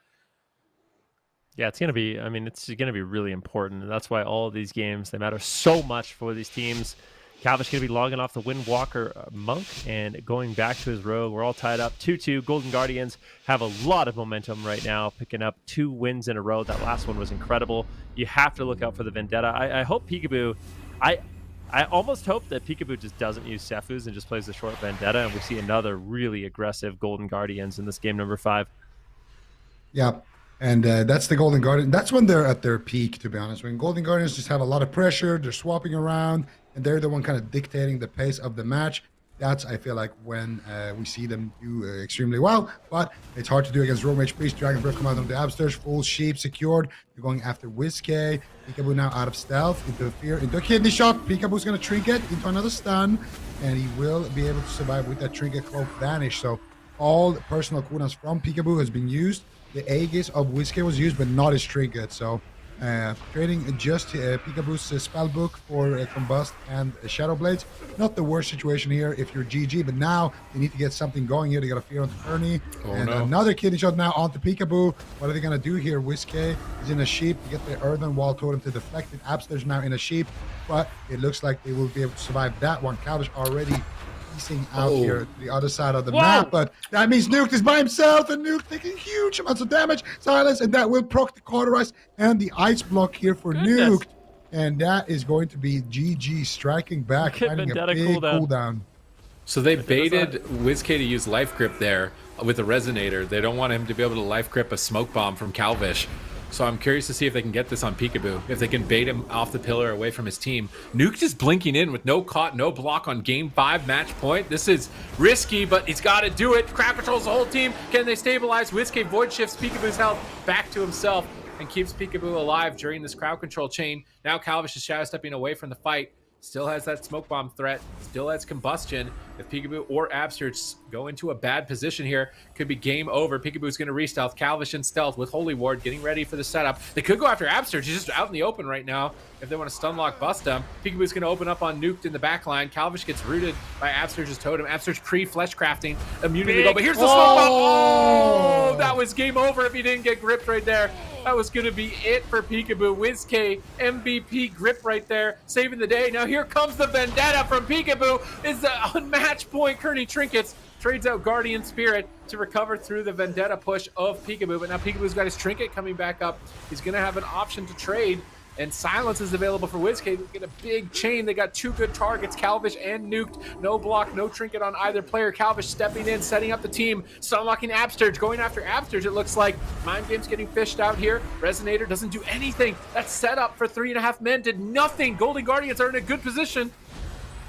H: Yeah, it's going to be, I mean, it's going to be really important. And that's why all of these games, they matter so much for these teams. Calvish going to be logging off the Windwalker Monk and going back to his rogue. We're all tied up 2-2. Golden Guardians have a lot of momentum right now, picking up 2 wins in a row. That last one was incredible. You have to look out for the Vendetta. I hope Peekaboo, I almost hope that Peekaboo just doesn't use Sefus and just plays the short Vendetta, and we see another really aggressive Golden Guardians in this game number 5.
J: Yeah, and that's the Golden Guardian. That's when they're at their peak, to be honest. When Golden Guardians just have a lot of pressure, they're swapping around, and they're the one kind of dictating the pace of the match. That's, I feel like, when we see them do extremely well. But it's hard to do against Rogue Mage Priest, Dragon Breath Commander on the Absters, full sheep secured. You're going after WizK. Peekaboo now out of stealth, into fear, into a kidney shot. Peekaboo's going to trinket into another stun, and he will be able to survive with that trinket cloak vanish. So all the personal cooldowns from Peekaboo has been used. The Aegis of WizK was used, but not his trinket. So trading just Peekaboo's spell book for Combust and Shadow Blades. Not the worst situation here if you're GG, but now they need to get something going here. They got a fear onto Ernie. Another kidney shot now onto Peekaboo. What are they going to do here? WizK is in a sheep to get the Earthen Wall Totem to deflect it. Abster's now in a sheep, but it looks like they will be able to survive that one. Calvish already piecing out here to the other side of the map, but that means Nuke is by himself, and Nuke taking huge amounts of damage. Silence, and that will proc the Cauterize and the Ice Block here for Nuke. And that is going to be GG striking back, finding a big cooldown.
K: So they baited WizK to use Life Grip there with the Resonator. They don't want him to be able to Life Grip a Smoke Bomb from Calvish. So I'm curious to see if they can get this on Peekaboo, if they can bait him off the pillar away from his team. Nuke just blinking in with no caught, no block on game 5 match point. This is risky, but he's got to do it. Crowd controls the whole team. Can they stabilize? WizK void shifts Peekaboo's health back to himself and keeps Peekaboo alive during this crowd control chain. Now Calvish is shadow stepping away from the fight. Still has that smoke bomb threat, still has combustion. If Peekaboo or Abster go into a bad position here, could be game over. Peekaboo's going to re-stealth. Calvish in stealth with Holy Ward getting ready for the setup. They could go after Abster. He's just out in the open right now if they want to stun lock bust him. Peekaboo's going to open up on Nuked in the back line. Calvish gets rooted by Abster's totem. Abster's pre-flesh crafting immunity to go, but here's the smoke bomb. Oh, that was game over if he didn't get gripped right there. That was going to be it for Peekaboo. WizK MVP grip right there, saving the day. Now here comes the Vendetta from Peekaboo. Is on match point. Kearney Trinkets trades out Guardian Spirit to recover through the Vendetta push of Peekaboo. But now Peekaboo's got his Trinket coming back up. He's going to have an option to trade.
L: and silence is available for WizK. They get a big chain. They got 2 good targets, Calvish and Nuked. No block, no trinket on either player. Calvish stepping in, setting up the team, stunlocking Absterge, going after Absterge. It looks like Mind Game's getting fished out here. Resonator doesn't do anything. That setup for 3.5 men did nothing. Golden Guardians are in a good position.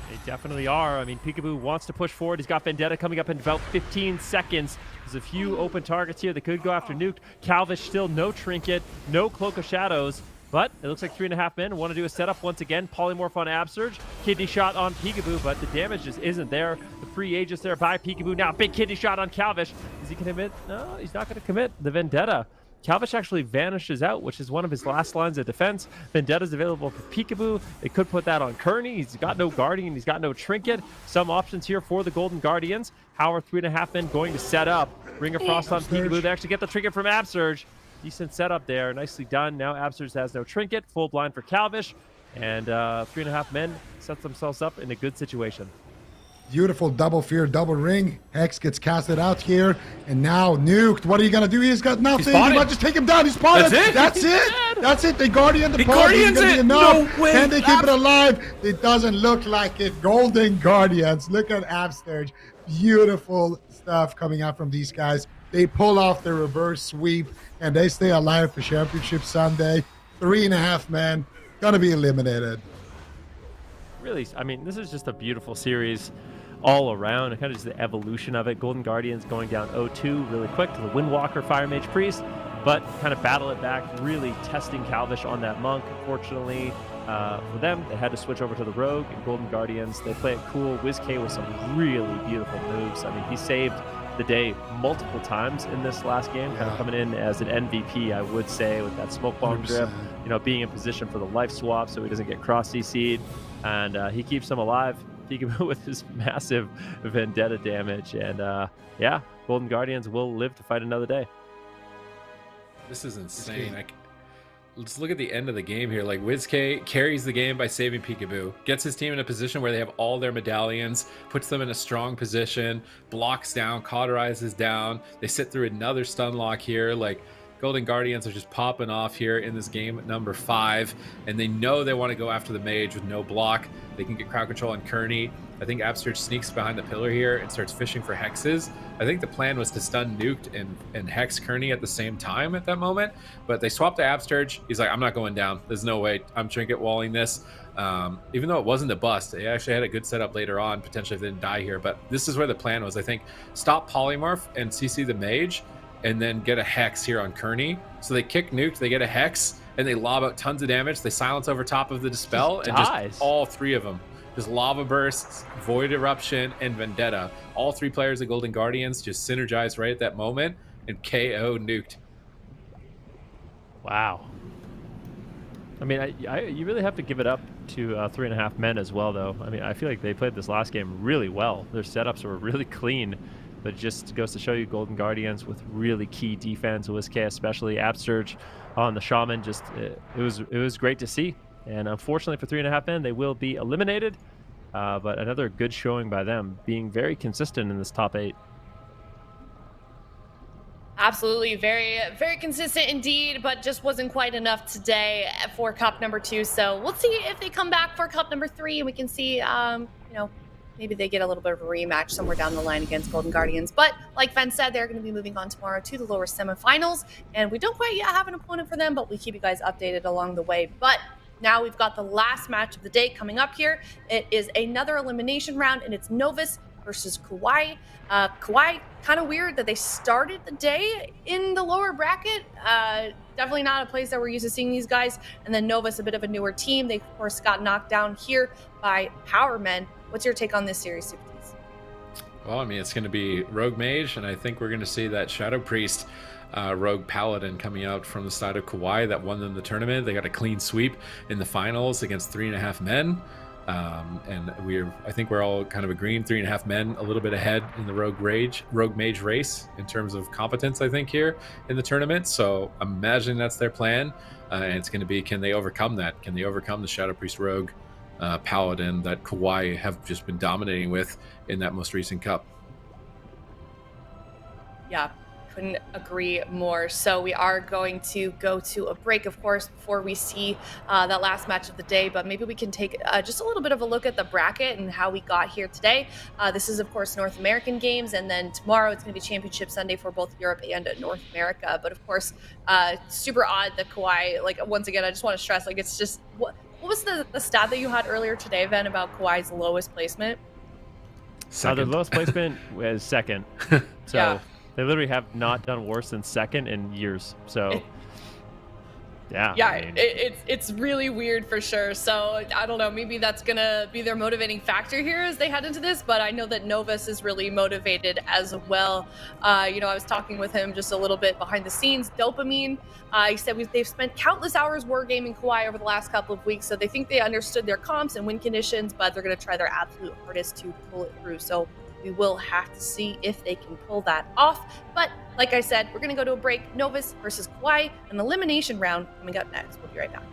H: They definitely are. I mean, Peekaboo wants to push forward. He's got Vendetta coming up in about 15 seconds. There's a few open targets here that could go after Nuked. Calvish still no trinket, no Cloak of Shadows, but it looks like 3.5 men want to do a setup once again. Polymorph on Absurge, kidney shot on Peekaboo, but the damage just isn't there. The free Aegis there by Peekaboo. Now big kidney shot on Calvish. Is he going to commit? No, he's not going to commit. The Vendetta. Calvish actually vanishes out, which is one of his last lines of defense. Vendetta's available for Peekaboo. They could put that on Kearney. He's got no Guardian. He's got no Trinket. Some options here for the Golden Guardians. How are 3.5 men going to set up? Ring of Frost on Peekaboo. They actually get the Trinket from Absurge. Decent setup there. Nicely done. Now Absurge has no Trinket. Full blind for Calvish. And 3.5 men sets themselves up in a good situation.
J: Beautiful double fear, double ring. Hex gets casted out here, and now Nuked. What are you gonna do? He's got nothing. You might just take him down. He's spotted. That's it. That's it. They Guardian the pod. Guardians it. No way. Can they keep it alive? It doesn't look like it. Golden Guardians. Look at Absterge. Beautiful stuff coming out from these guys. They pull off the reverse sweep, and they stay alive for Championship Sunday. 3.5 men gonna be eliminated.
H: Really, I mean, this is just a beautiful series all around. Kind of just the evolution of it. Golden Guardians going down 0-2 really quick to the Windwalker, Fire Mage Priest, but kind of battle it back, really testing Calvish on that Monk. Fortunately for them, they had to switch over to the Rogue, and Golden Guardians, they play it cool. WizK with some really beautiful moves. I mean, he saved the day multiple times in this last game, kind of coming in as an MVP, I would say, with that smoke bomb drip, you know, being in position for the life swap so he doesn't get cross CC'd, and he keeps them alive. Peekaboo with his massive Vendetta damage, and yeah, Golden Guardians will live to fight another day.
K: This is insane. Let's look at the end of the game here. Like, WizK carries the game by saving Peekaboo, gets his team in a position where they have all their medallions, puts them in a strong position, blocks down, cauterizes down. They sit through another stun lock here. Like, Golden Guardians are just popping off here in this game at number 5, and they know they want to go after the mage with no block. They can get crowd control on Kearney. I think Absterge sneaks behind the pillar here and starts fishing for hexes. I think the plan was to stun Nuked and hex Kearney at the same time at that moment, but they swapped to Absterge. He's like, I'm not going down. There's no way. I'm trinket walling this. Even though it wasn't a bust, they actually had a good setup later on, potentially if they didn't die here, but this is where the plan was. I think stop Polymorph and CC the mage, and then get a hex here on Kearney. So they kick Nuked, they get a hex, and they lob out tons of damage. They silence over top of the Dispel, and just all 3 of them. Just Lava Bursts, Void Eruption, and Vendetta. All 3 players of Golden Guardians just synergize right at that moment and KO Nuked.
H: Wow. I mean, you really have to give it up to 3.5 men as well, though. I mean, I feel like they played this last game really well. Their setups were really clean. But it just goes to show you Golden Guardians with really key defense, WizK especially, Absterge on the Shaman. Just it was great to see. And unfortunately for 3.5 men, they will be eliminated. But another good showing by them, being very consistent in this top 8.
I: Absolutely, very, very consistent indeed, but just wasn't quite enough today for Cup number 2. So we'll see if they come back for Cup number 3, and we can see, you know, maybe they get a little bit of a rematch somewhere down the line against Golden Guardians. But like Fen said, they're going to be moving on tomorrow to the lower semifinals. And we don't quite yet have an opponent for them, but we keep you guys updated along the way. But now we've got the last match of the day coming up here. It is another elimination round, and it's Novus versus KAWHI. KAWHI, kind of weird that they started the day in the lower bracket. Definitely not a place that we're used to seeing these guys. And then Novus, a bit of a newer team. They, of course, got knocked down here by Power Men. What's your take on this series, Supertees?
K: Well, I mean, it's going to be Rogue Mage, and I think we're going to see that Shadow Priest Rogue Paladin coming out from the side of KAWHI that won them the tournament. They got a clean sweep in the finals against 3.5 men. And I think we're all kind of agreeing 3.5 men a little bit ahead in the Rogue Mage race in terms of competence, I think, here in the tournament. So I'm imagining that's their plan. And it's going to be, can they overcome that? Can they overcome the Shadow Priest Rogue Paladin that KAWHI have just been dominating with in that most recent cup?
I: Yeah, couldn't agree more. So we are going to go to a break, of course, before we see that last match of the day. But maybe we can take just a little bit of a look at the bracket and how we got here today. This is, of course, North American games, and then tomorrow it's going to be Championship Sunday for both Europe and North America. But of course, super odd that KAWHI, like, once again, I just want to stress, like, it's just what was the stat that you had earlier today, Ven, about KAWHI's lowest placement?
H: The lowest placement was second. So
I: Yeah.
H: they literally have not done worse than second in years. So yeah.
I: Yeah,
H: I mean,
I: it's really weird for sure. So I don't know, maybe that's gonna be their motivating factor here as they head into this. But I know that Novus is really motivated as well. I was talking with him just a little bit behind the scenes. Dopamine, he said they've spent countless hours wargaming KAWHI over the last couple of weeks, so they think they understood their comps and win conditions, but they're gonna try their absolute hardest to pull it through. So we will have to see if they can pull that off. But like I said, we're going to go to a break. Novus versus KAWHI, an elimination round coming up next. We'll be right back.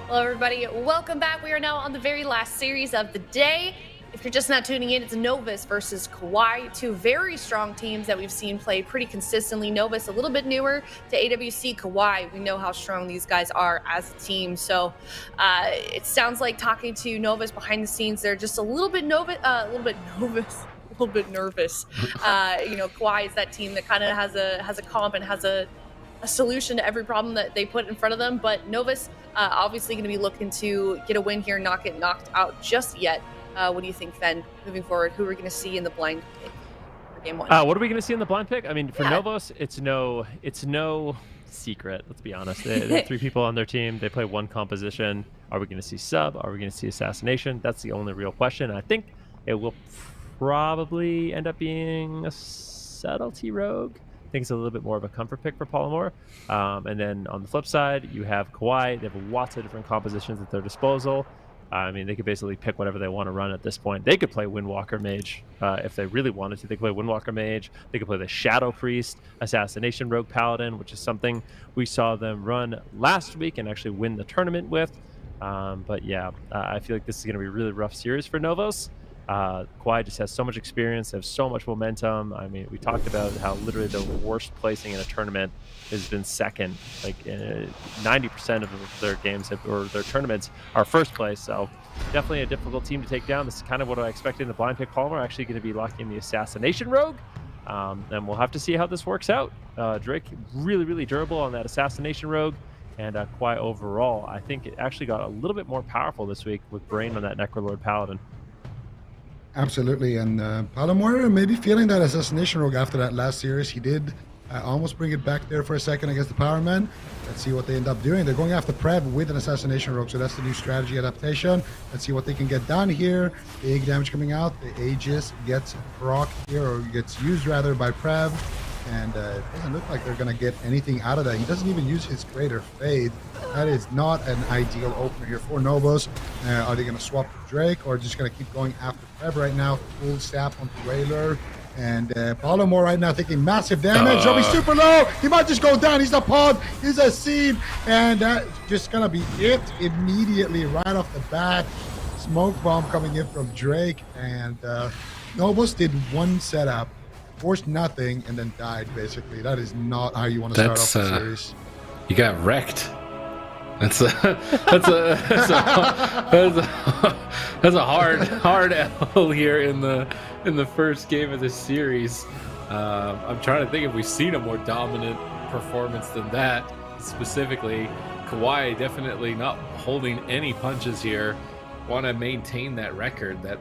I: Hello, everybody. Welcome back. We are now on the very last series of the day. If you're just not tuning in, it's Novus versus KAWHI, two very strong teams that we've seen play pretty consistently. Novus a little bit newer to AWC. KAWHI, we know how strong these guys are as a team. So it sounds like talking to Novus behind the scenes, they're just a little bit nervous. KAWHI is that team that kind of has a comp and has a solution to every problem that they put in front of them. But Novus obviously going to be looking to get a win here, not get knocked out just yet. What do you think, Fen, moving forward? Who are we going to see in the blind pick? for game 1.
H: What are we going to see in the blind pick? I mean, for
I: Yeah.
H: Novus, it's no secret. Let's be honest. They have 3 people on their team. They play one composition. Are we going to see sub? Are we going to see assassination? That's the only real question. I think it will probably end up being a subtlety rogue. I think it's a little bit more of a comfort pick for Palomar. And then on the flip side, you have KAWHI. They have lots of different compositions at their disposal. I mean, they could basically pick whatever they want to run at this point. They could play Windwalker Mage if they really wanted to. They could play Windwalker Mage. They could play the Shadow Priest, Assassination Rogue Paladin, which is something we saw them run last week and actually win the tournament with. But yeah, I feel like this is going to be a really rough series for Novus. KAWHI just has so much experience, they have so much momentum. I mean, we talked about how literally the worst placing in a tournament has been second. Like 90% of their games or their tournaments are first place. So definitely a difficult team to take down. This is kind of what I expected in the blind pick. Palomar actually going to be locking the Assassination Rogue. And we'll have to see how this works out. Drake really, really durable on that Assassination Rogue. And KAWHI overall, I think it actually got a little bit more powerful this week with Brain on that Necrolord Paladin.
J: Absolutely, and Palomar maybe feeling that Assassination Rogue after that last series. He did almost bring it back there for a second against the Power Man. Let's see what they end up doing. They're going after Prev with an Assassination Rogue, so that's the new strategy adaptation. Let's see what they can get done here. Big damage coming out. The Aegis gets proc here, or gets used rather by Prev. And it doesn't look like they're going to get anything out of that. He doesn't even use his Greater Fade. That is not an ideal opener here for Novus. Are they going to swap to Drake, or just going to keep going after Prev right now? Full sap onto Whaler. And Palomar right now taking massive damage. He'll be super low. He might just go down. He's a pod. He's a seed. And that's just going to be it immediately right off the bat. Smoke bomb coming in from Drake. And Novus did one setup, forced nothing, and then died, basically. That is not how you want to start off the series.
K: You got wrecked. That's a hard L here in the first game of this series. I'm trying to think if we've seen a more dominant performance than that. Specifically, KAWHI definitely not holding any punches here. Want to maintain that record, that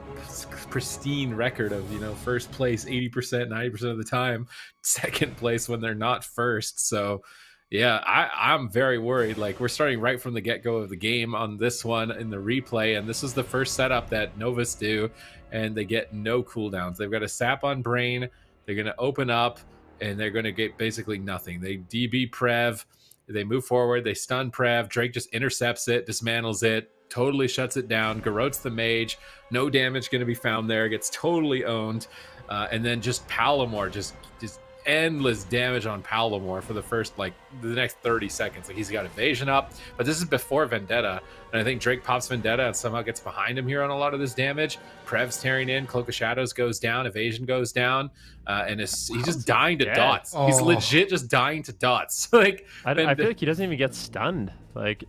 K: pristine record of, first place 80%, 90% of the time, second place when they're not first. So yeah, I'm very worried. Like, we're starting right from the get-go of the game on this one in the replay, and this is the first setup that Novus do, and they get no cooldowns. They've got a sap on Brain. They're going to open up, and they're going to get basically nothing. They DB Prev. They move forward. They stun Prev. Drake just intercepts it, dismantles it, totally shuts it down. Garrote's the mage. No damage going to be found there. Gets totally owned. And then just Palomar, just endless damage on Palomar for the first, the next 30 seconds. Like, he's got evasion up, but this is before Vendetta. And I think Drake pops Vendetta and somehow gets behind him here on a lot of this damage. Prev's tearing in. Cloak of Shadows goes down. Evasion goes down. And he's just dying to dots. Oh. He's legit just dying to dots. I
H: feel like he doesn't even get stunned. Like,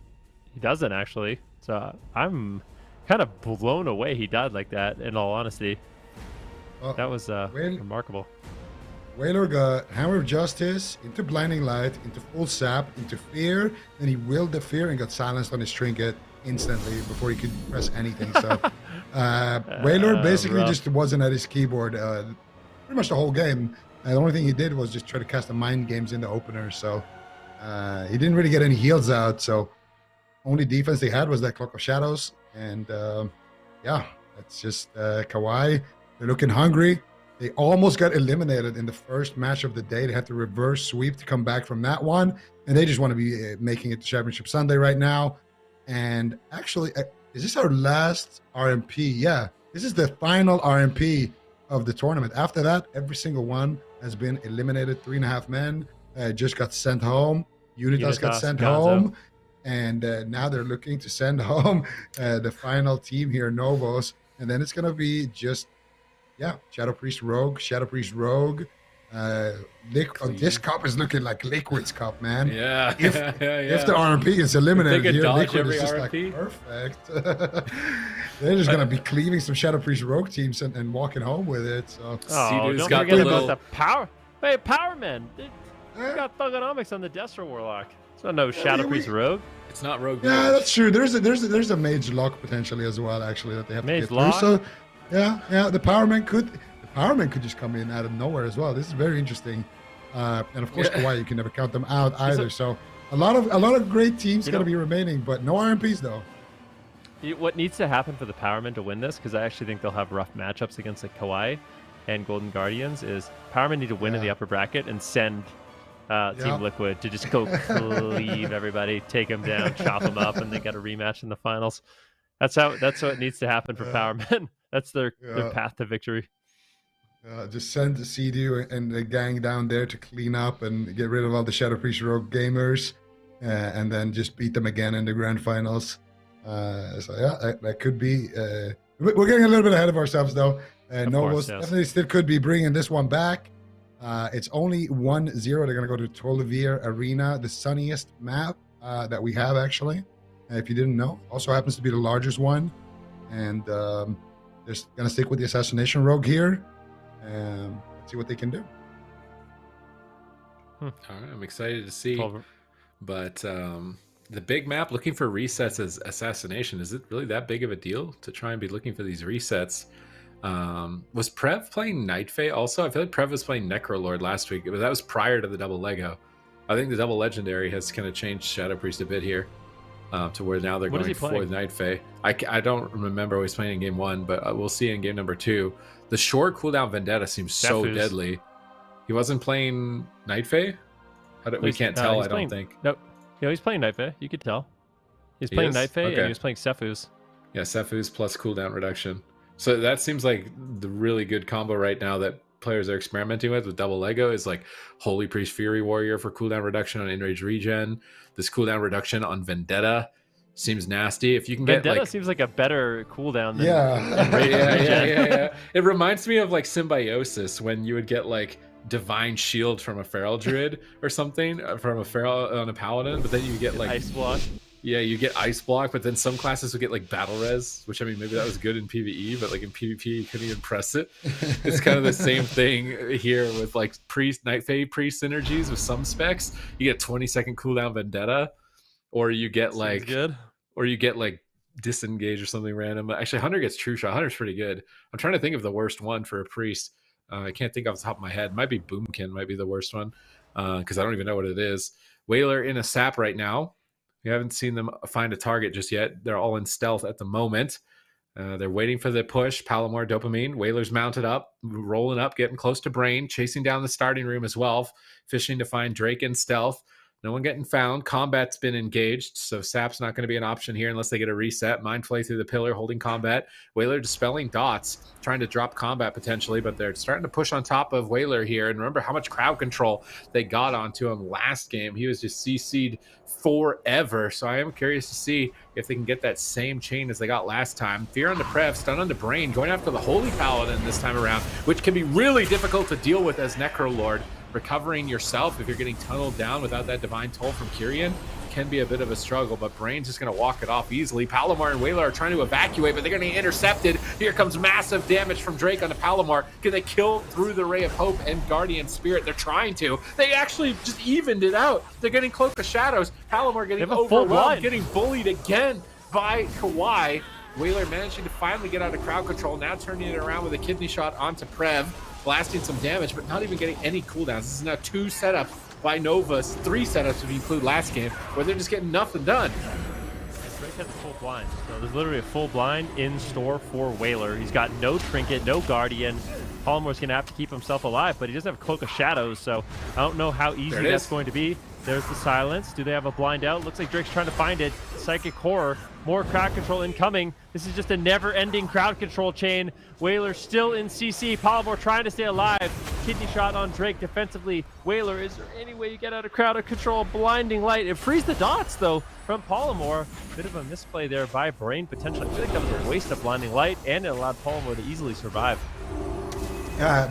H: he doesn't actually. So I'm kind of blown away he died like that, in all honesty. That was remarkable.
J: Whaler got Hammer of Justice into Blinding Light, into Full Sap, into Fear. Then he willed the Fear and got silenced on his trinket instantly before he could press anything. So Whaler basically just wasn't at his keyboard pretty much the whole game. The only thing he did was just try to cast the mind games in the opener. So he didn't really get any heals out. So only defense they had was that Cloak of Shadows. And yeah, that's just KAWHI. They're looking hungry. They almost got eliminated in the first match of the day. They had to reverse sweep to come back from that one. And they just want to be making it to Championship Sunday right now. And actually, is this our last RMP? Yeah, this is the final RMP of the tournament. After that, every single one has been eliminated. 3.5 men just got sent home. UNITAS got sent home. And now they're looking to send home the final team here, Novus. And then it's going to be just, Shadow Priest Rogue. This cup is looking like Liquid's cup, man. Yeah. If the RMP is eliminated here, Liquid is just RMP. Perfect. They're just going to be cleaving some Shadow Priest Rogue teams and walking home with it. So.
H: Don't forget about the power. Hey, Power Man. You got Thugonomics on the Destro Warlock. It's not no Shadow Priest Rogue.
K: It's not Rogue.
J: Yeah, that's true. There's a Mage Lock potentially as well, actually, that they have to get through. So, yeah, the Power Man Powerman could just come in out of nowhere as well. This is very interesting. And of course, KAWHI, you can never count them out either. So a lot of great teams going to be remaining, but no RMPs though.
H: What needs to happen for the Powermen to win this, because I actually think they'll have rough matchups against like KAWHI and Golden Guardians, is Powermen need to win in the upper bracket and send Team Liquid to just go cleave everybody, take them down, chop them up, and they got a rematch in the finals. That's what needs to happen for Powermen. That's their path to victory.
J: Just send the CD and the gang down there to clean up and get rid of all the Shadow Priest Rogue gamers, and then just beat them again in the grand finals. So yeah, that could be. We're getting a little bit ahead of ourselves though. Novus definitely still could be bringing this one back. It's only 1-0. They're going to go to Tolivir Arena, the sunniest map that we have, actually. If you didn't know. Also happens to be the largest one. And they're going to stick with the Assassination Rogue here. Let's see what they can do.
K: All right, I'm excited to see. But the big map, looking for resets as Assassination, is it really that big of a deal to try and be looking for these resets? Was Prev playing Night Fae also? I feel like Prev was playing Necrolord last week, but that was prior to the double Lego. I think the double Legendary has kind of changed Shadow Priest a bit here, to where now they're going for Night Fae. I don't remember what he's playing in game 1, but we'll see in game number 2. The short cooldown Vendetta seems so deadly. He wasn't playing Night Fae? We can't tell, I don't think.
H: Nope. Yeah, he's playing Night Fae. You could tell. He's playing Night Fae, and he was playing Sephuz.
K: Yeah, Sephuz plus cooldown reduction. So that seems like the really good combo right now that players are experimenting with double Lego is like Holy Priest Fury Warrior for cooldown reduction on Enrage Regen. This cooldown reduction on Vendetta seems nasty. If you can get
H: Vendetta seems like a better cooldown than
K: yeah. It reminds me of like Symbiosis, when you would get like Divine Shield from a Feral Druid or something from a Feral on a Paladin, but then you get like
H: Ice Block.
K: Yeah, you get Ice Block, but then some classes would get like Battle Res, which I mean, maybe that was good in PvE, but like in PvP, you couldn't even press it. It's kind of the same thing here with like Night Fae Priest synergies with some specs. You get 20-second cooldown Vendetta, or you get like Disengage or something random. Actually, Hunter gets True Shot. Hunter's pretty good. I'm trying to think of the worst one for a Priest. I can't think off the top of my head. Might be Boomkin, might be the worst one, because I don't even know what it is. Whaler in a sap right now. We haven't seen them find a target just yet. They're all in stealth at the moment. They're waiting for the push. Palomar, Dopamine. Whaler's mounted up, rolling up, getting close to Brain, chasing down the starting room as well, fishing to find Drake in stealth. No one getting found. Combat's been engaged, so Sap's not going to be an option here unless they get a reset. Mind Flay through the pillar, holding Combat. Whaler dispelling dots, trying to drop Combat potentially, but they're starting to push on top of Whaler here. And remember how much crowd control they got onto him last game. He was just CC'd forever, so I am curious to see if they can get that same chain as they got last time. Fear on the Prev, stun on the Brain, going after the Holy Paladin this time around, which can be really difficult to deal with as Necrolord. Recovering yourself if you're getting tunneled down without that Divine Toll from Kyrian can be a bit of a struggle, but Brain's just going to walk it off easily. Palomar and Whaler are trying to evacuate, but they're going to get intercepted. Here comes massive damage from Drake on the Palomar. Can they kill through the Ray of Hope and Guardian Spirit? They're trying to. They actually just evened it out. They're getting Cloak of Shadows. Palomar getting overwhelmed, getting bullied again by KAWHI. Whaler managing to finally get out of crowd control, now turning it around with a kidney shot onto Prev. Blasting some damage, but not even getting any cooldowns. This is now 2 setups by Novus, 3 setups if you include last game, where they're just getting nothing done.
H: Drake has a full blind, so there's literally a full blind in store for Whaler. He's got no Trinket, no Guardian. Palomar's going to have to keep himself alive, but he doesn't have Cloak of Shadows, so I don't know how easy that's going to be. There's the silence. Do they have a blind out? Looks like Drake's trying to find it. Psychic Horror. More crowd control incoming. This is just a never-ending crowd control chain. Whaler still in CC. Palomar trying to stay alive. Kidney shot on Drake defensively. Whaler, is there any way you get out of crowd control? Blinding light. It frees the dots, though, from Palomar. Bit of a misplay there by Brain, potentially. I feel like that was a waste of blinding light, and it allowed Palomar to easily survive.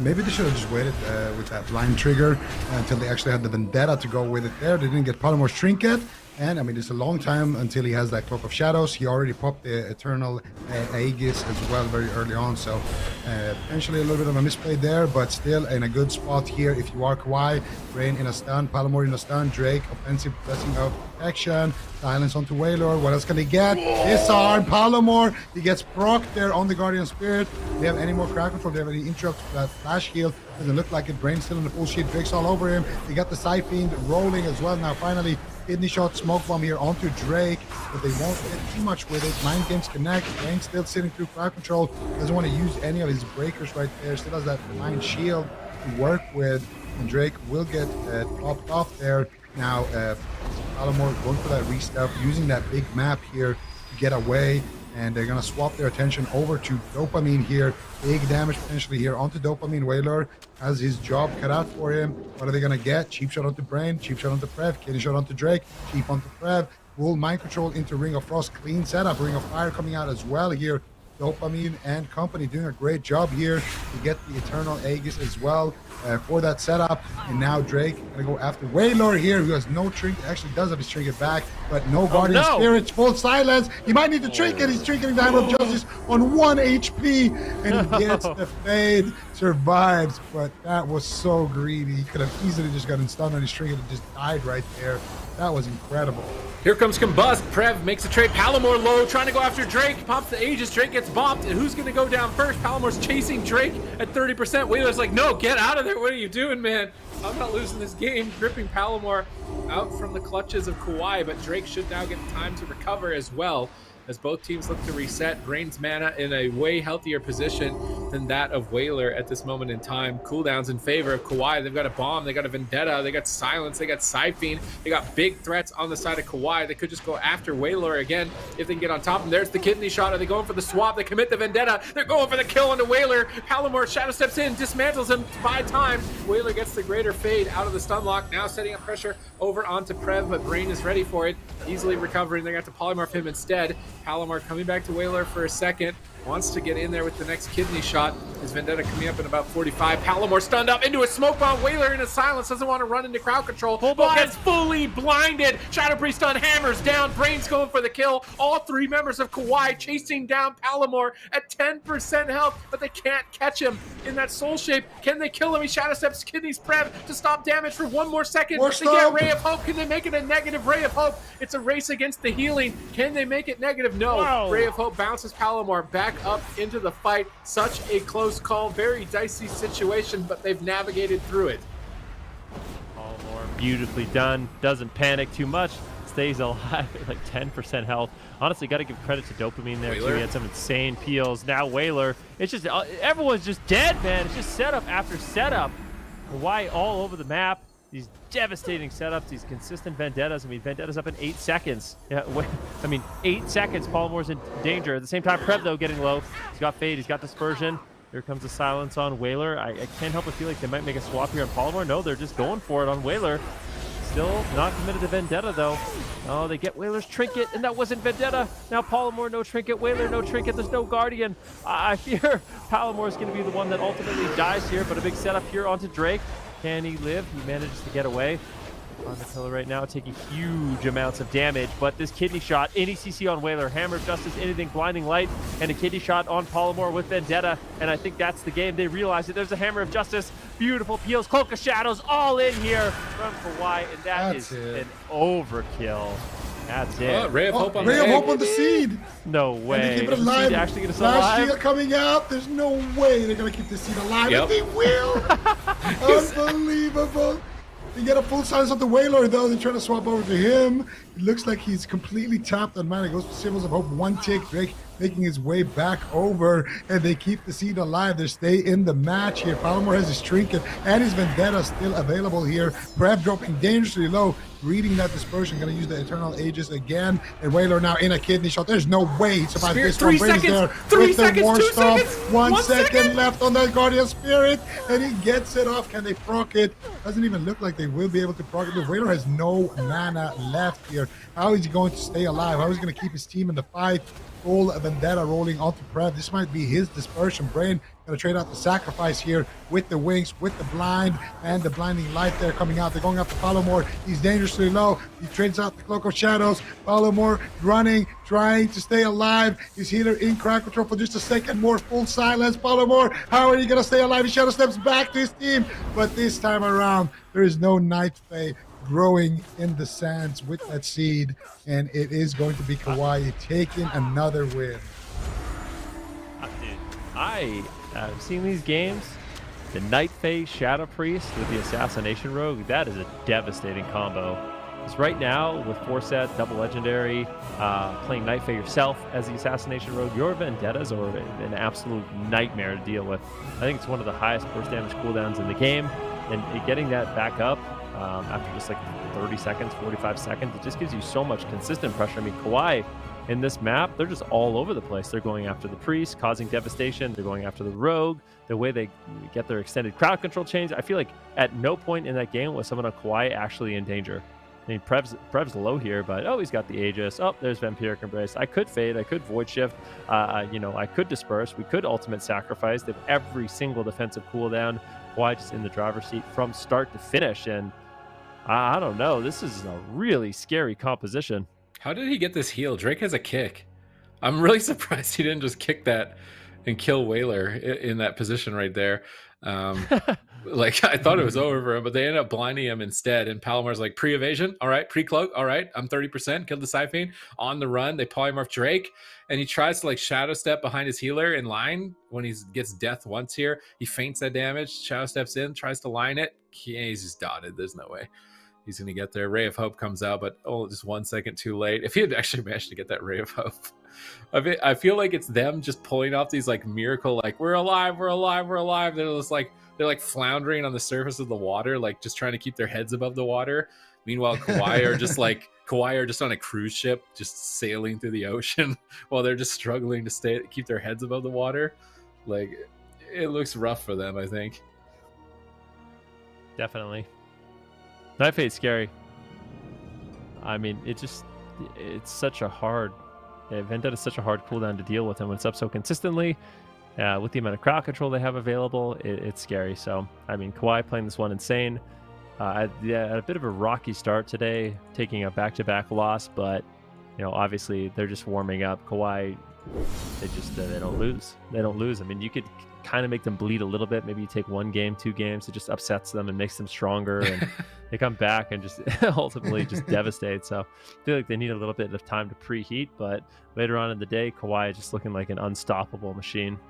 J: Maybe they should have just waited with that blind trigger until they actually had the Vendetta to go with it there. They didn't get Palomar's Trinket. And I mean, it's a long time until he has that Cloak of Shadows. He already popped the Eternal Aegis as well very early on. So potentially a little bit of a misplay there, but still in a good spot here. If you are KAWHI, Rain in a stun, Palomar in a stun, Drake, offensive blessing of protection, silence onto Wailor. What else can he get? Disarm, Palomar. He gets proc there on the Guardian Spirit. Do they have any more crowd control? Do they have any interrupt to that flash heal? Doesn't look like it. Brain's still in the full sheet. Drake's all over him. They got the Side Fiend rolling as well. Now finally, kidney shot, smoke bomb here onto Drake, but they won't get too much with it. Mind games connect. Brain still sitting through crowd control. Doesn't want to use any of his breakers right there. Still has that mind shield to work with. And Drake will get popped off there. Now, Palomar going for that re-step, using that big map here to get away. And they're going to swap their attention over to Dopamine here. Big damage potentially here onto Dopamine. Wailor has his job cut out for him. What are they going to get? Cheap shot onto Brain, cheap shot onto Prev, kidney shot onto Drake, cheap onto Prev. Full mind control into Ring of Frost. Clean setup. Ring of Fire coming out as well here. Dopamine and company doing a great job here to get the Eternal Aegis as well for that setup. And now Drake gonna go after Wailor here, who has no trinket. Actually does have his trinket back, but no Guardian Spirits. Full silence. He might need to trinket. He's trinketing the Hammer of Justice on 1 HP, and he gets the fade. Survives, but that was so greedy. He could have easily just gotten stunned on his trinket and just died right there. That was incredible.
L: Here comes Combust. Prev makes a trade. Palomar low, trying to go after Drake. Pops the Aegis. Drake gets bopped. And who's going to go down first? Palomar's chasing Drake at 30%. Wailor's like, no, get out of there. What are you doing, man? I'm not losing this game. Gripping Palomar out from the clutches of KAWHI, but Drake should now get time to recover as well, as both teams look to reset. Brain's mana in a way healthier position than that of Wailor at this moment in time. Cooldowns in favor of KAWHI. They've got a bomb, they got a Vendetta, they got Silence, they got Side Fiend, they got big threats on the side of KAWHI. They could just go after Wailor again if they can get on top of him. There's the kidney shot. Are they going for the swap? They commit the Vendetta. They're going for the kill onto Wailor. Palomar shadow steps in, dismantles him to buy time. Wailor gets the greater fade out of the stun lock. Now setting up pressure over onto Prev, but Brain is ready for it. Easily recovering. They got to polymorph him instead. Palomar coming back to Wailor for a second. Wants to get in there with the next kidney shot. His Vendetta coming up in about 45. Palomar stunned up into a smoke bomb. Wailor in a silence. Doesn't want to run into crowd control. But gets fully blinded. Shadow Priest stun. Hammers down. Brain's going for the kill. All three members of KAWHI chasing down Palomar at 10% health, but they can't catch him in that soul shape. Can they kill him? He shadow steps kidneys Prev to stop damage for 1 more second. They get Ray of Hope. Can they make it a negative Ray of Hope? It's a race against the healing. Can they make it negative? No.
H: Wow.
L: Ray of Hope bounces Palomar back up into the fight. Such a close call. Very dicey situation, but they've navigated through it.
H: Palomar beautifully done. Doesn't panic too much. Stays alive at like 10% health. Honestly, got to give credit to Dopamine there too. He had some insane peels. Now Wailor. It's just everyone's just dead, man. It's just setup after setup. KAWHI all over the map. These devastating setups, these consistent Vendettas. I mean, Vendettas up in 8 seconds. Yeah, I mean, 8 seconds. Palomar's in danger. At the same time, Prev, though, getting low. He's got Fade. He's got Dispersion. Here comes the silence on Wailor. I can't help but feel like they might make a swap here on Palomar. No, they're just going for it on Wailor. Still not committed to Vendetta, though. Oh, they get Wailor's trinket, and that wasn't Vendetta. Now Palomar, no trinket. Wailor, no trinket. There's no Guardian. I fear Palomar's going to be the one that ultimately dies here, but a big setup here onto Drake. Can he live? He manages to get away. On the pillar right now, taking huge amounts of damage, but this kidney shot, any CC on Wailor, Hammer of Justice, anything, Blinding Light, and a kidney shot on Palomar with Vendetta, and I think that's the game. They realize that there's a Hammer of Justice, beautiful peels, Cloak of Shadows, all in here from KAWHI, and that's an overkill. That's it.
L: Ray of Hope on
J: Ray of Hope on the seed.
H: No way.
J: And they keep it alive.
H: Actually going to
J: Last
H: survive.
J: shield coming out. There's no way they're going to keep the seed alive.
L: Yep.
J: And they will. Unbelievable. They get a full silence on the Wailor, though. They're trying to swap over to him. It looks like he's completely tapped on mana. Goes for Symbols of Hope. 1 tick. Drake making his way back over, and they keep the seed alive. They stay in the match here. Palomar has his trinket and his Vendetta still available here. Prev dropping dangerously low, reading that Dispersion. Gonna use the Eternal Aegis again, and Wailor now in a kidney shot. There's no way he survived this one.
L: 3 seconds,
J: there
L: 3
J: with the
L: seconds,
J: War
L: 2
J: Stop.
L: seconds,
J: 1 second
L: second
J: left on that Guardian Spirit, and he gets it off. Can they proc it? Doesn't even look like they will be able to proc it. The Wailor has no mana left here. How is he going to stay alive? How is he going to keep his team in the fight? Full Vendetta rolling onto Prev. This might be his Dispersion. Brain Gonna trade out the sacrifice here with the wings, with the blind, and the blinding light there coming out. They're going after Palomore. He's dangerously low. He trades out the Cloak of Shadows. Palomore running, trying to stay alive. His healer in crowd control for just a second more. Full silence. Palomore, how are you gonna stay alive? He shadow steps back to his team, but this time around, there is no Night Fae growing in the sands with that seed, and it is going to be KAWHI taking another win.
H: Dude, I have seen these games. The Night Fae Shadow Priest with the Assassination Rogue, that is a devastating combo. Because right now, with 4-set, double legendary, playing Night Fae yourself as the Assassination Rogue, your vendettas are an absolute nightmare to deal with. I think it's one of the highest burst damage cooldowns in the game, and getting that back up after just like 30 seconds, 45 seconds, it just gives you so much consistent pressure. I mean, KAWHI in this map, they're just all over the place. They're going after the priest, causing devastation. They're going after the rogue. The way they get their extended crowd control change, I feel like at no point in that game was someone on KAWHI actually in danger. I mean, Prev's low here, but he's got the Aegis. There's Vampiric Embrace. I could Fade. I could Void Shift. I could Disperse. We could Ultimate Sacrifice. They have every single defensive cooldown. KAWHI just in the driver's seat from start to finish, and I don't know. This is a really scary composition.
K: How did he get this heal? Drake has a kick. I'm really surprised he didn't just kick that and kill Whaler in that position right there. Like, I thought it was over for him, but they ended up blinding him instead. And Palomar's like, pre-evasion, all right, pre-cloak, all right, I'm 30%, killed the Siphene. On the run, they polymorph Drake, and he tries to like shadow step behind his healer in line when he gets death once here. He feints that damage, shadow steps in, tries to line it. He's just dotted. There's no way he's going to get there. Ray of Hope comes out, but just 1 second too late. If he had actually managed to get that Ray of Hope, I feel like it's them just pulling off these like miracle, like we're alive, we're alive, we're alive. They're like floundering on the surface of the water, like just trying to keep their heads above the water. Meanwhile, KAWHI are just on a cruise ship, just sailing through the ocean while they're just struggling to keep their heads above the water. Like, it looks rough for them, I think.
H: Definitely. Night Fae is scary. I mean, it's such a hard... Vendetta is such a hard cooldown to deal with, and when it's up so consistently, with the amount of crowd control they have available, it's scary. So, I mean, KAWHI playing this one insane. At a bit of a rocky start today, taking a back-to-back loss, but, obviously they're just warming up. KAWHI, they don't lose. They don't lose. I mean, you could kind of make them bleed a little bit. Maybe you take 1 game, 2 games, it just upsets them and makes them stronger, and they come back and just ultimately just devastate. So I feel like they need a little bit of time to preheat, but later on in the day, KAWHI is just looking like an unstoppable machine.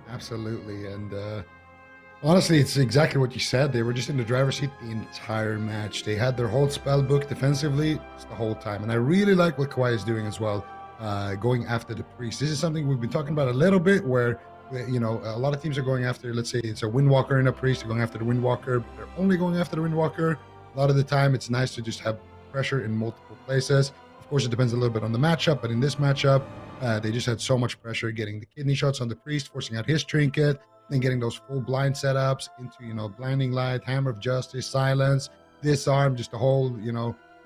J: Absolutely. And honestly, it's exactly what you said. They were just in the driver's seat the entire match. They had their whole spell book defensively the whole time. And I really like what KAWHI is doing as well, going after the priest. This is something we've been talking about a little bit, where a lot of teams are going after, let's say it's a Windwalker and a priest, they're going after the Windwalker, but they're only going after the Windwalker. A lot of the time, it's nice to just have pressure in multiple places. Of course, it depends a little bit on the matchup, but in this matchup, they just had so much pressure getting the kidney shots on the priest, forcing out his trinket, then getting those full blind setups into, blinding light, hammer of justice, silence, disarm, just a whole,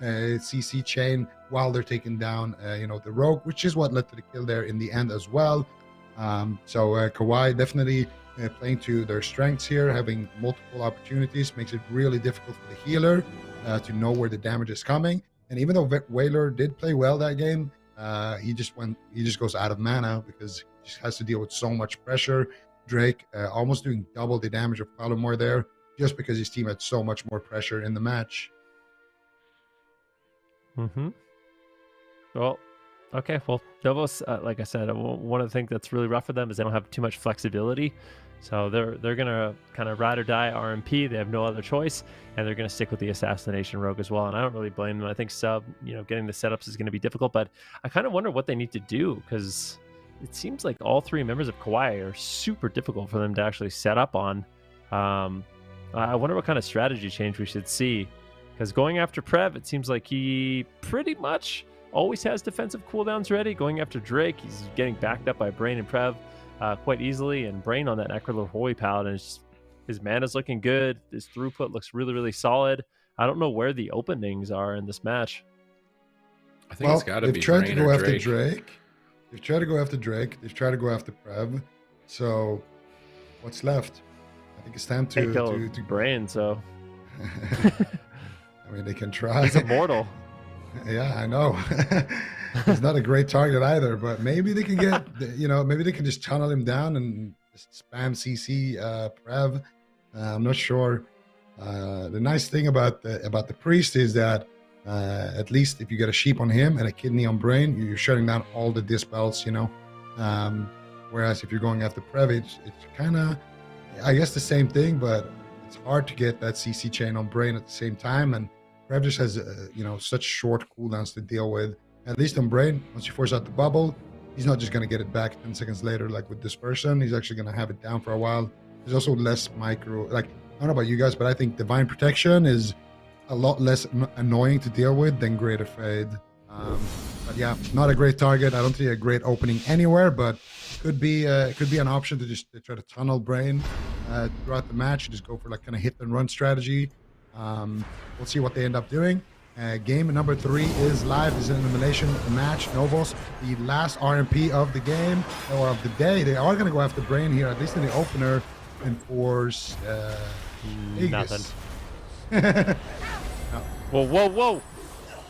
J: CC chain while they're taking down, the rogue, which is what led to the kill there in the end as well. So KAWHI definitely playing to their strengths here, having multiple opportunities, makes it really difficult for the healer to know where the damage is coming. And even though Whaler did play well that game, he just goes out of mana because he just has to deal with so much pressure. Drake almost doing double the damage of Palomore there, just because his team had so much more pressure in the match.
H: Well, okay, well, Novus, like I said, one of the things that's really rough for them is they don't have too much flexibility. So they're going to kind of ride or die RMP. They have no other choice, and they're going to stick with the Assassination Rogue as well. And I don't really blame them. I think getting the setups is going to be difficult, but I kind of wonder what they need to do, because it seems like all 3 members of KAWHI are super difficult for them to actually set up on. I wonder what kind of strategy change we should see, because going after Prev, it seems like he pretty much always has defensive cooldowns ready. Going after Drake, he's getting backed up by Brain and Prev quite easily, and Brain on that Necrolord Holy Paladin, his mana's looking good, his throughput looks really, really solid. I don't know where the openings are in this match.
K: I think it's got to be
J: Brain or
K: Drake.
J: They've tried to go after Drake. They've tried to go after Prev. So, what's left? I think it's time
H: Can't kill
J: to
H: Brain, so
J: I mean, they can try.
H: he's immortal.
J: Yeah, I know. He's not a great target either, but maybe they can get, maybe they can just tunnel him down and just spam CC Prev. I'm not sure. The nice thing about the priest is that at least if you get a sheep on him and a kidney on Brain, you're shutting down all the dispels, whereas if you're going after Prev, it's kind of, I guess, the same thing, but it's hard to get that CC chain on Brain at the same time, and Prev just has such short cooldowns to deal with. At least on Brain, once you force out the bubble, he's not just going to get it back 10 seconds later like with Dispersion. He's actually going to have it down for a while. There's also less micro, like, I don't know about you guys, but I think Divine Protection is a lot less annoying to deal with than Greater Fade. But yeah, not a great target. I don't see a great opening anywhere, but could be an option to try to tunnel Brain throughout the match. Just go for like kind of hit and run strategy. We'll see what they end up doing. Game number 3 is live. This is an elimination match. Novus, the last RMP of the game or of the day. They are going to go after Brain here, at least in the opener, and force
H: nothing. No. Whoa.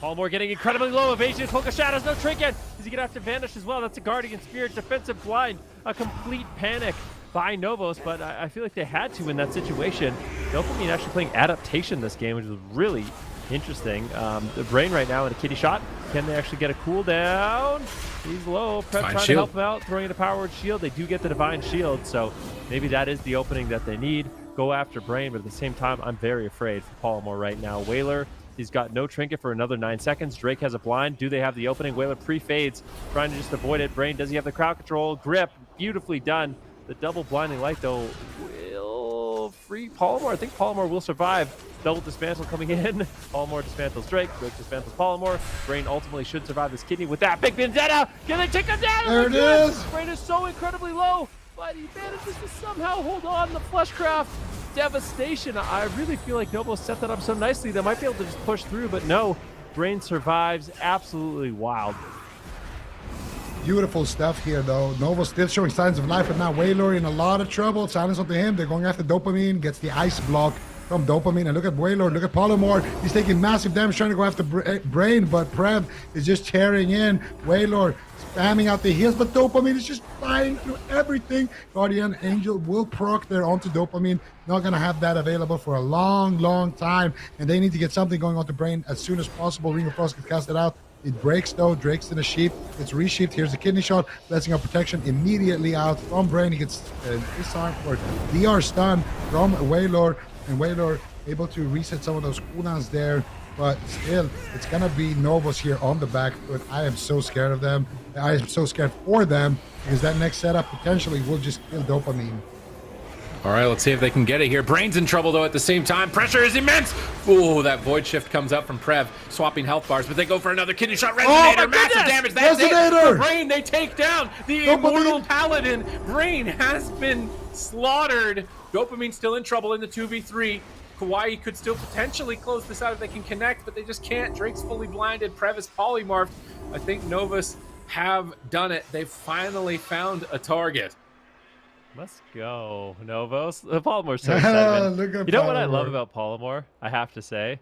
H: Palmore getting incredibly low. Evasion, Cloak of Shadows, no trinket. Is he going to have to vanish as well? That's a Guardian Spirit, defensive blind, a complete panic by Novus, but I feel like they had to in that situation. Dopamine actually playing Adaptation this game, which is really interesting. The Brain right now in a kitty shot. Can they actually get a cooldown? He's low. Prep trying to help him out, throwing in a Power Word Shield. They do get the Divine Shield, so maybe that is the opening that they need. Go after Brain, but at the same time, I'm very afraid for Polymore right now. Whaler, he's got no trinket for another 9 seconds. Drake has a blind. Do they have the opening? Whaler pre-fades, trying to just avoid it. Brain, does he have the crowd control? Grip, beautifully done. The double blinding light, though, will free Polymore. I think Polymore will survive. Double dismantle coming in. Polymore dismantles Drake. Drake dismantles Polymore. Brain ultimately should survive this kidney with that big vendetta. Can they take him down?
J: There it is.
H: Brain is so incredibly low, but he manages to somehow hold on. The Fleshcraft devastation. I really feel like Novus set that up so nicely. They might be able to just push through, but no. Brain survives. Absolutely wild.
J: Beautiful stuff here, though. Novus still showing signs of life, but now Whaler in a lot of trouble. Silence onto him. They're going after Dopamine. Gets the ice block from Dopamine. And look at Whaler. Look at Polymore. He's taking massive damage trying to go after Brain, but Prev is just tearing in. Whaler spamming out the heals, but Dopamine is just flying through everything. Guardian Angel will proc there onto Dopamine. Not going to have that available for a long time. And they need to get something going on to Brain as soon as possible. Ring of Frost gets casted out. It breaks though. Drake's in a sheep. It's resheeped. Here's the kidney shot. Blessing of Protection immediately out from Brain. He gets disarmed for DR stun from Whaler, and Whaler able to reset some of those cooldowns there. But still, it's gonna be Novus here on the back foot. I am so scared of them. I am so scared for them because that next setup potentially will just kill Dopamine.
K: All right, let's see if they can get it here. Brain's in trouble, though, at the same time. Pressure is immense. Ooh, that Void Shift comes up from Prev, swapping health bars, but they go for another kidney shot. Resonator, massive damage. That's
J: Resonator!
K: it. Brain, they take down the Immortal Paladin. Brain has been slaughtered. Dopamine still in trouble in the 2v3. KAWHI could still potentially close this out if they can connect, but they just can't. Drake's fully blinded. Prev is polymorphed. I think Novus have done it. They've finally found a target.
H: Let's go, Novus. Polymore's so excited. You know what I love about Polymore, I have to say,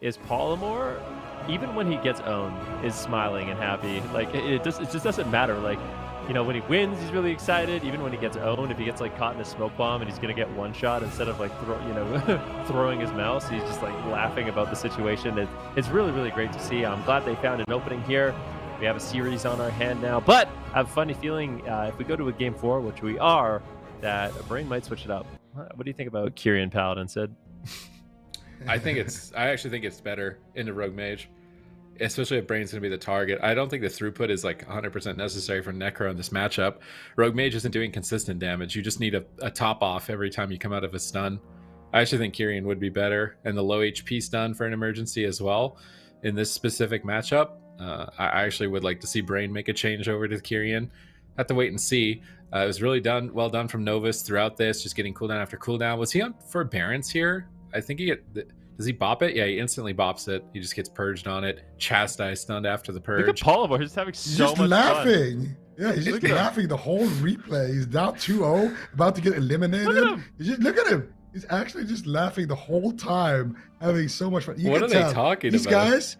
H: is Polymore, even when he gets owned, is smiling and happy. Like, it just doesn't matter. Like, you know, when he wins, he's really excited. Even when he gets owned, if he gets, like, caught in a smoke bomb and he's going to get one shot instead of, like, throwing his mouse, he's just, like, laughing about the situation. It's really, really great to see. I'm glad they found an opening here. We have a series on our hand now. But I have a funny feeling if we go to a game 4, which we are, that Brain might switch it up. What do you think about Kyrian Paladin, Sid?
K: I actually think it's better in the Rogue Mage, especially if Brain's going to be the target. I don't think the throughput is like 100% necessary for Necro in this matchup. Rogue Mage isn't doing consistent damage. You just need a top off every time you come out of a stun. I actually think Kyrian would be better, and the low HP stun for an emergency as well in this specific matchup. I actually would like to see Brain make a change over to Kyrian. Have to wait and see. It was really well done from Novus throughout this, just getting cooldown after cooldown. Was he on for Barons here? I think does he bop it? Yeah, he instantly bops it. He just gets purged on it. Chastise stunned after the purge.
H: Look at Polymore, he's having so
J: just
H: much
J: laughing.
H: fun.
J: Yeah, he's just laughing the whole replay. He's down 2-0, about to get eliminated.
H: Look at him.
J: Look at him. He's actually just laughing the whole time, having so much fun.
K: What are they talking
J: these
K: about?
J: guys,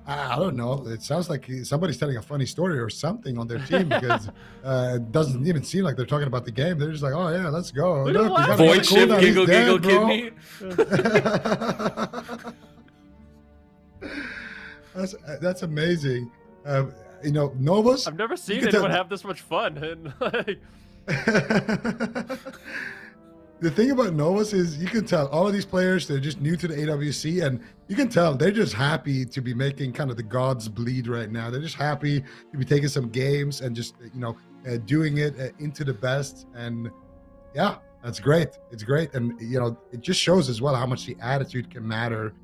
J: I don't know. It sounds like somebody's telling a funny story or something on their team because it doesn't even seem like they're talking about the game. They're just like, oh, yeah, let's go.
H: Look,
J: we got
K: Void shift,
J: cooldown.
K: giggle,
J: He's
K: giggle,
J: dead,
K: kidney.
J: That's amazing. You know, Novus.
H: I've never seen anyone have this much fun. And like,
J: the thing about Novus is you can tell all of these players, they're just new to the AWC, and you can tell they're just happy to be making kind of the gods bleed right now. They're just happy to be taking some games and just, you know, doing it into the best. And yeah, that's great. It's great. And, you know, it just shows as well how much the attitude can matter.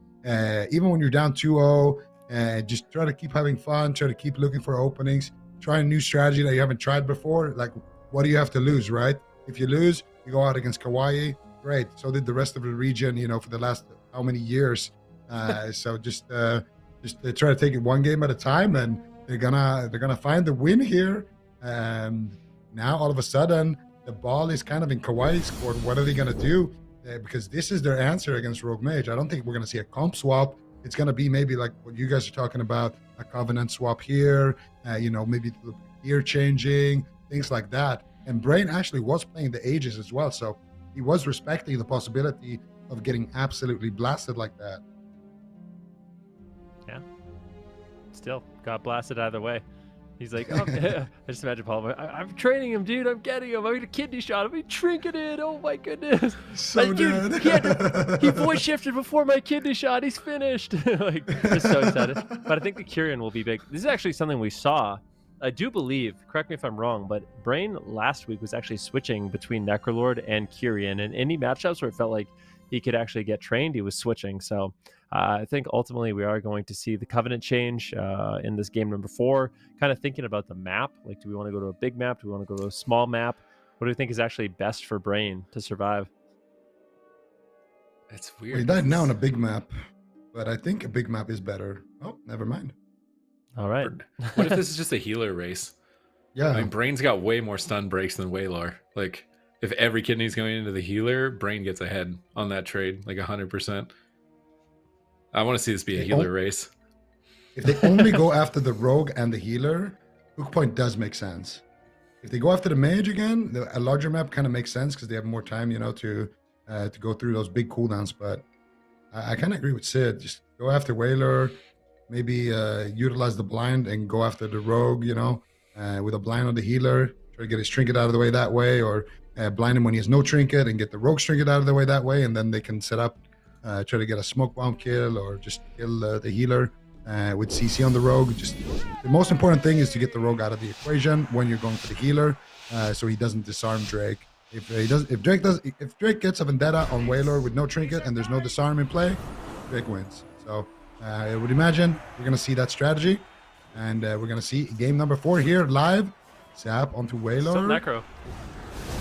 J: Even when you're down 2-0, just try to keep having fun, try to keep looking for openings, try a new strategy that you haven't tried before. Like, what do you have to lose, right? If you lose, you go out against KAWHI, great. So did the rest of the region, you know, for the last how many years. So just try to take it one game at a time, and they're gonna find the win here. Now all of a sudden the ball is kind of in KAWHI's court. What are they gonna do? Because this is their answer against Rogue Mage. I don't think we're gonna see a comp swap. It's gonna be maybe like what you guys are talking about, a Covenant swap here. You know, maybe gear changing, things like that. And Brain actually was playing the Aegis as well, so he was respecting the possibility of getting absolutely blasted like that.
H: yeah. Still got blasted either way. He's like, oh, I just imagine Paul. I'm training him, dude. I'm getting him. I'm gonna kidney shot him. He trinketed. Oh my goodness.
J: So
H: like, dude, he voice shifted before my kidney shot. He's finished. Like, just so excited. But I think the Kyrian will be big. This is actually something we saw. I do believe, correct me if I'm wrong, but Brain last week was actually switching between Necrolord and Kyrian, and any matchups where it felt like he could actually get trained, he was switching. So I think ultimately we are going to see the Covenant change in this game number 4. Kind of thinking about the map, like, do we want to go to a big map? Do we want to go to a small map? What do you think is actually best for Brain to survive?
K: It's weird.
J: We died now on a big map, but I think a big map is better. Oh, never mind.
H: All right.
K: What if this is just a healer race?
J: Yeah.
K: I mean, Brain's got way more stun breaks than Waylor. Like, if every kidney's going into the healer, Brain gets ahead on that trade, like 100%. I want to see this be a healer race.
J: If they only go after the rogue and the healer, hook point does make sense. If they go after the mage again, a larger map kind of makes sense because they have more time, you know, to go through those big cooldowns. But I kind of agree with Sid. Just go after Waylor, maybe utilize the blind and go after the rogue, you know, with a blind on the healer. Try to get his trinket out of the way that way, or blind him when he has no trinket and get the rogue trinket out of the way that way, and then they can set up, try to get a smoke bomb kill or just kill the healer with CC on the rogue. Just the most important thing is to get the rogue out of the equation when you're going for the healer, so he doesn't disarm Drake. If Drake gets a vendetta on Waylor with no trinket and there's no disarm in play, Drake wins. So I would imagine we're gonna see that strategy, and we're gonna see game number 4 here live. Zap onto Waylor.
H: Still Necro.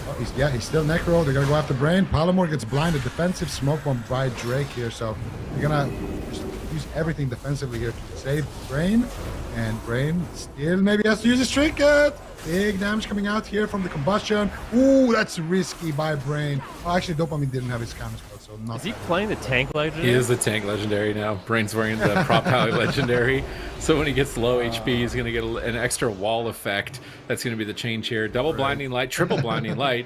J: Oh, he's still Necro. They're gonna go after Brain. Palomar gets blinded. Defensive smoke bomb by Drake here, so they're gonna just use everything defensively here to save Brain. And Brain still maybe has to use his trinket. Big damage coming out here from the combustion. Ooh, that's risky by Brain. Oh, actually, Dopamine didn't have his counter spell, so not.
H: Is he playing the tank legendary?
K: He is the tank legendary now. Brain's wearing the prop power legendary. So when he gets low HP, he's going to get an extra wall effect. That's going to be the change here. Double blinding light, triple blinding light.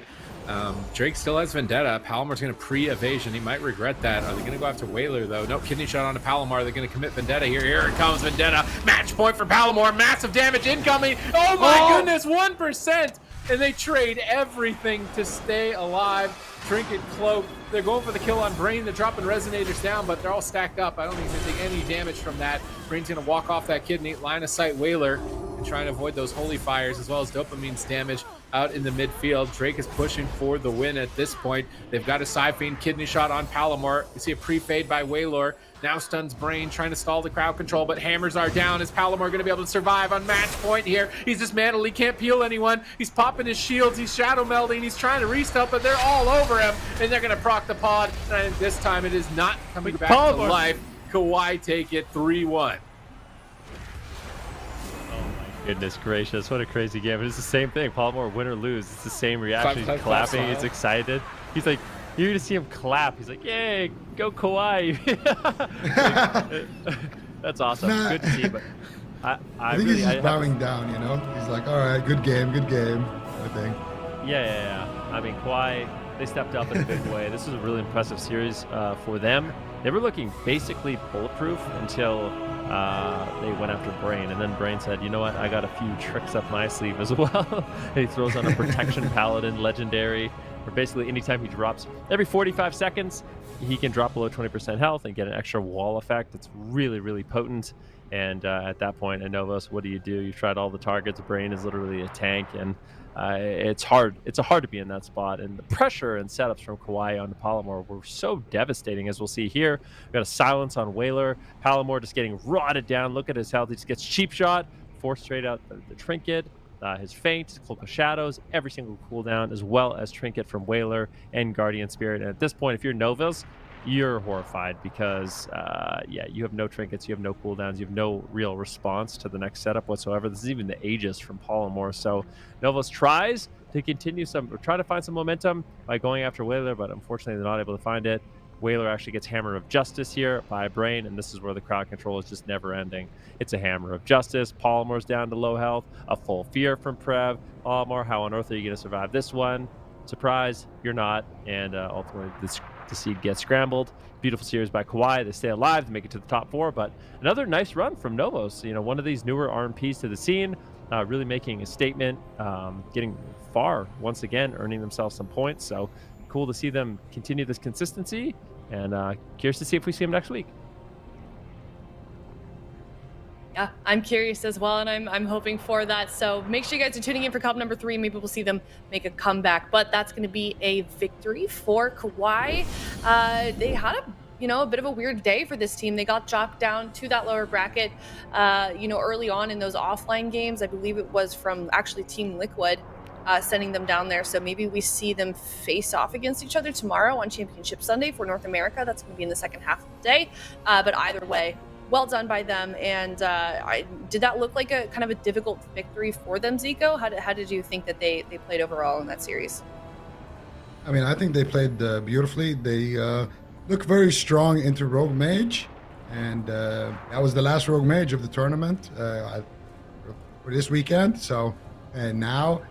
K: Drake still has Vendetta. Palomar's going to pre-evasion. He might regret that. Are they going to go after Waylor, though? No, kidney shot onto Palomar. They're going to commit Vendetta here. Here it comes, Vendetta. Match point for Palomar. Massive damage incoming. Oh, my goodness, 1%. And they trade everything to stay alive. Trinket, Cloak. They're going for the kill on Brain. They're dropping Resonators down, but they're all stacked up. I don't think they take any damage from that. Brain's going to walk off that kidney. Line of sight Waylor and trying to avoid those holy fires as well as Dopamine's damage out in the midfield. Drake is pushing for the win at this point. They've got a Siphene kidney shot on Palomar. You see a pre-fade by Waylor. Now stuns Brain, trying to stall the crowd control, but hammers are down. Is Palomar going to be able to survive on match point here? He's dismantled. He can't peel anyone. He's popping his shields. He's shadow melding. He's trying to restart, but they're all over him, and they're going to proc the pod. And I think this time it is not coming back to life. KAWHI take it 3-1.
H: Goodness gracious, what a crazy game. It's the same thing. Palomar, win or lose, it's the same reaction. He's clapping, he's excited. He's like, you're going to see him clap. He's like, yay, go KAWHI. That's awesome.
J: Nah.
H: Good to see. But
J: I think he's just bowing down, you know? He's like, all right, good game, I think.
H: Yeah. I mean, KAWHI, they stepped up in a big way. This was a really impressive series for them. They were looking basically bulletproof until they went after Brain, and then Brain said, you know what, I got a few tricks up my sleeve as well. And he throws on a Protection Paladin Legendary, where basically anytime he drops, every 45 seconds, he can drop below 20% health and get an extra wall effect. It's really, really potent. And at that point, at NOVUS, what do? You've tried all the targets. Brain is literally a tank, and it's hard. It's hard to be in that spot. And the pressure and setups from KAWHI onto Palomar were so devastating, as we'll see here. We got a silence on Whaler. Palomar just getting rotted down. Look at his health. He just gets cheap shot, forced straight out the trinket. His feint, his Cloak of Shadows, every single cooldown, as well as trinket from Whaler and Guardian Spirit. And at this point, if you're NOVUS, you're horrified because, you have no trinkets, you have no cooldowns, you have no real response to the next setup whatsoever. This is even the Aegis from Palomar. So NOVUS tries to try to find some momentum by going after Whaler, but unfortunately they're not able to find it. Whaler actually gets Hammer of Justice here by Brain, and this is where the crowd control is just never ending. It's a Hammer of Justice. Palomar's down to low health. A full fear from Prev. Palomar, how on earth are you going to survive this one? Surprise, you're not. And ultimately, the seed gets scrambled. Beautiful series by KAWHI. They stay alive. They make it to the top 4. But another nice run from NOVUS. You know, one of these newer RMPs to the scene, really making a statement, getting far once again, earning themselves some points. So cool to see them continue this consistency. And curious to see if we see him next week.
I: Yeah, I'm curious as well, and I'm hoping for that. So make sure you guys are tuning in for cup number 3. Maybe we'll see them make a comeback. But that's going to be a victory for KAWHI. They had a bit of a weird day for this team. They got dropped down to that lower bracket, early on in those offline games. I believe it was from actually Team Liquid. Sending them down there. So maybe we see them face off against each other tomorrow on Championship Sunday for North America. That's going to be in the second half of the day. But either way, well done by them. And did that look like a kind of a difficult victory for them, Zico? How did you think that they played overall in that series?
J: I mean, I think they played beautifully. They look very strong into Rogue Mage. And that was the last Rogue Mage of the tournament for this weekend. So now...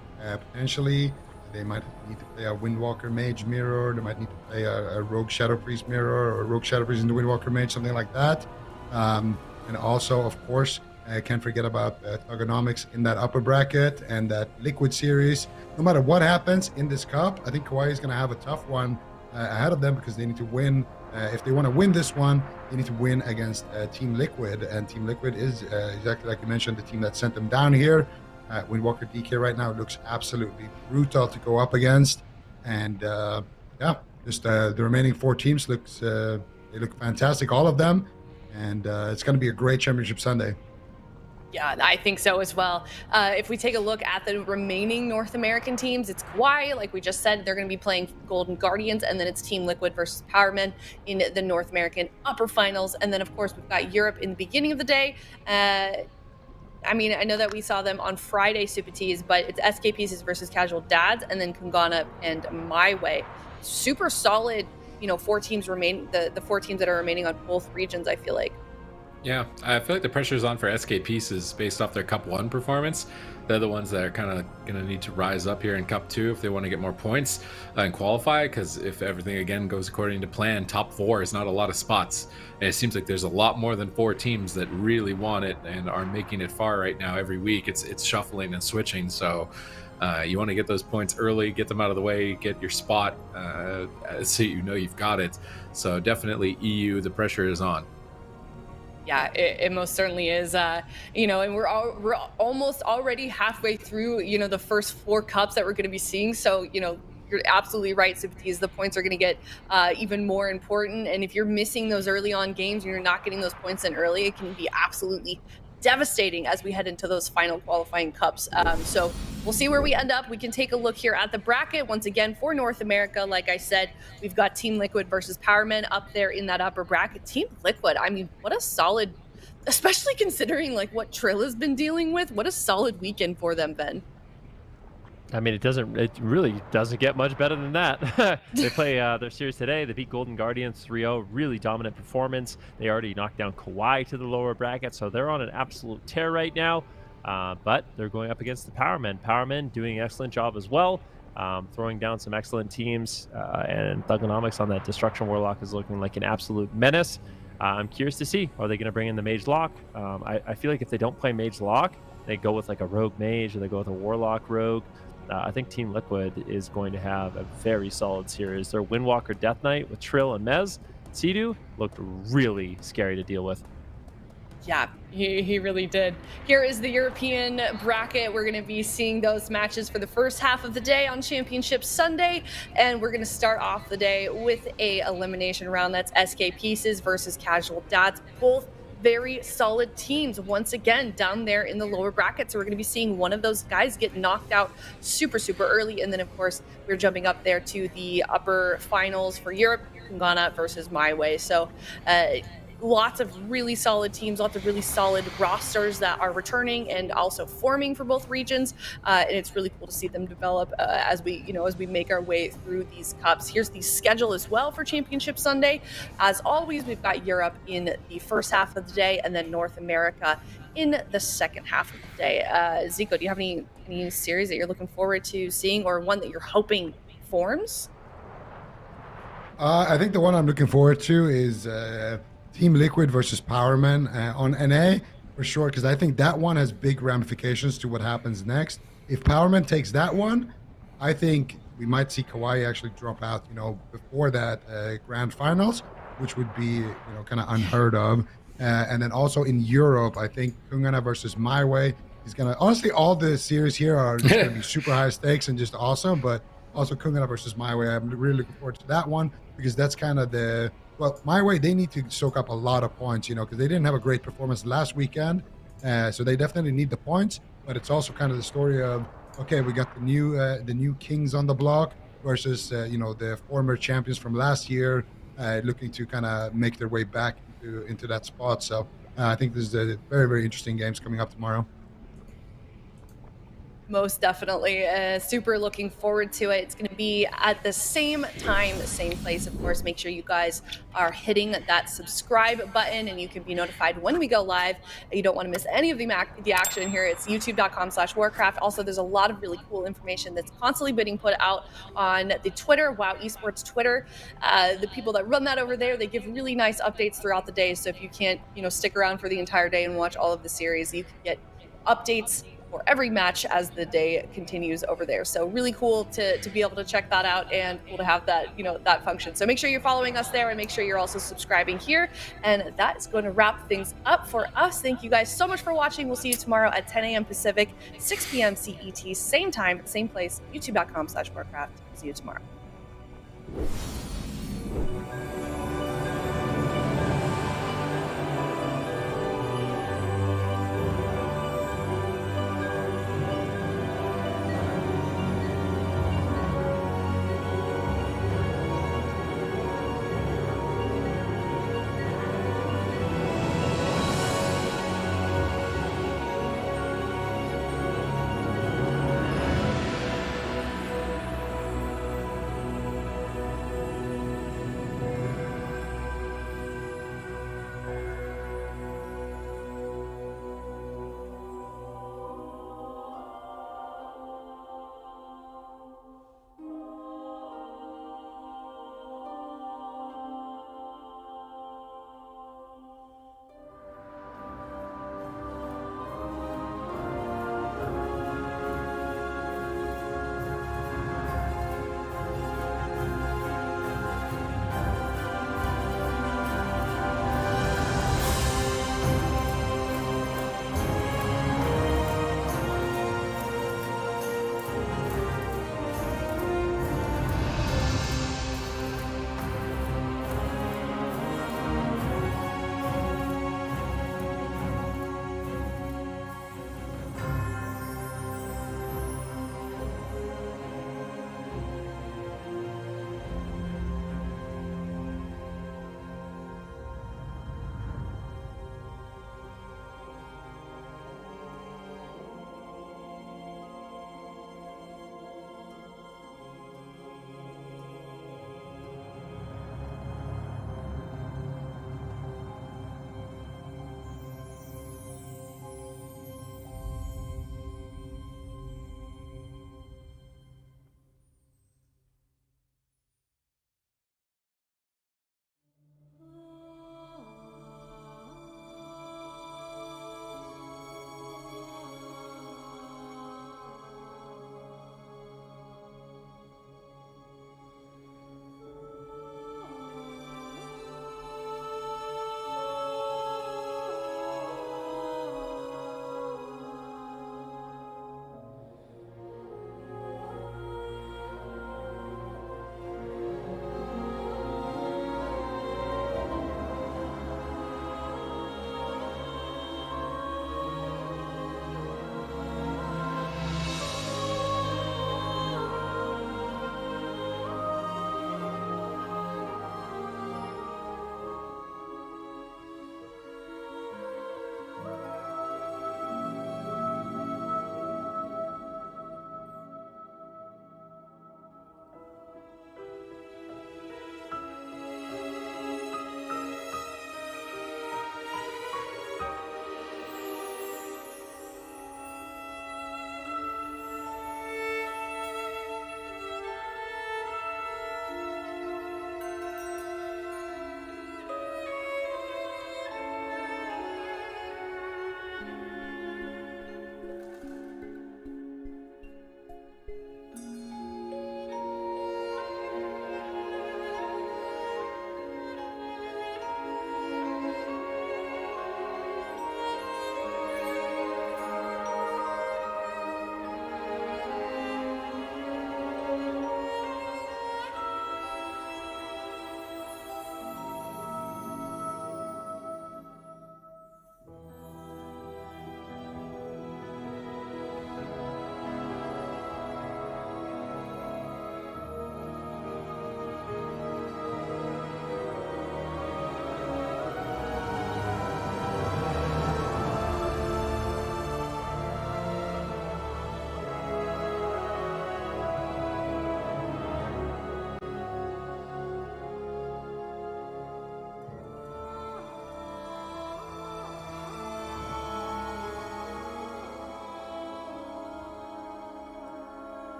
J: potentially, they might need to play a Windwalker Mage mirror. They might need to play a Rogue Shadow Priest mirror or a Rogue Shadow Priest into Windwalker Mage, something like that. And also, of course, can't forget about Thugonomics in that upper bracket and that Liquid series. No matter what happens in this cup, I think KAWHI is going to have a tough one ahead of them because they need to win. If they want to win this one, they need to win against Team Liquid. And Team Liquid is, exactly like you mentioned, the team that sent them down here. Windwalker DK right now looks absolutely brutal to go up against, and the remaining 4 teams look fantastic, all of them, and it's going to be a great Championship Sunday.
I: Yeah, I think so as well. If we take a look at the remaining North American teams, it's KAWHI, like we just said, they're going to be playing Golden Guardians, and then it's Team Liquid versus Powermen in the North American upper finals, and then of course we've got Europe in the beginning of the day. I mean, I know that we saw them on Friday, Super Tees, but it's SK Pieces versus Casual Dads, and then Kungana and My Way. Super solid, 4 teams remain, the 4 teams that are remaining on both regions, I feel like.
K: Yeah, I feel like the pressure's on for SK Pieces based off their Cup 1 performance. They're the ones that are kind of going to need to rise up here in Cup 2 if they want to get more points and qualify, because if everything again goes according to plan, top 4 is not a lot of spots. And it seems like there's a lot more than 4 teams that really want it and are making it far right now every week. It's shuffling and switching, so you want to get those points early, get them out of the way, get your spot so you know you've got it. So definitely EU, the pressure is on.
I: Yeah, it most certainly is. And we're almost already halfway through, the first 4 cups that we're going to be seeing. So, you're absolutely right, Subtis. The points are going to get even more important. And if you're missing those early on games and you're not getting those points in early, it can be absolutely devastating as we head into those final qualifying cups. So we'll see where we end up. We can take a look here at the bracket. Once again, for North America, like I said, we've got Team Liquid versus Powermen up there in that upper bracket. Team Liquid, I mean, what a solid especially considering like what Trill has been dealing with. What a solid weekend for them, Ben.
H: I mean, it really doesn't get much better than that. They play their series today. They beat Golden Guardians 3-0. Really dominant performance. They already knocked down KAWHI to the lower bracket, so they're on an absolute tear right now. But they're going up against the Powermen. Powermen doing an excellent job as well, throwing down some excellent teams. And Thugonomics on that Destruction Warlock is looking like an absolute menace. I'm curious to see, are they going to bring in the Mage Lock? I feel like if they don't play Mage Lock, they go with like a Rogue Mage, or they go with a Warlock Rogue. I think Team Liquid is going to have a very solid series. Their Windwalker Death Knight with Trill and Mez, Sea-Doo, looked really scary to deal with.
I: Yeah, he really did. Here is the European bracket. We're going to be seeing those matches for the first half of the day on Championship Sunday, and we're going to start off the day with a elimination round. That's SK Pieces versus Casual Dads. Both very solid teams once again down there in the lower bracket. So we're going to be seeing one of those guys get knocked out super early. And then of course we're jumping up there to the upper finals for Europe, Ghana versus My Way. So lots of really solid teams, lots of really solid rosters that are returning and also forming for both regions. And it's really cool to see them develop as we make our way through these cups. Here's the schedule as well for Championship Sunday. As always, we've got Europe in the first half of the day and then North America in the second half of the day. Zico, do you have any series that you're looking forward to seeing, or one that you're hoping forms?
J: I think the one I'm looking forward to is Team Liquid versus Powermen on NA for sure, because I think that one has big ramifications to what happens next. If Powermen takes that one, I think we might see KAWHI actually drop out, before that grand finals, which would be, kind of unheard of. And then also in Europe, I think Kungana versus My Way is gonna. Honestly, all the series here are just gonna be super high stakes and just awesome. But also Kungana versus My Way, I'm really looking forward to that one, because that's kind of the. Well, My Way, they need to soak up a lot of points, because they didn't have a great performance last weekend. So they definitely need the points. But it's also kind of the story of, okay, we got the new kings on the block versus, the former champions from last year looking to kind of make their way back into that spot. So I think this is a very, very interesting games coming up tomorrow.
I: Most definitely. Super looking forward to it. It's going to be at the same time, same place, of course. Make sure you guys are hitting that subscribe button and you can be notified when we go live. You don't want to miss any of the action here. It's youtube.com/Warcraft. Also, there's a lot of really cool information that's constantly being put out on the Twitter, WoW Esports Twitter. The people that run that over there, they give really nice updates throughout the day. So if you can't, stick around for the entire day and watch all of the series, you can get updates for every match as the day continues over there. So really cool to be able to check that out, and cool to have that, that function. So make sure you're following us there, and make sure you're also subscribing here. And that is going to wrap things up for us. Thank you guys so much for watching. We'll see you tomorrow at 10 a.m. Pacific, 6 p.m. CET, same time, same place, youtube.com/Warcraft. See you tomorrow.